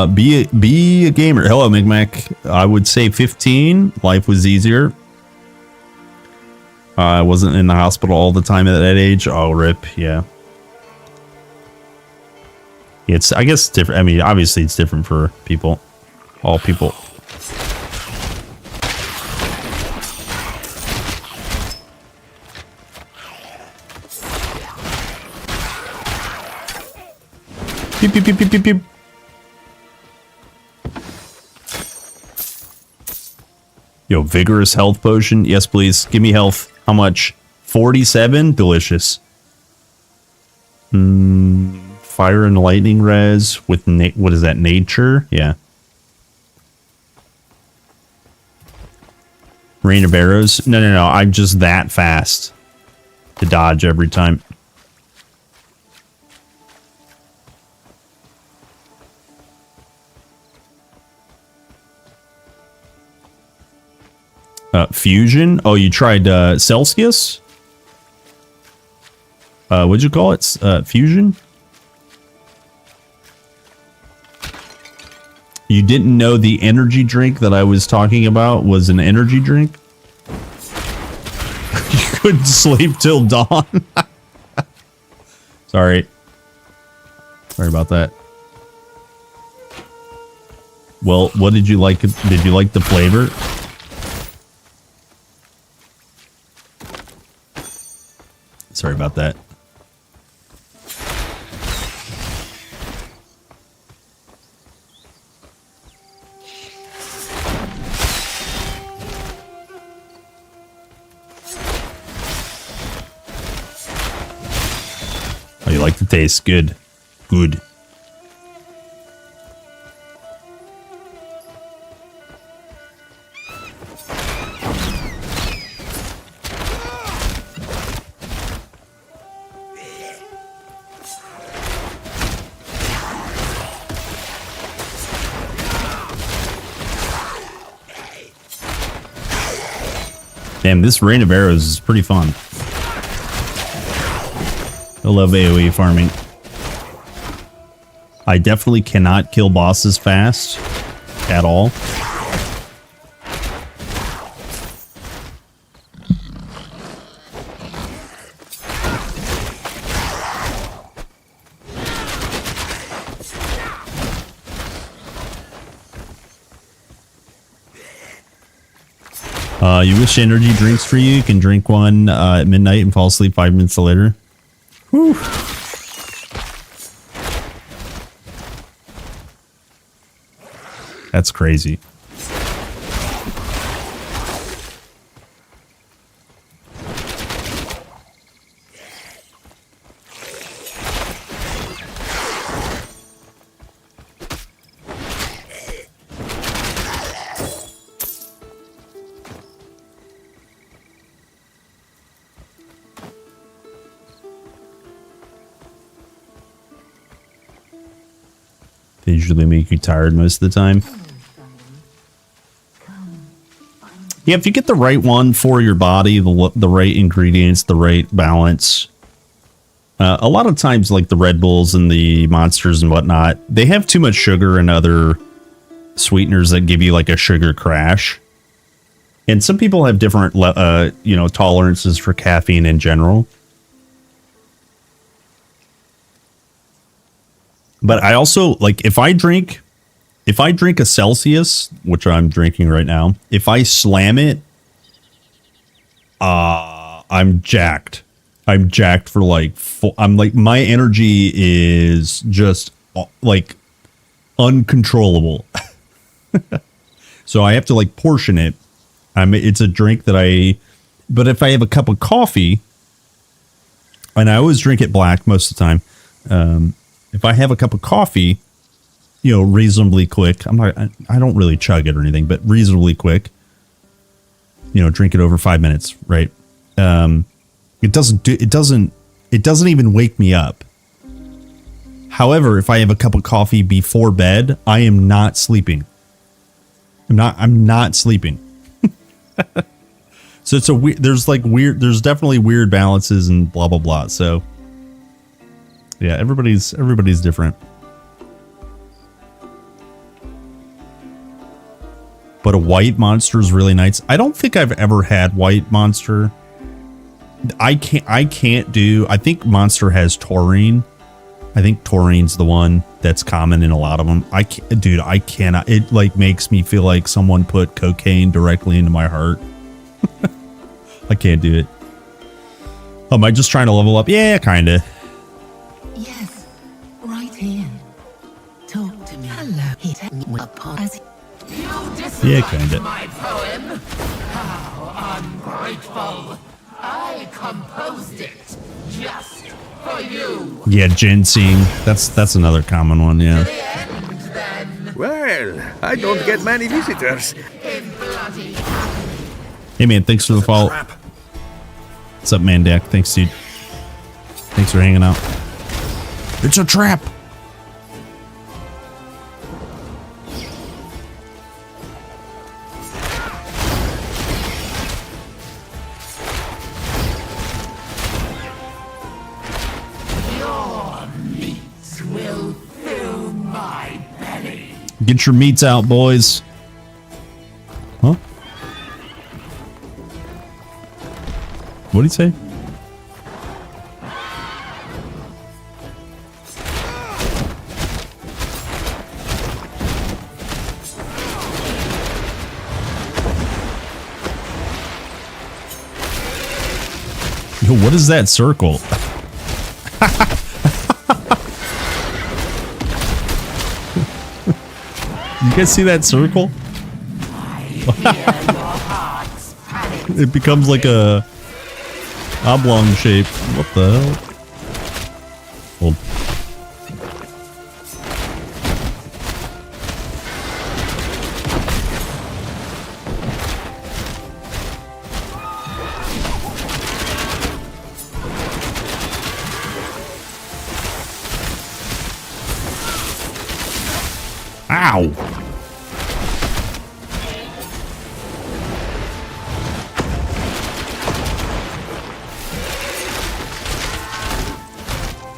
Speaker 4: Be a gamer. Hello, Micmac. I would say 15. Life was easier. I wasn't in the hospital all the time at that age. Oh, rip. Yeah. It's, I guess, different. I mean, obviously, it's different for people. All people. Pew, pew, pew, pew, pew, pew. Yo, vigorous health potion. Yes, please. Give me health. How much? 47? Delicious. Fire and lightning res with what is that? Nature? Yeah. Rain of arrows? No. I'm just that fast to dodge every time. Fusion? Oh, you tried Celsius? What'd you call it? Fusion? You didn't know the energy drink that I was talking about was an energy drink? You couldn't sleep till dawn? Sorry. Sorry about that. Well, what did you like? Did you like the flavor? Sorry about that. Oh, you like the taste? Good. Good. Damn, this rain of arrows is pretty fun. I love AoE farming. I definitely cannot kill bosses fast at all. You wish energy drinks for you? You can drink one at midnight and fall asleep 5 minutes later. Whew. That's crazy. They usually make you tired most of the time. Yeah, if you get the right one for your body, the right ingredients, the right balance. A lot of times, like the Red Bulls and the Monsters and whatnot, they have too much sugar and other sweeteners that give you like a sugar crash. And some people have different, tolerances for caffeine in general. But I also, like, if I drink a Celsius, which I'm drinking right now, if I slam it, I'm jacked. I'm jacked for like, I'm like, my energy is just like uncontrollable. So I have to like portion it. It's a drink that but if I have a cup of coffee, and I always drink it black most of the time, if I have a cup of coffee, reasonably quick, I don't really chug it or anything, but reasonably quick, drink it over 5 minutes, right? It doesn't even wake me up. However, if I have a cup of coffee before bed, I am not sleeping. I'm not sleeping. So it's there's definitely weird balances and blah, blah, blah. So yeah, everybody's different.
Speaker 10: but a white monster is really nice. I don't think I've ever had white monster. I can't do. I think monster has taurine. I think taurine's the one that's common in a lot of them. I cannot. It like makes me feel like someone put cocaine directly into my heart. I can't do it. Oh, am I just trying to level up? Yeah, kinda.
Speaker 9: Yes, right here. Talk to me. Hello.
Speaker 10: Yeah, kinda.
Speaker 9: My poem? How ungrateful. I composed it just for you.
Speaker 10: Yeah, ginseng. That's another common one. Yeah.
Speaker 15: Well, I don't get many visitors.
Speaker 10: Hey man, thanks for the follow. What's up, Mandak? Thanks, dude. Thanks for hanging out. It's a trap.
Speaker 9: Your meat will fill my belly.
Speaker 10: Get your meats out, boys. Huh? What'd he say? Yo, what is that circle? You guys see that circle? It becomes like a oblong shape. What the hell? Hold. Ow!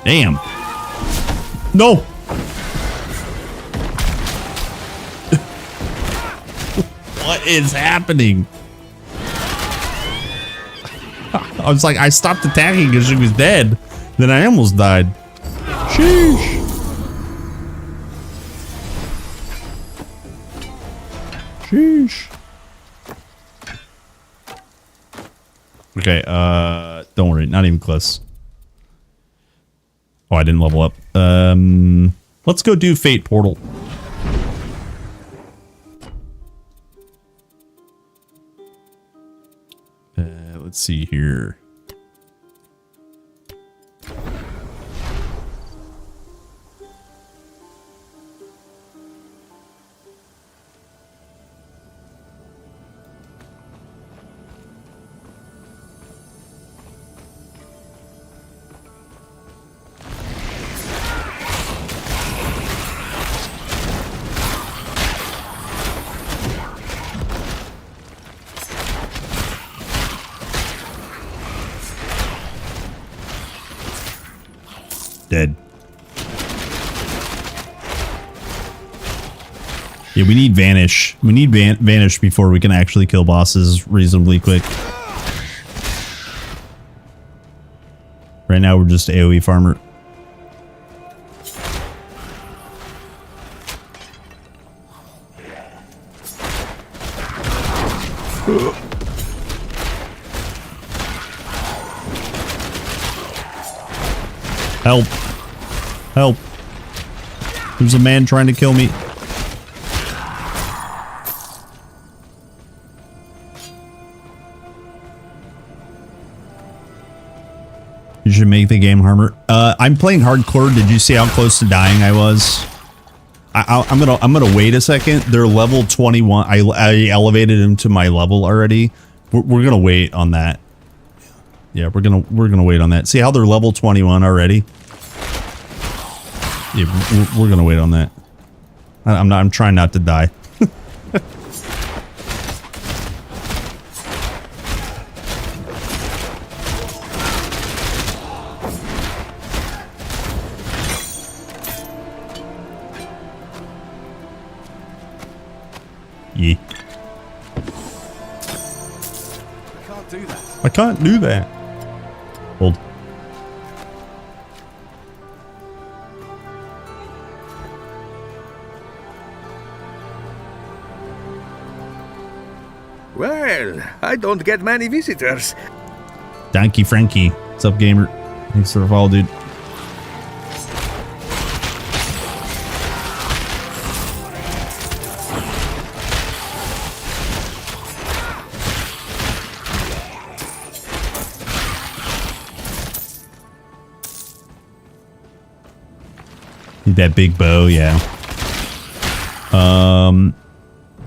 Speaker 10: Damn. No. What is happening? I was like, I stopped attacking because she was dead. Then I almost died. Sheesh. Sheesh. Okay, don't worry, not even close. Oh, I didn't level up. Let's go do Fate Portal. Let's see here. Dead. Yeah, we need Vanish. We need Vanish before we can actually kill bosses reasonably quick. Right now, we're just AoE farmer. Help. Help. There's a man trying to kill me. You should make the game harder. I'm playing hardcore. Did you see how close to dying I was? I'm gonna wait a second. They're level 21. I elevated them to my level already. We're gonna wait on that. Yeah, we're gonna wait on that. See how they're level 21 already? Yeah, we're gonna wait on that. I'm trying not to die. Yeah.
Speaker 12: can't do that.
Speaker 10: I can't do that. Hold.
Speaker 15: Well, I don't get many visitors.
Speaker 10: Donkey Frankie. What's up, gamer? Thanks for the follow, dude. Need that big bow, yeah.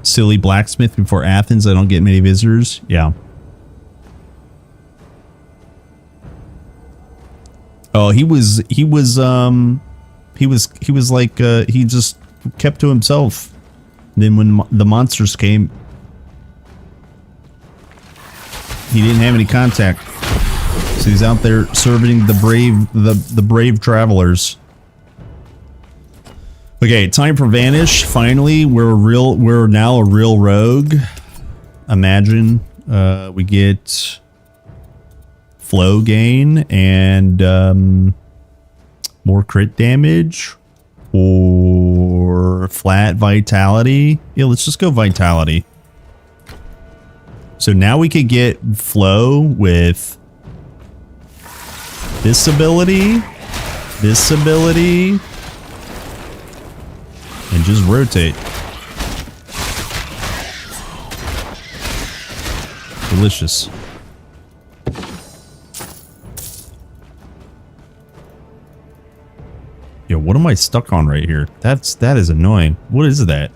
Speaker 10: Silly blacksmith before Athens. I don't get many visitors. Yeah. Oh, he was like, he just kept to himself. Then when the monsters came, he didn't have any contact. So he's out there serving the brave travelers. Okay, time for Vanish. Finally, we're now a real rogue. Imagine we get flow gain and more crit damage or flat vitality. Yeah, let's just go vitality. So now we could get flow with this ability, and just rotate. Delicious. Yo, what am I stuck on right here? That is annoying. What is that?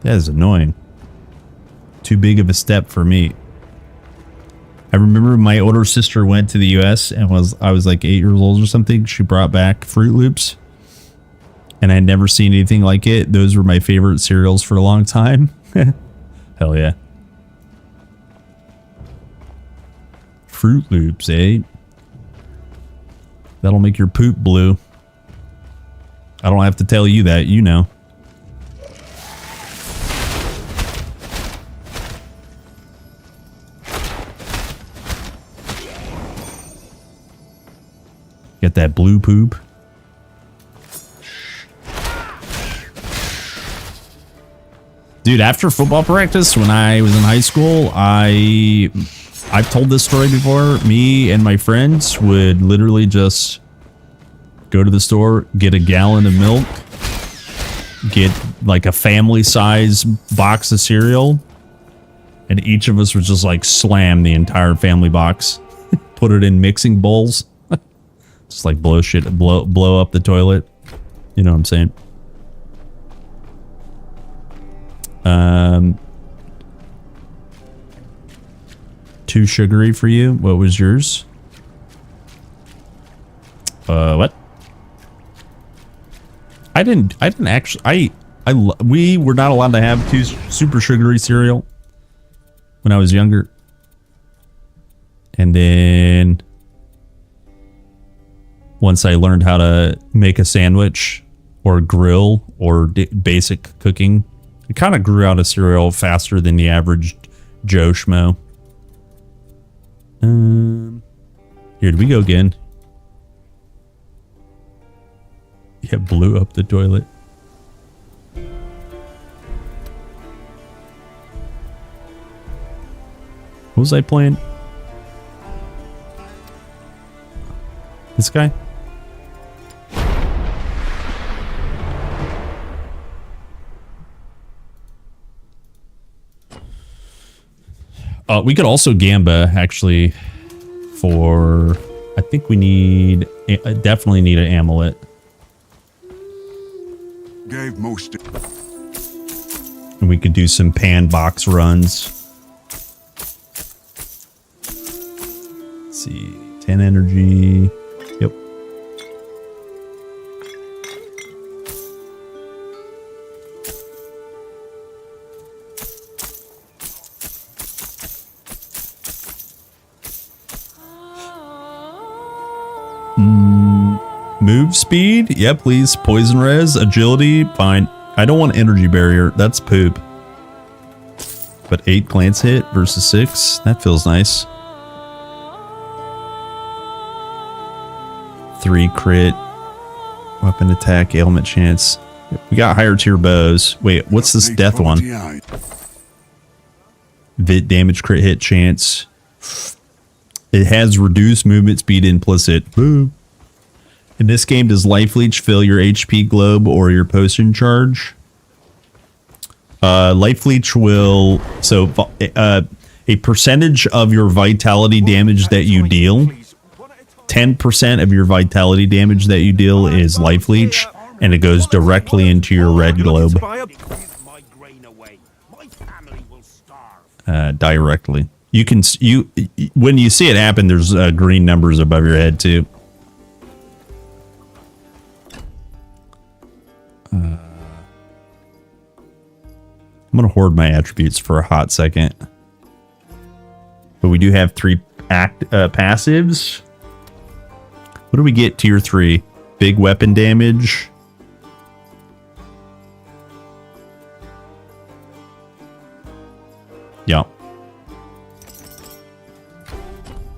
Speaker 10: That is annoying. Too big of a step for me. I remember my older sister went to the US and I was like 8 years old or something. She brought back Fruit Loops. And I'd never seen anything like it. Those were my favorite cereals for a long time. Hell yeah. Fruit Loops, eh? That'll make your poop blue. I don't have to tell you that, you know. Get that blue poop. Dude, after football practice, when I was in high school, I've told this story before. Me and my friends would literally just go to the store, get a gallon of milk, get like a family size box of cereal, and each of us would just like slam the entire family box, put it in mixing bowls. Just like blow up the toilet. You know what I'm saying? Too sugary for you. What was yours? What? I didn't actually, we were not allowed to have too super sugary cereal when I was younger. And then once I learned how to make a sandwich or grill or basic cooking, I kind of grew out of cereal faster than the average Joe Schmo. Here, did we go again? Yeah, blew up the toilet. What was I playing? This guy? We could also Gamba, actually, for... I think we need... definitely need an amulet.
Speaker 16: Gave most...
Speaker 10: And we could do some pan box runs. Let's see. 10 energy. Yep. Move speed? Yeah, please. Poison res, agility, fine. I don't want energy barrier. That's poop. But 8 glance hit versus 6. That feels nice. 3 crit. Weapon attack, ailment chance. We got higher tier bows. Wait, what's this death one? Vit damage crit hit chance. It has reduced movement speed implicit. Boo. In this game, does Life Leech fill your HP globe or your potion charge? Life Leech will... So, a percentage of your vitality damage that you deal, 10% of your vitality damage that you deal is Life Leech, and it goes directly into your red globe. Directly. You can... when you see it happen, there's green numbers above your head, too. I'm going to hoard my attributes for a hot second. But we do have 3 passives. What do we get tier 3? Big weapon damage. Yeah.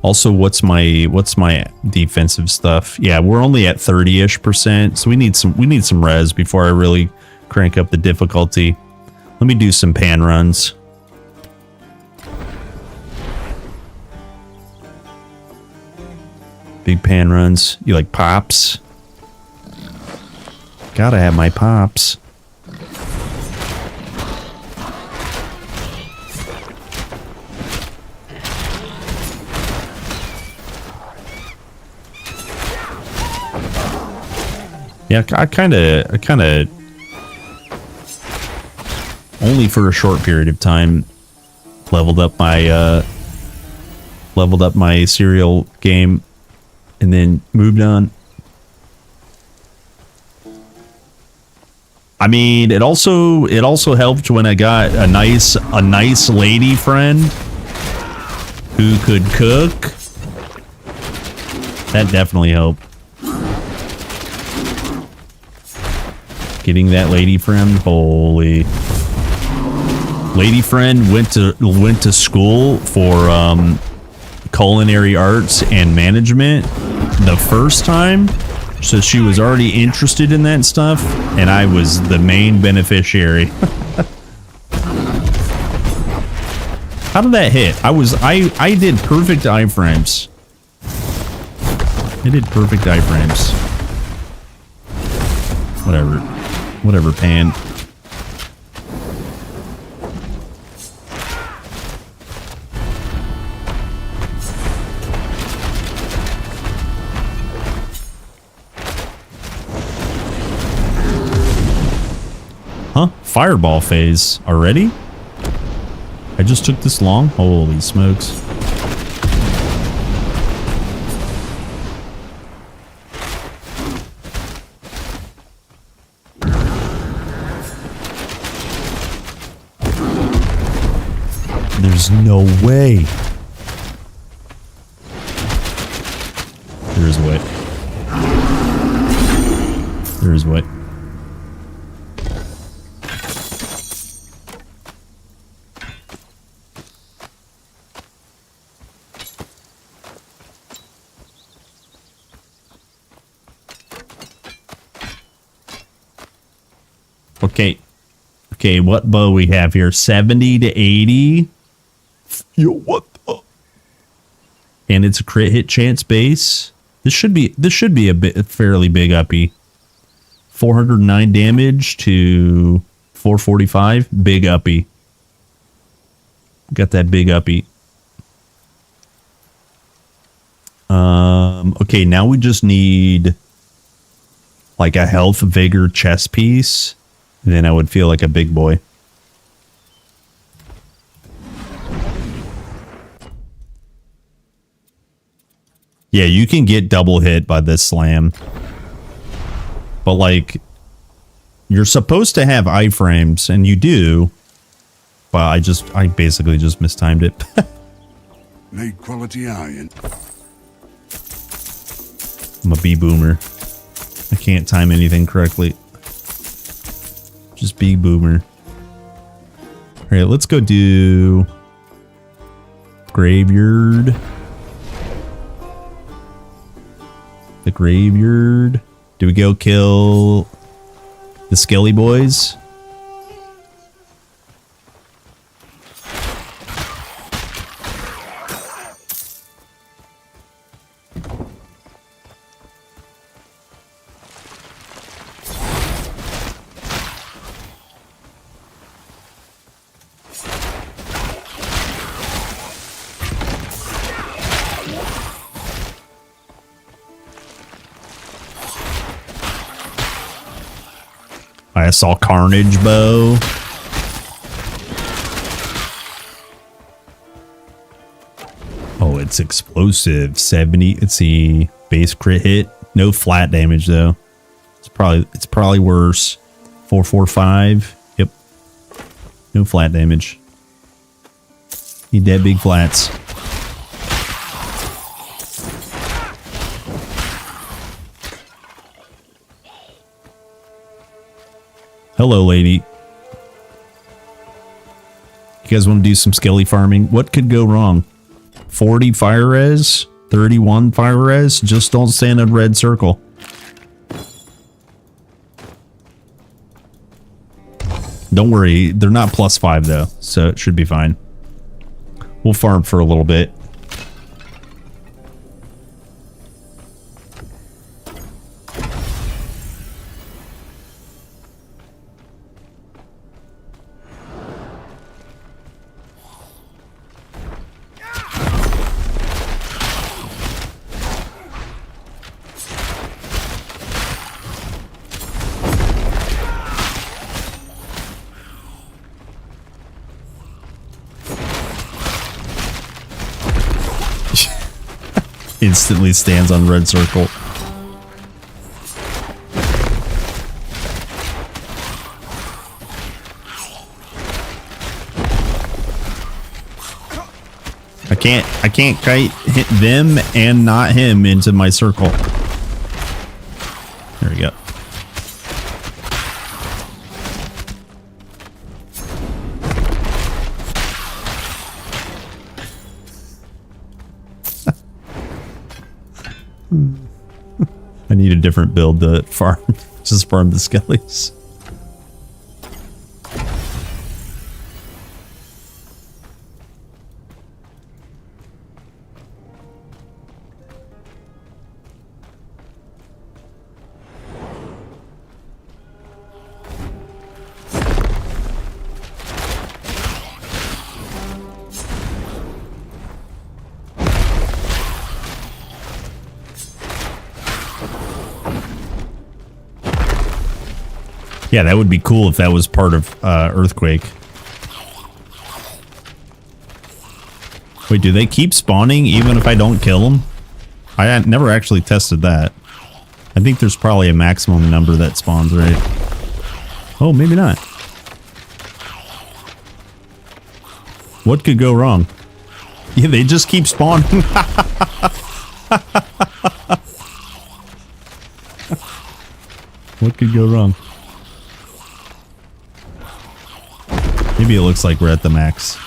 Speaker 10: Also, what's my defensive stuff? Yeah, we're only at 30-ish%, so we need some res before I really crank up the difficulty. Let me do some pan runs. Big pan runs. You like pops? Gotta have my pops. Yeah, I kind of only for a short period of time leveled up my serial game and then moved on. I mean, it also helped when I got a nice lady friend who could cook. That definitely helped. Getting that lady friend, holy. Lady friend went to school for culinary arts and management the first time, so she was already interested in that stuff, and I was the main beneficiary. How did that hit? I did perfect iframes. I did perfect iframes. Whatever, pan. Huh? Fireball phase already? I just took this long? Holy smokes. There's no way. There's what? There's what? Okay, what bow we have here? 70 to 80. Yo, what the? And it's a crit hit chance base. This should be a fairly big uppy. 409 damage to 445. Big uppy. Got that big uppy. Okay, now we just need like a health vigor chest piece. Then I would feel like a big boy. Yeah, you can get double hit by this slam. But like, you're supposed to have iframes, and you do. But I basically just mistimed it.
Speaker 16: Made quality iron.
Speaker 10: I'm a bee boomer. I can't time anything correctly. Just big boomer. Alright, let's go do graveyard. The graveyard. Do we go kill the Skelly boys? I saw Carnage Bow. Oh, it's explosive. 70. Let's see. Base crit hit. No flat damage though. It's probably worse. 445. Yep. No flat damage. Need that big flats. Hello, lady. You guys want to do some skelly farming? What could go wrong? 40 fire res, 31 fire res. Just don't stand in a red circle. Don't worry, they're not +5 though, so it should be fine. We'll farm for a little bit. Instantly stands on red circle. I can't kite hit them and not him into my circle. There we go. I need a different build to farm. Just farm the skellies. Yeah, that would be cool if that was part of Earthquake. Wait, do they keep spawning even if I don't kill them? I never actually tested that. I think there's probably a maximum number that spawns, right? Oh, maybe not. What could go wrong? Yeah, they just keep spawning. What could go wrong? Maybe it looks like we're at the max.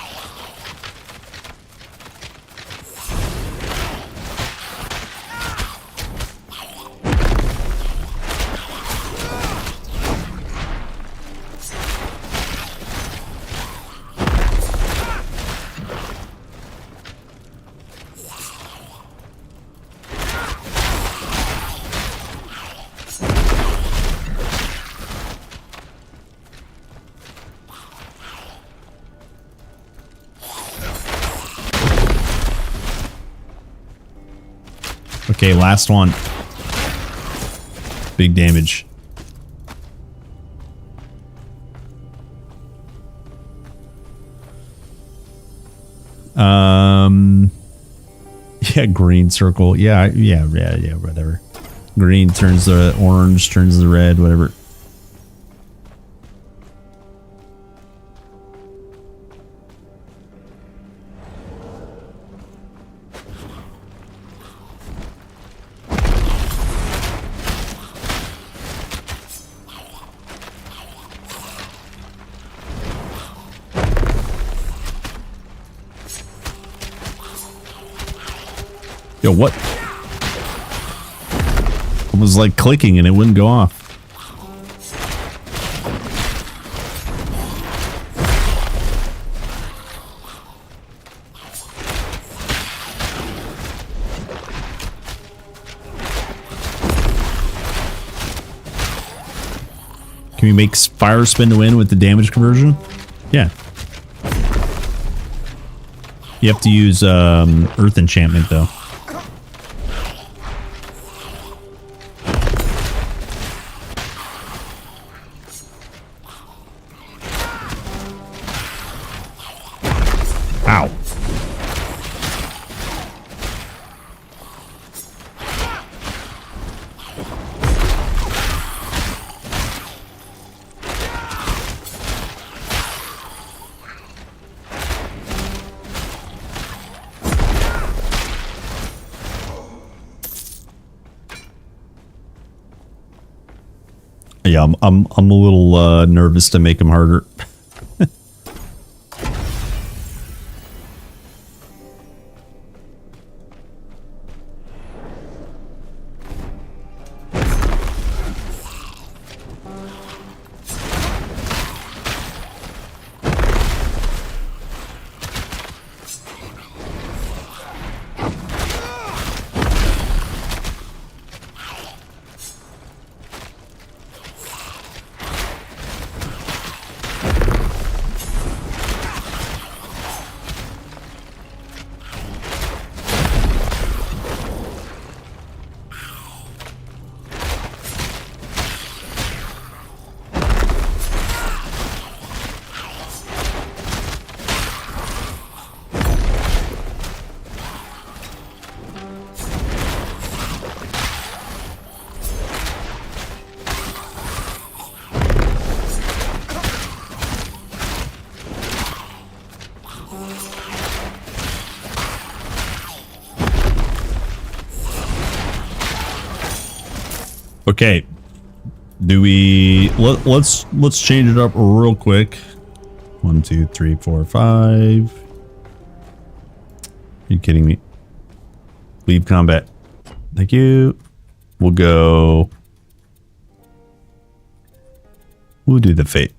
Speaker 10: Okay, last one. Big damage. Yeah, green circle. Yeah, whatever. Green turns to orange, turns to red, whatever. Yo, what? It was like clicking and it wouldn't go off. Can we make fire spin to win with the damage conversion? Yeah. You have to use earth enchantment though. Ow. Yeah, I'm a little nervous to make him harder. Okay. Do we let's change it up real quick. 1, 2, 3, 4, 5. Are you kidding me? Leave combat. Thank you. We'll go. We'll do the fate.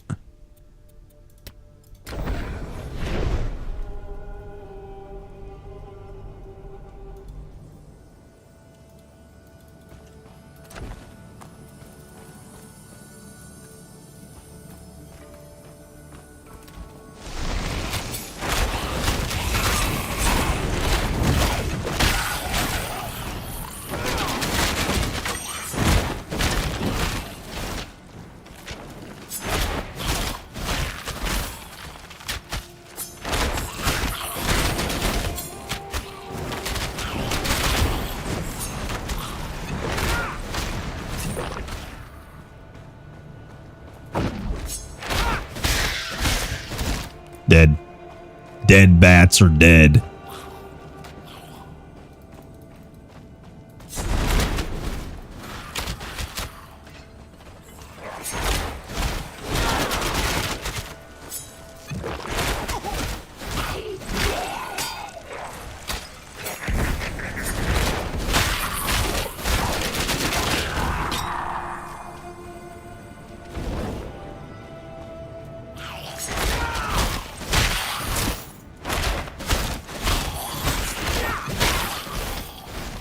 Speaker 10: Dead. Dead bats are dead.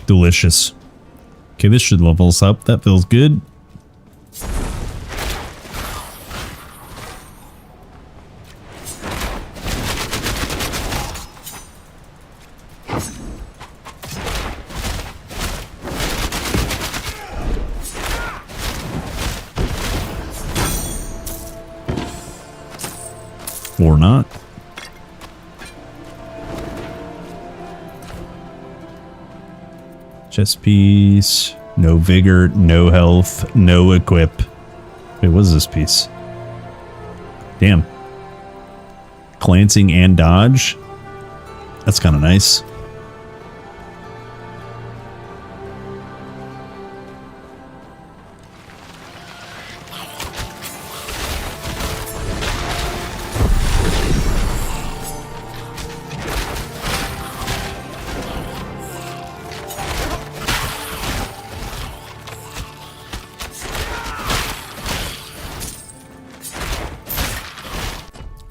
Speaker 10: Delicious. Okay, this should level us up. That feels good. Or not. Chest piece. No vigor, no health, no equip. Wait, what is this piece? Damn. Glancing and dodge. That's kind of nice.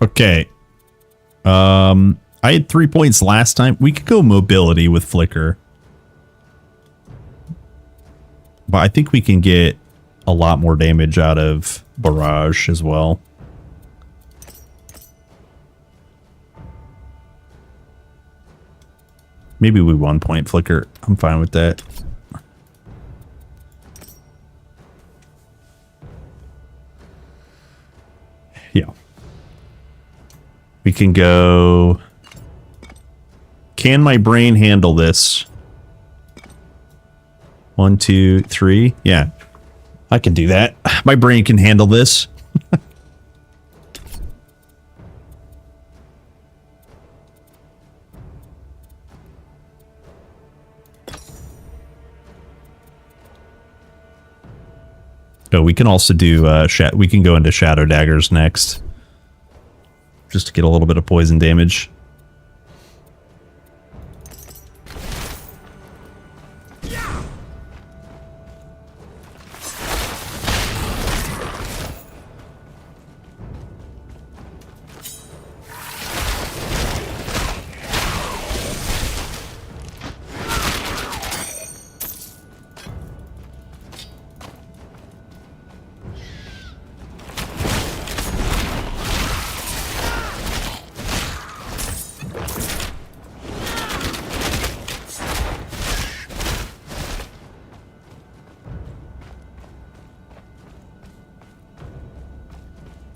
Speaker 10: Okay. I had 3 points last time. We could go mobility with Flicker. But I think we can get a lot more damage out of Barrage as well. Maybe we 1 point Flicker. I'm fine with that. Yeah. We can go... Can my brain handle this? 1, 2, 3. Yeah. I can do that. My brain can handle this. Oh, we can also do we can go into Shadow Daggers next. Just to get a little bit of poison damage.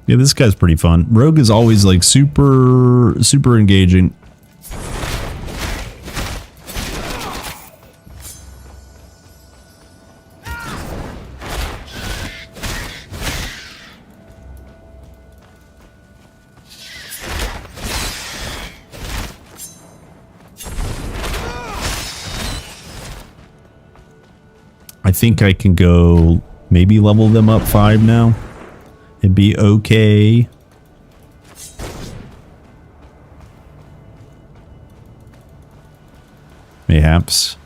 Speaker 10: Yeah, this guy's pretty fun. Rogue is always like super engaging. I think I can go maybe level them up 5 now. It'd be okay. Mayhaps.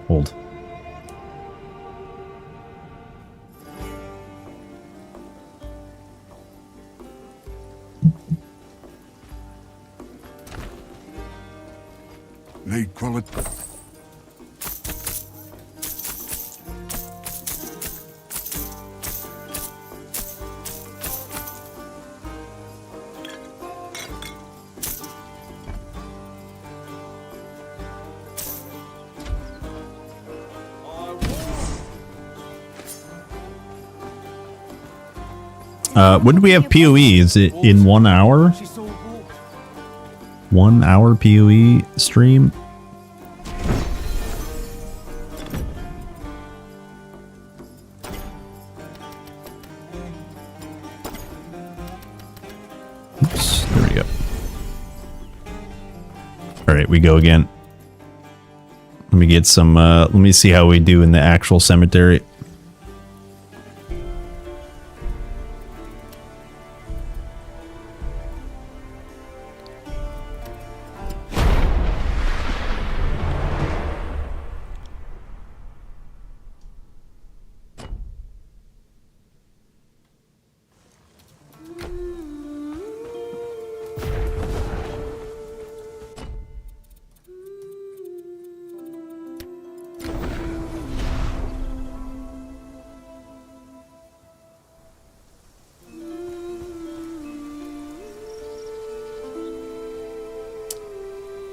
Speaker 10: Hold.
Speaker 16: Lead quality.
Speaker 10: When do we have PoE? Is it in 1 hour? 1 hour PoE stream? Oops, there we go. Alright, we go again. Let me get some, let me see how we do in the actual cemetery.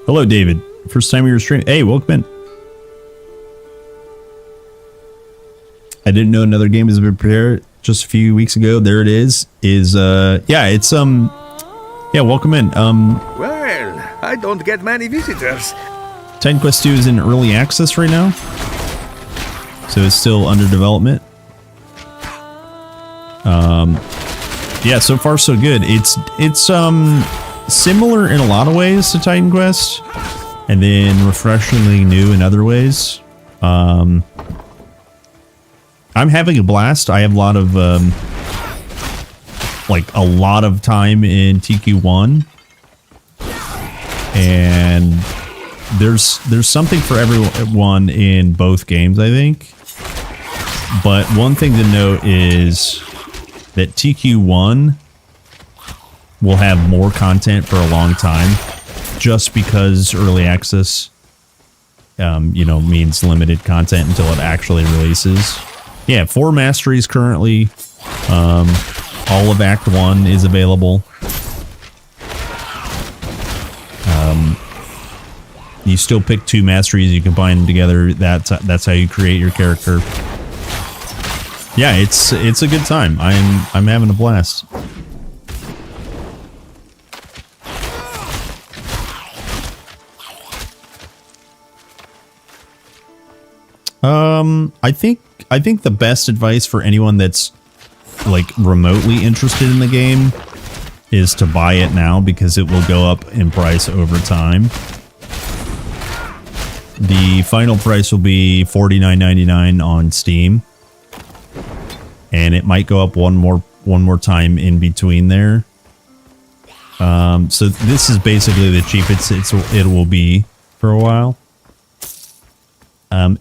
Speaker 10: Hello, David. First time you're streaming. Hey, welcome in. I didn't know another game has been prepared just a few weeks ago. There it is. Yeah, it's yeah, welcome in.
Speaker 15: Well, I don't get many visitors.
Speaker 10: Titan Quest 2 is in early access right now, so it's still under development. Yeah, so far so good. It's similar in a lot of ways to Titan Quest, and then refreshingly new in other ways. I'm having a blast. I have a lot of like a lot of time in TQ1, and there's something for everyone in both games, I think. But one thing to note is that TQ1 will have more content for a long time, just because early access, means limited content until it actually releases. Yeah, 4 masteries currently. All of Act 1 is available. You still pick 2 masteries, you combine them together. That's how you create your character. Yeah, it's a good time. I'm having a blast. I think the best advice for anyone that's like remotely interested in the game is to buy it now, because it will go up in price over time. The final price will be $49.99 on Steam, and it might go up one more time in between there. So this is basically the cheapest it will be for a while.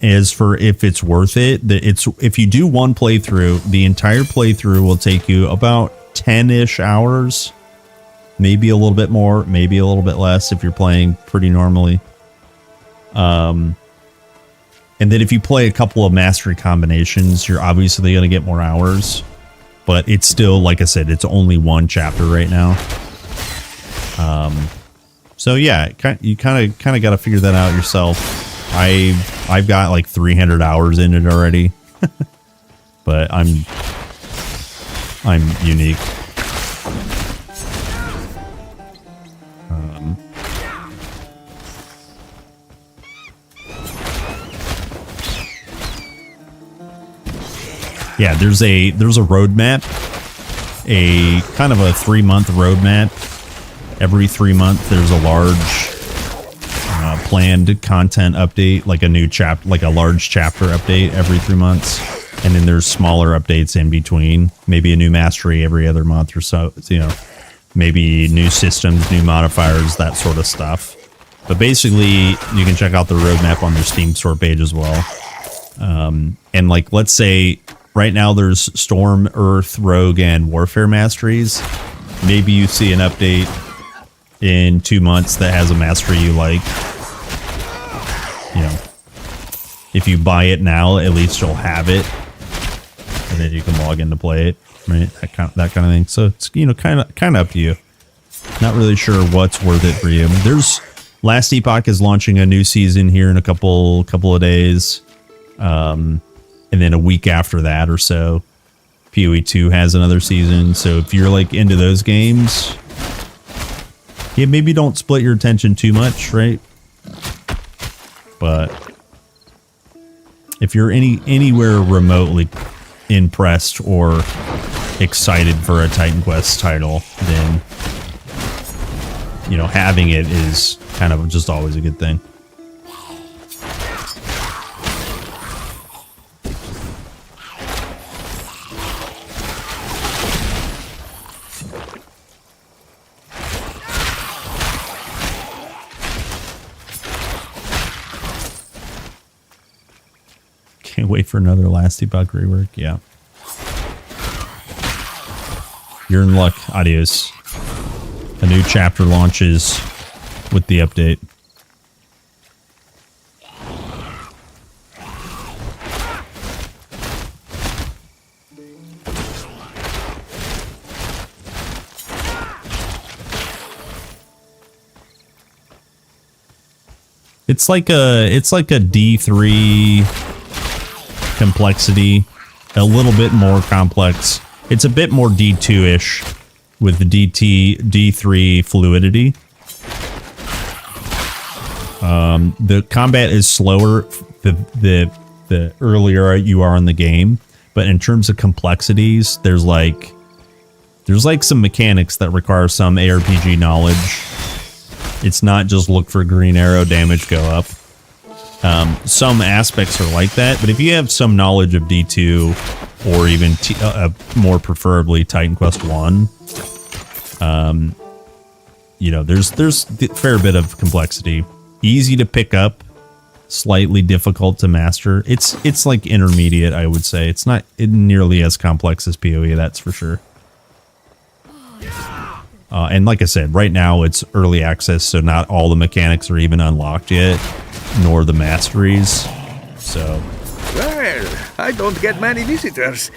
Speaker 10: As for if it's worth it, if you do one playthrough, the entire playthrough will take you about 10-ish hours, maybe a little bit more, maybe a little bit less if you're playing pretty normally. And then if you play a couple of mastery combinations, you're obviously going to get more hours, but it's still, like I said, it's only one chapter right now. So yeah, you kind of got to figure that out yourself. I've got like 300 hours in it already, but I'm unique. Yeah, there's a roadmap, a kind of a 3-month roadmap. Every 3 months, there's a large planned content update, like a new chapter, like a large chapter update every 3 months, and then there's smaller updates in between. Maybe a new mastery every other month or so. Maybe new systems, new modifiers, that sort of stuff. But basically, you can check out the roadmap on their Steam store page as well. And like, let's say right now there's Storm, Earth, Rogue, and Warfare masteries. Maybe you see an update in 2 months that has a mastery you like. If you buy it now, at least you'll have it, and then you can log in to play it, right? That kind of thing. So it's kind of up to you. Not really sure what's worth it for you. There's Last Epoch is launching a new season here in a couple of days, and then a week after that or so, PoE 2 has another season. So if you're like into those games, yeah, maybe don't split your attention too much, right? But if you're anywhere remotely impressed or excited for a Titan Quest title, then having it is kind of just always a good thing. Can't wait for another Last Epoch rework. Yeah. You're in luck. Adios. A new chapter launches with the update. It's like a D3 complexity, a little bit more complex. It's a bit more D2-ish with the D3 fluidity. The combat is slower the earlier you are in the game, but in terms of complexities, there's like some mechanics that require some ARPG knowledge. It's not just look for green arrow, damage go up. Some aspects are like that, but if you have some knowledge of D2 or even more preferably Titan Quest 1, there's a fair bit of complexity easy to pick up, slightly difficult to master. It's like intermediate, I would say. It's not nearly as complex as PoE, that's for sure. And like I said, right now it's early access, so not all the mechanics are even unlocked yet, nor the masteries. So,
Speaker 15: Well, I don't get many visitors.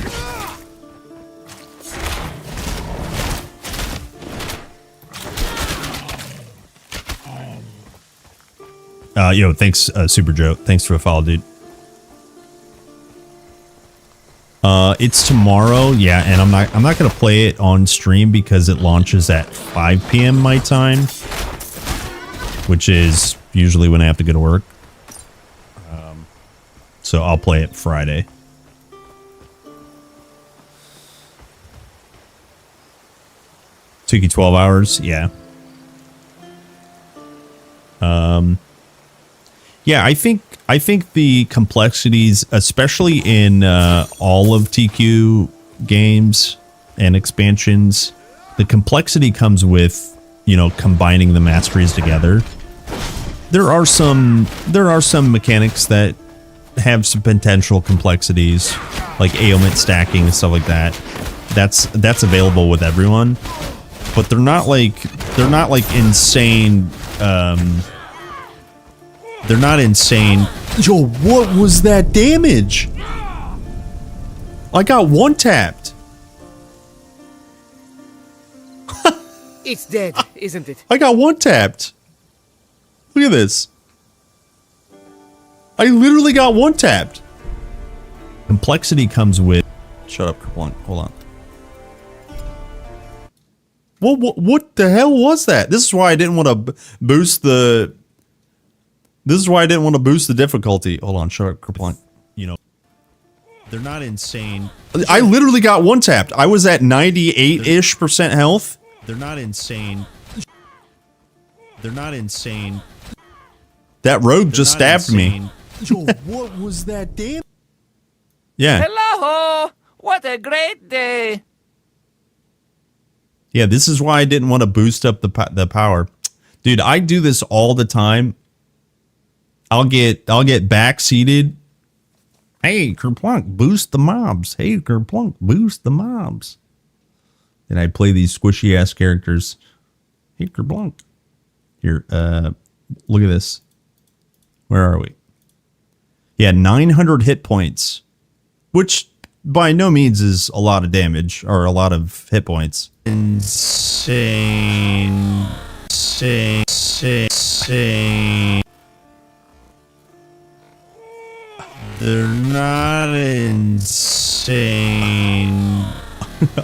Speaker 10: yo, thanks, Super Joe. Thanks for the follow, dude. It's tomorrow, yeah, and I'm not gonna play it on stream because it launches at 5 p.m. my time, which is usually when I have to go to work. So I'll play it Friday. Took you 12 hours, yeah. Yeah, I think the complexities, especially in all of TQ games and expansions, the complexity comes with, you know, combining the masteries together. There are some mechanics that have some potential complexities, like ailment stacking and stuff like that. That's available with everyone, but they're not like insane. They're not insane. Yo, what was that damage? I got one tapped.
Speaker 14: It's dead, isn't it?
Speaker 10: I got one tapped. Look at this. I literally got one tapped. Complexity comes with... Shut up, Kerplunk. Hold on. What the hell was that? This is why I didn't want to boost the... This is why I didn't want to boost the difficulty. Hold on, shut up, Kerplunk. You know, they're not insane. I literally got one tapped. I was at 98-ish% health. They're not insane. They're not insane. That rogue just stabbed me. Yo, what was that damn? Yeah.
Speaker 9: Hello! What a great day!
Speaker 10: Yeah, this is why I didn't want to boost up the power. Dude, I do this all the time. I'll get backseated. Hey, Kerplunk, boost the mobs. Hey, Kerplunk, boost the mobs. And I play these squishy ass characters. Hey, Kerplunk. Here, look at this. Where are we? Yeah, 900 hit points, which by no means is a lot of damage or a lot of hit points. Insane. They're not insane.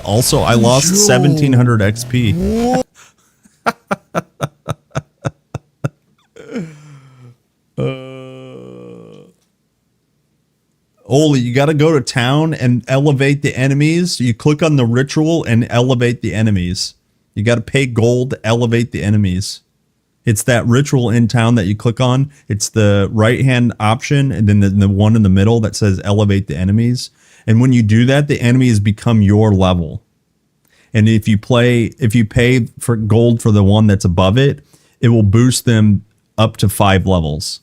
Speaker 10: Also, I lost 1700 XP. Oli, you got to go to town and elevate the enemies. You click on the ritual and elevate the enemies. You got to pay gold to elevate the enemies. It's that ritual in town that you click on. It's the right-hand option and then the one in the middle that says elevate the enemies. And when you do that, the enemies become your level. And if you pay for gold for the one that's above it, it will boost them up to 5 levels.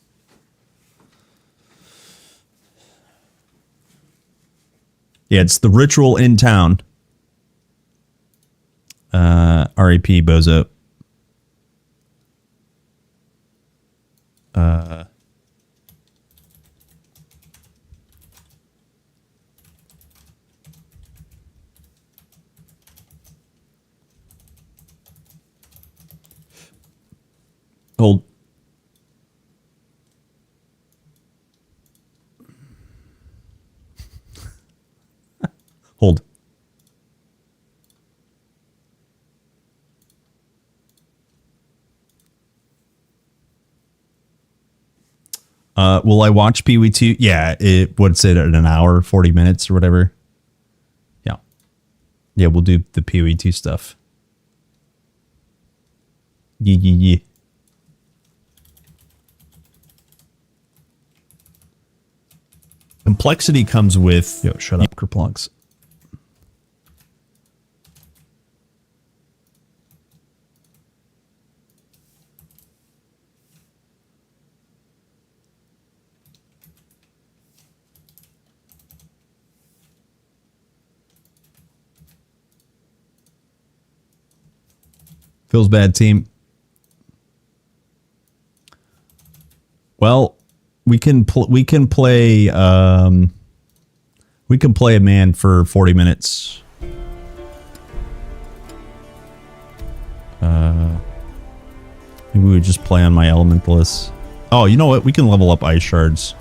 Speaker 10: Yeah, it's the ritual in town. RAP Bozo. Hold. Hold. Will I watch PW2? Yeah, what's it, at an hour, 40 minutes or whatever? Yeah. Yeah, we'll do the PW2 stuff. Yeah. Complexity comes with... Yo, shut up, Kerplunks. Feels bad, team. Well, we can play a man for 40 minutes. Maybe we would just play on my elementalist. Oh, you know what? We can level up ice shards.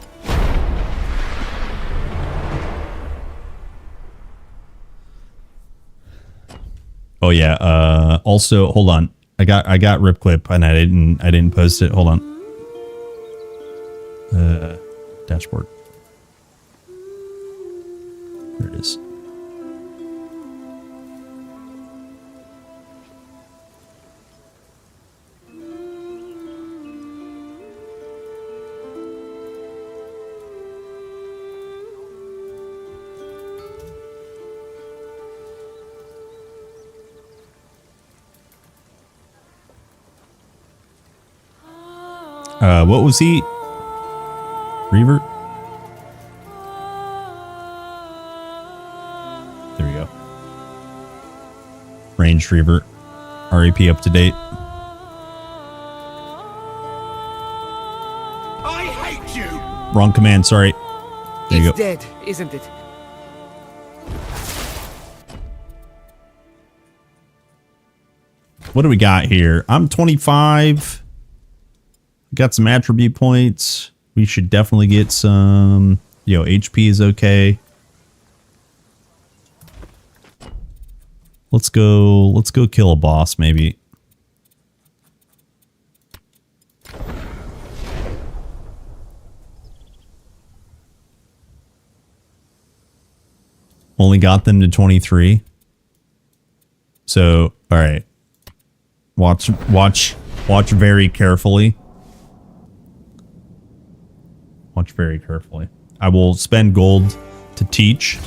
Speaker 10: Oh yeah. Also, hold on. I got rip clip and I didn't post it. Hold on. Dashboard. There it is. What was he? Reaver? There we go. Ranged Reaver. RAP up to date.
Speaker 5: I hate you!
Speaker 10: Wrong command, sorry. There you
Speaker 14: It's
Speaker 10: go.
Speaker 14: dead, isn't it?
Speaker 10: What do we got here? I'm 25. Got some attribute points. We should definitely get some. Yo, HP is okay. Let's go kill a boss, maybe. Only got them to 23. So, all right. Watch very carefully. Watch very carefully. I will spend gold to teach.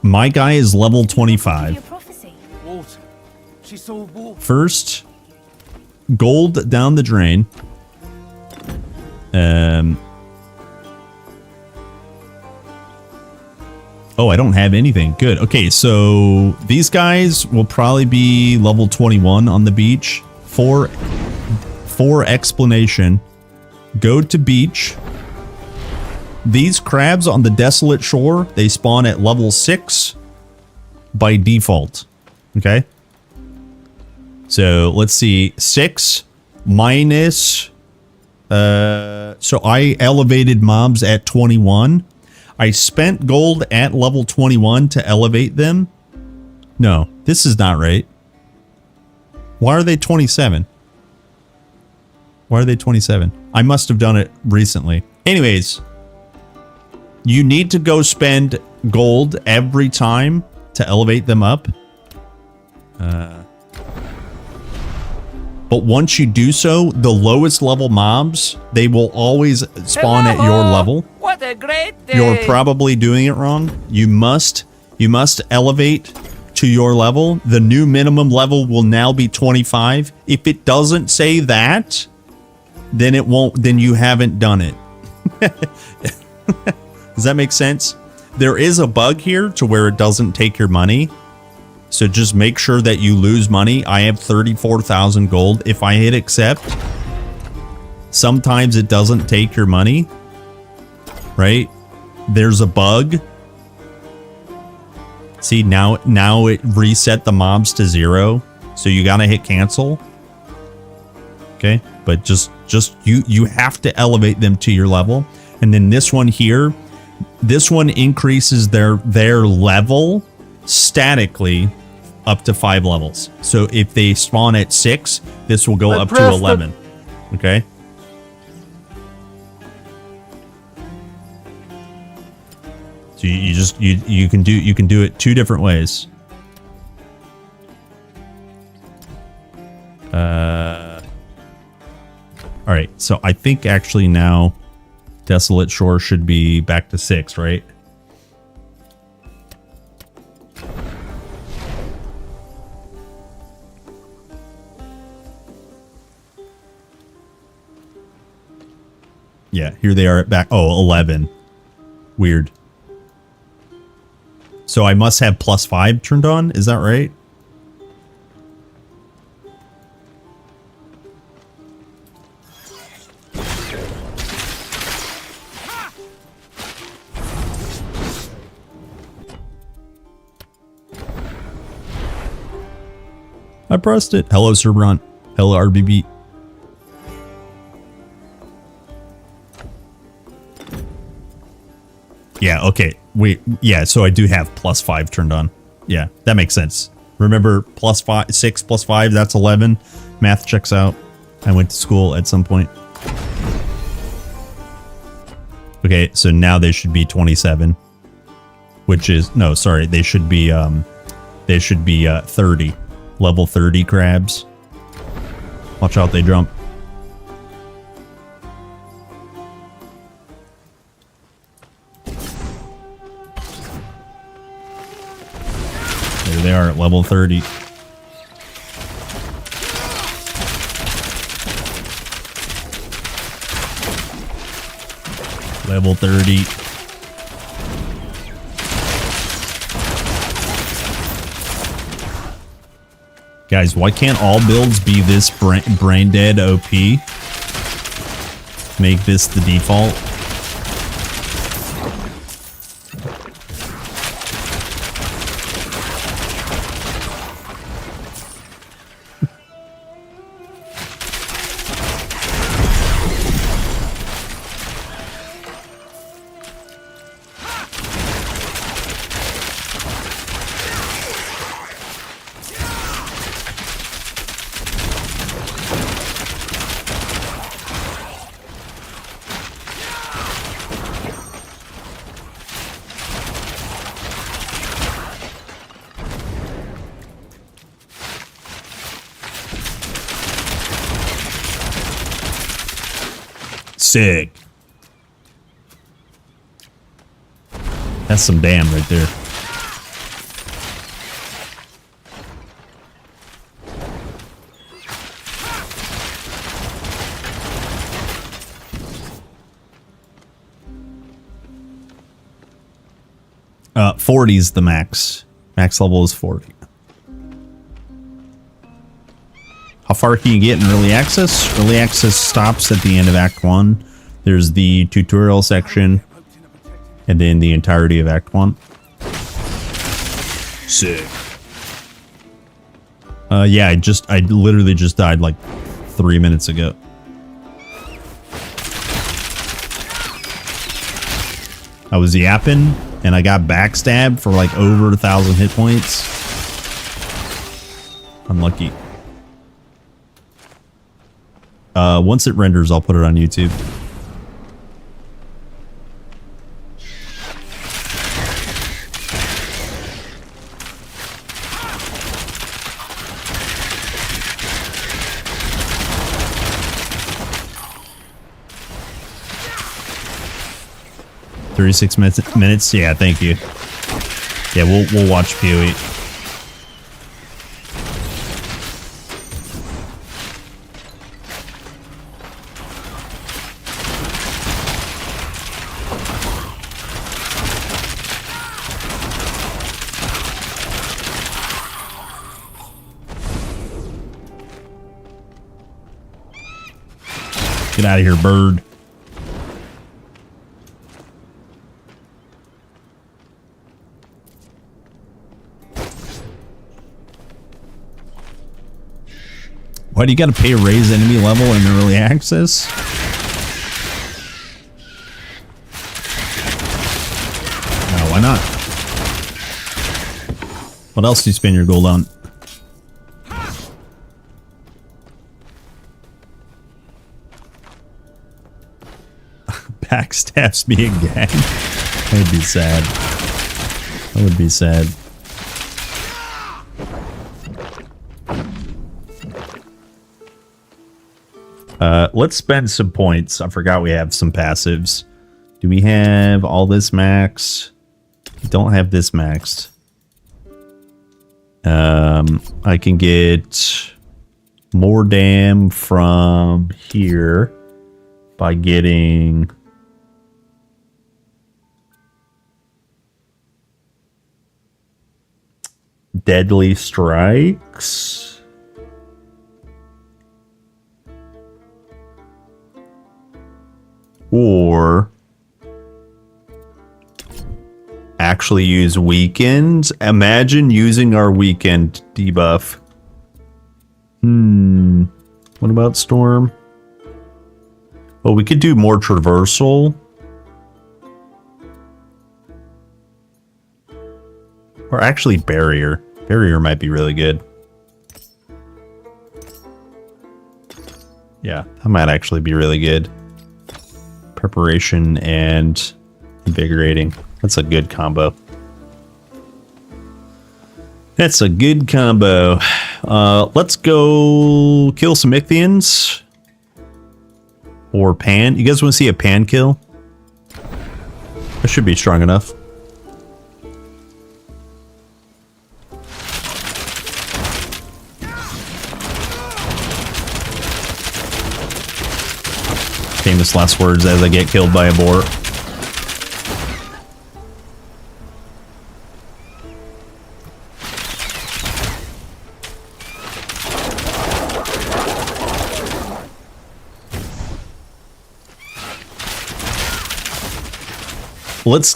Speaker 10: My guy is level 25.
Speaker 14: Water. She saw water.
Speaker 10: First, gold down the drain. Oh, I don't have anything. Good. Okay, so these guys will probably be level 21 on the beach. For explanation, go to beach. These crabs on the desolate shore, they spawn at level 6 by default. Okay? So let's see. 6 minus... so I elevated mobs at 21. I spent gold at level 21 to elevate them. No, this is not right. Why are they 27? Why are they 27? I must have done it recently. Anyways, you need to go spend gold every time to elevate them up. But once you do so, the lowest level mobs, they will always spawn at your level.
Speaker 9: What a great day!
Speaker 10: You're probably doing it wrong. You must elevate to your level. The new minimum level will now be 25. If it doesn't say that, then it won't, then you haven't done it. Does that make sense? There is a bug here to where it doesn't take your money. So just make sure that you lose money. I have 34,000 gold. If I hit accept, sometimes it doesn't take your money. Right? There's a bug. See, now it reset the mobs to 0. So you gotta hit cancel. Okay? But just you have to elevate them to your level. And then this one here, this one increases their level statically up to 5 levels. So if they spawn at 6, this will go up to 11. Okay? So you can do it 2 different ways. All right. So I think actually now Desolate Shore should be back to 6, right? Yeah, here they are at back. Oh, 11. Weird. So I must have +5 turned on. Is that right? I pressed it. Hello, Cerbron. Hello, RBB. Yeah, okay. Wait, yeah, so I do have +5 turned on. Yeah, that makes sense. Remember, +5, 6 + 5, that's 11. Math checks out. I went to school at some point. Okay, so now they should be 27. Which is, no, sorry, they should be 30. Level 30 crabs. Watch out, they jump. There they are at level 30. Level 30. Guys, why can't all builds be this brain dead OP? Make this the default. Sick. That's some damn right there. Uh, 40 is the max. Max level is 40. How far can you get in early access? Early access stops at the end of Act 1. There's the tutorial section, and then the entirety of Act 1. Sick. Yeah, I literally just died like 3 minutes ago. I was yapping, and I got backstabbed for like over 1,000 hit points. Unlucky. Once it renders, I'll put it on YouTube. $36 minutes. Yeah, thank you. Yeah, we'll watch PoE. Get out of here, bird. Why do you gotta pay to raise enemy level in early access? No, why not? What else do you spend your gold on? Backstabs me again. That would be sad. That would be sad. Let's spend some points. I forgot we have some passives. Do we have all this max? We don't have this maxed. I can get more dam from here by getting... deadly strikes. Or actually use weekend. Imagine using our weekend debuff. What about Storm? Well, we could do more traversal. Or actually barrier. Barrier might be really good. Yeah, that might actually be really good. Preparation and invigorating. That's a good combo. That's a good combo. Let's go kill some Ichthyans. Or Pan. You guys want to see a Pan kill? That should be strong enough. Famous last words as I get killed by a boar.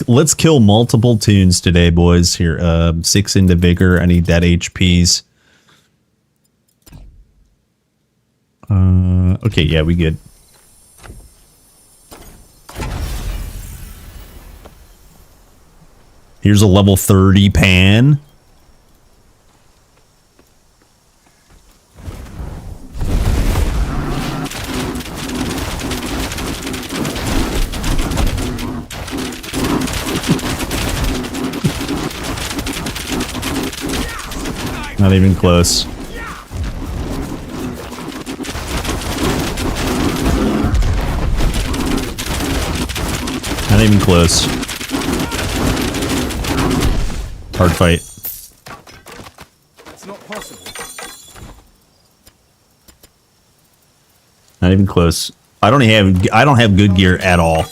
Speaker 10: Let's kill multiple tunes today, boys. Here, 6 into vigor. I need that HPs. Okay, yeah, we good. Here's a level 30 Pan. Not even close. Not even close. Hard fight.
Speaker 14: It's not possible.
Speaker 10: Not even close. I don't have good gear at all.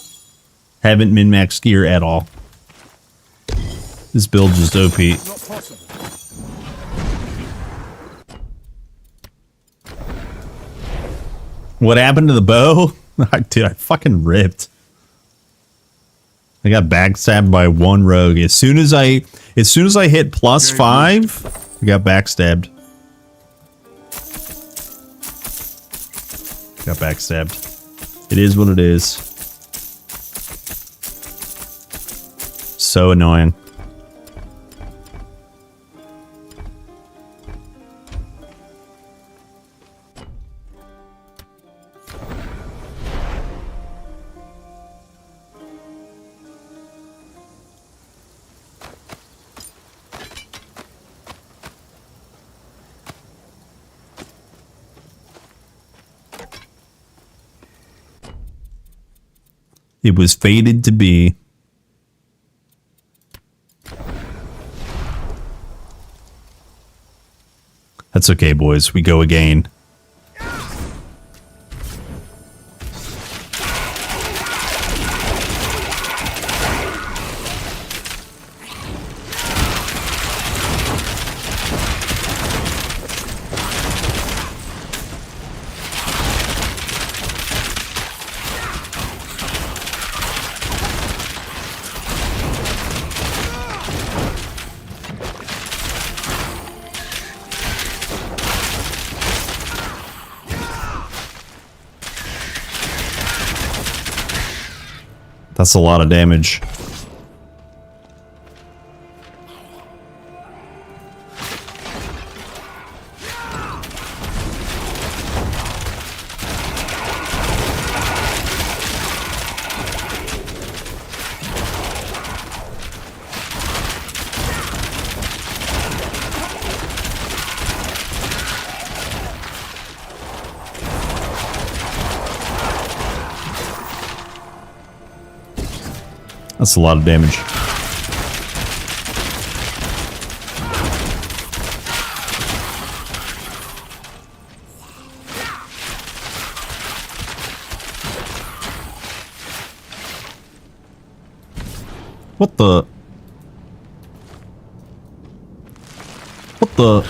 Speaker 10: Haven't min-maxed gear at all. This build just OP.
Speaker 14: It's not possible.
Speaker 10: What happened to the bow? Dude, I fucking ripped. I got backstabbed by one rogue. As soon as I hit +5, I got backstabbed. Got backstabbed. It is what it is. So annoying. It was fated to be. That's okay, boys. We go again. That's a lot of damage. That's a lot of damage. What the? the...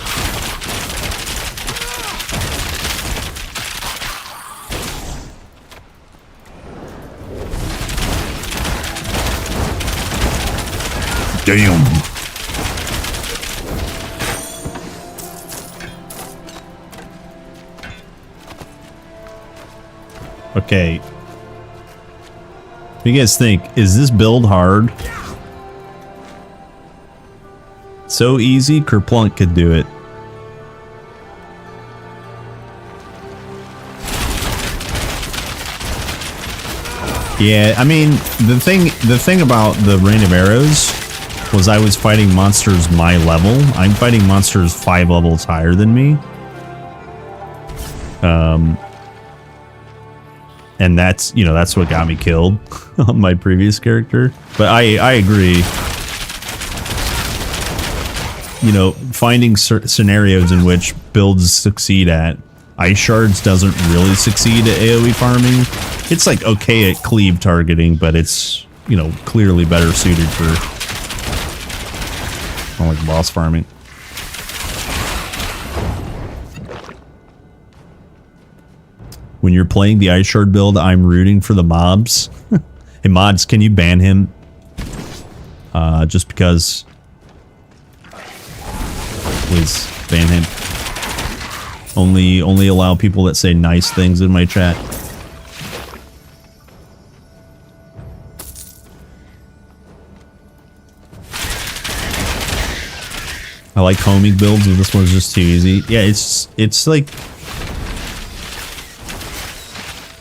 Speaker 10: Damn. Okay. What do you guys think? Is this build hard? So easy, Kerplunk could do it. Yeah, I mean, the thing about the Rain of Arrows was I was fighting monsters my level. I'm fighting monsters 5 levels higher than me. And that's, you know, that's what got me killed on my previous character. But I agree. You know, finding scenarios in which builds succeed at. Ice Shards doesn't really succeed at AoE farming. It's like okay at cleave targeting, but it's, you know, clearly better suited for like boss farming. When you're playing the Ice Shard build, I'm rooting for the mobs. Hey mods, can you ban him? Just because. Please ban him. Only allow people that say nice things in my chat. I like homing builds, but this one's just too easy. Yeah, it's like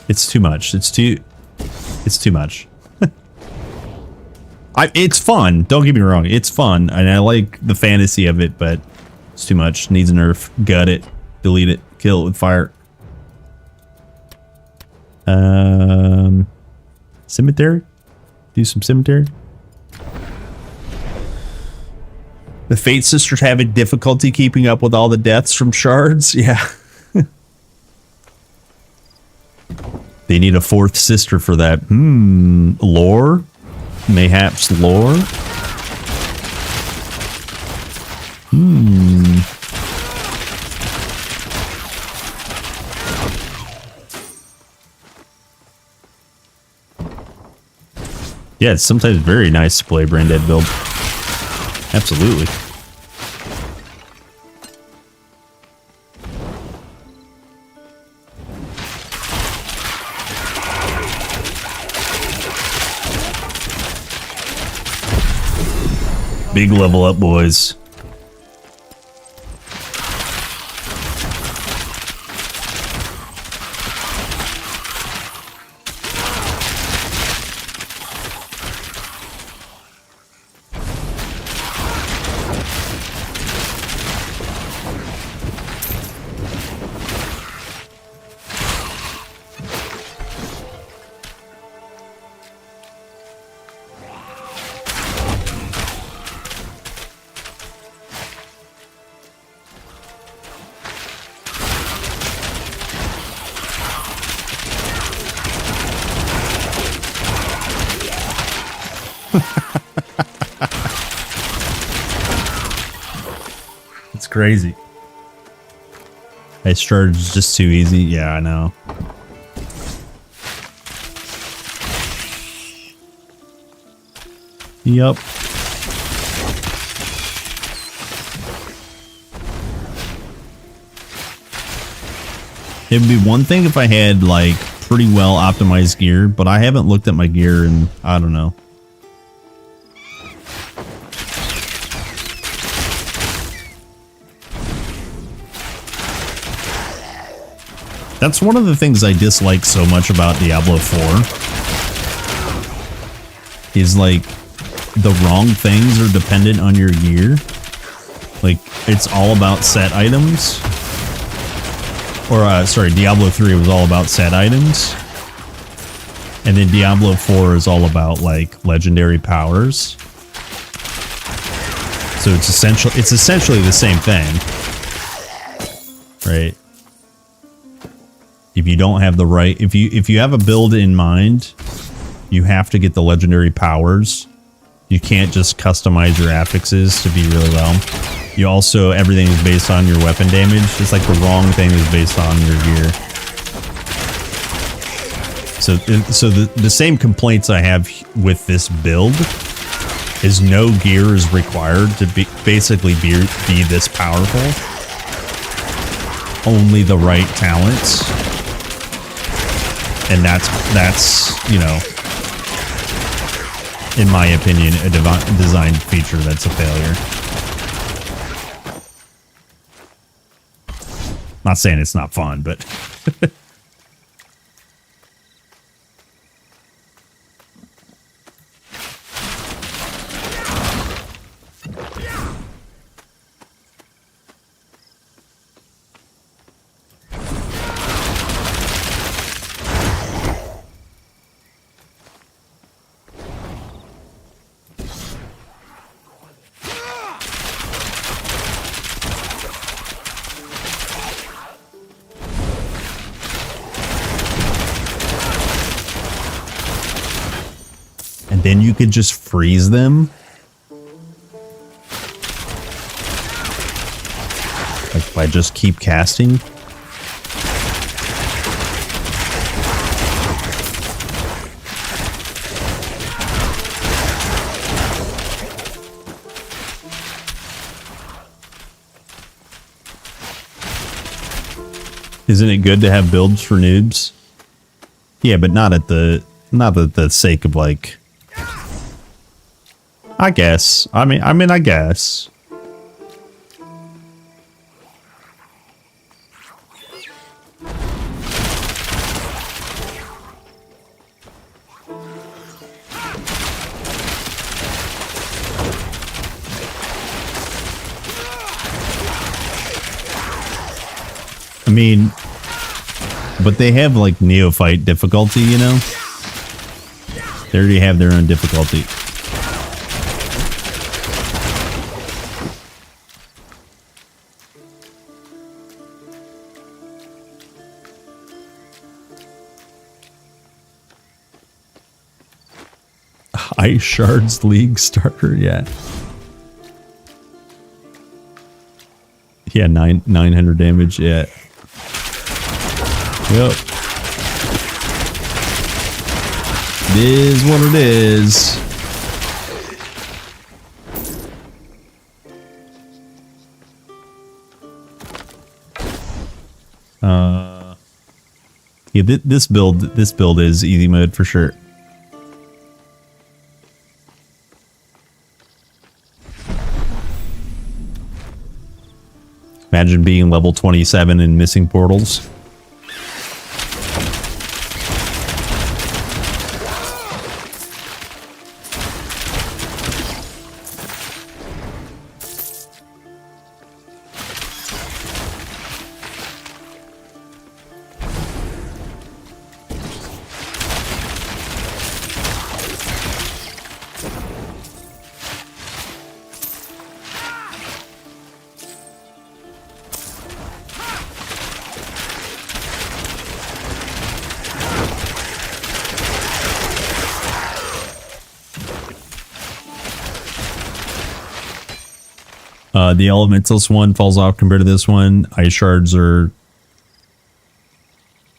Speaker 10: it's too much. It's too much. It's fun. Don't get me wrong. It's fun, and I like the fantasy of it, but it's too much. Needs a nerf. Gut it. Delete it. Kill it with fire. Cemetery? Do some cemetery? The Fate Sisters having difficulty keeping up with all the deaths from shards? Yeah. They need a 4th sister for that. Lore? Mayhaps lore? Yeah, it's sometimes very nice to play Brain Dead build. Absolutely. Big level up, boys. It's crazy. Ice Charge is just too easy. Yeah, I know. Yup. It would be one thing if I had like pretty well optimized gear, but I haven't looked at my gear in, I don't know. That's one of the things I dislike so much about Diablo 4. Is like the wrong things are dependent on your gear. Like it's all about set items. Or sorry, Diablo 3 was all about set items. And then Diablo 4 is all about like legendary powers. So it's essentially the same thing. Right? If you don't have the right, if you have a build in mind, you have to get the legendary powers. You can't just customize your affixes to be really well. You also, everything is based on your weapon damage. It's like the wrong thing is based on your gear. So the same complaints I have with this build is no gear is required to basically be this powerful. Only the right talents. And that's, you know, in my opinion, a design feature that's a failure. Not saying it's not fun, but and then you could just freeze them. Like if I just keep casting. Isn't it good to have builds for noobs? Yeah, but not at the sake of like, I guess. I mean, I guess. I mean, but they have like neophyte difficulty, you know? They already have their own difficulty. Ice Shards League starter, yeah. Yeah, 900 damage, yeah. Yep. It is what it is. Yeah, this build is easy mode for sure. Imagine being level 27 and missing portals. The Elementalist one falls off compared to this one. Ice Shards are...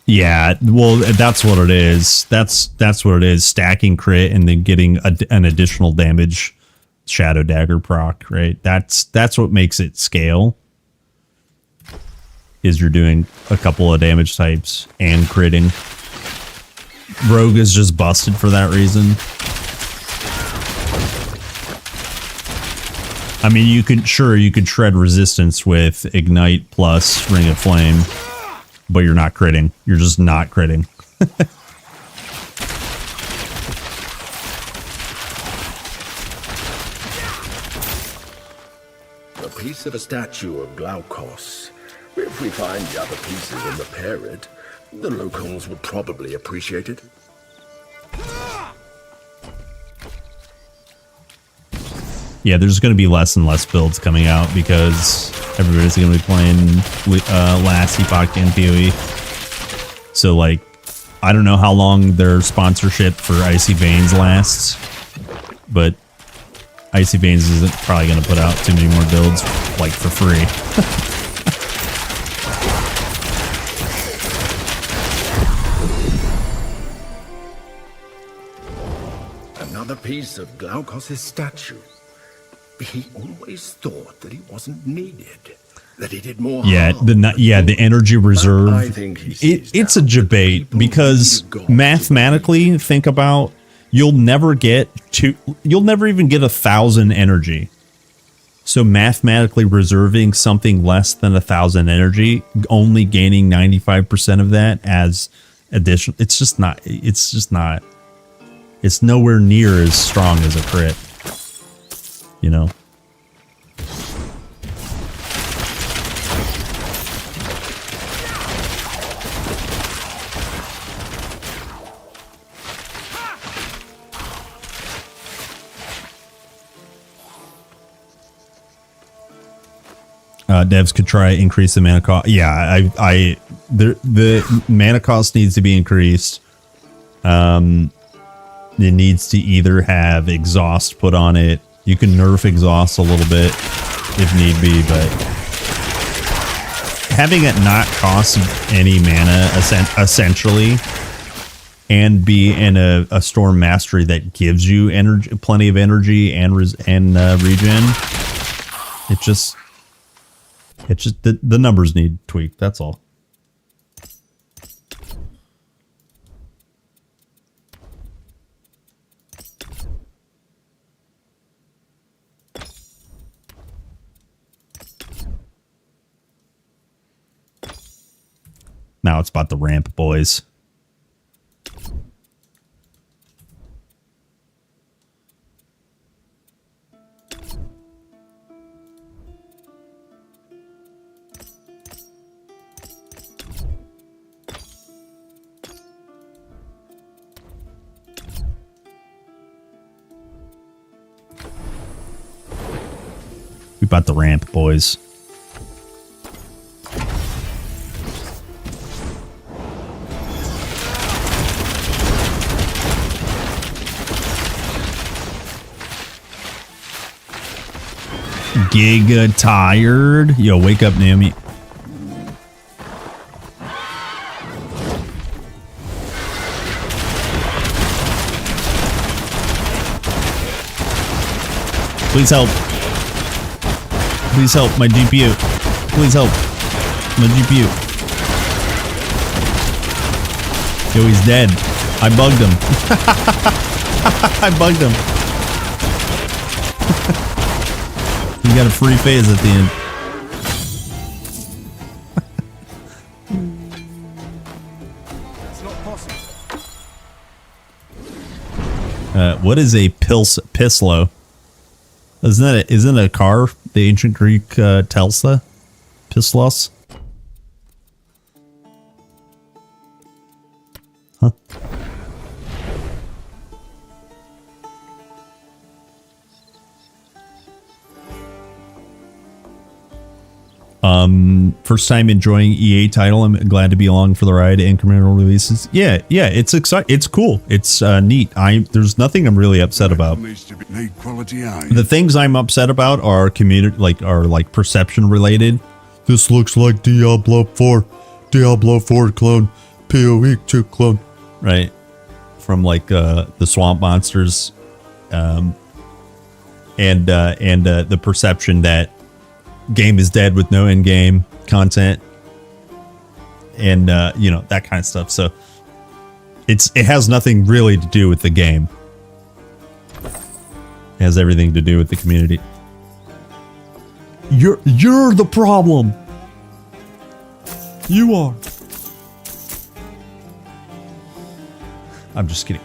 Speaker 10: Yeah, well, that's what it is. That's what it is. Stacking crit and then getting an additional damage Shadow Dagger proc, right? That's what makes it scale. Is you're doing a couple of damage types and critting. Rogue is just busted for that reason. I mean, you could shred resistance with Ignite plus Ring of Flame, but you're not critting. You're just not critting.
Speaker 13: A piece of a statue of Glaukos. If we find the other pieces and repair it, the locals would probably appreciate it.
Speaker 10: Yeah, there's going to be less and less builds coming out because everybody's going to be playing last Epoch and PoE. So, like, I don't know how long their sponsorship for Icy Veins lasts, but Icy Veins isn't probably going to put out too many more builds, like, for free.
Speaker 13: Another piece of Glaukos' statue. He always thought that he wasn't needed. That he did more
Speaker 10: Yeah,
Speaker 13: harm.
Speaker 10: the energy reserve.
Speaker 13: I think he sees
Speaker 10: It's a debate because mathematically, think about, you'll never even get 1,000 energy. So mathematically reserving something less than 1,000 energy, only gaining 95% of that as additional, it's nowhere near as strong as a crit, you know? Devs could try increase the mana cost. Yeah, the mana cost needs to be increased. It needs to either have exhaust put on it. You can nerf exhaust a little bit if need be, but having it not cost any mana essentially, and be in a storm mastery that gives you energy, plenty of energy and regen. It's just the numbers need tweaked. That's all. Now it's about the ramp, boys. We about the ramp, boys. Giga tired. Yo, wake up, Naomi. Please help. Please help my GPU. Please help my GPU. Yo, he's dead. I bugged him. I bugged him. You got a free phase at the end.
Speaker 5: That's not possible.
Speaker 10: What is a Pislo? Isn't it a car? The ancient Greek Telsa? Pislos? Huh? First time enjoying EA title. I'm glad to be along for the ride. Incremental releases. Yeah, it's exciting. It's cool. It's neat. There's nothing I'm really upset about. The things I'm upset about are like perception related. This looks like Diablo 4 clone, PoE 2 clone, right? From like the swamp monsters, and the perception that game is dead with no in-game content, and that kind of stuff. So it has nothing really to do with the game. It has everything to do with the community. You're the problem. You are. I'm just kidding.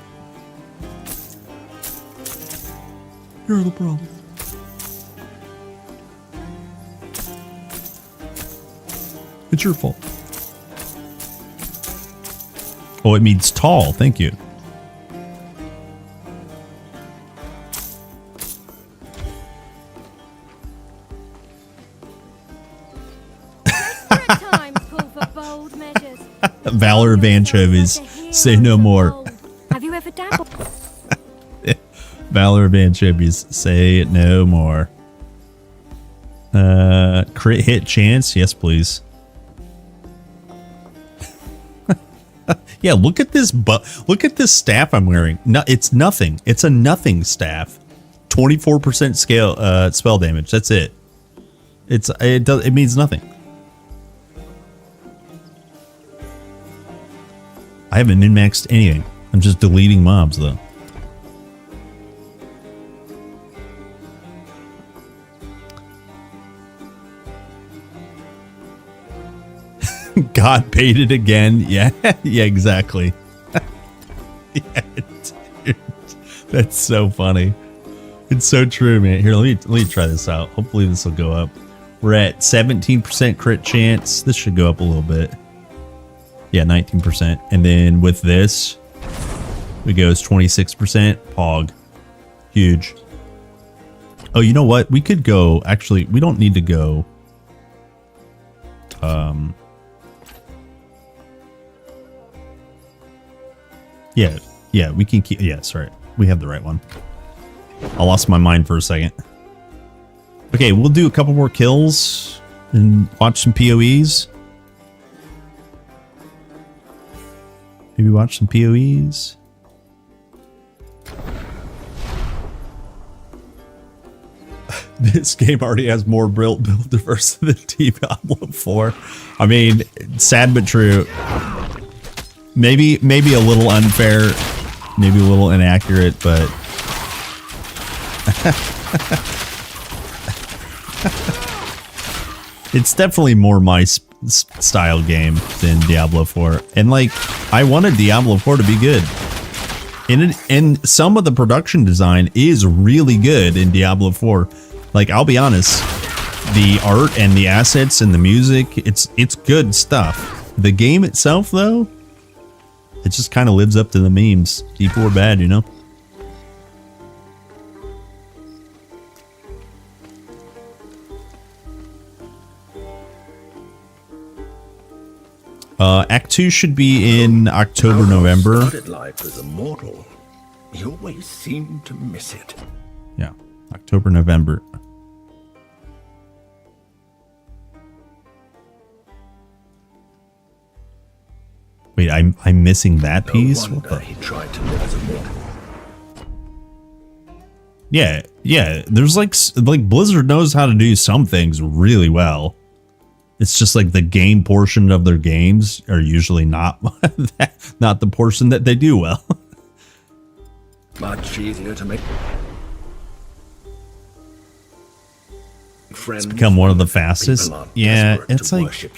Speaker 10: You're the problem. It's your fault. Oh, it means tall. Thank you. Valor of anchovies. Say no more.
Speaker 1: Have you ever dabbled?
Speaker 10: Valor Band Champions, say no more. Crit hit chance, yes please. Yeah, look at this look at this staff I'm wearing. No, it's nothing. It's a nothing staff. 24% scale spell damage. That's it. It means nothing. I haven't min-maxed anything. I'm just deleting mobs though. God baited again. Yeah, yeah, exactly. Yeah, dude, that's so funny. It's so true, man. Here, let me try this out. Hopefully this will go up. We're at 17% crit chance. This should go up a little bit. Yeah, 19%. And then with this, we go 26%. Pog. Huge. Oh, you know what? We could go. Actually, we don't need to go. Yeah, we can keep. Yeah, sorry. We have the right one. I lost my mind for a second. Okay, we'll do a couple more kills and watch some PoEs. Maybe watch some PoEs. This game already has more build diversity than Diablo 4. I mean, sad but true. Maybe a little unfair, maybe a little inaccurate, but it's definitely more my style game than Diablo 4. And like, I wanted Diablo 4 to be good. And some of the production design is really good in Diablo 4. Like, I'll be honest, the art and the assets and the music, it's good stuff. The game itself, though, it just kind of lives up to the memes. People are bad, you know? Act 2 should be in October, November.
Speaker 13: Started life as a mortal. You always seem to miss it.
Speaker 10: Yeah, October, November. Wait, I'm missing that piece?
Speaker 13: No wonder he tried to live as a mortal.
Speaker 10: Yeah. There's like Blizzard knows how to do some things really well. It's just like the game portion of their games are usually not not the portion that they do well.
Speaker 13: Much easier to make friends.
Speaker 10: It's become one of the fastest. Yeah, it's like,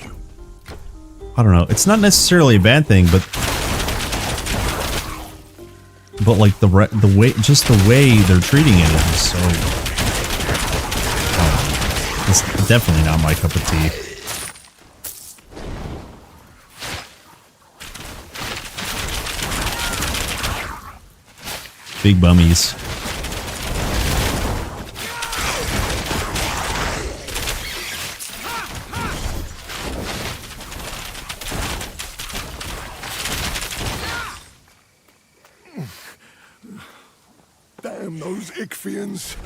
Speaker 10: I don't know. It's not necessarily a bad thing, but like the way, just the way they're treating it is so. It's definitely not my cup of tea. Big bummies.
Speaker 11: Damn those Ichthyians.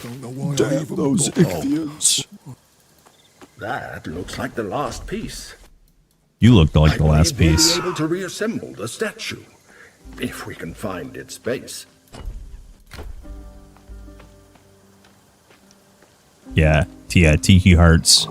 Speaker 11: Don't know why
Speaker 13: Damn those Ichthyians. That looks like the last piece.
Speaker 10: You looked like the last piece.
Speaker 13: We'll be able to reassemble the statue, if we can find its base.
Speaker 10: Yeah, TQ hearts.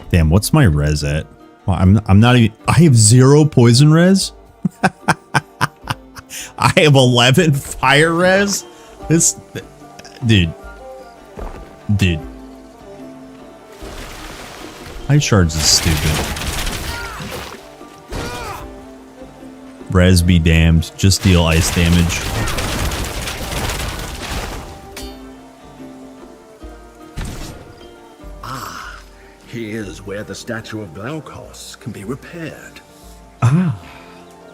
Speaker 10: Damn, what's my res at? Well, I'm not even. I have 0 poison res. I have 11 fire res. This, dude. High charge is stupid. Res be damned. Just deal ice damage.
Speaker 13: Here's where the statue of Glaukos can be repaired.
Speaker 10: Ah.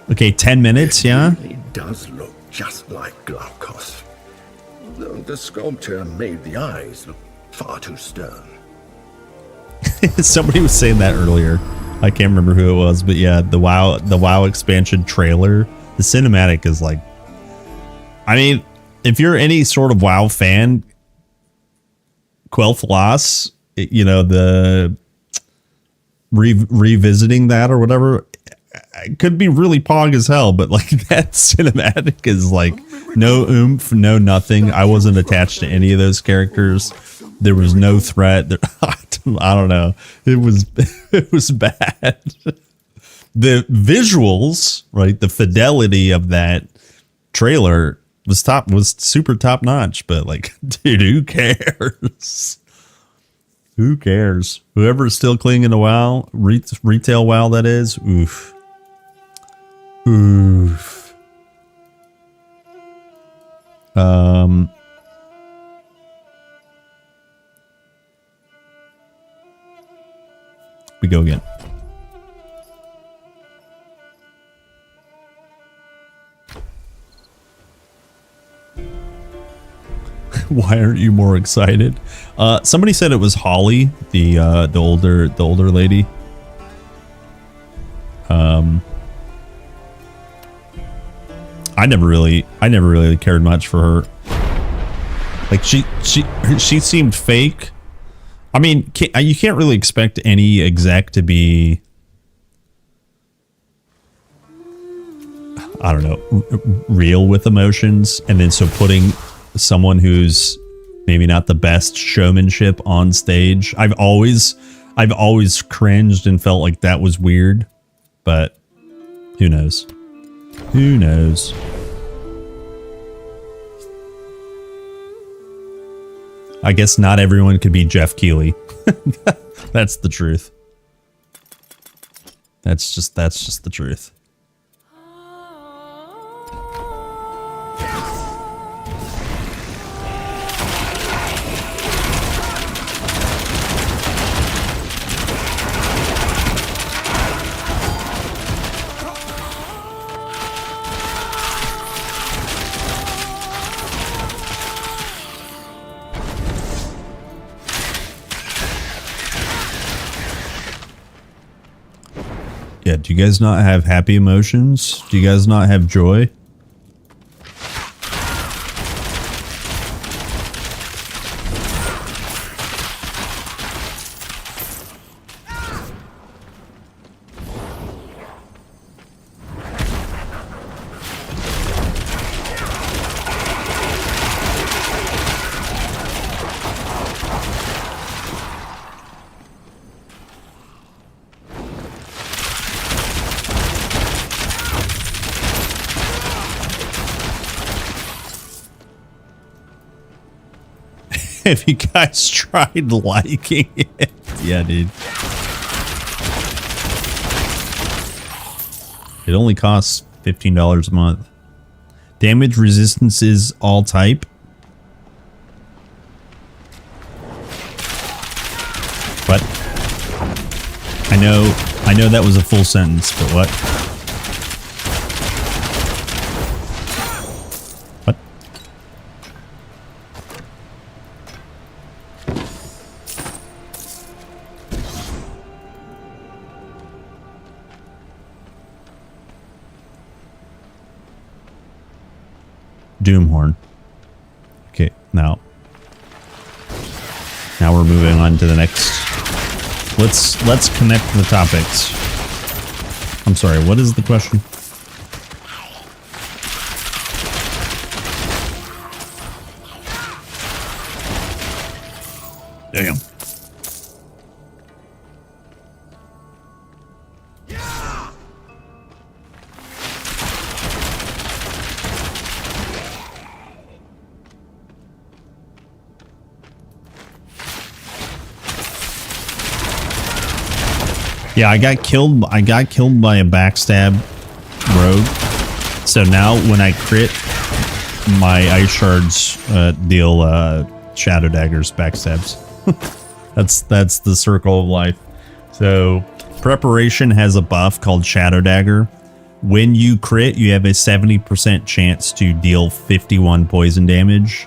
Speaker 10: Okay, 10 minutes, yeah?
Speaker 13: It does look just like Glaukos. Though the sculptor made the eyes look far too stern.
Speaker 10: Somebody was saying that earlier. I can't remember who it was, but yeah, the WoW expansion trailer, the cinematic is like, I mean, if you're any sort of WoW fan, Quel'Thalas, you know, the revisiting that or whatever, it could be really pog as hell, but like that cinematic is like no oomph, no nothing. I wasn't attached to any of those characters. There was no threat. I don't know. It was bad. The visuals, right? The fidelity of that trailer was super top notch, but like, dude, who cares? Who cares? Whoever's still clinging to WoW, retail WoW, that is. Oof. Oof. We go again. Why aren't you more excited? Somebody said it was Holly, the older lady. I never really cared much for her. Like she seemed fake. I mean, you can't really expect any exec to be, I don't know, real with emotions, and then so putting someone who's maybe not the best showmanship on stage. I've always cringed and felt like that was weird, but who knows? Who knows? I guess not everyone could be Jeff Keighley. That's the truth. That's just the truth. Yeah, do you guys not have happy emotions? Do you guys not have joy? Have you guys tried liking it? Yeah, dude. It only costs $15 a month. Damage resistance is all type. What? I know that was a full sentence, but what? Doomhorn. Okay, now we're moving on to the next. Let's connect the topics. I'm sorry, what is the question? Damn. Yeah, I got killed by a backstab rogue. So now when I crit, my ice shards deal shadow daggers, backstabs. That's the circle of life. So preparation has a buff called Shadow Dagger. When you crit, you have a 70% chance to deal 51 poison damage.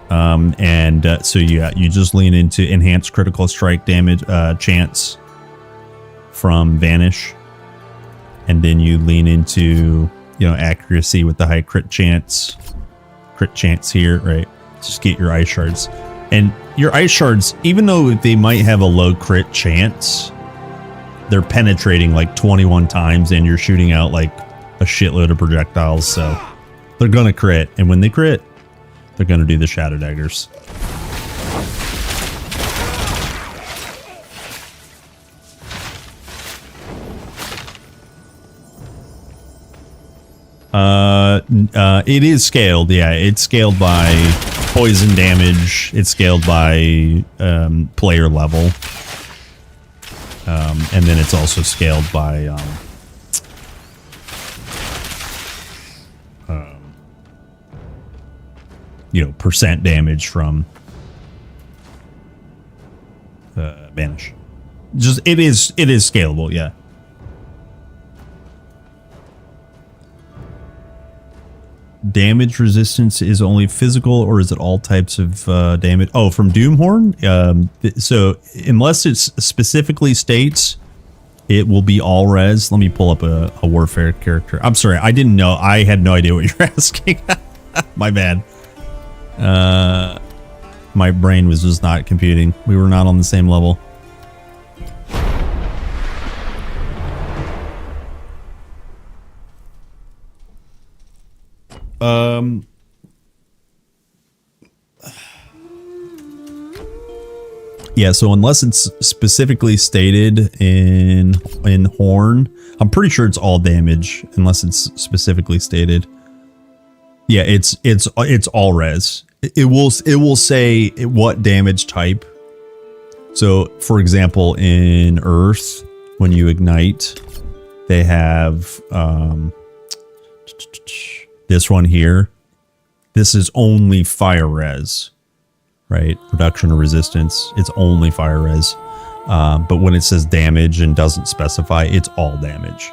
Speaker 10: So you just lean into enhanced critical strike damage chance from Vanish, and then you lean into accuracy with the high crit chance here, right? Just get your ice shards, and your ice shards, even though they might have a low crit chance, they're penetrating like 21 times, and you're shooting out like a shitload of projectiles, so they're gonna crit, and when they crit, they're gonna do the shadow daggers. It is scaled. Yeah, it's scaled by poison damage. It's scaled by player level, and then it's also scaled by percent damage from Vanish. Just it is scalable. Yeah. Damage resistance is only physical, or is it all types of damage? Oh, from Doomhorn? So unless it specifically states, it will be all res. Let me pull up a warfare character. I'm sorry, I didn't know. I had no idea what you're asking. My bad. My brain was just not computing. We were not on the same level. Yeah, so unless it's specifically stated in Horn, I'm pretty sure it's all damage unless it's specifically stated. Yeah, it's all res. It will say what damage type. So, for example, in Earth, when you ignite, they have this one here. This is only fire res, right? Reduction of resistance. It's only fire res. But when it says damage and doesn't specify, it's all damage.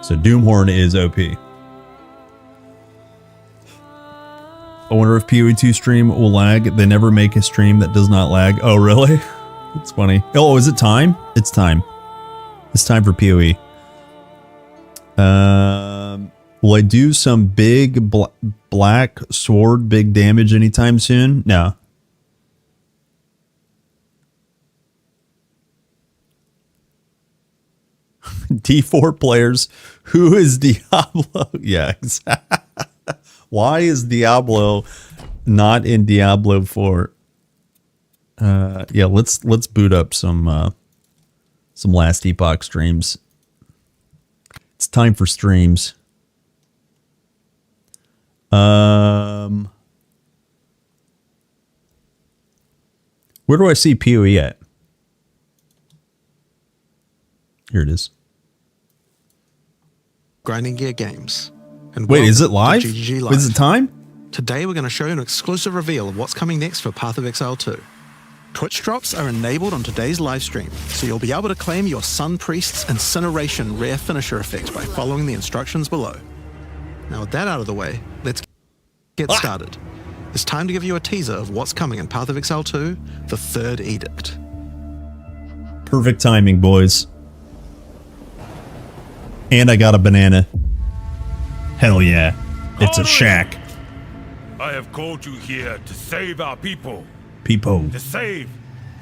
Speaker 10: So Doomhorn is OP. I wonder if PoE2 stream will lag. They never make a stream that does not lag. Oh, really? It's funny. Oh, is it time? It's time. It's time for PoE. Will I do some big black sword, big damage anytime soon? No. D4 players. Who is Diablo? Yeah, exactly. Why is Diablo not in Diablo 4? Yeah, let's boot up some Last Epoch streams. It's time for streams. Where do I see PoE at? Here it is.
Speaker 8: Grinding Gear Games. And
Speaker 10: wait, is it live?
Speaker 8: GGG Live?
Speaker 10: Is it time?
Speaker 8: Today we're going to show you an exclusive reveal of what's coming next for Path of Exile 2. Twitch drops are enabled on today's live stream, so you'll be able to claim your Sun Priest's Incineration rare finisher effect by following the instructions below. Now with that out of the way, let's get started. It's time to give you a teaser of what's coming in Path of Exile 2, the Third Edict.
Speaker 10: Perfect timing, boys. And I got a banana. Hell yeah. It's a shack.
Speaker 11: I have called you here to save our people.
Speaker 10: People.
Speaker 11: To save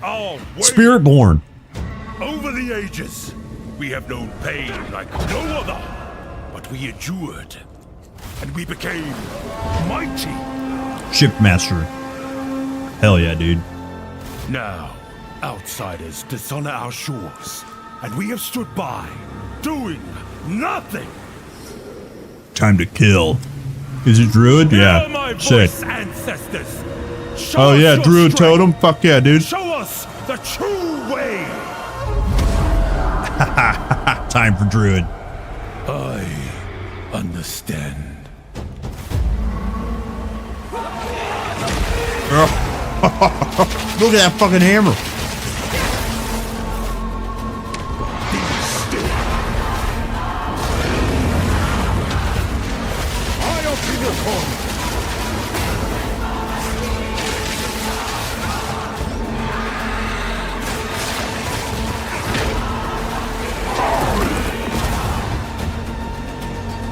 Speaker 11: our way.
Speaker 10: Spiritborn.
Speaker 11: Over the ages, we have known pain like no other, but we endured, and we became mighty.
Speaker 10: Shipmaster. Hell yeah, dude.
Speaker 11: Now, outsiders dishonor our shores, and we have stood by, doing nothing.
Speaker 10: Time to kill. Is it Druid?
Speaker 11: Hear my
Speaker 10: Yeah. Sick.
Speaker 11: voice, ancestors. Show
Speaker 10: Oh
Speaker 11: us
Speaker 10: yeah,
Speaker 11: your
Speaker 10: Druid
Speaker 11: strength.
Speaker 10: Totem. Fuck yeah, dude.
Speaker 11: Show us the true way.
Speaker 10: Time for Druid.
Speaker 11: I understand.
Speaker 10: Look at that fucking hammer.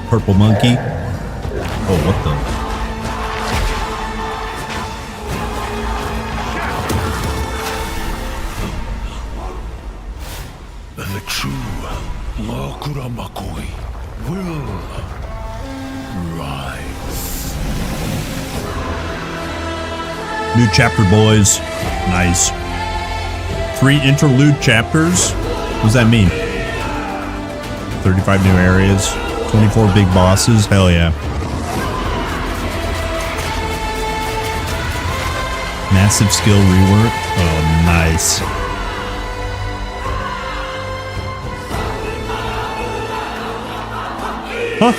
Speaker 10: Purple monkey. Oh, what the?
Speaker 11: The true Lakura Makoi will rise.
Speaker 10: New chapter, boys. Nice. 3 interlude chapters? What does that mean? 35 new areas. 24 big bosses. Hell yeah. Massive skill rework. Oh, nice. Huh.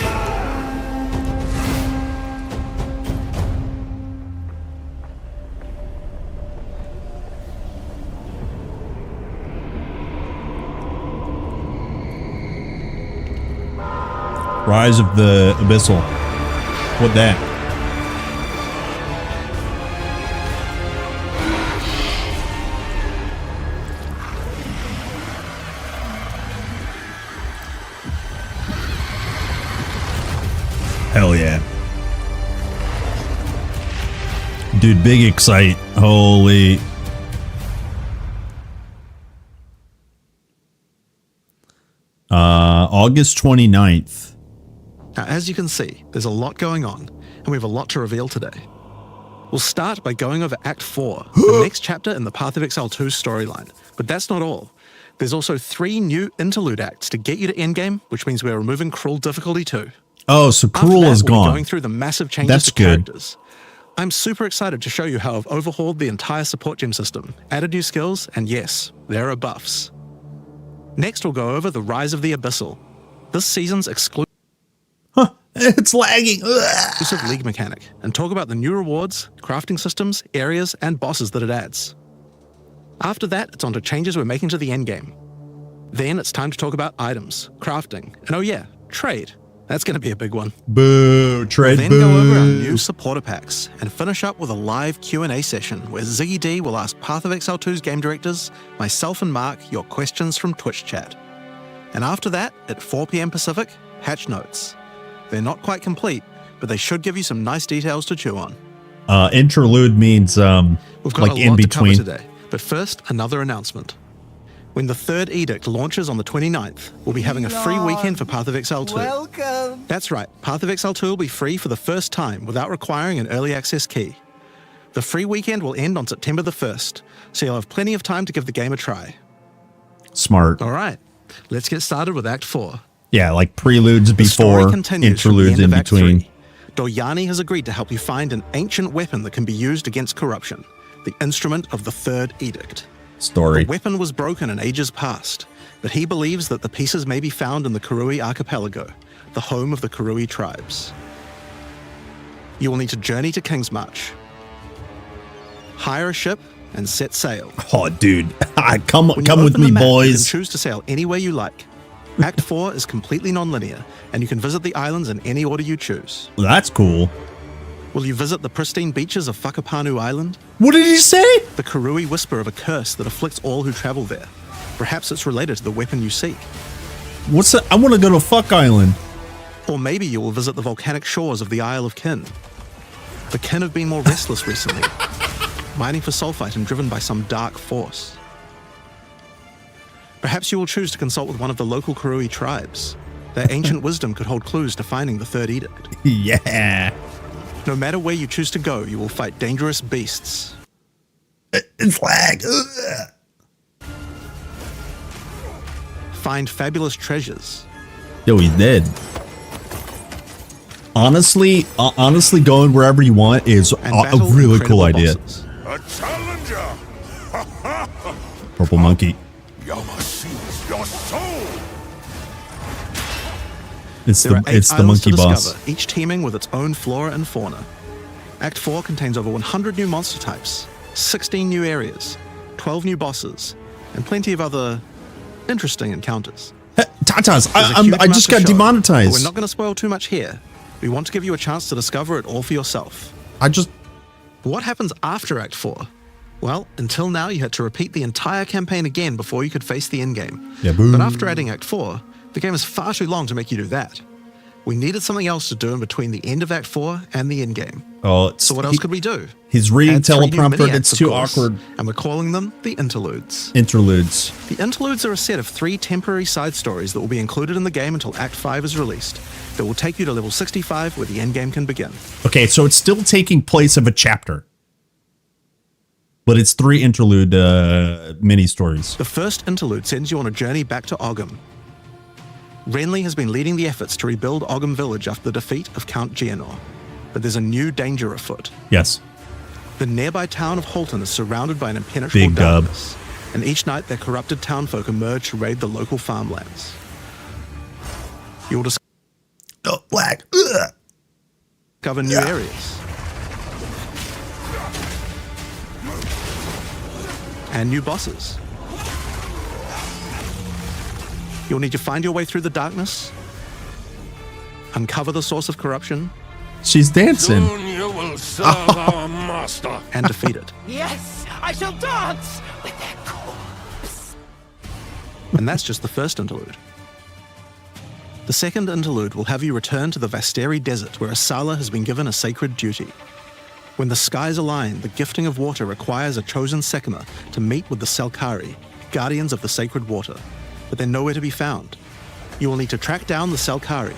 Speaker 10: Rise of the Abyssal. What that? Hell yeah. Dude, big excite. Holy. August 29th.
Speaker 8: Now, as you can see, there's a lot going on, and we have a lot to reveal today. We'll start by going over Act 4, the next chapter in the Path of Exile 2 storyline. But that's not all. There's also 3 new interlude acts to get you to endgame, which means we're removing Cruel difficulty too.
Speaker 10: Oh, so Cruel is
Speaker 8: we'll be
Speaker 10: gone.
Speaker 8: going through the massive changes
Speaker 10: That's
Speaker 8: to
Speaker 10: good.
Speaker 8: characters. I'm super excited to show you how I've overhauled the entire support gem system, added new skills, and yes, there are buffs. Next, we'll go over the Rise of the Abyssal. This season's exclusive
Speaker 10: It's lagging.
Speaker 8: league mechanic, and talk about the new rewards, crafting systems, areas, and bosses that it adds. After that, it's on to changes we're making to the endgame. Then it's time to talk about items, crafting, and oh yeah, trade. That's going to be a big one.
Speaker 10: Boo, trade
Speaker 8: We'll then go over our new supporter packs and finish up with a live Q&A session where Ziggy D will ask Path of Exile 2's game directors, myself and Mark, your questions from Twitch chat. And after that, at 4 p.m. Pacific, patch notes. They're not quite complete, but they should give you some nice details to chew on.
Speaker 10: Interlude means
Speaker 8: We've got
Speaker 10: like
Speaker 8: a lot
Speaker 10: in between.
Speaker 8: to cover today, but first, another announcement. When the 3rd edict launches on the 29th, we'll be having a free weekend for Path of Exile 2.
Speaker 19: Welcome.
Speaker 8: That's right, Path of Exile 2 will be free for the first time without requiring an early access key. The free weekend will end on September the 1st, so you'll have plenty of time to give the game a try.
Speaker 10: Smart.
Speaker 8: All right, let's get started with Act 4.
Speaker 10: Yeah, like preludes before, interludes in between.
Speaker 8: Doryani has agreed to help you find an ancient weapon that can be used against corruption, the instrument of the 3rd edict.
Speaker 10: Story.
Speaker 8: The weapon was broken in ages past, but he believes that the pieces may be found in the Karui archipelago, the home of the Karui tribes. You will need to journey to Kingsmarch, hire a ship, and set sail.
Speaker 10: Oh, dude. Come with
Speaker 8: the
Speaker 10: me,
Speaker 8: map,
Speaker 10: boys.
Speaker 8: You can choose to sail anywhere you like. Act 4 is completely non-linear, and you can visit the islands in any order you choose.
Speaker 10: That's cool.
Speaker 8: Will you visit the pristine beaches of Whakapanu Island?
Speaker 10: What did he say?
Speaker 8: The Karui whisper of a curse that afflicts all who travel there. Perhaps it's related to the weapon you seek.
Speaker 10: What's that? I want to go to Fuck Island.
Speaker 8: Or maybe you will visit the volcanic shores of the Isle of Kin. The Kin have been more restless recently, mining for sulfite and driven by some dark force. Perhaps you will choose to consult with one of the local Karui tribes. Their ancient wisdom could hold clues to finding the 3rd edict.
Speaker 10: Yeah.
Speaker 8: No matter where you choose to go, you will fight dangerous beasts.
Speaker 10: It's lag.
Speaker 8: Find fabulous treasures.
Speaker 10: Yo, he's dead. Honestly, going wherever you want is a really cool idea.
Speaker 11: A challenger!
Speaker 10: Purple monkey.
Speaker 11: Yama sees your soul!
Speaker 10: It's
Speaker 8: There are
Speaker 10: the
Speaker 8: 8
Speaker 10: it's the
Speaker 8: islands to
Speaker 10: monkey boss.
Speaker 8: discover, each teeming with its own flora and fauna. Act 4 contains over 100 new monster types, 16 new areas, 12 new bosses, and plenty of other interesting encounters.
Speaker 10: Tatas,
Speaker 8: There's a huge
Speaker 10: I
Speaker 8: amount
Speaker 10: just
Speaker 8: to
Speaker 10: got
Speaker 8: show,
Speaker 10: demonetized.
Speaker 8: but we're not going to spoil too much here. We want to give you a chance to discover it all for yourself. What happens after Act 4? Well, until now you had to repeat the entire campaign again before you could face the endgame.
Speaker 10: Yeah, boo.
Speaker 8: But after adding Act 4, the game is far too long to make you do that. We needed something else to do in between the end of Act 4 and the endgame.
Speaker 10: Oh,
Speaker 8: So what else could we do?
Speaker 10: He's reading
Speaker 8: Add 3 new
Speaker 10: teleprompter.
Speaker 8: mini-acts,
Speaker 10: It's
Speaker 8: of
Speaker 10: too
Speaker 8: course,
Speaker 10: awkward.
Speaker 8: And we're calling them the interludes.
Speaker 10: Interludes.
Speaker 8: The interludes are a set of 3 temporary side stories that will be included in the game until Act 5 is released. That will take you to level 65 where the endgame can begin.
Speaker 10: Okay, so it's still taking place of a chapter, but it's 3 interlude mini stories.
Speaker 8: The first interlude sends you on a journey back to Ogham. Renly has been leading the efforts to rebuild Ogham Village after the defeat of Count Geonor, but there's a new danger afoot.
Speaker 10: Yes.
Speaker 8: The nearby town of Holton is surrounded by an impenetrable
Speaker 10: Big dub.
Speaker 8: darkness, and each night their corrupted townfolk emerge to raid the local farmlands. You will discover new areas and new bosses. You'll need to find your way through the darkness, uncover the source of corruption.
Speaker 10: She's dancing.
Speaker 11: Soon you will serve our master.
Speaker 8: And defeat it.
Speaker 14: Yes, I shall dance with their corpse.
Speaker 8: And that's just the first interlude. The second interlude will have you return to the Vasteri Desert, where Asala has been given a sacred duty. When the skies align, the gifting of water requires a chosen Sekima to meet with the Selkari, guardians of the sacred water, but they're nowhere to be found. You will need to track down the Selkari,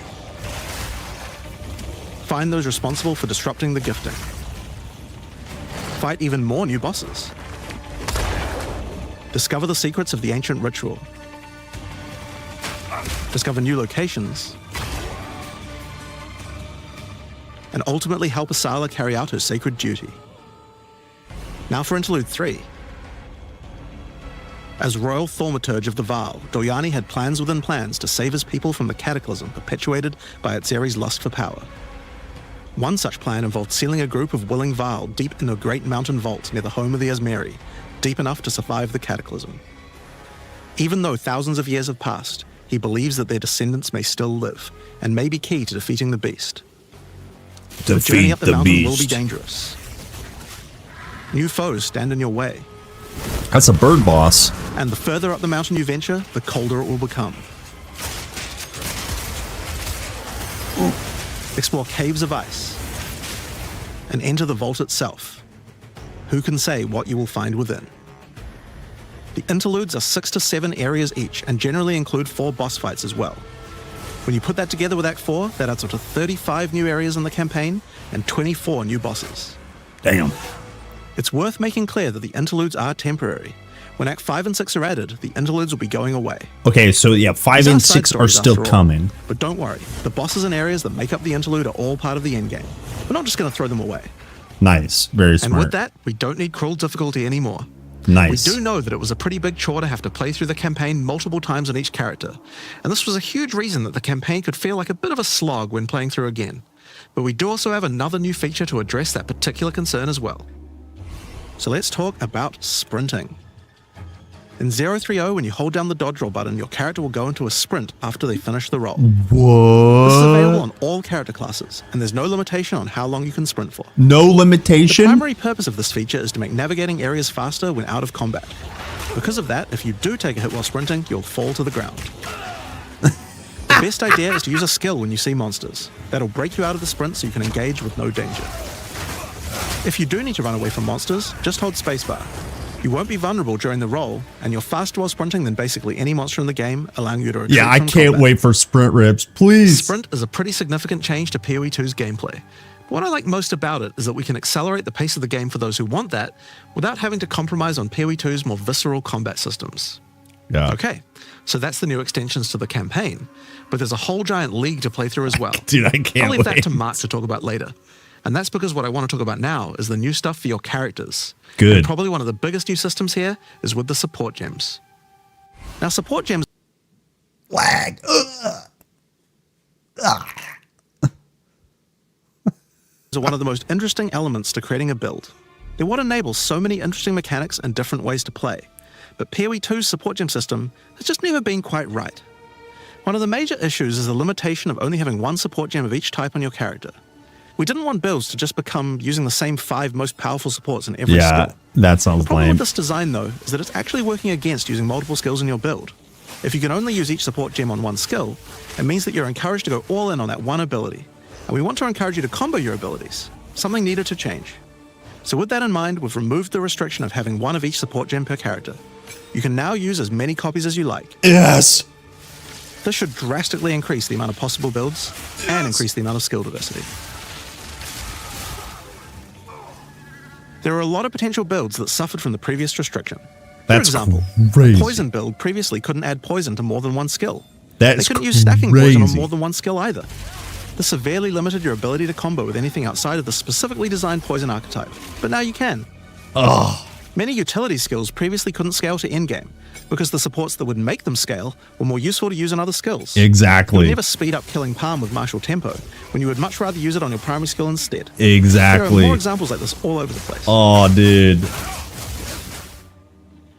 Speaker 8: find those responsible for disrupting the gifting, fight even more new bosses, discover the secrets of the ancient ritual, discover new locations, and ultimately help Asala carry out her sacred duty. Now for Interlude 3. As Royal Thaumaturge of the Vaal, Doryani had plans within plans to save his people from the cataclysm perpetuated by Atzeri's lust for power. One such plan involved sealing a group of willing Vaal deep in a great mountain vault near the home of the Asmeri, deep enough to survive the cataclysm. Even though thousands of years have passed, he believes that their descendants may still live, and may be key to defeating the beast. The journey up the mountain will be dangerous. New foes stand in your way.
Speaker 10: That's a bird boss.
Speaker 8: And the further up the mountain you venture, the colder it will become. Explore caves of ice and enter the vault itself. Who can say what you will find within? The interludes are 6 to 7 areas each and generally include 4 boss fights as well. When you put that together with Act 4, that adds up to 35 new areas in the campaign and 24 new bosses.
Speaker 10: Damn.
Speaker 8: It's worth making clear that the interludes are temporary. When Act 5 and 6 are added, the interludes will be going away.
Speaker 10: Okay, so yeah, 5
Speaker 8: These
Speaker 10: and
Speaker 8: side
Speaker 10: 6 are
Speaker 8: stories
Speaker 10: still
Speaker 8: after all.
Speaker 10: coming.
Speaker 8: But don't worry, the bosses and areas that make up the interlude are all part of the endgame. We're not just going to throw them away.
Speaker 10: Nice. Very smart.
Speaker 8: And with that, we don't need cruel difficulty anymore.
Speaker 10: Nice.
Speaker 8: We do know that it was a pretty big chore to have to play through the campaign multiple times on each character, and this was a huge reason that the campaign could feel like a bit of a slog when playing through again. But we do also have another new feature to address that particular concern as well. So let's talk about sprinting. In 030, when you hold down the dodge roll button, your character will go into a sprint after they finish the roll.
Speaker 10: What?
Speaker 8: This is available on all character classes, and there's no limitation on how long you can sprint for.
Speaker 10: No limitation?
Speaker 8: The primary purpose of this feature is to make navigating areas faster when out of combat. Because of that, if you do take a hit while sprinting, you'll fall to the ground. The best idea is to use a skill when you see monsters. That'll break you out of the sprint so you can engage with no danger. If you do need to run away from monsters, just hold spacebar. You won't be vulnerable during the roll, and you're faster while sprinting than basically any monster in the game, allowing you to retreat
Speaker 10: Yeah, I
Speaker 8: from
Speaker 10: can't
Speaker 8: combat.
Speaker 10: wait for sprint rips. Please.
Speaker 8: Sprint is a pretty significant change to PoE 2's gameplay. What I like most about it is that we can accelerate the pace of the game for those who want that, without having to compromise on PoE 2's more visceral combat systems.
Speaker 10: Yeah.
Speaker 8: Okay, so that's the new extensions to the campaign, but there's a whole giant league to play through as well.
Speaker 10: Dude, I can't
Speaker 8: I'll leave that
Speaker 10: wait.
Speaker 8: to Mark to talk about later. And that's because what I want to talk about now is the new stuff for your characters.
Speaker 10: Good.
Speaker 8: And probably one of the biggest new systems here is with the support gems. Now, support gems...
Speaker 10: Lag.
Speaker 8: are one of the most interesting elements to creating a build. They're what enables so many interesting mechanics and different ways to play. But PoE2's support gem system has just never been quite right. One of the major issues is the limitation of only having one support gem of each type on your character. We didn't want builds to just become using the same 5 most powerful supports in every skill.
Speaker 10: That sounds
Speaker 8: The problem
Speaker 10: lame.
Speaker 8: with this design, though, is that it's actually working against using multiple skills in your build. If you can only use each support gem on one skill, it means that you're encouraged to go all in on that one ability. And we want to encourage you to combo your abilities, something needed to change. So with that in mind, we've removed the restriction of having one of each support gem per character. You can now use as many copies as you like.
Speaker 10: Yes!
Speaker 8: This should drastically increase the amount of possible builds and increase the amount of skill diversity. There are a lot of potential builds that suffered from the previous restriction.
Speaker 10: That's
Speaker 8: For example,
Speaker 10: crazy.
Speaker 8: a poison build previously couldn't add poison to more than one skill.
Speaker 10: That
Speaker 8: They
Speaker 10: is
Speaker 8: couldn't use stacking poison on
Speaker 10: crazy.
Speaker 8: more than one skill either. This severely limited your ability to combo with anything outside of the specifically designed poison archetype, but now you can.
Speaker 10: Oh.
Speaker 8: Many utility skills previously couldn't scale to endgame because the supports that would make them scale were more useful to use in other skills.
Speaker 10: Exactly.
Speaker 8: You would never speed up killing Palm with martial tempo when you would much rather use it on your primary skill instead.
Speaker 10: Exactly.
Speaker 8: There are more examples like this all over the place.
Speaker 10: Oh, dude.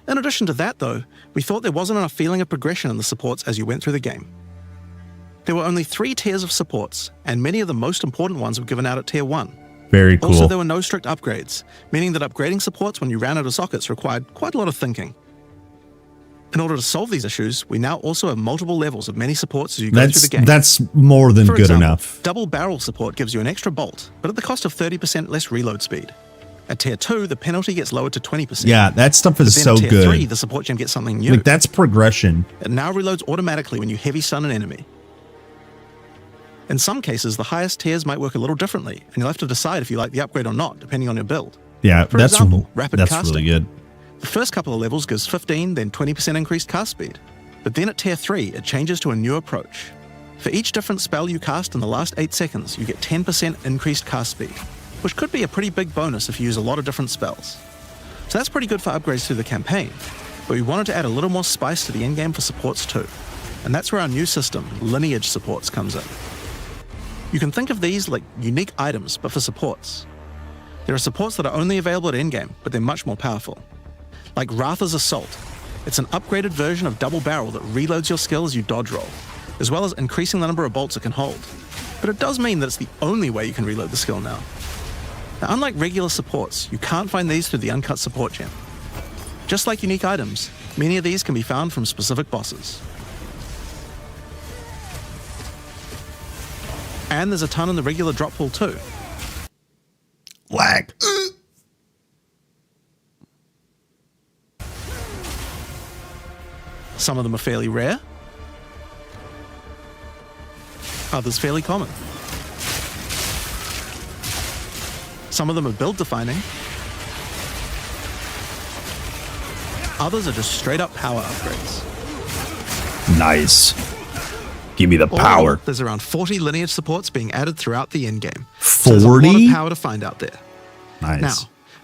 Speaker 8: In addition to that, though, we thought there wasn't enough feeling of progression in the supports as you went through the game. There were only 3 tiers of supports, and many of the most important ones were given out at Tier 1.
Speaker 10: Very cool.
Speaker 8: Also, there were no strict upgrades, meaning that upgrading supports when you ran out of sockets required quite a lot of thinking. In order to solve these issues, we now also have multiple levels of many supports as you go through the game.
Speaker 10: That's more than
Speaker 8: For
Speaker 10: good
Speaker 8: example,
Speaker 10: enough.
Speaker 8: Double barrel support gives you an extra bolt, but at the cost of 30% less reload speed. At Tier 2, the penalty gets lowered to 20%.
Speaker 10: Yeah, that stuff is
Speaker 8: But then
Speaker 10: so
Speaker 8: at Tier
Speaker 10: good.
Speaker 8: 3, the support gem gets something new.
Speaker 10: Like, that's progression.
Speaker 8: It now reloads automatically when you heavy stun an enemy. In some cases, the highest tiers might work a little differently, and you'll have to decide if you like the upgrade or not, depending on your build.
Speaker 10: Yeah,
Speaker 8: For
Speaker 10: that's
Speaker 8: example, rapid
Speaker 10: that's
Speaker 8: casting.
Speaker 10: really good.
Speaker 8: The first couple of levels gives 15, then 20% increased cast speed. But then at Tier 3, it changes to a new approach. For each different spell you cast in the last 8 seconds, you get 10% increased cast speed, which could be a pretty big bonus if you use a lot of different spells. So that's pretty good for upgrades through the campaign, but we wanted to add a little more spice to the endgame for supports too. And that's where our new system, Lineage Supports, comes in. You can think of these like unique items, but for supports. There are supports that are only available at endgame, but they're much more powerful. Like Ratha's Assault. It's an upgraded version of Double Barrel that reloads your skill as you dodge roll, as well as increasing the number of bolts it can hold. But it does mean that it's the only way you can reload the skill now. Now, unlike regular supports, you can't find these through the uncut support gem. Just like unique items, many of these can be found from specific bosses. And there's a ton in the regular drop pool too.
Speaker 10: Lag.
Speaker 8: Some of them are fairly rare. Others fairly common. Some of them are build defining. Others are just straight up power upgrades.
Speaker 4: Nice. Give me the
Speaker 8: All in
Speaker 4: power.
Speaker 8: all, there's around 40 lineage supports being added throughout the endgame.
Speaker 4: 40?
Speaker 8: So there's a lot of power to find out there.
Speaker 4: Nice.
Speaker 8: Now,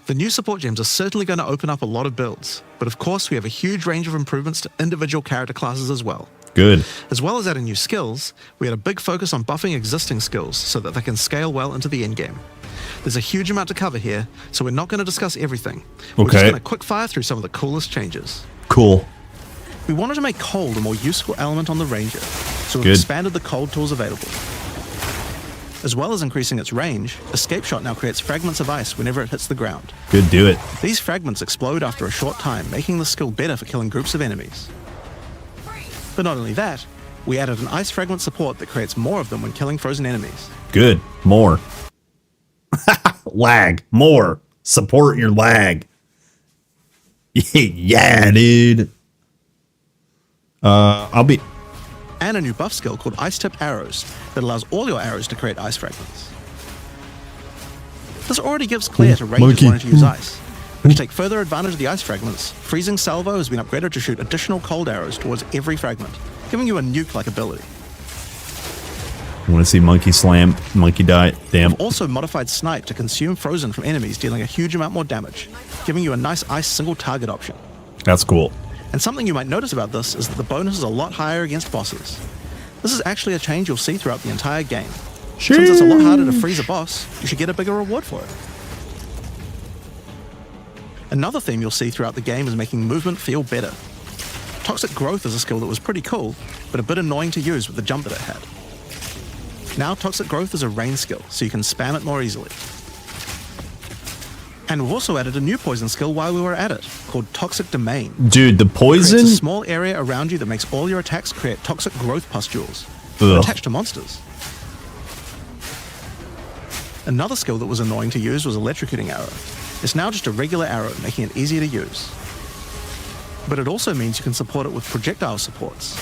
Speaker 8: the new support gems are certainly going to open up a lot of builds, but of course we have a huge range of improvements to individual character classes as well.
Speaker 4: Good.
Speaker 8: As well as adding new skills, we had a big focus on buffing existing skills so that they can scale well into the endgame. There's a huge amount to cover here, so we're not going to discuss everything. We're just
Speaker 4: Okay.
Speaker 8: going to quick fire through some of the coolest changes.
Speaker 4: Cool.
Speaker 8: We wanted to make cold a more useful element on the Ranger, so we've
Speaker 4: Good.
Speaker 8: expanded the cold tools available. As well as increasing its range, Escape Shot now creates fragments of ice whenever it hits the ground.
Speaker 4: Good, do it.
Speaker 8: These fragments explode after a short time, making the skill better for killing groups of enemies. But not only that, we added an ice fragment support that creates more of them when killing frozen enemies.
Speaker 4: Good. More. Lag. More. Support your lag. Yeah, dude. I'll be...
Speaker 8: And a new buff skill called Ice Tipped Arrows that allows all your arrows to create ice fragments. This already gives clear to rangers
Speaker 4: Monkey.
Speaker 8: wanting to use ice. But to take further advantage of the ice fragments, Freezing Salvo has been upgraded to shoot additional cold arrows towards every fragment, giving you a nuke-like ability.
Speaker 4: Want to see monkey slam, monkey die? Damn.
Speaker 8: We've also modified Snipe to consume frozen from enemies, dealing a huge amount more damage, giving you a nice ice single target option.
Speaker 4: That's cool.
Speaker 8: And something you might notice about this is that the bonus is a lot higher against bosses. This is actually a change you'll see throughout the entire game. Since it's a lot harder to freeze a boss, you should get a bigger reward for it. Another theme you'll see throughout the game is making movement feel better. Toxic Growth is a skill that was pretty cool, but a bit annoying to use with the jump that it had. Now Toxic Growth is a range skill, so you can spam it more easily. And we've also added a new poison skill while we were at it, called Toxic Domain.
Speaker 4: Dude, the
Speaker 8: It
Speaker 4: poison?
Speaker 8: creates a small area around you that makes all your attacks create toxic growth pustules attached to monsters. Another skill that was annoying to use was Electrocuting Arrow. It's now just a regular arrow, making it easier to use. But it also means you can support it with projectile supports.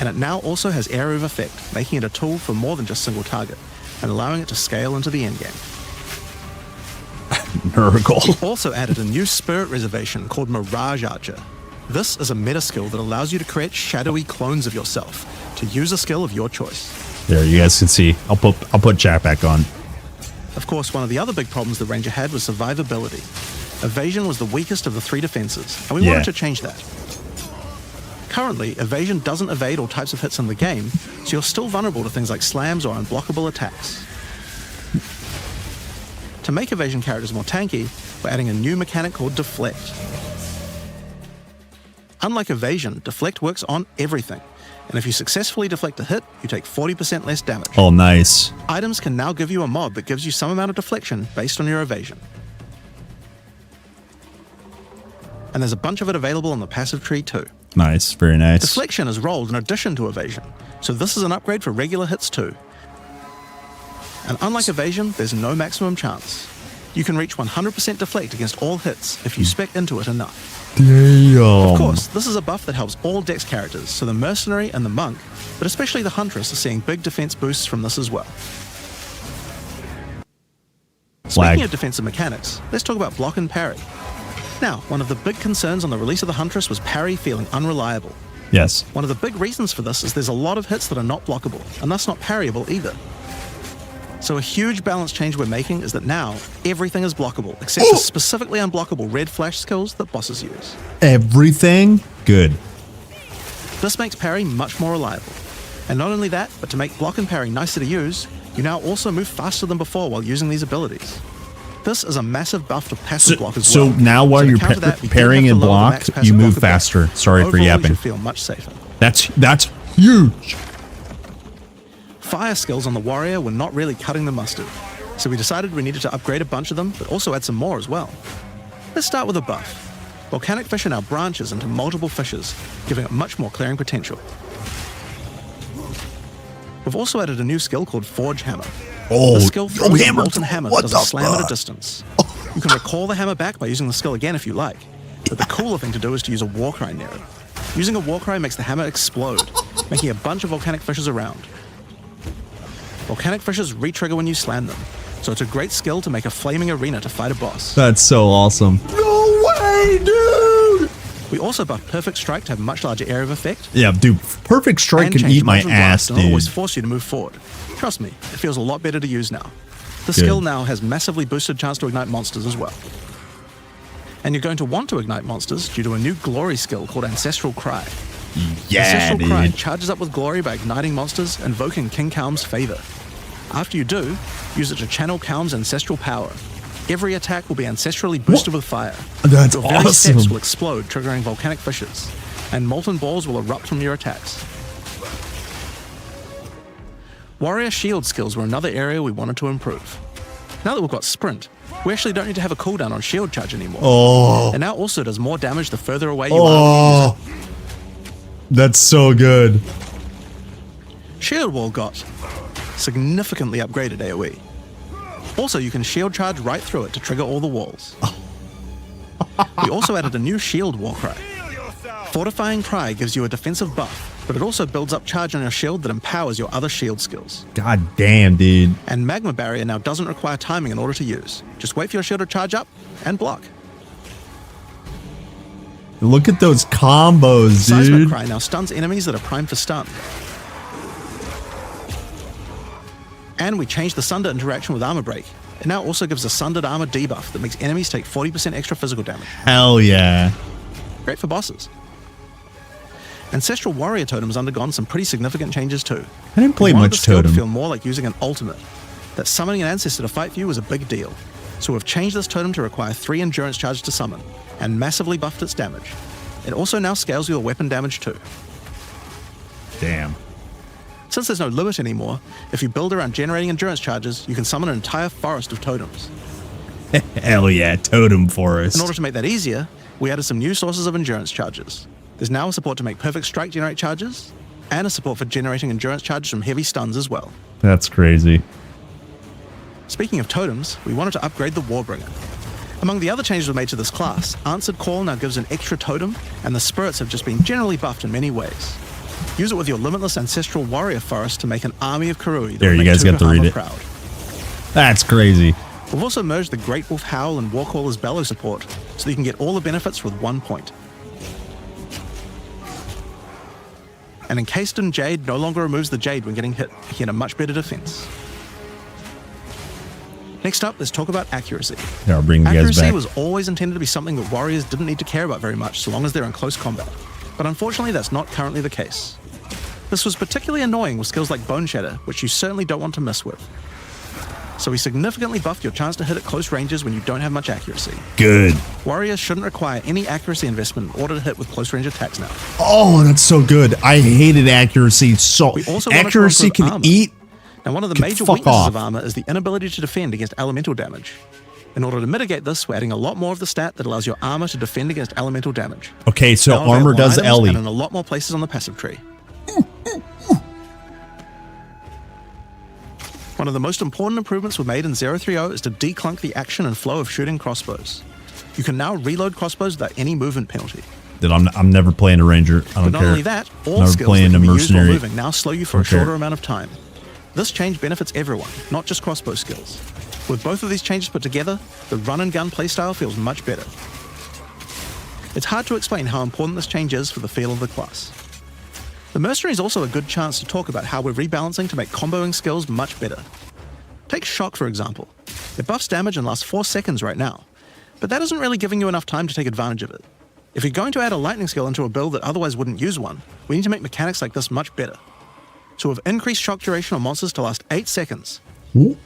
Speaker 8: And it now also has Area of Effect, making it a tool for more than just single target, and allowing it to scale into the endgame.
Speaker 4: Miracle.
Speaker 8: We also added a new spirit reservation called Mirage Archer. This is a meta skill that allows you to create shadowy clones of yourself to use a skill of your choice.
Speaker 10: There, you guys can see. I'll put chat back on.
Speaker 8: Of course, one of the other big problems the Ranger had was survivability. Evasion was the weakest of the three defenses, and we wanted to change that. Currently, evasion doesn't evade all types of hits in the game, so you're still vulnerable to things like slams or unblockable attacks. To make evasion characters more tanky, we're adding a new mechanic called Deflect. Unlike evasion, Deflect works on everything, and if you successfully deflect a hit, you take 40% less damage.
Speaker 10: Oh, nice.
Speaker 8: Items can now give you a mod that gives you some amount of deflection based on your evasion. And there's a bunch of it available on the passive tree too.
Speaker 10: Nice, very nice.
Speaker 8: Deflection is rolled in addition to evasion, so this is an upgrade for regular hits too. And unlike evasion, there's no maximum chance. You can reach 100% deflect against all hits if you spec into it enough.
Speaker 10: Damn.
Speaker 8: Of course, this is a buff that helps all Dex characters, so the Mercenary and the Monk, but especially the Huntress, are seeing big defense boosts from this as well. Speaking of defensive mechanics, let's talk about block and parry. Now, one of the big concerns on the release of the Huntress was parry feeling unreliable.
Speaker 10: Yes.
Speaker 8: One of the big reasons for this is there's a lot of hits that are not blockable, and thus not parryable either. So a huge balance change we're making is that now everything is blockable, except for specifically unblockable red flash skills that bosses use.
Speaker 10: Everything? Good.
Speaker 8: This makes parry much more reliable. And not only that, but to make block and parry nicer to use, you now also move faster than before while using these abilities. This is a massive buff to passive block as well.
Speaker 10: So now while you're parrying and block, you move faster. Sorry for yapping.
Speaker 8: You feel much safer.
Speaker 10: That's huge.
Speaker 8: Fire skills on the warrior were not really cutting the mustard, so we decided we needed to upgrade a bunch of them, but also add some more as well. Let's start with a buff. Volcanic Fissure now branches into multiple fissures, giving it much more clearing potential. We've also added a new skill called Forge Hammer. The skill throws a molten hammer that does a slam at a distance. You can recall the hammer back by using the skill again if you like, but the cooler thing to do is to use a Warcry near it. Using a Warcry makes the hammer explode, making a bunch of volcanic fissures around. Volcanic fissures re-trigger when you slam them, so it's a great skill to make a flaming arena to fight a boss.
Speaker 10: That's so awesome.
Speaker 8: No way, dude! We also buffed Perfect Strike to have a much larger area of effect.
Speaker 10: Yeah, dude, Perfect Strike can eat my ass,
Speaker 8: dude. Always
Speaker 10: dude.
Speaker 8: force you to move forward. Trust me, it feels a lot better to use now. The skill now has massively boosted chance to ignite monsters as well. And you're going to want to ignite monsters due to a new glory skill called Ancestral Cry.
Speaker 10: Yeah,
Speaker 8: Ancestral Cry
Speaker 10: dude.
Speaker 8: charges up with glory by igniting monsters, invoking King Kaum's favor. After you do, use it to channel Kaum's ancestral power. Every attack will be ancestrally boosted with fire.
Speaker 10: That's
Speaker 8: your very
Speaker 10: awesome.
Speaker 8: steps will explode, triggering volcanic fissures, and molten balls will erupt from your attacks. Warrior shield skills were another area we wanted to improve. Now that we've got sprint, we actually don't need to have a cooldown on shield charge anymore.
Speaker 10: Oh.
Speaker 8: And now also does more damage the further away you are.
Speaker 10: That's so good.
Speaker 8: Shield wall got significantly upgraded AoE. Also, you can shield charge right through it to trigger all the walls. We also added a new shield war cry. Fortifying Cry gives you a defensive buff, but it also builds up charge on your shield that empowers your other shield skills.
Speaker 10: God damn, dude.
Speaker 8: And Magma Barrier now doesn't require timing in order to use. Just wait for your shield to charge up and block.
Speaker 10: Look at those combos,
Speaker 8: Seismic
Speaker 10: dude.
Speaker 8: Cry now stuns enemies that are primed for stun. And we changed the Sunder interaction with Armor Break. It now also gives a Sundered Armor debuff that makes enemies take 40% extra physical damage.
Speaker 10: Hell yeah.
Speaker 8: Great for bosses. Ancestral Warrior Totem has undergone some pretty significant changes too.
Speaker 10: I didn't play
Speaker 8: We wanted
Speaker 10: much
Speaker 8: the skill
Speaker 10: Totem.
Speaker 8: to feel more like using an ultimate. That summoning an ancestor to fight for you was a big deal. So we've changed this totem to require 3 endurance charges to summon, and massively buffed its damage. It also now scales your weapon damage too.
Speaker 10: Damn.
Speaker 8: Since there's no limit anymore, if you build around generating endurance charges, you can summon an entire forest of totems.
Speaker 10: Hell yeah, Totem Forest.
Speaker 8: In order to make that easier, we added some new sources of endurance charges. There's now a support to make perfect strike generate charges, and a support for generating endurance charges from heavy stuns as well.
Speaker 10: That's crazy.
Speaker 8: Speaking of totems, we wanted to upgrade the Warbringer. Among the other changes we made to this class, Answered Call now gives an extra totem, and the spirits have just been generally buffed in many ways. Use it with your limitless ancestral warrior forest to make an army of Karui.
Speaker 10: There, you guys got to read it.
Speaker 8: Proud.
Speaker 10: That's crazy.
Speaker 8: We've also merged the Great Wolf Howl and Warcaller's Bellow support, so that you can get all the benefits with 1 point. And Encased in Jade no longer removes the Jade when getting hit, making it a much better defense. Next up, let's talk about accuracy.
Speaker 10: Yeah, I'll bring you guys
Speaker 8: Accuracy
Speaker 10: back.
Speaker 8: was always intended to be something that warriors didn't need to care about very much so long as they're in close combat. But unfortunately, that's not currently the case. This was particularly annoying with skills like Bone Shatter, which you certainly don't want to mess with. So we significantly buffed your chance to hit at close ranges when you don't have much accuracy.
Speaker 10: Good.
Speaker 8: Warriors shouldn't require any accuracy investment in order to hit with close range attacks now.
Speaker 10: Oh, that's so good. I hated accuracy so.
Speaker 8: We also wanted to
Speaker 10: Accuracy
Speaker 8: improve
Speaker 10: can
Speaker 8: armor.
Speaker 10: eat.
Speaker 8: Now, one of the
Speaker 10: Can
Speaker 8: major
Speaker 10: fuck
Speaker 8: weaknesses
Speaker 10: off.
Speaker 8: of armor is the inability to defend against elemental damage. In order to mitigate this, we're adding a lot more of the stat that allows your armor to defend against elemental damage.
Speaker 10: Okay, so
Speaker 8: Now
Speaker 10: armor
Speaker 8: available
Speaker 10: does
Speaker 8: items
Speaker 10: Ellie.
Speaker 8: And in a lot more places on the passive tree. One of the most important improvements we made in 030 is to declunk the action and flow of shooting crossbows. You can now reload crossbows without any movement penalty.
Speaker 10: That I'm never playing a ranger. I
Speaker 8: But
Speaker 10: don't
Speaker 8: not
Speaker 10: care.
Speaker 8: only that, all
Speaker 10: Never
Speaker 8: skills
Speaker 10: playing
Speaker 8: that
Speaker 10: a
Speaker 8: can be used while
Speaker 10: mercenary.
Speaker 8: moving now slow you for a
Speaker 10: Don't care.
Speaker 8: shorter amount of time. This change benefits everyone, not just crossbow skills. With both of these changes put together, the run and gun playstyle feels much better. It's hard to explain how important this change is for the feel of the class. The mercenary is also a good chance to talk about how we're rebalancing to make comboing skills much better. Take Shock for example. It buffs damage and lasts 4 seconds right now, but that isn't really giving you enough time to take advantage of it. If you're going to add a lightning skill into a build that otherwise wouldn't use one, we need to make mechanics like this much better. So we've increased shock duration on monsters to last 8 seconds.
Speaker 10: Ooh.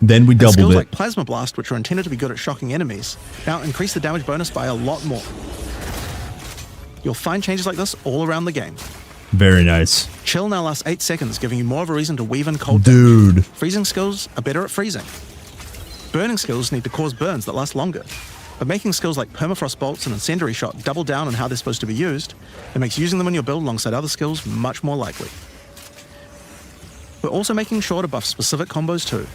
Speaker 10: Then we
Speaker 8: And
Speaker 10: doubled
Speaker 8: skills
Speaker 10: it.
Speaker 8: like Plasma Blast, which are intended to be good at shocking enemies, now increase the damage bonus by a lot more. You'll find changes like this all around the game.
Speaker 10: Very nice.
Speaker 8: Chill now lasts 8 seconds, giving you more of a reason to weave in cold
Speaker 10: Dude.
Speaker 8: damage. Freezing skills are better at freezing. Burning skills need to cause burns that last longer. But making skills like Permafrost Bolts and Incendiary Shot double down on how they're supposed to be used, it makes using them in your build alongside other skills much more likely. We're also making sure to buff specific combos too.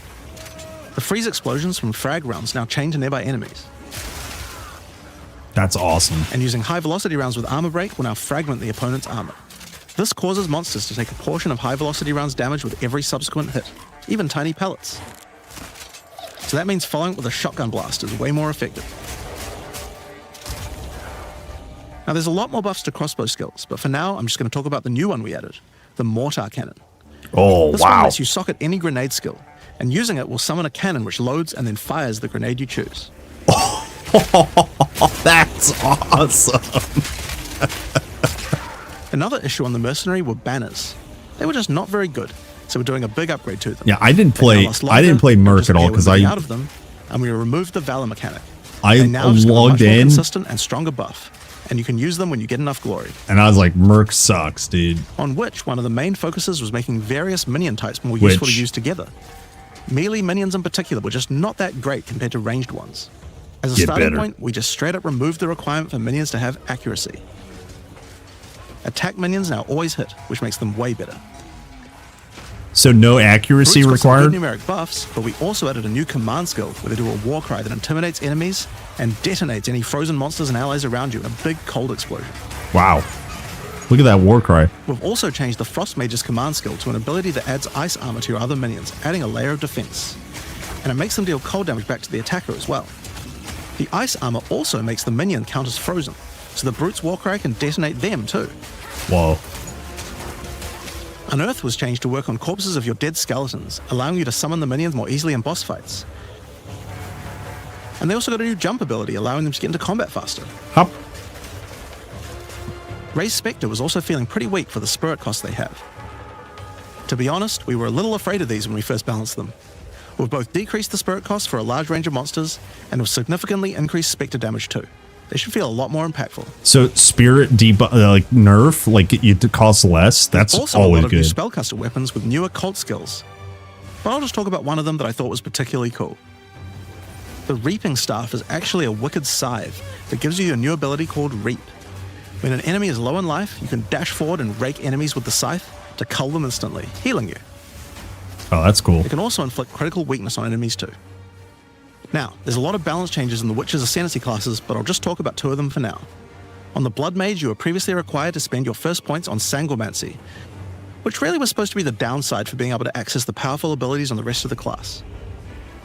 Speaker 8: The freeze explosions from frag rounds now chain to nearby enemies.
Speaker 10: That's awesome.
Speaker 8: And using high velocity rounds with armor break will now fragment the opponent's armor. This causes monsters to take a portion of high velocity rounds damage with every subsequent hit, even tiny pellets. So that means following it with a shotgun blast is way more effective. Now there's a lot more buffs to crossbow skills, but for now I'm just going to talk about the new one we added, the Mortar Cannon.
Speaker 10: Oh,
Speaker 8: This one
Speaker 10: wow.
Speaker 8: lets you socket any grenade skill, and using it will summon a cannon which loads and then fires the grenade you choose.
Speaker 10: That's awesome.
Speaker 8: Another issue on the Mercenary were banners. They were just not very good, so we're doing a big upgrade to them.
Speaker 10: Yeah, I didn't
Speaker 8: They now
Speaker 10: play.
Speaker 8: last
Speaker 10: I
Speaker 8: longer,
Speaker 10: didn't play
Speaker 8: don't
Speaker 10: Merc at all
Speaker 8: disappear
Speaker 10: because
Speaker 8: when moving
Speaker 10: I
Speaker 8: out of them, and we removed the Valor mechanic.
Speaker 10: I
Speaker 8: They now just got a
Speaker 10: logged
Speaker 8: much more
Speaker 10: in
Speaker 8: consistent and stronger buff, and you can use them when you get enough glory.
Speaker 10: and I was like, Merc sucks, dude.
Speaker 8: On which one of the main focuses was making various minion types more useful to
Speaker 10: Which-
Speaker 8: use together. Melee minions in particular were just not that great compared to ranged ones. As a
Speaker 10: Get
Speaker 8: starting
Speaker 10: better.
Speaker 8: point, we just straight up removed the requirement for minions to have accuracy. Attack minions now always hit, which makes them way better.
Speaker 10: So no accuracy
Speaker 8: Brutes got some
Speaker 10: required.
Speaker 8: good numeric buffs, but we also added a new command skill where they do a war cry that intimidates enemies and detonates any frozen monsters and allies around you in a big cold explosion.
Speaker 10: Wow. Look at that war cry.
Speaker 8: We've also changed the Frost Mage's command skill to an ability that adds ice armor to your other minions, adding a layer of defense. And it makes them deal cold damage back to the attacker as well. The ice armor also makes the minion count as frozen, so the Brute's war cry can detonate them too.
Speaker 10: Whoa.
Speaker 8: Unearth was changed to work on corpses of your dead skeletons, allowing you to summon the minions more easily in boss fights. And they also got a new jump ability, allowing them to get into combat faster.
Speaker 10: Hop.
Speaker 8: Ray's Spectre was also feeling pretty weak for the spirit cost they have. To be honest, we were a little afraid of these when we first balanced them. We've both decreased the spirit cost for a large range of monsters, and have significantly increased Spectre damage too. They should feel a lot more impactful.
Speaker 10: So spirit like nerf, like it costs less. That's
Speaker 8: also
Speaker 10: always
Speaker 8: a lot
Speaker 10: good.
Speaker 8: of new spellcaster weapons with newer cult skills. But I'll just talk about one of them that I thought was particularly cool. The Reaping Staff is actually a wicked scythe that gives you a new ability called Reap. When an enemy is low in life, you can dash forward and rake enemies with the scythe to cull them instantly, healing you.
Speaker 10: Oh, that's cool.
Speaker 8: It can also inflict critical weakness on enemies too. Now, there's a lot of balance changes in the Witch's Ascendancy classes, but I'll just talk about 2 of them for now. On the Blood Mage, you were previously required to spend your first points on Sanguimancy, which really was supposed to be the downside for being able to access the powerful abilities on the rest of the class.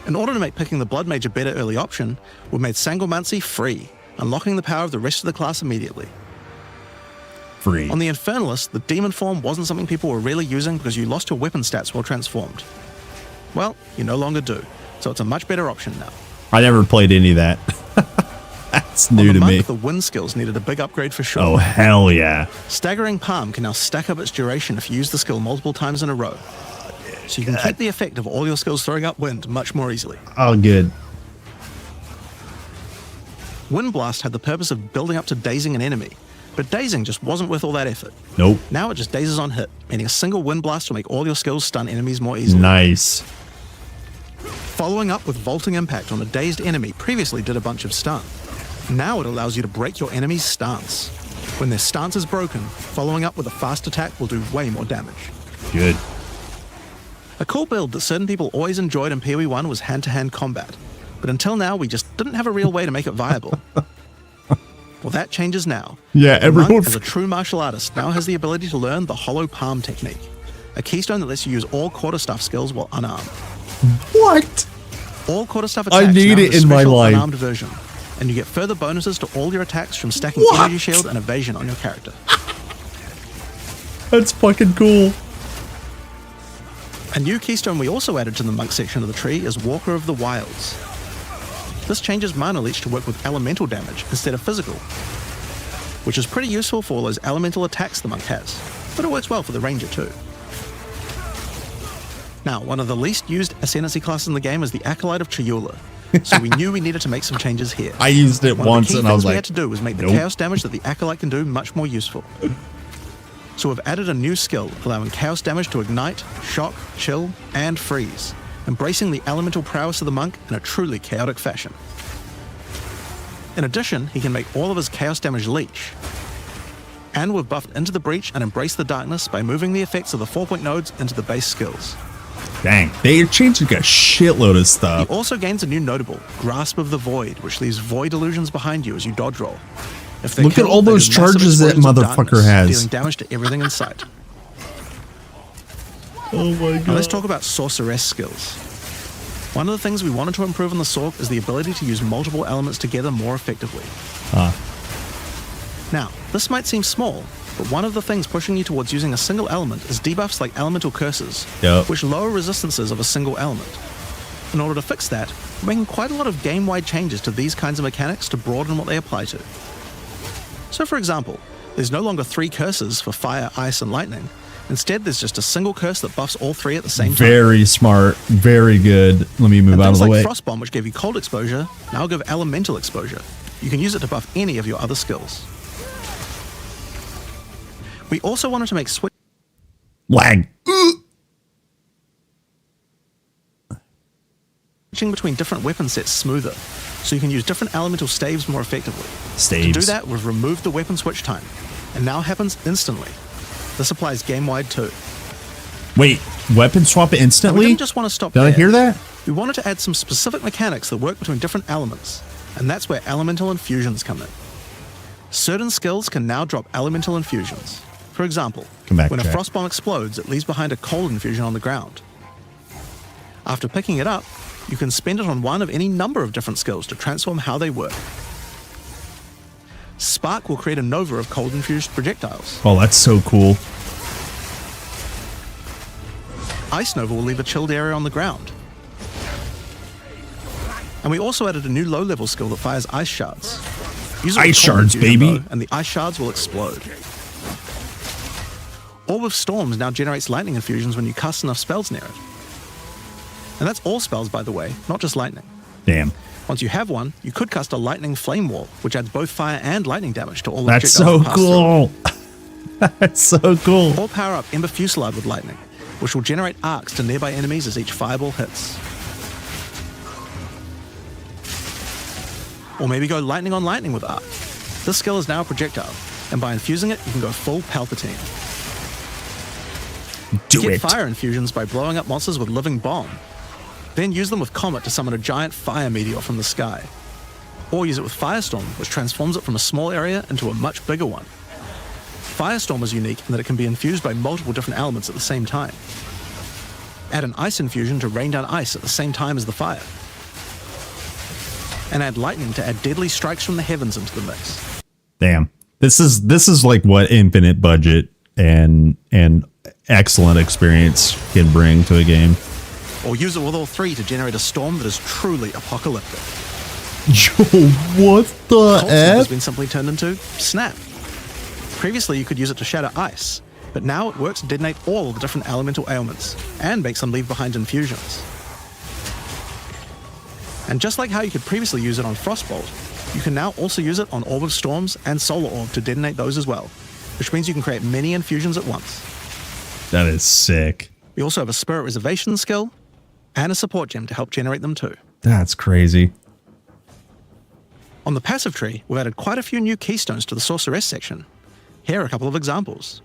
Speaker 8: In order to make picking the Blood Mage a better early option, we've made Sanguimancy free, unlocking the power of the rest of the class immediately.
Speaker 10: Free.
Speaker 8: On the Infernalist, the Demon form wasn't something people were really using because you lost your weapon stats while transformed. Well, you no longer do, so it's a much better option now.
Speaker 10: I never played any of that. That's new to me.
Speaker 8: The wind skills needed a big upgrade for sure.
Speaker 10: Oh, hell yeah.
Speaker 8: Staggering Palm can now stack up its duration if you use the skill multiple times in a row. So you can keep the effect of all your skills throwing up wind much more easily.
Speaker 10: Oh, good.
Speaker 8: Wind Blast had the purpose of building up to dazing an enemy, but dazing just wasn't worth all that effort.
Speaker 10: Nope.
Speaker 8: Now it just dazes on hit, meaning a single Wind Blast will make all your skills stun enemies more easily.
Speaker 10: Nice.
Speaker 8: Following up with Vaulting Impact on a dazed enemy previously did a bunch of stun. Now it allows you to break your enemy's stance. When their stance is broken, following up with a fast attack will do way more damage.
Speaker 10: Good.
Speaker 8: A cool build that certain people always enjoyed in PoE 1 was hand-to-hand combat, but until now we just didn't have a real way to make it viable. Well, that changes now.
Speaker 10: Yeah, everyone.
Speaker 8: Monk, as a true martial artist, now has the ability to learn the Hollow Palm technique, a keystone that lets you use all quarterstaff skills while unarmed.
Speaker 10: What?
Speaker 8: All quarterstaff attacks
Speaker 10: I need
Speaker 8: now
Speaker 10: it
Speaker 8: have a
Speaker 10: in my
Speaker 8: special
Speaker 10: life.
Speaker 8: unarmed version, and you get further bonuses to all your attacks from stacking energy shield and evasion on your character.
Speaker 10: That's fucking cool.
Speaker 8: A new keystone we also added to the monk section of the tree is Walker of the Wilds. This changes mana leech to work with elemental damage instead of physical, which is pretty useful for all those elemental attacks the monk has, but it works well for the ranger too. Now, one of the least used Ascendancy classes in the game is the Acolyte of Chayula, so we knew we needed to make some changes here.
Speaker 10: I used it once and I was
Speaker 8: What we
Speaker 10: like,
Speaker 8: had to do was make the
Speaker 10: nope.
Speaker 8: chaos damage that the Acolyte can do much more useful. So we've added a new skill, allowing chaos damage to ignite, shock, chill, and freeze, embracing the elemental prowess of the monk in a truly chaotic fashion. In addition, he can make all of his chaos damage leech. And we've buffed Into the Breach and Embrace the Darkness by moving the effects of the 4-point nodes into the base skills.
Speaker 10: Dang, they are changing a shitload of stuff.
Speaker 8: He also gains a new notable, Grasp of the Void, which leaves void illusions behind you as you dodge roll. If they're
Speaker 10: Look at
Speaker 8: killed,
Speaker 10: all
Speaker 8: they
Speaker 10: those
Speaker 8: do massive
Speaker 10: charges that
Speaker 8: explosions of
Speaker 10: motherfucker
Speaker 8: darkness,
Speaker 10: has.
Speaker 8: dealing damage to everything in sight.
Speaker 10: Oh my god.
Speaker 8: Now let's talk about Sorceress skills. One of the things we wanted to improve on the Sorc is the ability to use multiple elements together more effectively. Now, this might seem small, but one of the things pushing you towards using a single element is debuffs like Elemental Curses, which lower resistances of a single element. In order to fix that, we're making quite a lot of game-wide changes to these kinds of mechanics to broaden what they apply to. So for example, there's no longer 3 curses for fire, ice, and lightning. Instead, there's just a single curse that buffs all 3 at the same time.
Speaker 10: Very smart. Very good. Let me move out of the way.
Speaker 8: Frost Bomb, which gave you cold exposure, now give elemental exposure. You can use it to buff any of your other skills. We also wanted to make
Speaker 10: lag.
Speaker 8: Switching between different weapon sets smoother, so you can use different elemental staves more effectively.
Speaker 10: Staves.
Speaker 8: To do that, we've removed the weapon switch time, and now happens instantly. This applies game-wide too.
Speaker 10: Wait, weapon swap instantly?
Speaker 8: We didn't just want to stop
Speaker 10: Did
Speaker 8: there.
Speaker 10: I hear that?
Speaker 8: We wanted to add some specific mechanics that work between different elements, and that's where elemental infusions come in. Certain skills can now drop elemental infusions. For example, when a frost bomb explodes, it leaves behind a cold infusion on the ground. After picking it up, you can spend it on one of any number of different skills to transform how they work. Spark will create a nova of cold-infused projectiles.
Speaker 10: Oh, that's so cool.
Speaker 8: Ice Nova will leave a chilled area on the ground. And we also added a new low-level skill that fires ice shards. Use it with
Speaker 10: Ice
Speaker 8: cold
Speaker 10: shards,
Speaker 8: infusion,
Speaker 10: baby.
Speaker 8: though, and the ice shards will explode. Orb of Storms now generates lightning infusions when you cast enough spells near it. And that's all spells, by the way, not just lightning.
Speaker 10: Damn.
Speaker 8: Once you have one, you could cast a lightning flame wall, which adds both fire and lightning damage to all
Speaker 10: That's
Speaker 8: projectiles
Speaker 10: so
Speaker 8: that pass
Speaker 10: cool. That's so cool.
Speaker 8: through. Or power up Ember Fusillade with lightning, which will generate arcs to nearby enemies as each fireball hits. Or maybe go lightning on lightning with arc. This skill is now a projectile, and by infusing it, you can go full Palpatine.
Speaker 10: Do
Speaker 8: Get
Speaker 10: it.
Speaker 8: fire infusions by blowing up monsters with Living Bomb. Then use them with Comet to summon a giant fire meteor from the sky. Or use it with Firestorm, which transforms it from a small area into a much bigger one. Firestorm is unique in that it can be infused by multiple different elements at the same time. Add an ice infusion to rain down ice at the same time as the fire. And add lightning to add deadly strikes from the heavens into the mix.
Speaker 10: Damn. This is like what infinite budget and excellent experience can bring to a game.
Speaker 8: Or use it with all three to generate a storm that is truly apocalyptic.
Speaker 10: Yo, what the
Speaker 8: Cold Snap has
Speaker 10: F?
Speaker 8: been simply turned into Snap. Previously, you could use it to shatter ice, but now it works to detonate all of the different elemental ailments and makes them leave behind infusions. And just like how you could previously use it on Frostbolt, you can now also use it on Orb of Storms and Solar Orb to detonate those as well, which means you can create many infusions at once.
Speaker 10: That is sick.
Speaker 8: We also have a Spirit Reservation skill and a support gem to help generate them too.
Speaker 10: That's crazy.
Speaker 8: On the passive tree, we've added quite a few new keystones to the Sorceress section. Here are a couple of examples.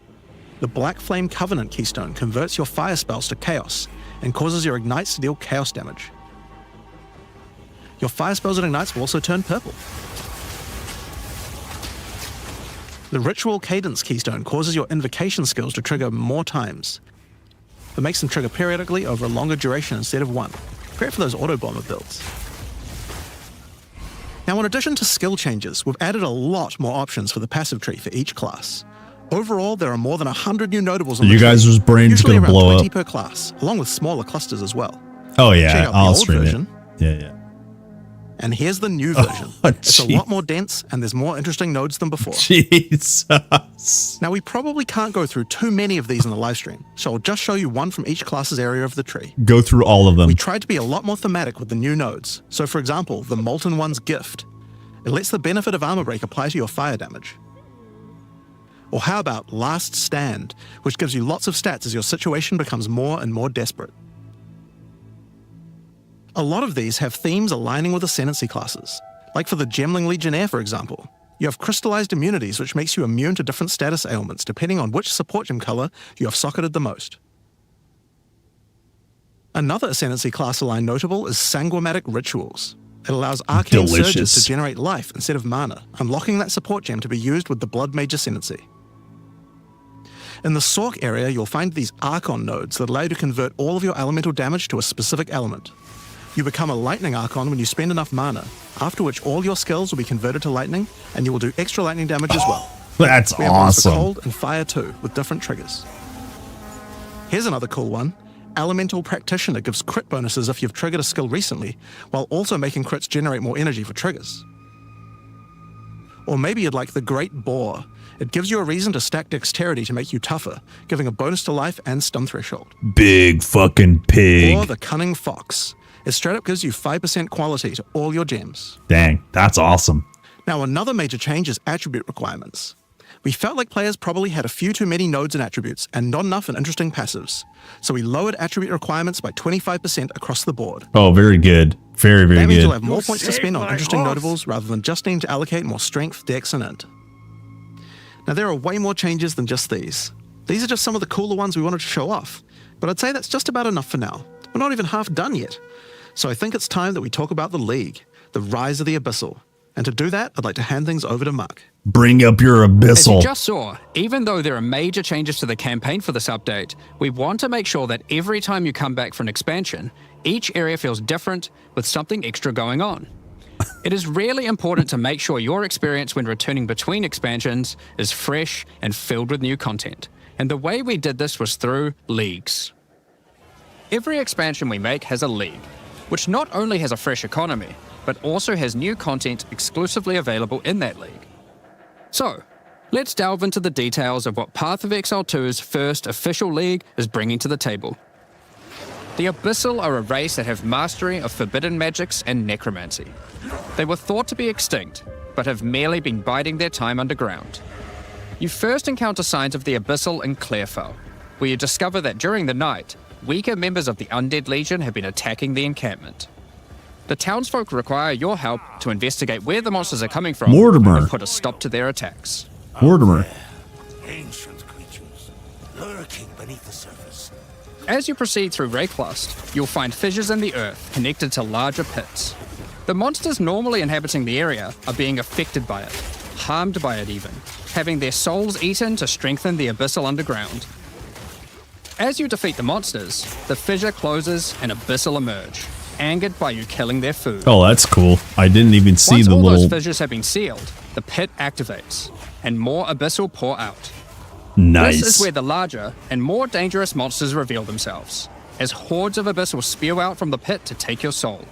Speaker 8: The Black Flame Covenant keystone converts your fire spells to chaos and causes your ignites to deal chaos damage. Your fire spells and ignites will also turn purple. The Ritual Cadence keystone causes your invocation skills to trigger more times, but makes them trigger periodically over a longer duration instead of one. Great for those auto-bomber builds. Now, in addition to skill changes, we've added a lot more options for the passive tree for each class. Overall, there are more than 100 new notables on the
Speaker 10: You
Speaker 8: tree,
Speaker 10: guys' brains
Speaker 8: usually
Speaker 10: gonna
Speaker 8: around
Speaker 10: blow
Speaker 8: 20
Speaker 10: up.
Speaker 8: per class, along with smaller clusters as well.
Speaker 10: Oh
Speaker 8: Check
Speaker 10: yeah,
Speaker 8: out the
Speaker 10: I'll
Speaker 8: old
Speaker 10: stream
Speaker 8: version.
Speaker 10: it. Yeah.
Speaker 8: And here's the new version. It's a
Speaker 10: gee.
Speaker 8: lot more dense, and there's more interesting nodes than before.
Speaker 10: Jesus.
Speaker 8: Now, we probably can't go through too many of these in the live stream, so I'll just show you one from each class's area of the tree.
Speaker 10: Go through all of them.
Speaker 8: We tried to be a lot more thematic with the new nodes. So, for example, the Molten One's Gift. It lets the benefit of Armor Break apply to your fire damage. Or how about Last Stand, which gives you lots of stats as your situation becomes more and more desperate. A lot of these have themes aligning with Ascendancy classes. Like for the Gemling Legionnaire, for example. You have crystallized immunities, which makes you immune to different status ailments, depending on which support gem color you have socketed the most. Another Ascendancy class aligned notable is Sanguimatic Rituals. It allows arcane surges to generate life instead of mana, unlocking that support gem to be used with the Blood Mage Ascendancy. In the Sork area, you'll find these Archon nodes that allow you to convert all of your elemental damage to a specific element. You become a Lightning Archon when you spend enough mana, after which all your skills will be converted to lightning, and you will do extra lightning damage as well.
Speaker 10: That's
Speaker 8: we have ones for
Speaker 10: awesome.
Speaker 8: cold and fire too, with different triggers. Here's another cool one. Elemental Practitioner gives crit bonuses if you've triggered a skill recently, while also making crits generate more energy for triggers. Or maybe you'd like the Great Boar. It gives you a reason to stack dexterity to make you tougher, giving a bonus to life and stun threshold.
Speaker 10: Big fucking pig.
Speaker 8: Or the Cunning Fox. It straight up gives you 5% quality to all your gems.
Speaker 10: Dang, that's awesome.
Speaker 8: Now, another major change is attribute requirements. We felt like players probably had a few too many nodes and attributes and not enough in interesting passives. So we lowered attribute requirements by 25% across the board.
Speaker 10: Oh, very good. Very, very
Speaker 8: That means
Speaker 10: good.
Speaker 8: you'll have more points to spend on interesting notables rather than just needing to allocate more strength, dex, and int. Now, there are way more changes than just these. These are just some of the cooler ones we wanted to show off, but I'd say that's just about enough for now. We're not even half done yet. So I think it's time that we talk about the League, the Rise of the Abyssal. And to do that, I'd like to hand things over to Mark.
Speaker 10: Bring up your
Speaker 7: As you
Speaker 10: abyssal.
Speaker 7: just saw, even though there are major changes to the campaign for this update, we want to make sure that every time you come back for an expansion, each area feels different with something extra going on. It is really important to make sure your experience when returning between expansions is fresh and filled with new content. And the way we did this was through leagues. Every expansion we make has a league, which not only has a fresh economy, but also has new content exclusively available in that league. So, Let's delve into the details of what Path of Exile 2's first official league is bringing to the table. The Abyssal are a race that have mastery of forbidden magics and necromancy. They were thought to be extinct, but have merely been biding their time underground. You first encounter signs of the Abyssal in Clairfell, where you discover that during the night, weaker members of the Undead Legion have been attacking the encampment. The townsfolk require your help to investigate where the monsters are coming from
Speaker 10: Mortimer.
Speaker 7: and put a stop to their attacks.
Speaker 10: Mortimer.
Speaker 14: Ancient creatures lurking beneath the surface.
Speaker 7: As you proceed through Rayclust, you'll find fissures in the earth connected to larger pits. The monsters normally inhabiting the area are being affected by it, harmed by it even, having their souls eaten to strengthen the Abyssal underground. As you defeat the monsters, the fissure closes and Abyssal emerge, angered by you killing their food.
Speaker 10: Oh, that's cool. I didn't even see
Speaker 7: Once
Speaker 10: the
Speaker 7: all
Speaker 10: little...
Speaker 7: those fissures have been sealed, the pit activates, and more Abyssal pour out.
Speaker 10: Nice.
Speaker 7: This is where the larger and more dangerous monsters reveal themselves, as hordes of Abyssal spew out from the pit to take your soul.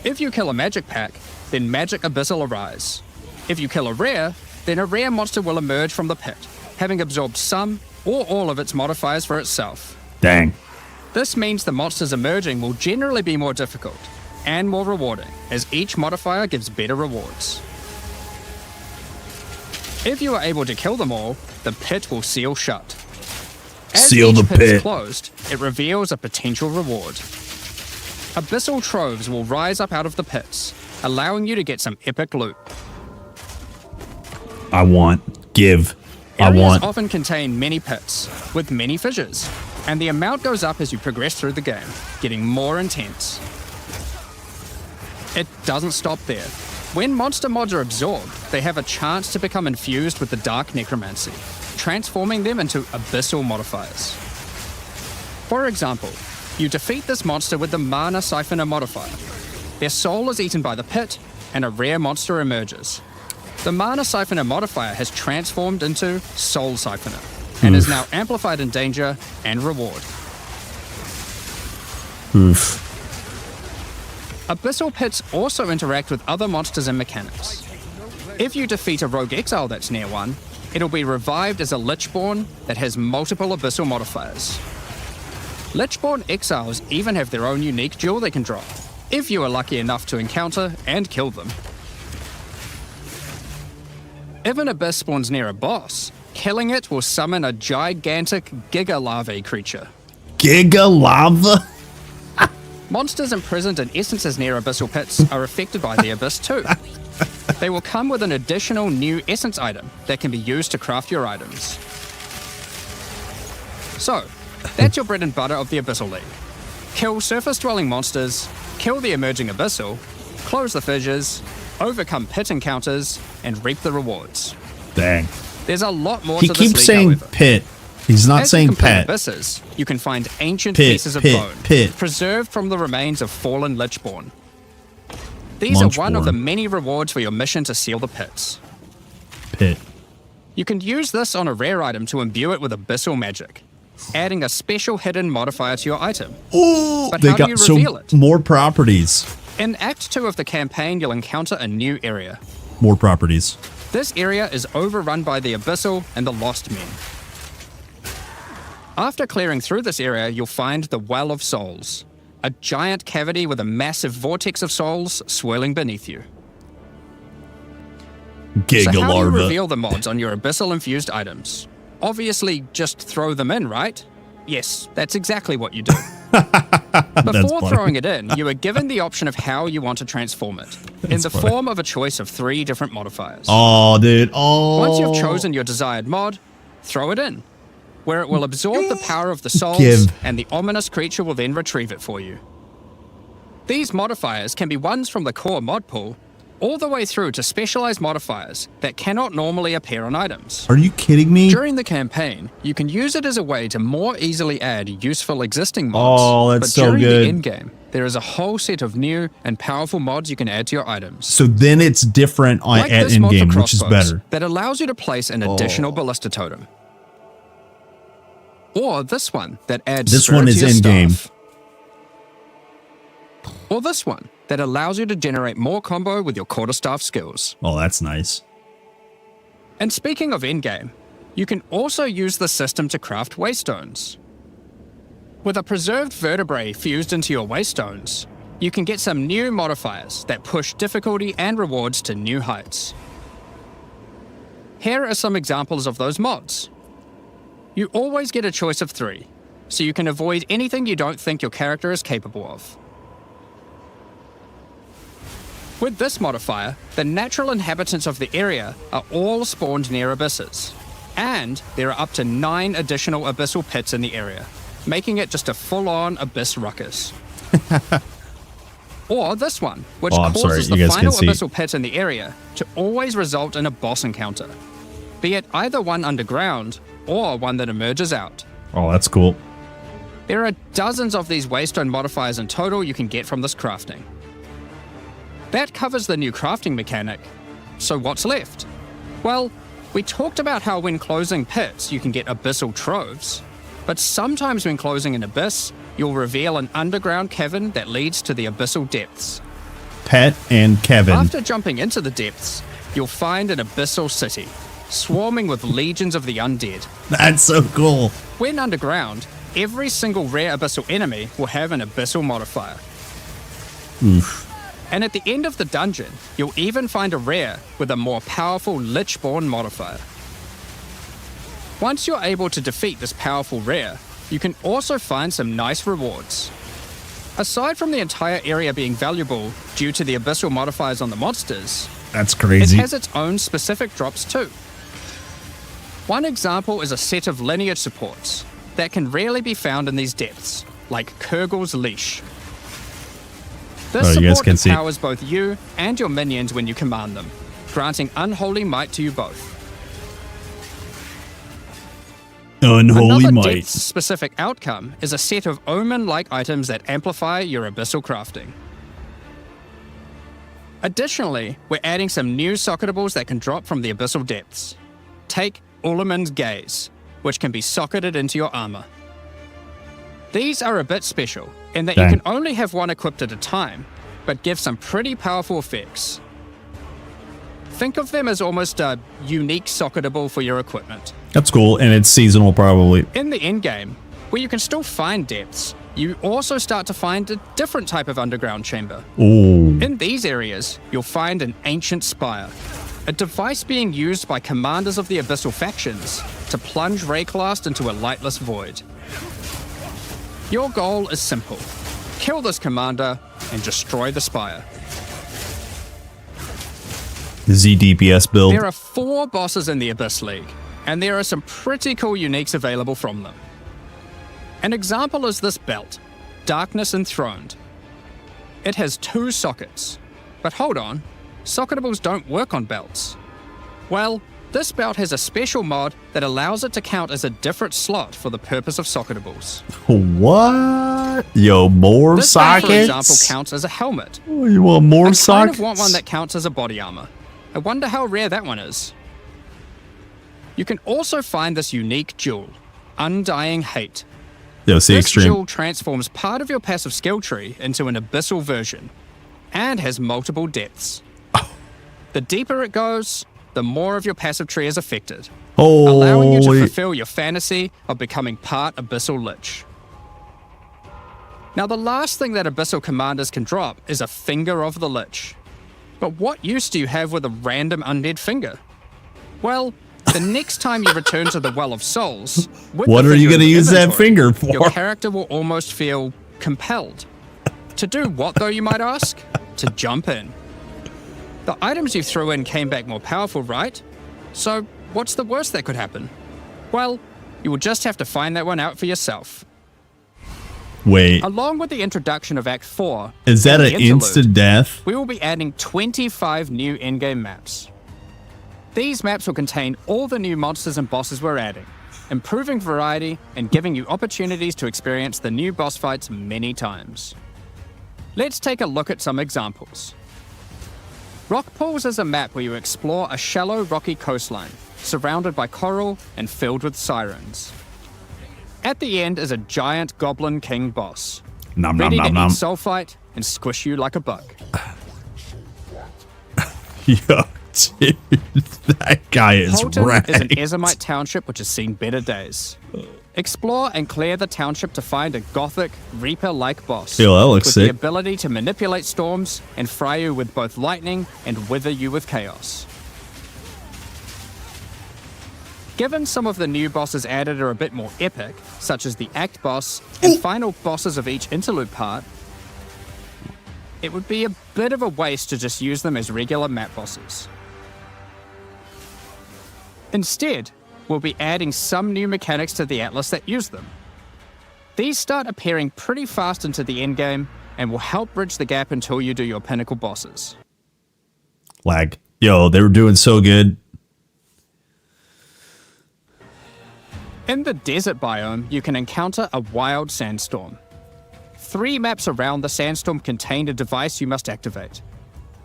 Speaker 7: If you kill a magic pack, then magic Abyssal arise. If you kill a rare, then a rare monster will emerge from the pit, having absorbed some or all of its modifiers for itself.
Speaker 10: Dang.
Speaker 7: This means the monsters emerging will generally be more difficult and more rewarding, as each modifier gives better rewards. If you are able to kill them all, the pit will seal shut. As
Speaker 10: Seal
Speaker 7: each
Speaker 10: the
Speaker 7: pit is
Speaker 10: pit.
Speaker 7: closed, it reveals a potential reward. Abyssal troves will rise up out of the pits, allowing you to get some epic loot.
Speaker 10: I want. Give. I
Speaker 7: Areas
Speaker 10: want.
Speaker 7: often contain many pits, with many fissures, and the amount goes up as you progress through the game, getting more intense. It doesn't stop there. When monster mods are absorbed, they have a chance to become infused with the dark necromancy, transforming them into abyssal modifiers. For example, you defeat this monster with the Mana Siphoner modifier. Their soul is eaten by the pit, and a rare monster emerges. The Mana Siphoner modifier has transformed into Soul Siphoner, and is now amplified in danger and reward.
Speaker 10: Oof.
Speaker 7: Abyssal pits also interact with other monsters and mechanics. If you defeat a rogue exile that's near one, it'll be revived as a Lichborn that has multiple abyssal modifiers. Lichborn exiles even have their own unique jewel they can drop, if you are lucky enough to encounter and kill them. If an abyss spawns near a boss, killing it will summon a gigantic Giga Larvae creature.
Speaker 10: Giga lava?
Speaker 7: Monsters imprisoned in essences near abyssal pits are affected by the abyss too. They will come with an additional new essence item that can be used to craft your items. So, that's your bread and butter of the Abyssal League. Kill surface-dwelling monsters, kill the emerging abyssal, close the fissures, overcome pit encounters, and reap the rewards.
Speaker 10: Dang.
Speaker 7: There's a lot more
Speaker 10: He
Speaker 7: to this league,
Speaker 10: keeps saying
Speaker 7: however.
Speaker 10: pit. He's not
Speaker 7: As
Speaker 10: saying
Speaker 7: you complete
Speaker 10: pet.
Speaker 7: abysses, you can find ancient
Speaker 10: Pit,
Speaker 7: pieces of
Speaker 10: pit,
Speaker 7: bone,
Speaker 10: pit.
Speaker 7: preserved from the remains of fallen Lichborn. These are one of the
Speaker 10: Munchborn.
Speaker 7: many rewards for your mission to seal the pits.
Speaker 10: Pit.
Speaker 7: You can use this on a rare item to imbue it with abyssal magic, adding a special hidden modifier to your item.
Speaker 10: Ooh,
Speaker 7: But
Speaker 10: they
Speaker 7: how do
Speaker 10: got
Speaker 7: you reveal it?
Speaker 10: more properties.
Speaker 7: In Act 2 of the campaign, you'll encounter a new area.
Speaker 10: More properties.
Speaker 7: This area is overrun by the Abyssal and the Lost Men. After clearing through this area, you'll find the Well of Souls, a giant cavity with a massive vortex of souls swirling beneath you.
Speaker 10: Giga
Speaker 7: So how do you
Speaker 10: larva.
Speaker 7: reveal the mods on your Abyssal-infused items? Obviously, just throw them in, right? Yes, that's exactly what you do. Before
Speaker 10: funny.
Speaker 7: throwing it in, you are given the option of how you want to transform it, in
Speaker 10: That's
Speaker 7: the
Speaker 10: funny.
Speaker 7: form of a choice of 3 different modifiers.
Speaker 10: Oh, dude. Oh.
Speaker 7: Once you've chosen your desired mod, throw it in, where it will absorb the power of the souls,
Speaker 10: Give.
Speaker 7: and the ominous creature will then retrieve it for you. These modifiers can be ones from the core mod pool, all the way through to specialized modifiers that cannot normally appear on items.
Speaker 10: Are you kidding me?
Speaker 7: During the campaign, you can use it as a way to more easily add useful existing mods.
Speaker 10: Oh, that's
Speaker 7: but
Speaker 10: so
Speaker 7: during
Speaker 10: good.
Speaker 7: the endgame, there is a whole set of new and powerful mods you can add to your items.
Speaker 10: So then it's different
Speaker 7: Like
Speaker 10: at
Speaker 7: this mod for
Speaker 10: in-game, which is
Speaker 7: crossbows,
Speaker 10: better.
Speaker 7: that allows you to place an additional ballista totem. Or this one that adds
Speaker 10: This one is
Speaker 7: spirit to your
Speaker 10: in-game.
Speaker 7: staff. Or this one that allows you to generate more combo with your quarterstaff skills.
Speaker 10: Oh, that's nice.
Speaker 7: And speaking of endgame, you can also use the system to craft waystones. With a preserved vertebrae fused into your waystones, you can get some new modifiers that push difficulty and rewards to new heights. Here are some examples of those mods. You always get a choice of 3, so you can avoid anything you don't think your character is capable of. With this modifier, the natural inhabitants of the area are all spawned near abysses, and there are up to 9 additional abyssal pits in the area, making it just a full-on abyss ruckus. Or this one, which causes the final abyssal pit in the area to always result in a boss encounter, be it either one underground or one that emerges out.
Speaker 10: Oh, that's cool.
Speaker 7: There are dozens of these waystone modifiers in total you can get from this crafting. That covers the new crafting mechanic. So what's left? Well, we talked about how when closing pits you can get abyssal troves, but sometimes when closing an abyss, you'll reveal an underground cavern that leads to the abyssal depths.
Speaker 10: Pet and Kevin.
Speaker 7: After jumping into the depths, you'll find an abyssal city, swarming with legions of the undead.
Speaker 10: That's so cool.
Speaker 7: When underground, every single rare abyssal enemy will have an abyssal modifier.
Speaker 10: Oof.
Speaker 7: And at the end of the dungeon, you'll even find a rare with a more powerful Lichborn modifier. Once you're able to defeat this powerful rare, you can also find some nice rewards. Aside from the entire area being valuable due to the abyssal modifiers on the monsters,
Speaker 10: that's crazy.
Speaker 7: It has its own specific drops too. One example is a set of lineage supports that can rarely be found in these depths, like Kurgel's Leash. This support empowers both you and your minions when you command them, granting unholy might to you both.
Speaker 10: Unholy
Speaker 7: Another
Speaker 10: might.
Speaker 7: Depth-specific outcome is a set of omen-like items that amplify your abyssal crafting. Additionally, we're adding some new socketables that can drop from the abyssal depths. Take Ulaman's Gaze, which can be socketed into your armor. These are a bit special, in that you can only have one equipped at a time, but give some pretty powerful effects. Think of them as almost a unique socketable for your equipment.
Speaker 10: That's cool, and it's seasonal probably.
Speaker 7: In the endgame, where you can still find depths, you also start to find a different type of underground chamber.
Speaker 10: Ooh.
Speaker 7: In these areas, you'll find an ancient spire, a device being used by commanders of the abyssal factions to plunge Rayclast into a lightless void. Your goal is simple. Kill this commander and destroy the spire.
Speaker 10: ZDPS build.
Speaker 7: There are 4 bosses in the Abyss League, and there are some pretty cool uniques available from them. An example is this belt, Darkness Enthroned. It has 2 sockets. But hold on, socketables don't work on belts. Well, this belt has a special mod that allows it to count as a different slot for the purpose of socketables.
Speaker 10: What? Yo, more
Speaker 7: this
Speaker 10: sockets?
Speaker 7: This, for example, counts as a helmet.
Speaker 10: Oh, you want more sockets?
Speaker 7: I kind of want one that counts as a body armor. I wonder how rare that one is. You can also find this unique jewel, Undying Hate.
Speaker 10: Yo, see
Speaker 7: this
Speaker 10: extreme.
Speaker 7: jewel transforms part of your passive skill tree into an abyssal version, and has multiple depths. The deeper it goes, the more of your passive tree is affected, allowing you to fulfill your fantasy of becoming part Abyssal Lich. Now, the last thing that Abyssal commanders can drop is a Finger of the Lich. But what use do you have with a random undead finger? Well, the next time you return to the Well of Souls,
Speaker 10: what are you going to use that finger for?
Speaker 7: Your character will almost feel compelled. To do what, though, you might ask? To jump in. The items you threw in came back more powerful, right? So, what's the worst that could happen? Well, you will just have to find that one out for yourself.
Speaker 10: Wait.
Speaker 7: Along with the introduction of Act 4...
Speaker 10: Is that an instant death?
Speaker 7: We will be adding 25 new in-game maps. These maps will contain all the new monsters and bosses we're adding, improving variety and giving you opportunities to experience the new boss fights many times. Let's take a look at some examples. Rock Pools is a map where you explore a shallow rocky coastline, surrounded by coral and filled with sirens. At the end is a giant Goblin King boss, ready to eat sulfite and squish you like a bug.
Speaker 10: Yo, dude, that guy is
Speaker 7: Holton
Speaker 10: right.
Speaker 7: is an Ezomite township which has seen better days. Explore and clear the township to find a gothic, Reaper-like boss
Speaker 10: Yo, that looks
Speaker 7: with
Speaker 10: sick.
Speaker 7: the ability to manipulate storms and fry you with both lightning and wither you with chaos. Given some of the new bosses added are a bit more epic, such as the Act boss and final bosses of each interlude part, it would be a bit of a waste to just use them as regular map bosses. Instead, we'll be adding some new mechanics to the Atlas that use them. These start appearing pretty fast into the endgame and will help bridge the gap until you do your pinnacle bosses.
Speaker 10: Lag. Yo, they were doing so good.
Speaker 7: In the desert biome, you can encounter a wild sandstorm. 3 maps around the sandstorm contain a device you must activate.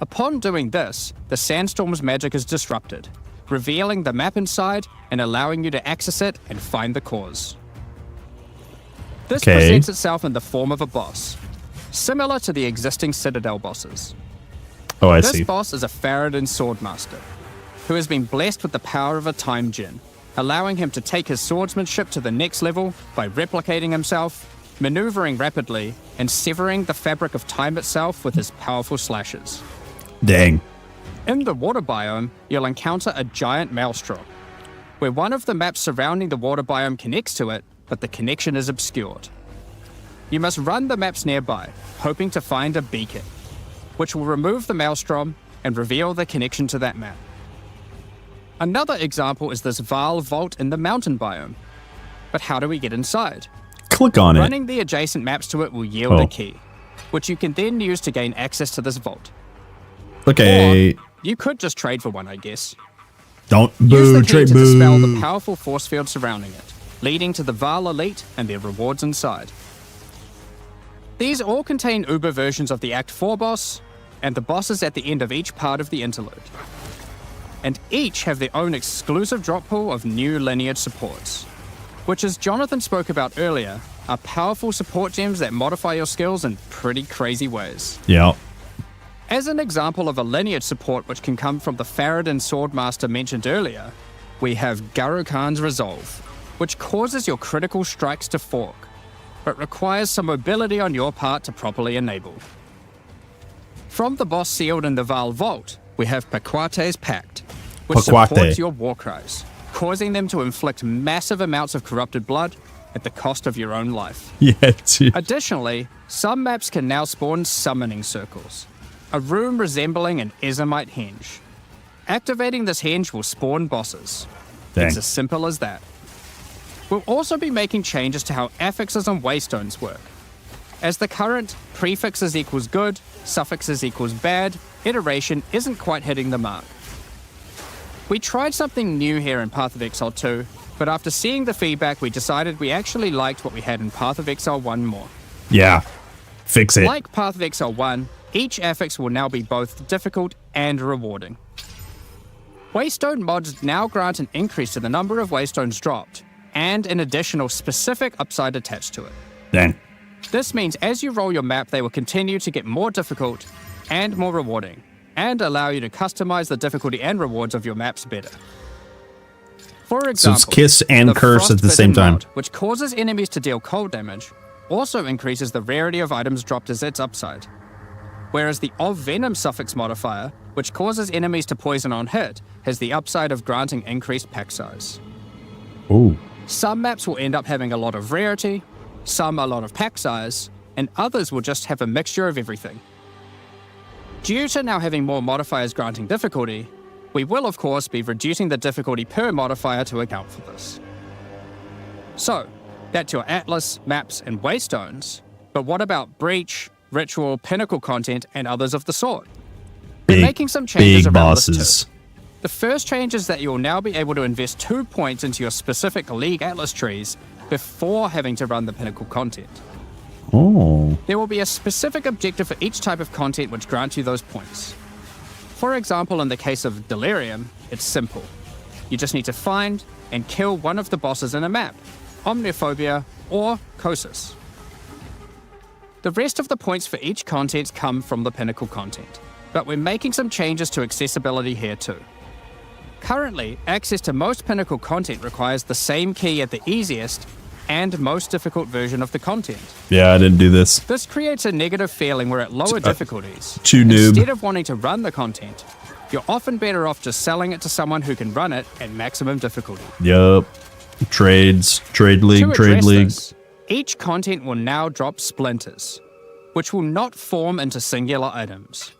Speaker 7: Upon doing this, the sandstorm's magic is disrupted, revealing the map inside and allowing you to access it and find the cause. This presents itself in the form of a boss, similar to the existing Citadel bosses.
Speaker 10: Oh, I
Speaker 7: this
Speaker 10: see.
Speaker 7: This boss is a Faradin Swordmaster, who has been blessed with the power of a time gem, allowing him to take his swordsmanship to the next level by replicating himself, maneuvering rapidly, and severing the fabric of time itself with his powerful slashes.
Speaker 10: Dang.
Speaker 7: In the water biome, you'll encounter a giant maelstrom, where one of the maps surrounding the water biome connects to it, but the connection is obscured. You must run the maps nearby, hoping to find a beacon, which will remove the maelstrom and reveal the connection to that map. Another example is this Vaal vault in the mountain biome. But how do we get inside?
Speaker 10: Click on it.
Speaker 7: Running the adjacent maps to it will yield a key, which you can then use to gain access to this vault.
Speaker 10: Okay.
Speaker 7: Or you could just trade for one, I guess.
Speaker 10: Don't
Speaker 7: Use
Speaker 10: boo,
Speaker 7: the key
Speaker 10: trade
Speaker 7: to dispel the
Speaker 10: boo.
Speaker 7: powerful force field surrounding it, leading to the Vaal Elite and their rewards inside. These all contain Uber versions of the Act 4 boss, and the bosses at the end of each part of the interlude. And each have their own exclusive drop pool of new lineage supports, which, as Jonathan spoke about earlier, are powerful support gems that modify your skills in pretty crazy ways.
Speaker 10: Yeah.
Speaker 7: As an example of a lineage support which can come from the Faradin Swordmaster mentioned earlier, we have Guru Khan's Resolve, which causes your critical strikes to fork, but requires some mobility on your part to properly enable. From the boss sealed in the Vaal Vault, we have Paquate's Pact, which supports your war cries, causing them to inflict massive amounts of corrupted blood at the cost of your own life.
Speaker 10: Yeah, dude.
Speaker 7: Additionally, some maps can now spawn summoning circles, a room resembling an Ezomite henge. Activating this henge will spawn bosses.
Speaker 10: Dang.
Speaker 7: It's as simple as that. We'll also be making changes to how affixes and waystones work. As the current prefixes equals good, suffixes equals bad iteration isn't quite hitting the mark. We tried something new here in Path of Exile 2, but after seeing the feedback, we decided we actually liked what we had in Path of Exile 1 more.
Speaker 10: Yeah. Fix it.
Speaker 7: Like Path of Exile 1, each affix will now be both difficult and rewarding. Waystone mods now grant an increase to the number of waystones dropped, and an additional specific upside attached to it.
Speaker 10: Dang.
Speaker 7: This means as you roll your map, they will continue to get more difficult and more rewarding, and allow you to customize the difficulty and rewards of your maps better. For example,
Speaker 10: So it's kiss and
Speaker 7: the
Speaker 10: curse at the
Speaker 7: Frostbitten
Speaker 10: same time.
Speaker 7: mod, which causes enemies to deal cold damage, also increases the rarity of items dropped as its upside. Whereas the Of Venom suffix modifier, which causes enemies to poison on hit, has the upside of granting increased pack size.
Speaker 10: Ooh.
Speaker 7: Some maps will end up having a lot of rarity, some a lot of pack size, and others will just have a mixture of everything. Due to now having more modifiers granting difficulty, we will of course be reducing the difficulty per modifier to account for this. So, that's your Atlas, maps, and waystones, but what about Breach, Ritual, Pinnacle content, and others of the sort? We're making some changes
Speaker 10: big
Speaker 7: around this
Speaker 10: bosses.
Speaker 7: too. The first change is that you'll now be able to invest 2 points into your specific League Atlas trees before having to run the Pinnacle content.
Speaker 10: Oh.
Speaker 7: There will be a specific objective for each type of content which grants you those points. For example, in the case of Delirium, it's simple. You just need to find and kill one of the bosses in a map, Omniphobia or Kosis. The rest of the points for each content come from the Pinnacle content, but we're making some changes to accessibility here too. Currently, access to most Pinnacle content requires the same key at the easiest and most difficult version of the content.
Speaker 4: Yeah, I didn't do this.
Speaker 7: This creates a negative feeling where at lower difficulties,
Speaker 4: too noob.
Speaker 7: instead of wanting to run the content, you're often better off just selling it to someone who can run it at maximum difficulty.
Speaker 4: Yup. Trades, trade league,
Speaker 7: To
Speaker 4: trade
Speaker 7: address
Speaker 4: league.
Speaker 7: this, each content will now drop splinters, which will not form into singular items.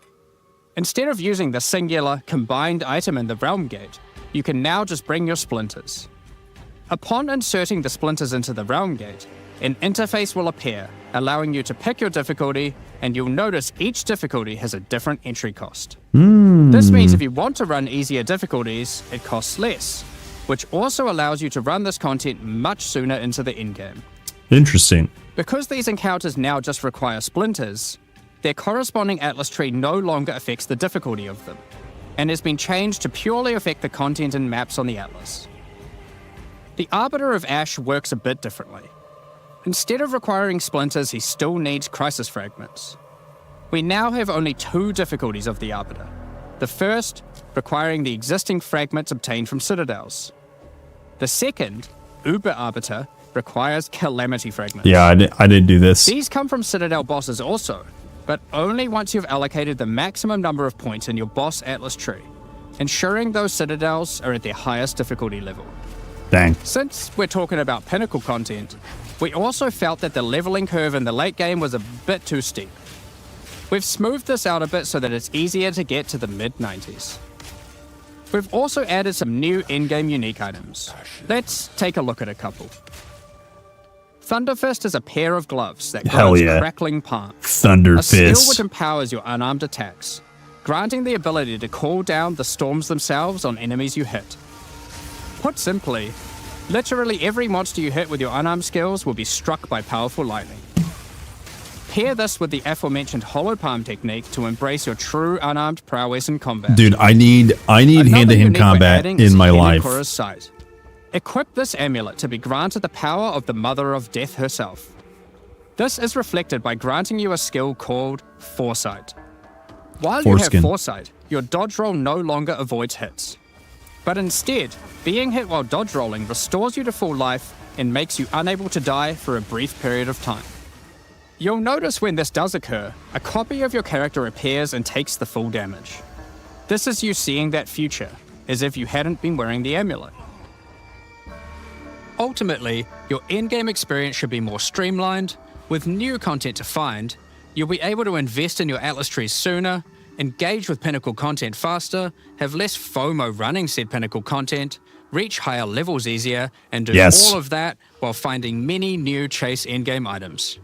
Speaker 7: Instead of using the singular combined item in the realm gate, you can now just bring your splinters. Upon inserting the splinters into the realm gate, an interface will appear, allowing you to pick your difficulty, and you'll notice each difficulty has a different entry cost. This means if you want to run easier difficulties, it costs less, which also allows you to run this content much sooner into the endgame.
Speaker 4: Interesting.
Speaker 7: Because these encounters now just require splinters, their corresponding atlas tree no longer affects the difficulty of them, and has been changed to purely affect the content and maps on the atlas. The Arbiter of Ash works a bit differently. Instead of requiring splinters, he still needs crisis fragments. We now have only 2 difficulties of the Arbiter. The first, requiring the existing fragments obtained from citadels. The second, Uber Arbiter, requires calamity fragments.
Speaker 4: Yeah, I didn't do this.
Speaker 7: These come from citadel bosses also, but only once you've allocated the maximum number of points in your boss atlas tree, ensuring those citadels are at their highest difficulty level.
Speaker 4: Dang.
Speaker 7: Since we're talking about Pinnacle content, we also felt that the leveling curve in the late game was a bit too steep. We've smoothed this out a bit so that it's easier to get to the mid-90s. We've also added some new in-game unique items. Let's take a look at a couple. Thunderfist is a pair of gloves that grants crackling palms.
Speaker 4: Thunderfist.
Speaker 7: A skill which empowers your unarmed attacks, granting the ability to call down the storms themselves on enemies you hit. Put simply, literally every monster you hit with your unarmed skills will be struck by powerful lightning. Pair this with the aforementioned hollow palm technique to embrace your true unarmed prowess in combat.
Speaker 4: Dude, I need hand-to-hand combat in my life.
Speaker 7: Henikora's sight. Equip this amulet to be granted the power of the Mother of Death herself. This is reflected by granting you a skill called Foresight. While you have Foresight, your dodge roll no longer avoids hits. But instead, being hit while dodge rolling restores you to full life and makes you unable to die for a brief period of time. You'll notice when this does occur, a copy of your character appears and takes the full damage. This is you seeing that future, as if you hadn't been wearing the amulet. Ultimately, your in-game experience should be more streamlined. With new content to find, you'll be able to invest in your atlas trees sooner, engage with Pinnacle content faster, have less FOMO running said Pinnacle content, reach higher levels easier, and do all of that while finding many new chase endgame items.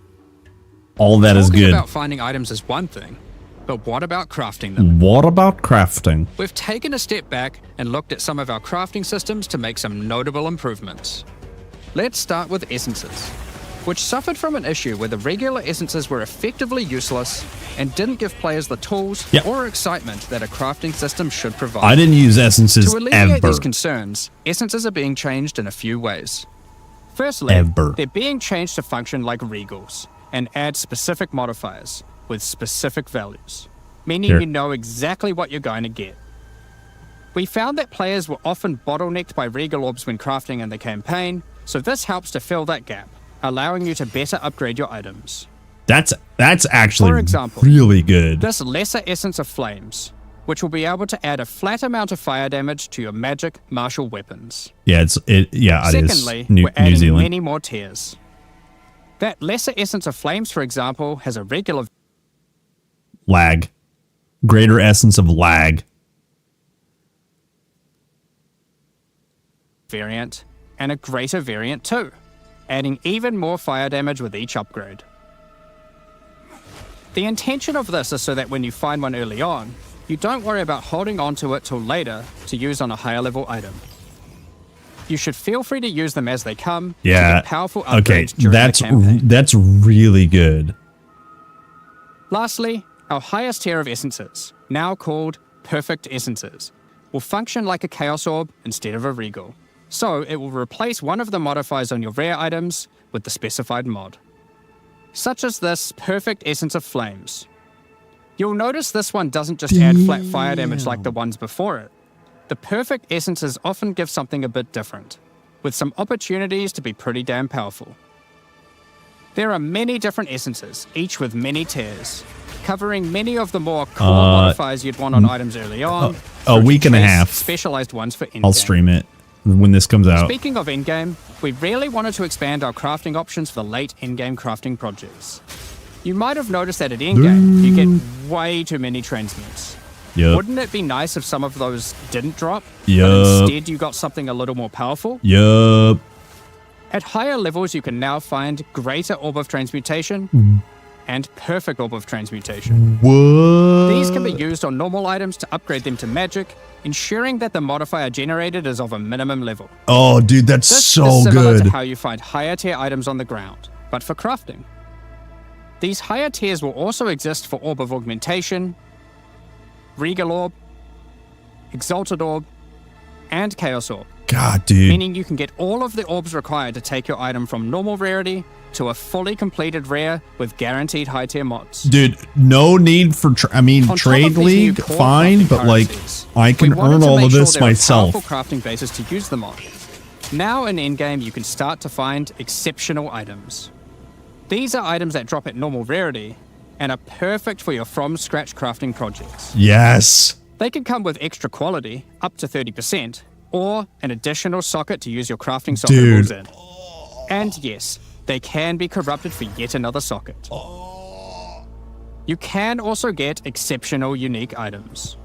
Speaker 4: All that is good.
Speaker 7: Talking about finding items is one thing, but what about crafting them?
Speaker 4: What about crafting?
Speaker 7: We've taken a step back and looked at some of our crafting systems to make some notable improvements. Let's start with essences, which suffered from an issue where the regular essences were effectively useless and didn't give players the tools or excitement that a crafting system should provide.
Speaker 4: I didn't use essences
Speaker 7: To alleviate
Speaker 4: ever.
Speaker 7: these concerns, essences are being changed in a few ways. Firstly, they're being changed to function like regals and add specific modifiers with specific values, meaning you know exactly what you're going to get. We found that players were often bottlenecked by regal orbs when crafting in the campaign, so this helps to fill that gap, allowing you to better upgrade your items.
Speaker 4: That's actually
Speaker 7: For example,
Speaker 4: really good.
Speaker 7: This Lesser Essence of Flames, which will be able to add a flat amount of fire damage to your magic martial weapons.
Speaker 4: Yeah, it is.
Speaker 7: Secondly,
Speaker 4: New
Speaker 7: we're adding
Speaker 4: Zealand.
Speaker 7: many more tiers. That Lesser Essence of Flames, for example, has a regular
Speaker 4: Lag. Greater essence of lag.
Speaker 7: variant and a greater variant too, adding even more fire damage with each upgrade. The intention of this is so that when you find one early on, you don't worry about holding onto it till later to use on a higher level item. You should feel free to use them as they come to get powerful upgrades during the campaign.
Speaker 4: That's really good.
Speaker 7: Lastly, our highest tier of essences, now called Perfect Essences, will function like a Chaos Orb instead of a Regal. So it will replace one of the modifiers on your rare items with the specified mod. such as this perfect essence of flames. You'll notice this one doesn't just add flat fire damage like the ones before it. The perfect essences often give something a bit different, with some opportunities to be pretty damn powerful. There are many different essences, each with many tiers, covering many of the more core modifiers you'd want on items early on.
Speaker 10: A week and a half.
Speaker 7: Specialized ones for endgame.
Speaker 10: I'll stream it when this comes out.
Speaker 7: Speaking of endgame, we really wanted to expand our crafting options for late endgame crafting projects. You might have noticed that at endgame, you get way too many transmutes.
Speaker 10: Yep.
Speaker 7: Wouldn't it be nice if some of those didn't drop,
Speaker 10: Yup.
Speaker 7: but instead you got something a little more powerful?
Speaker 10: Yup.
Speaker 7: At higher levels, you can now find Greater Orb of Transmutation and Perfect Orb of Transmutation.
Speaker 10: What?
Speaker 7: These can be used on normal items to upgrade them to magic, ensuring that the modifier generated is of a minimum level.
Speaker 10: Oh, dude, that's
Speaker 7: This
Speaker 10: so
Speaker 7: is similar
Speaker 10: good.
Speaker 7: to how you find higher tier items on the ground, but for crafting. These higher tiers will also exist for Orb of Augmentation, Regal Orb, Exalted Orb, and Chaos Orb.
Speaker 10: God, dude.
Speaker 7: Meaning you can get all of the orbs required to take your item from normal rarity to a fully completed rare with guaranteed high tier mods.
Speaker 10: Dude, no need for, Trade League, fine, but like, I can earn all of this myself.
Speaker 7: Powerful crafting bases to use them on. Now in endgame, you can start to find exceptional items. These are items that drop at normal rarity and are perfect for your from-scratch crafting projects.
Speaker 10: Yes.
Speaker 7: They can come with extra quality, up to 30%, or an additional socket to use your crafting socket rules in. And yes, they can be corrupted for yet another socket. You can also get exceptional unique items.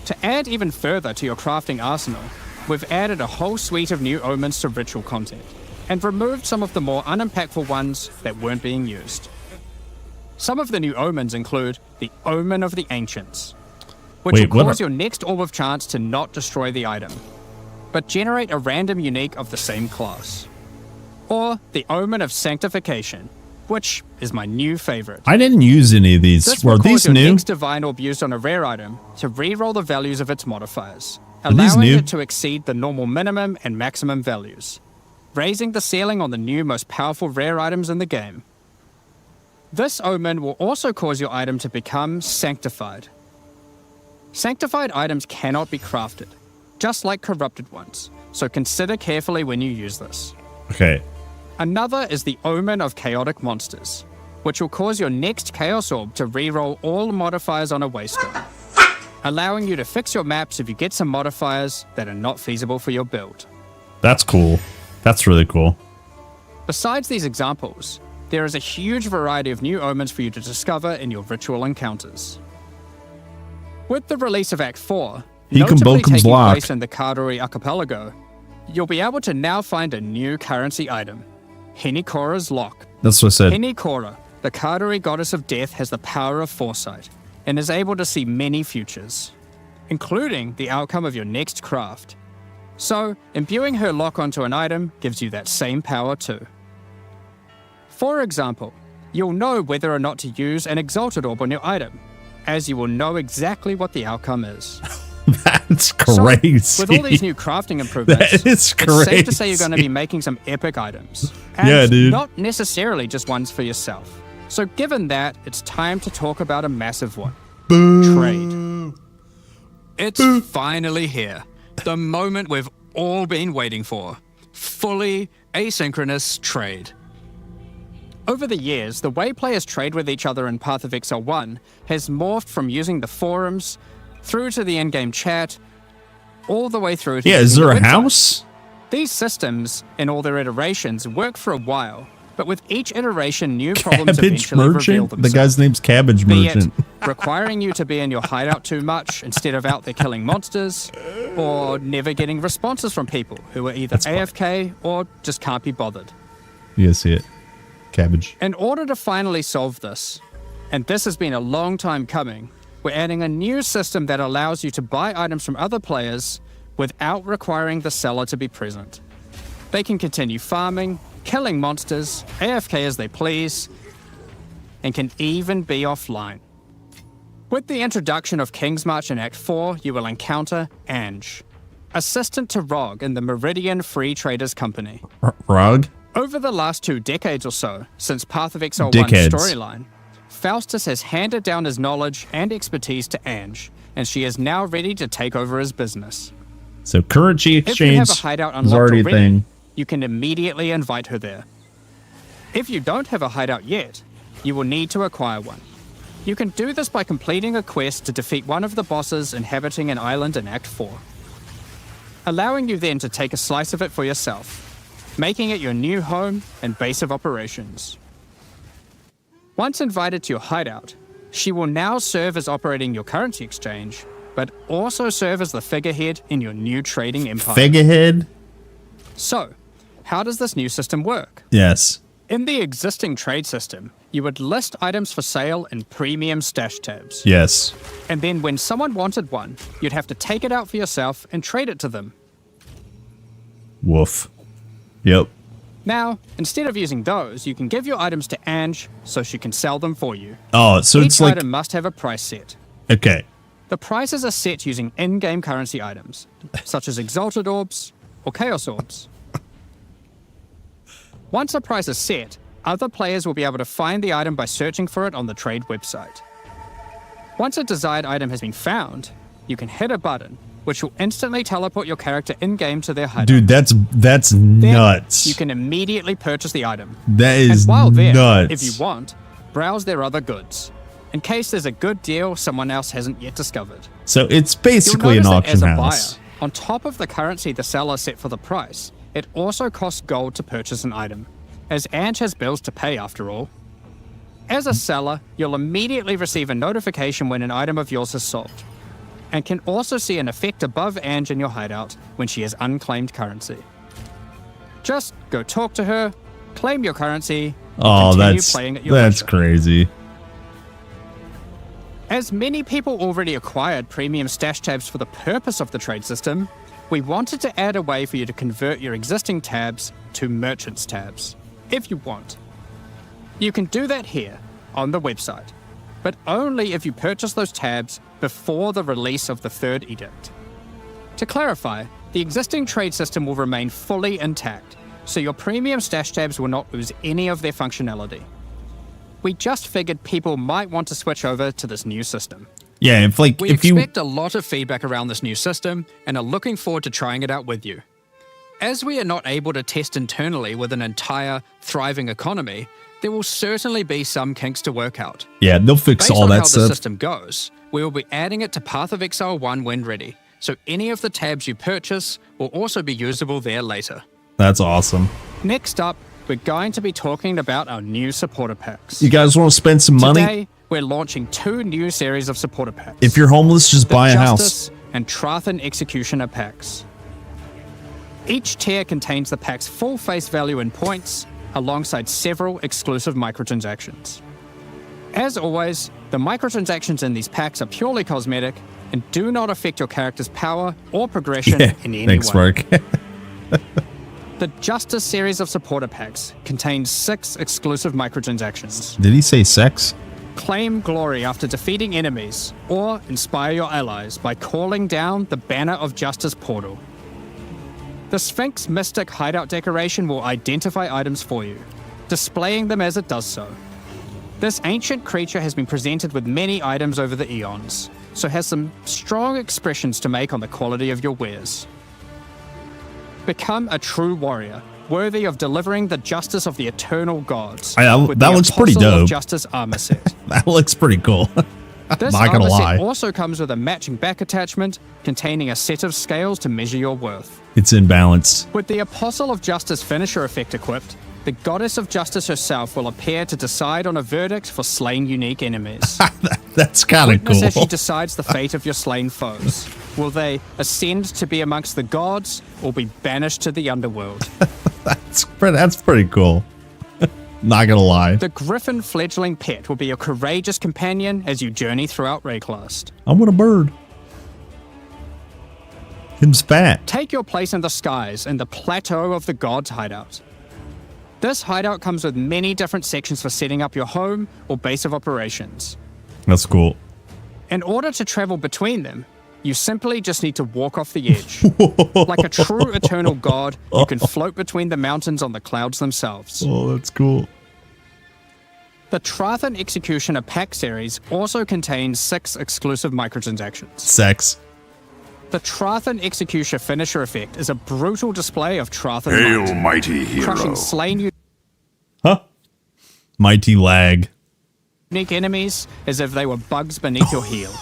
Speaker 7: To add even further to your crafting arsenal, we've added a whole suite of new omens to ritual content, and removed some of the more unimpactful ones that weren't being used. Some of the new omens include the Omen of the Ancients, which will cause your next Orb of Chance to not destroy the item, but generate a random unique of the same class. Or the Omen of Sanctification, which is my new favorite.
Speaker 10: I didn't use any of these.
Speaker 7: This
Speaker 10: Were
Speaker 7: will cause
Speaker 10: these
Speaker 7: your
Speaker 10: new?
Speaker 7: next Divine Orb used on a rare item to re-roll the values of its modifiers,
Speaker 10: Are these
Speaker 7: allowing
Speaker 10: new?
Speaker 7: it to exceed the normal minimum and maximum values, raising the ceiling on the new most powerful rare items in the game. This omen will also cause your item to become sanctified. Sanctified items cannot be crafted, just like corrupted ones, so consider carefully when you use this.
Speaker 10: Okay.
Speaker 7: Another is the Omen of Chaotic Monsters, which will cause your next Chaos Orb to reroll all modifiers on a waystone, allowing you to fix your maps if you get some modifiers that are not feasible for your build.
Speaker 10: That's cool. That's really cool.
Speaker 7: Besides these examples, there is a huge variety of new omens for you to discover in your ritual encounters. With the release of Act 4, notably taking place in the Karori Archipelago, you'll be able to now find a new currency item, Henikora's Lock.
Speaker 10: That's what I said.
Speaker 7: Henikora, the Karori goddess of death, has the power of foresight and is able to see many futures, including the outcome of your next craft. So, imbuing her lock onto an item gives you that same power too. For example, you'll know whether or not to use an Exalted Orb on your item, as you will know exactly what the outcome is.
Speaker 10: That's crazy.
Speaker 7: So, with all these new crafting improvements,
Speaker 10: That is
Speaker 7: it's safe to say you're going to
Speaker 10: crazy.
Speaker 7: be making some epic items. And
Speaker 10: Yeah, dude.
Speaker 7: not necessarily just ones for yourself. So given that, it's time to talk about a massive one. Trade. It's finally here. The moment we've all been waiting for. Fully asynchronous trade. Over the years, the way players trade with each other in Path of Exile 1 has morphed from using the forums, through to the in-game chat, all the way through to
Speaker 10: Yeah, is
Speaker 7: using
Speaker 10: there
Speaker 7: the
Speaker 10: a
Speaker 7: website.
Speaker 10: house?
Speaker 7: These systems, in all their iterations, work for a while, but with each iteration, new problems
Speaker 10: Cabbage
Speaker 7: eventually reveal
Speaker 10: Merchant?
Speaker 7: themselves.
Speaker 10: The guy's name's Cabbage
Speaker 7: Be it
Speaker 10: Merchant.
Speaker 7: requiring you to be in your hideout too much instead of out there killing monsters, or never getting responses from people who are either AFK or just can't be bothered.
Speaker 10: You guys see it? Cabbage.
Speaker 7: In order to finally solve this, and this has been a long time coming, we're adding a new system that allows you to buy items from other players without requiring the seller to be present. They can continue farming, killing monsters, AFK as they please, and can even be offline. With the introduction of King's March in Act 4, you will encounter Ange, assistant to Rog in the Meridian Free Traders Company.
Speaker 10: Rog?
Speaker 7: Over the last 2 decades or so, since Path of Exile 1's
Speaker 10: Dickheads.
Speaker 7: storyline, Faustus has handed down his knowledge and expertise to Ange, and she is now ready to take over his business.
Speaker 10: So currency
Speaker 7: If you
Speaker 10: exchange
Speaker 7: have a hideout
Speaker 10: is
Speaker 7: unlocked
Speaker 10: already a
Speaker 7: already,
Speaker 10: thing.
Speaker 7: you can immediately invite her there. If you don't have a hideout yet, you will need to acquire one. You can do this by completing a quest to defeat one of the bosses inhabiting an island in Act 4, allowing you then to take a slice of it for yourself, making it your new home and base of operations. Once invited to your hideout, she will now serve as operating your currency exchange, but also serve as the figurehead in your new trading empire.
Speaker 10: Figurehead?
Speaker 7: So, how does this new system work?
Speaker 10: Yes.
Speaker 7: In the existing trade system, you would list items for sale in premium stash tabs.
Speaker 10: Yes.
Speaker 7: And then when someone wanted one, you'd have to take it out for yourself and trade it to them.
Speaker 10: Woof. Yep.
Speaker 7: Now, instead of using those, you can give your items to Ange so she can sell them for you.
Speaker 10: Oh, so it's
Speaker 7: Each
Speaker 10: like...
Speaker 7: item must have a price set.
Speaker 10: Okay.
Speaker 7: The prices are set using in-game currency items, such as Exalted Orbs or Chaos Orbs. Once a price is set, other players will be able to find the item by searching for it on the trade website. Once a desired item has been found, you can hit a button, which will instantly teleport your character in-game to their hideout.
Speaker 10: Dude, that's
Speaker 7: Then,
Speaker 10: nuts.
Speaker 7: you can immediately purchase the item.
Speaker 10: That is
Speaker 7: and while there,
Speaker 10: nuts.
Speaker 7: if you want, browse their other goods, in case there's a good deal someone else hasn't yet discovered.
Speaker 10: So it's basically
Speaker 7: You'll
Speaker 10: an
Speaker 7: notice that
Speaker 10: auction
Speaker 7: as a
Speaker 10: house.
Speaker 7: buyer, on top of the currency the seller set for the price, it also costs gold to purchase an item, as Ange has bills to pay after all. As a seller, you'll immediately receive a notification when an item of yours is sold, and can also see an effect above Ange in your hideout when she has unclaimed currency. Just go talk to her, claim your currency, and
Speaker 10: Oh,
Speaker 7: continue playing at your
Speaker 10: that's
Speaker 7: leisure.
Speaker 10: crazy.
Speaker 7: As many people already acquired premium stash tabs for the purpose of the trade system, we wanted to add a way for you to convert your existing tabs to merchants tabs, if you want. You can do that here, on the website, but only if you purchase those tabs before the release of the third edict. To clarify, the existing trade system will remain fully intact, so your premium stash tabs will not lose any of their functionality. We just figured people might want to switch over to this new system.
Speaker 10: Yeah, if like
Speaker 7: We
Speaker 10: if you
Speaker 7: expect a lot of feedback around this new system and are looking forward to trying it out with you. As we are not able to test internally with an entire, thriving economy, there will certainly be some kinks to work out.
Speaker 10: Yeah, they'll fix
Speaker 7: Based
Speaker 10: all
Speaker 7: on
Speaker 10: that
Speaker 7: how the
Speaker 10: stuff.
Speaker 7: system goes, we will be adding it to Path of Exile 1 when ready, so any of the tabs you purchase will also be usable there later.
Speaker 10: That's awesome.
Speaker 7: Next up, we're going to be talking about our new supporter packs.
Speaker 10: You guys want to spend some money?
Speaker 7: Today, we're launching 2 new series of supporter packs.
Speaker 10: If you're homeless, just
Speaker 7: The
Speaker 10: buy a
Speaker 7: Justice
Speaker 10: house.
Speaker 7: and Trathan Executioner packs. Each tier contains the pack's full face value in points, alongside several exclusive microtransactions. As always, the microtransactions in these packs are purely cosmetic and do not affect your character's power or progression
Speaker 10: Yeah,
Speaker 7: in any
Speaker 10: thanks,
Speaker 7: way.
Speaker 10: Mark.
Speaker 7: The Justice series of supporter packs contains 6 exclusive microtransactions.
Speaker 10: Did he say sex?
Speaker 7: Claim glory after defeating enemies, or inspire your allies by calling down the Banner of Justice portal. The Sphinx Mystic hideout decoration will identify items for you, displaying them as it does so. This ancient creature has been presented with many items over the eons, so has some strong expressions to make on the quality of your wares. Become a true warrior, worthy of delivering the justice of the eternal gods. with
Speaker 10: That
Speaker 7: the
Speaker 10: looks pretty
Speaker 7: Apostle of
Speaker 10: dope.
Speaker 7: Justice armor set.
Speaker 10: That looks pretty cool.
Speaker 7: This
Speaker 10: Not gonna
Speaker 7: armor
Speaker 10: lie.
Speaker 7: set also comes with a matching back attachment containing a set of scales to measure your worth.
Speaker 10: It's imbalanced.
Speaker 7: With the Apostle of Justice finisher effect equipped, the Goddess of Justice herself will appear to decide on a verdict for slain unique enemies.
Speaker 10: That's kind of
Speaker 7: Witness as she
Speaker 10: cool.
Speaker 7: decides the fate of your slain foes. Will they ascend to be amongst the gods or be banished to the underworld?
Speaker 10: That's pretty cool. Not gonna lie.
Speaker 7: The Griffin fledgling pet will be your courageous companion as you journey throughout Rayclast.
Speaker 10: I want a bird. Him's fat.
Speaker 7: Take your place in the skies in the Plateau of the Gods hideout. This hideout comes with many different sections for setting up your home or base of operations.
Speaker 10: That's cool.
Speaker 7: In order to travel between them, You simply just need to walk off the edge. Like a true eternal god, you can float between the mountains on the clouds themselves.
Speaker 10: Oh, that's cool.
Speaker 7: The Trathan Executioner pack series also contains 6 exclusive microtransactions.
Speaker 10: Sex.
Speaker 7: The Trathan Executioner finisher effect is a brutal display of Trathan
Speaker 11: Hail,
Speaker 7: might,
Speaker 11: mighty hero.
Speaker 7: crushing slain
Speaker 10: Mighty lag.
Speaker 7: unique enemies as if they were bugs beneath your heel.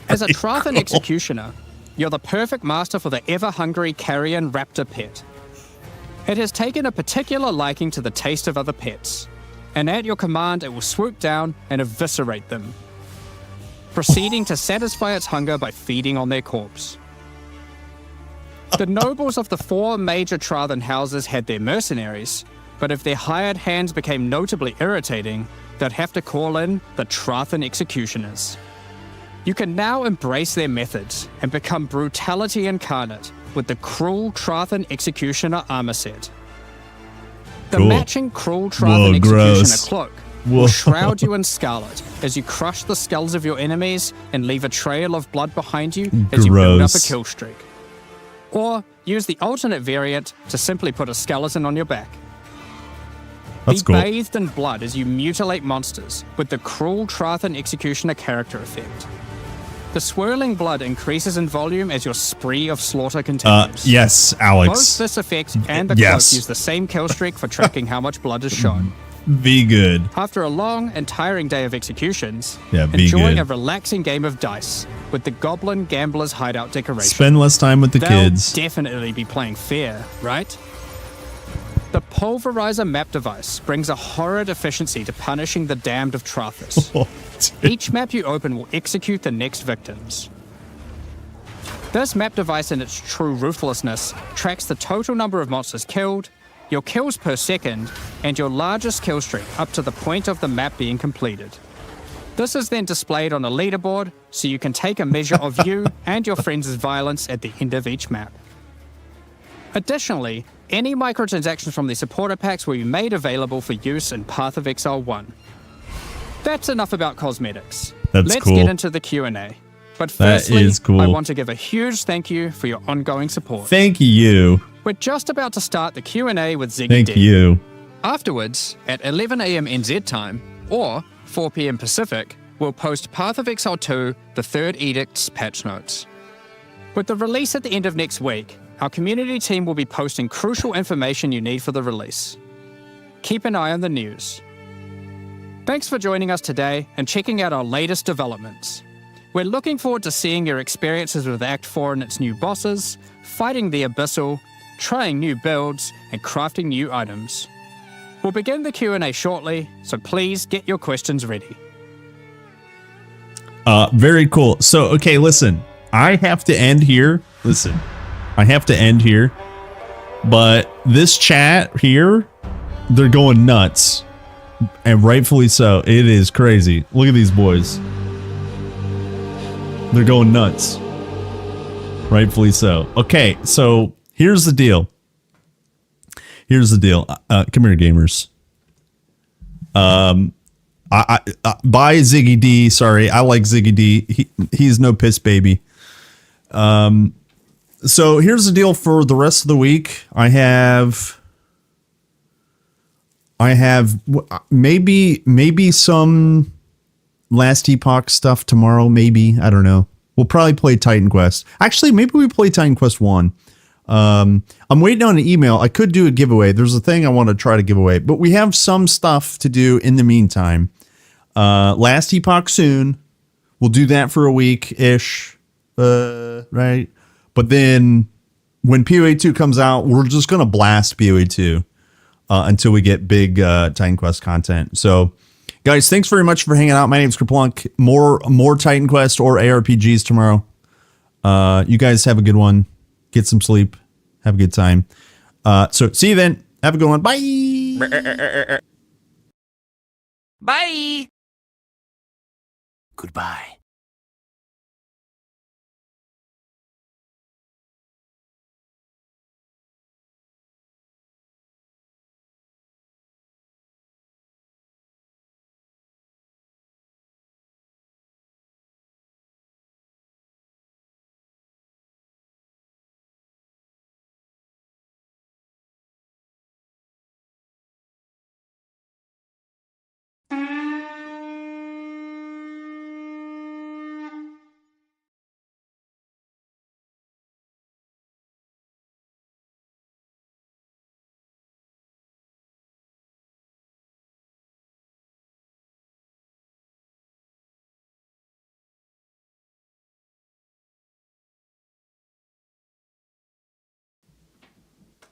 Speaker 7: As a Trathan Executioner, you're the perfect master for the ever-hungry carrion raptor pet. It has taken a particular liking to the taste of other pets, and at your command it will swoop down and eviscerate them, proceeding to satisfy its hunger by feeding on their corpse. The nobles of the 4 major Trathan houses had their mercenaries, but if their hired hands became notably irritating, they'd have to call in the Trathan Executioners. You can now embrace their methods and become brutality incarnate with the Cruel Trathan Executioner armor set. The
Speaker 10: Cool.
Speaker 7: matching Cruel Trathan Executioner
Speaker 10: gross.
Speaker 7: cloak
Speaker 10: Whoa.
Speaker 7: will shroud you in scarlet as you crush the skulls of your enemies and leave a trail of blood behind you as you build up a
Speaker 10: Gross.
Speaker 7: kill streak. Or use the alternate variant to simply put a skeleton on your back.
Speaker 10: That's
Speaker 7: Be
Speaker 10: cool.
Speaker 7: bathed in blood as you mutilate monsters with the Cruel Trathan Executioner character effect. The swirling blood increases in volume as your spree of slaughter continues.
Speaker 10: Yes, Alex.
Speaker 7: Both this effect and the
Speaker 10: Yes.
Speaker 7: cloak use the same kill streak for tracking how much blood is shown.
Speaker 10: Be good.
Speaker 7: After a long and tiring day of executions,
Speaker 10: Yeah, be
Speaker 7: enjoy
Speaker 10: good.
Speaker 7: a relaxing game of dice with the Goblin Gambler's Hideout decoration.
Speaker 10: Spend less time with the
Speaker 7: They'll
Speaker 10: kids.
Speaker 7: definitely be playing fair, right? The Pulverizer map device brings a horrid efficiency to punishing the damned of Trathis. Each map you open will execute the next victims. This map device in its true ruthlessness tracks the total number of monsters killed, your kills per second, and your largest kill streak up to the point of the map being completed. This is then displayed on a leaderboard so you can take a measure of you and your friends' violence at the end of each map. Additionally, any microtransactions from the supporter packs will be made available for use in Path of Exile 1. That's enough about cosmetics.
Speaker 10: That's
Speaker 7: Let's
Speaker 10: cool.
Speaker 7: get into the Q&A. But
Speaker 10: That
Speaker 7: firstly,
Speaker 10: is cool.
Speaker 7: I want to give a huge thank you for your ongoing support.
Speaker 10: Thank you.
Speaker 7: We're just about to start the Q&A with Ziggy
Speaker 10: Thank
Speaker 7: D.
Speaker 10: you.
Speaker 7: Afterwards, at 11 a.m. NZ time, or 4 p.m. Pacific, we'll post Path of Exile 2, the Third Edict's patch notes. With the release at the end of next week, our community team will be posting crucial information you need for the release. Keep an eye on the news. Thanks for joining us today and checking out our latest developments. We're looking forward to seeing your experiences with Act 4 and its new bosses, fighting the Abyssal, trying new builds, and crafting new items. We'll begin the Q&A shortly, so please get your questions ready.
Speaker 10: Very cool. So, okay, listen. I have to end here. Listen. I have to end here. But this chat here, they're going nuts. And rightfully so. It is crazy. Look at these boys. They're going nuts. Rightfully so. Okay, so here's the deal. Here's the deal. Come here, gamers. I by Ziggy D. Sorry, I like Ziggy D. He's no piss baby. So here's the deal for the rest of the week. I have maybe some Last Epoch stuff tomorrow. Maybe, I don't know. We'll probably play Titan Quest. Actually, maybe we play Titan Quest 1. I'm waiting on an email. I could do a giveaway. There's a thing I want to try to give away, but we have some stuff to do in the meantime. Last Epoch soon. We'll do that for a week-ish. Right? But then when PoE 2 comes out, we're just going to blast PoE 2 until we get big Titan Quest content. So, guys, thanks very much for hanging out. My name's Kerplunk. More Titan Quest or ARPGs tomorrow. You guys have a good one. Get some sleep. Have a good time. So see you then. Have a good one. Bye.
Speaker 9: Bye.
Speaker 14: Goodbye.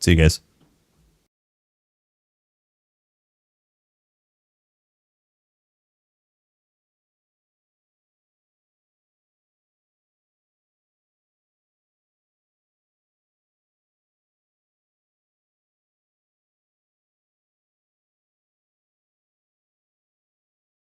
Speaker 10: See you guys.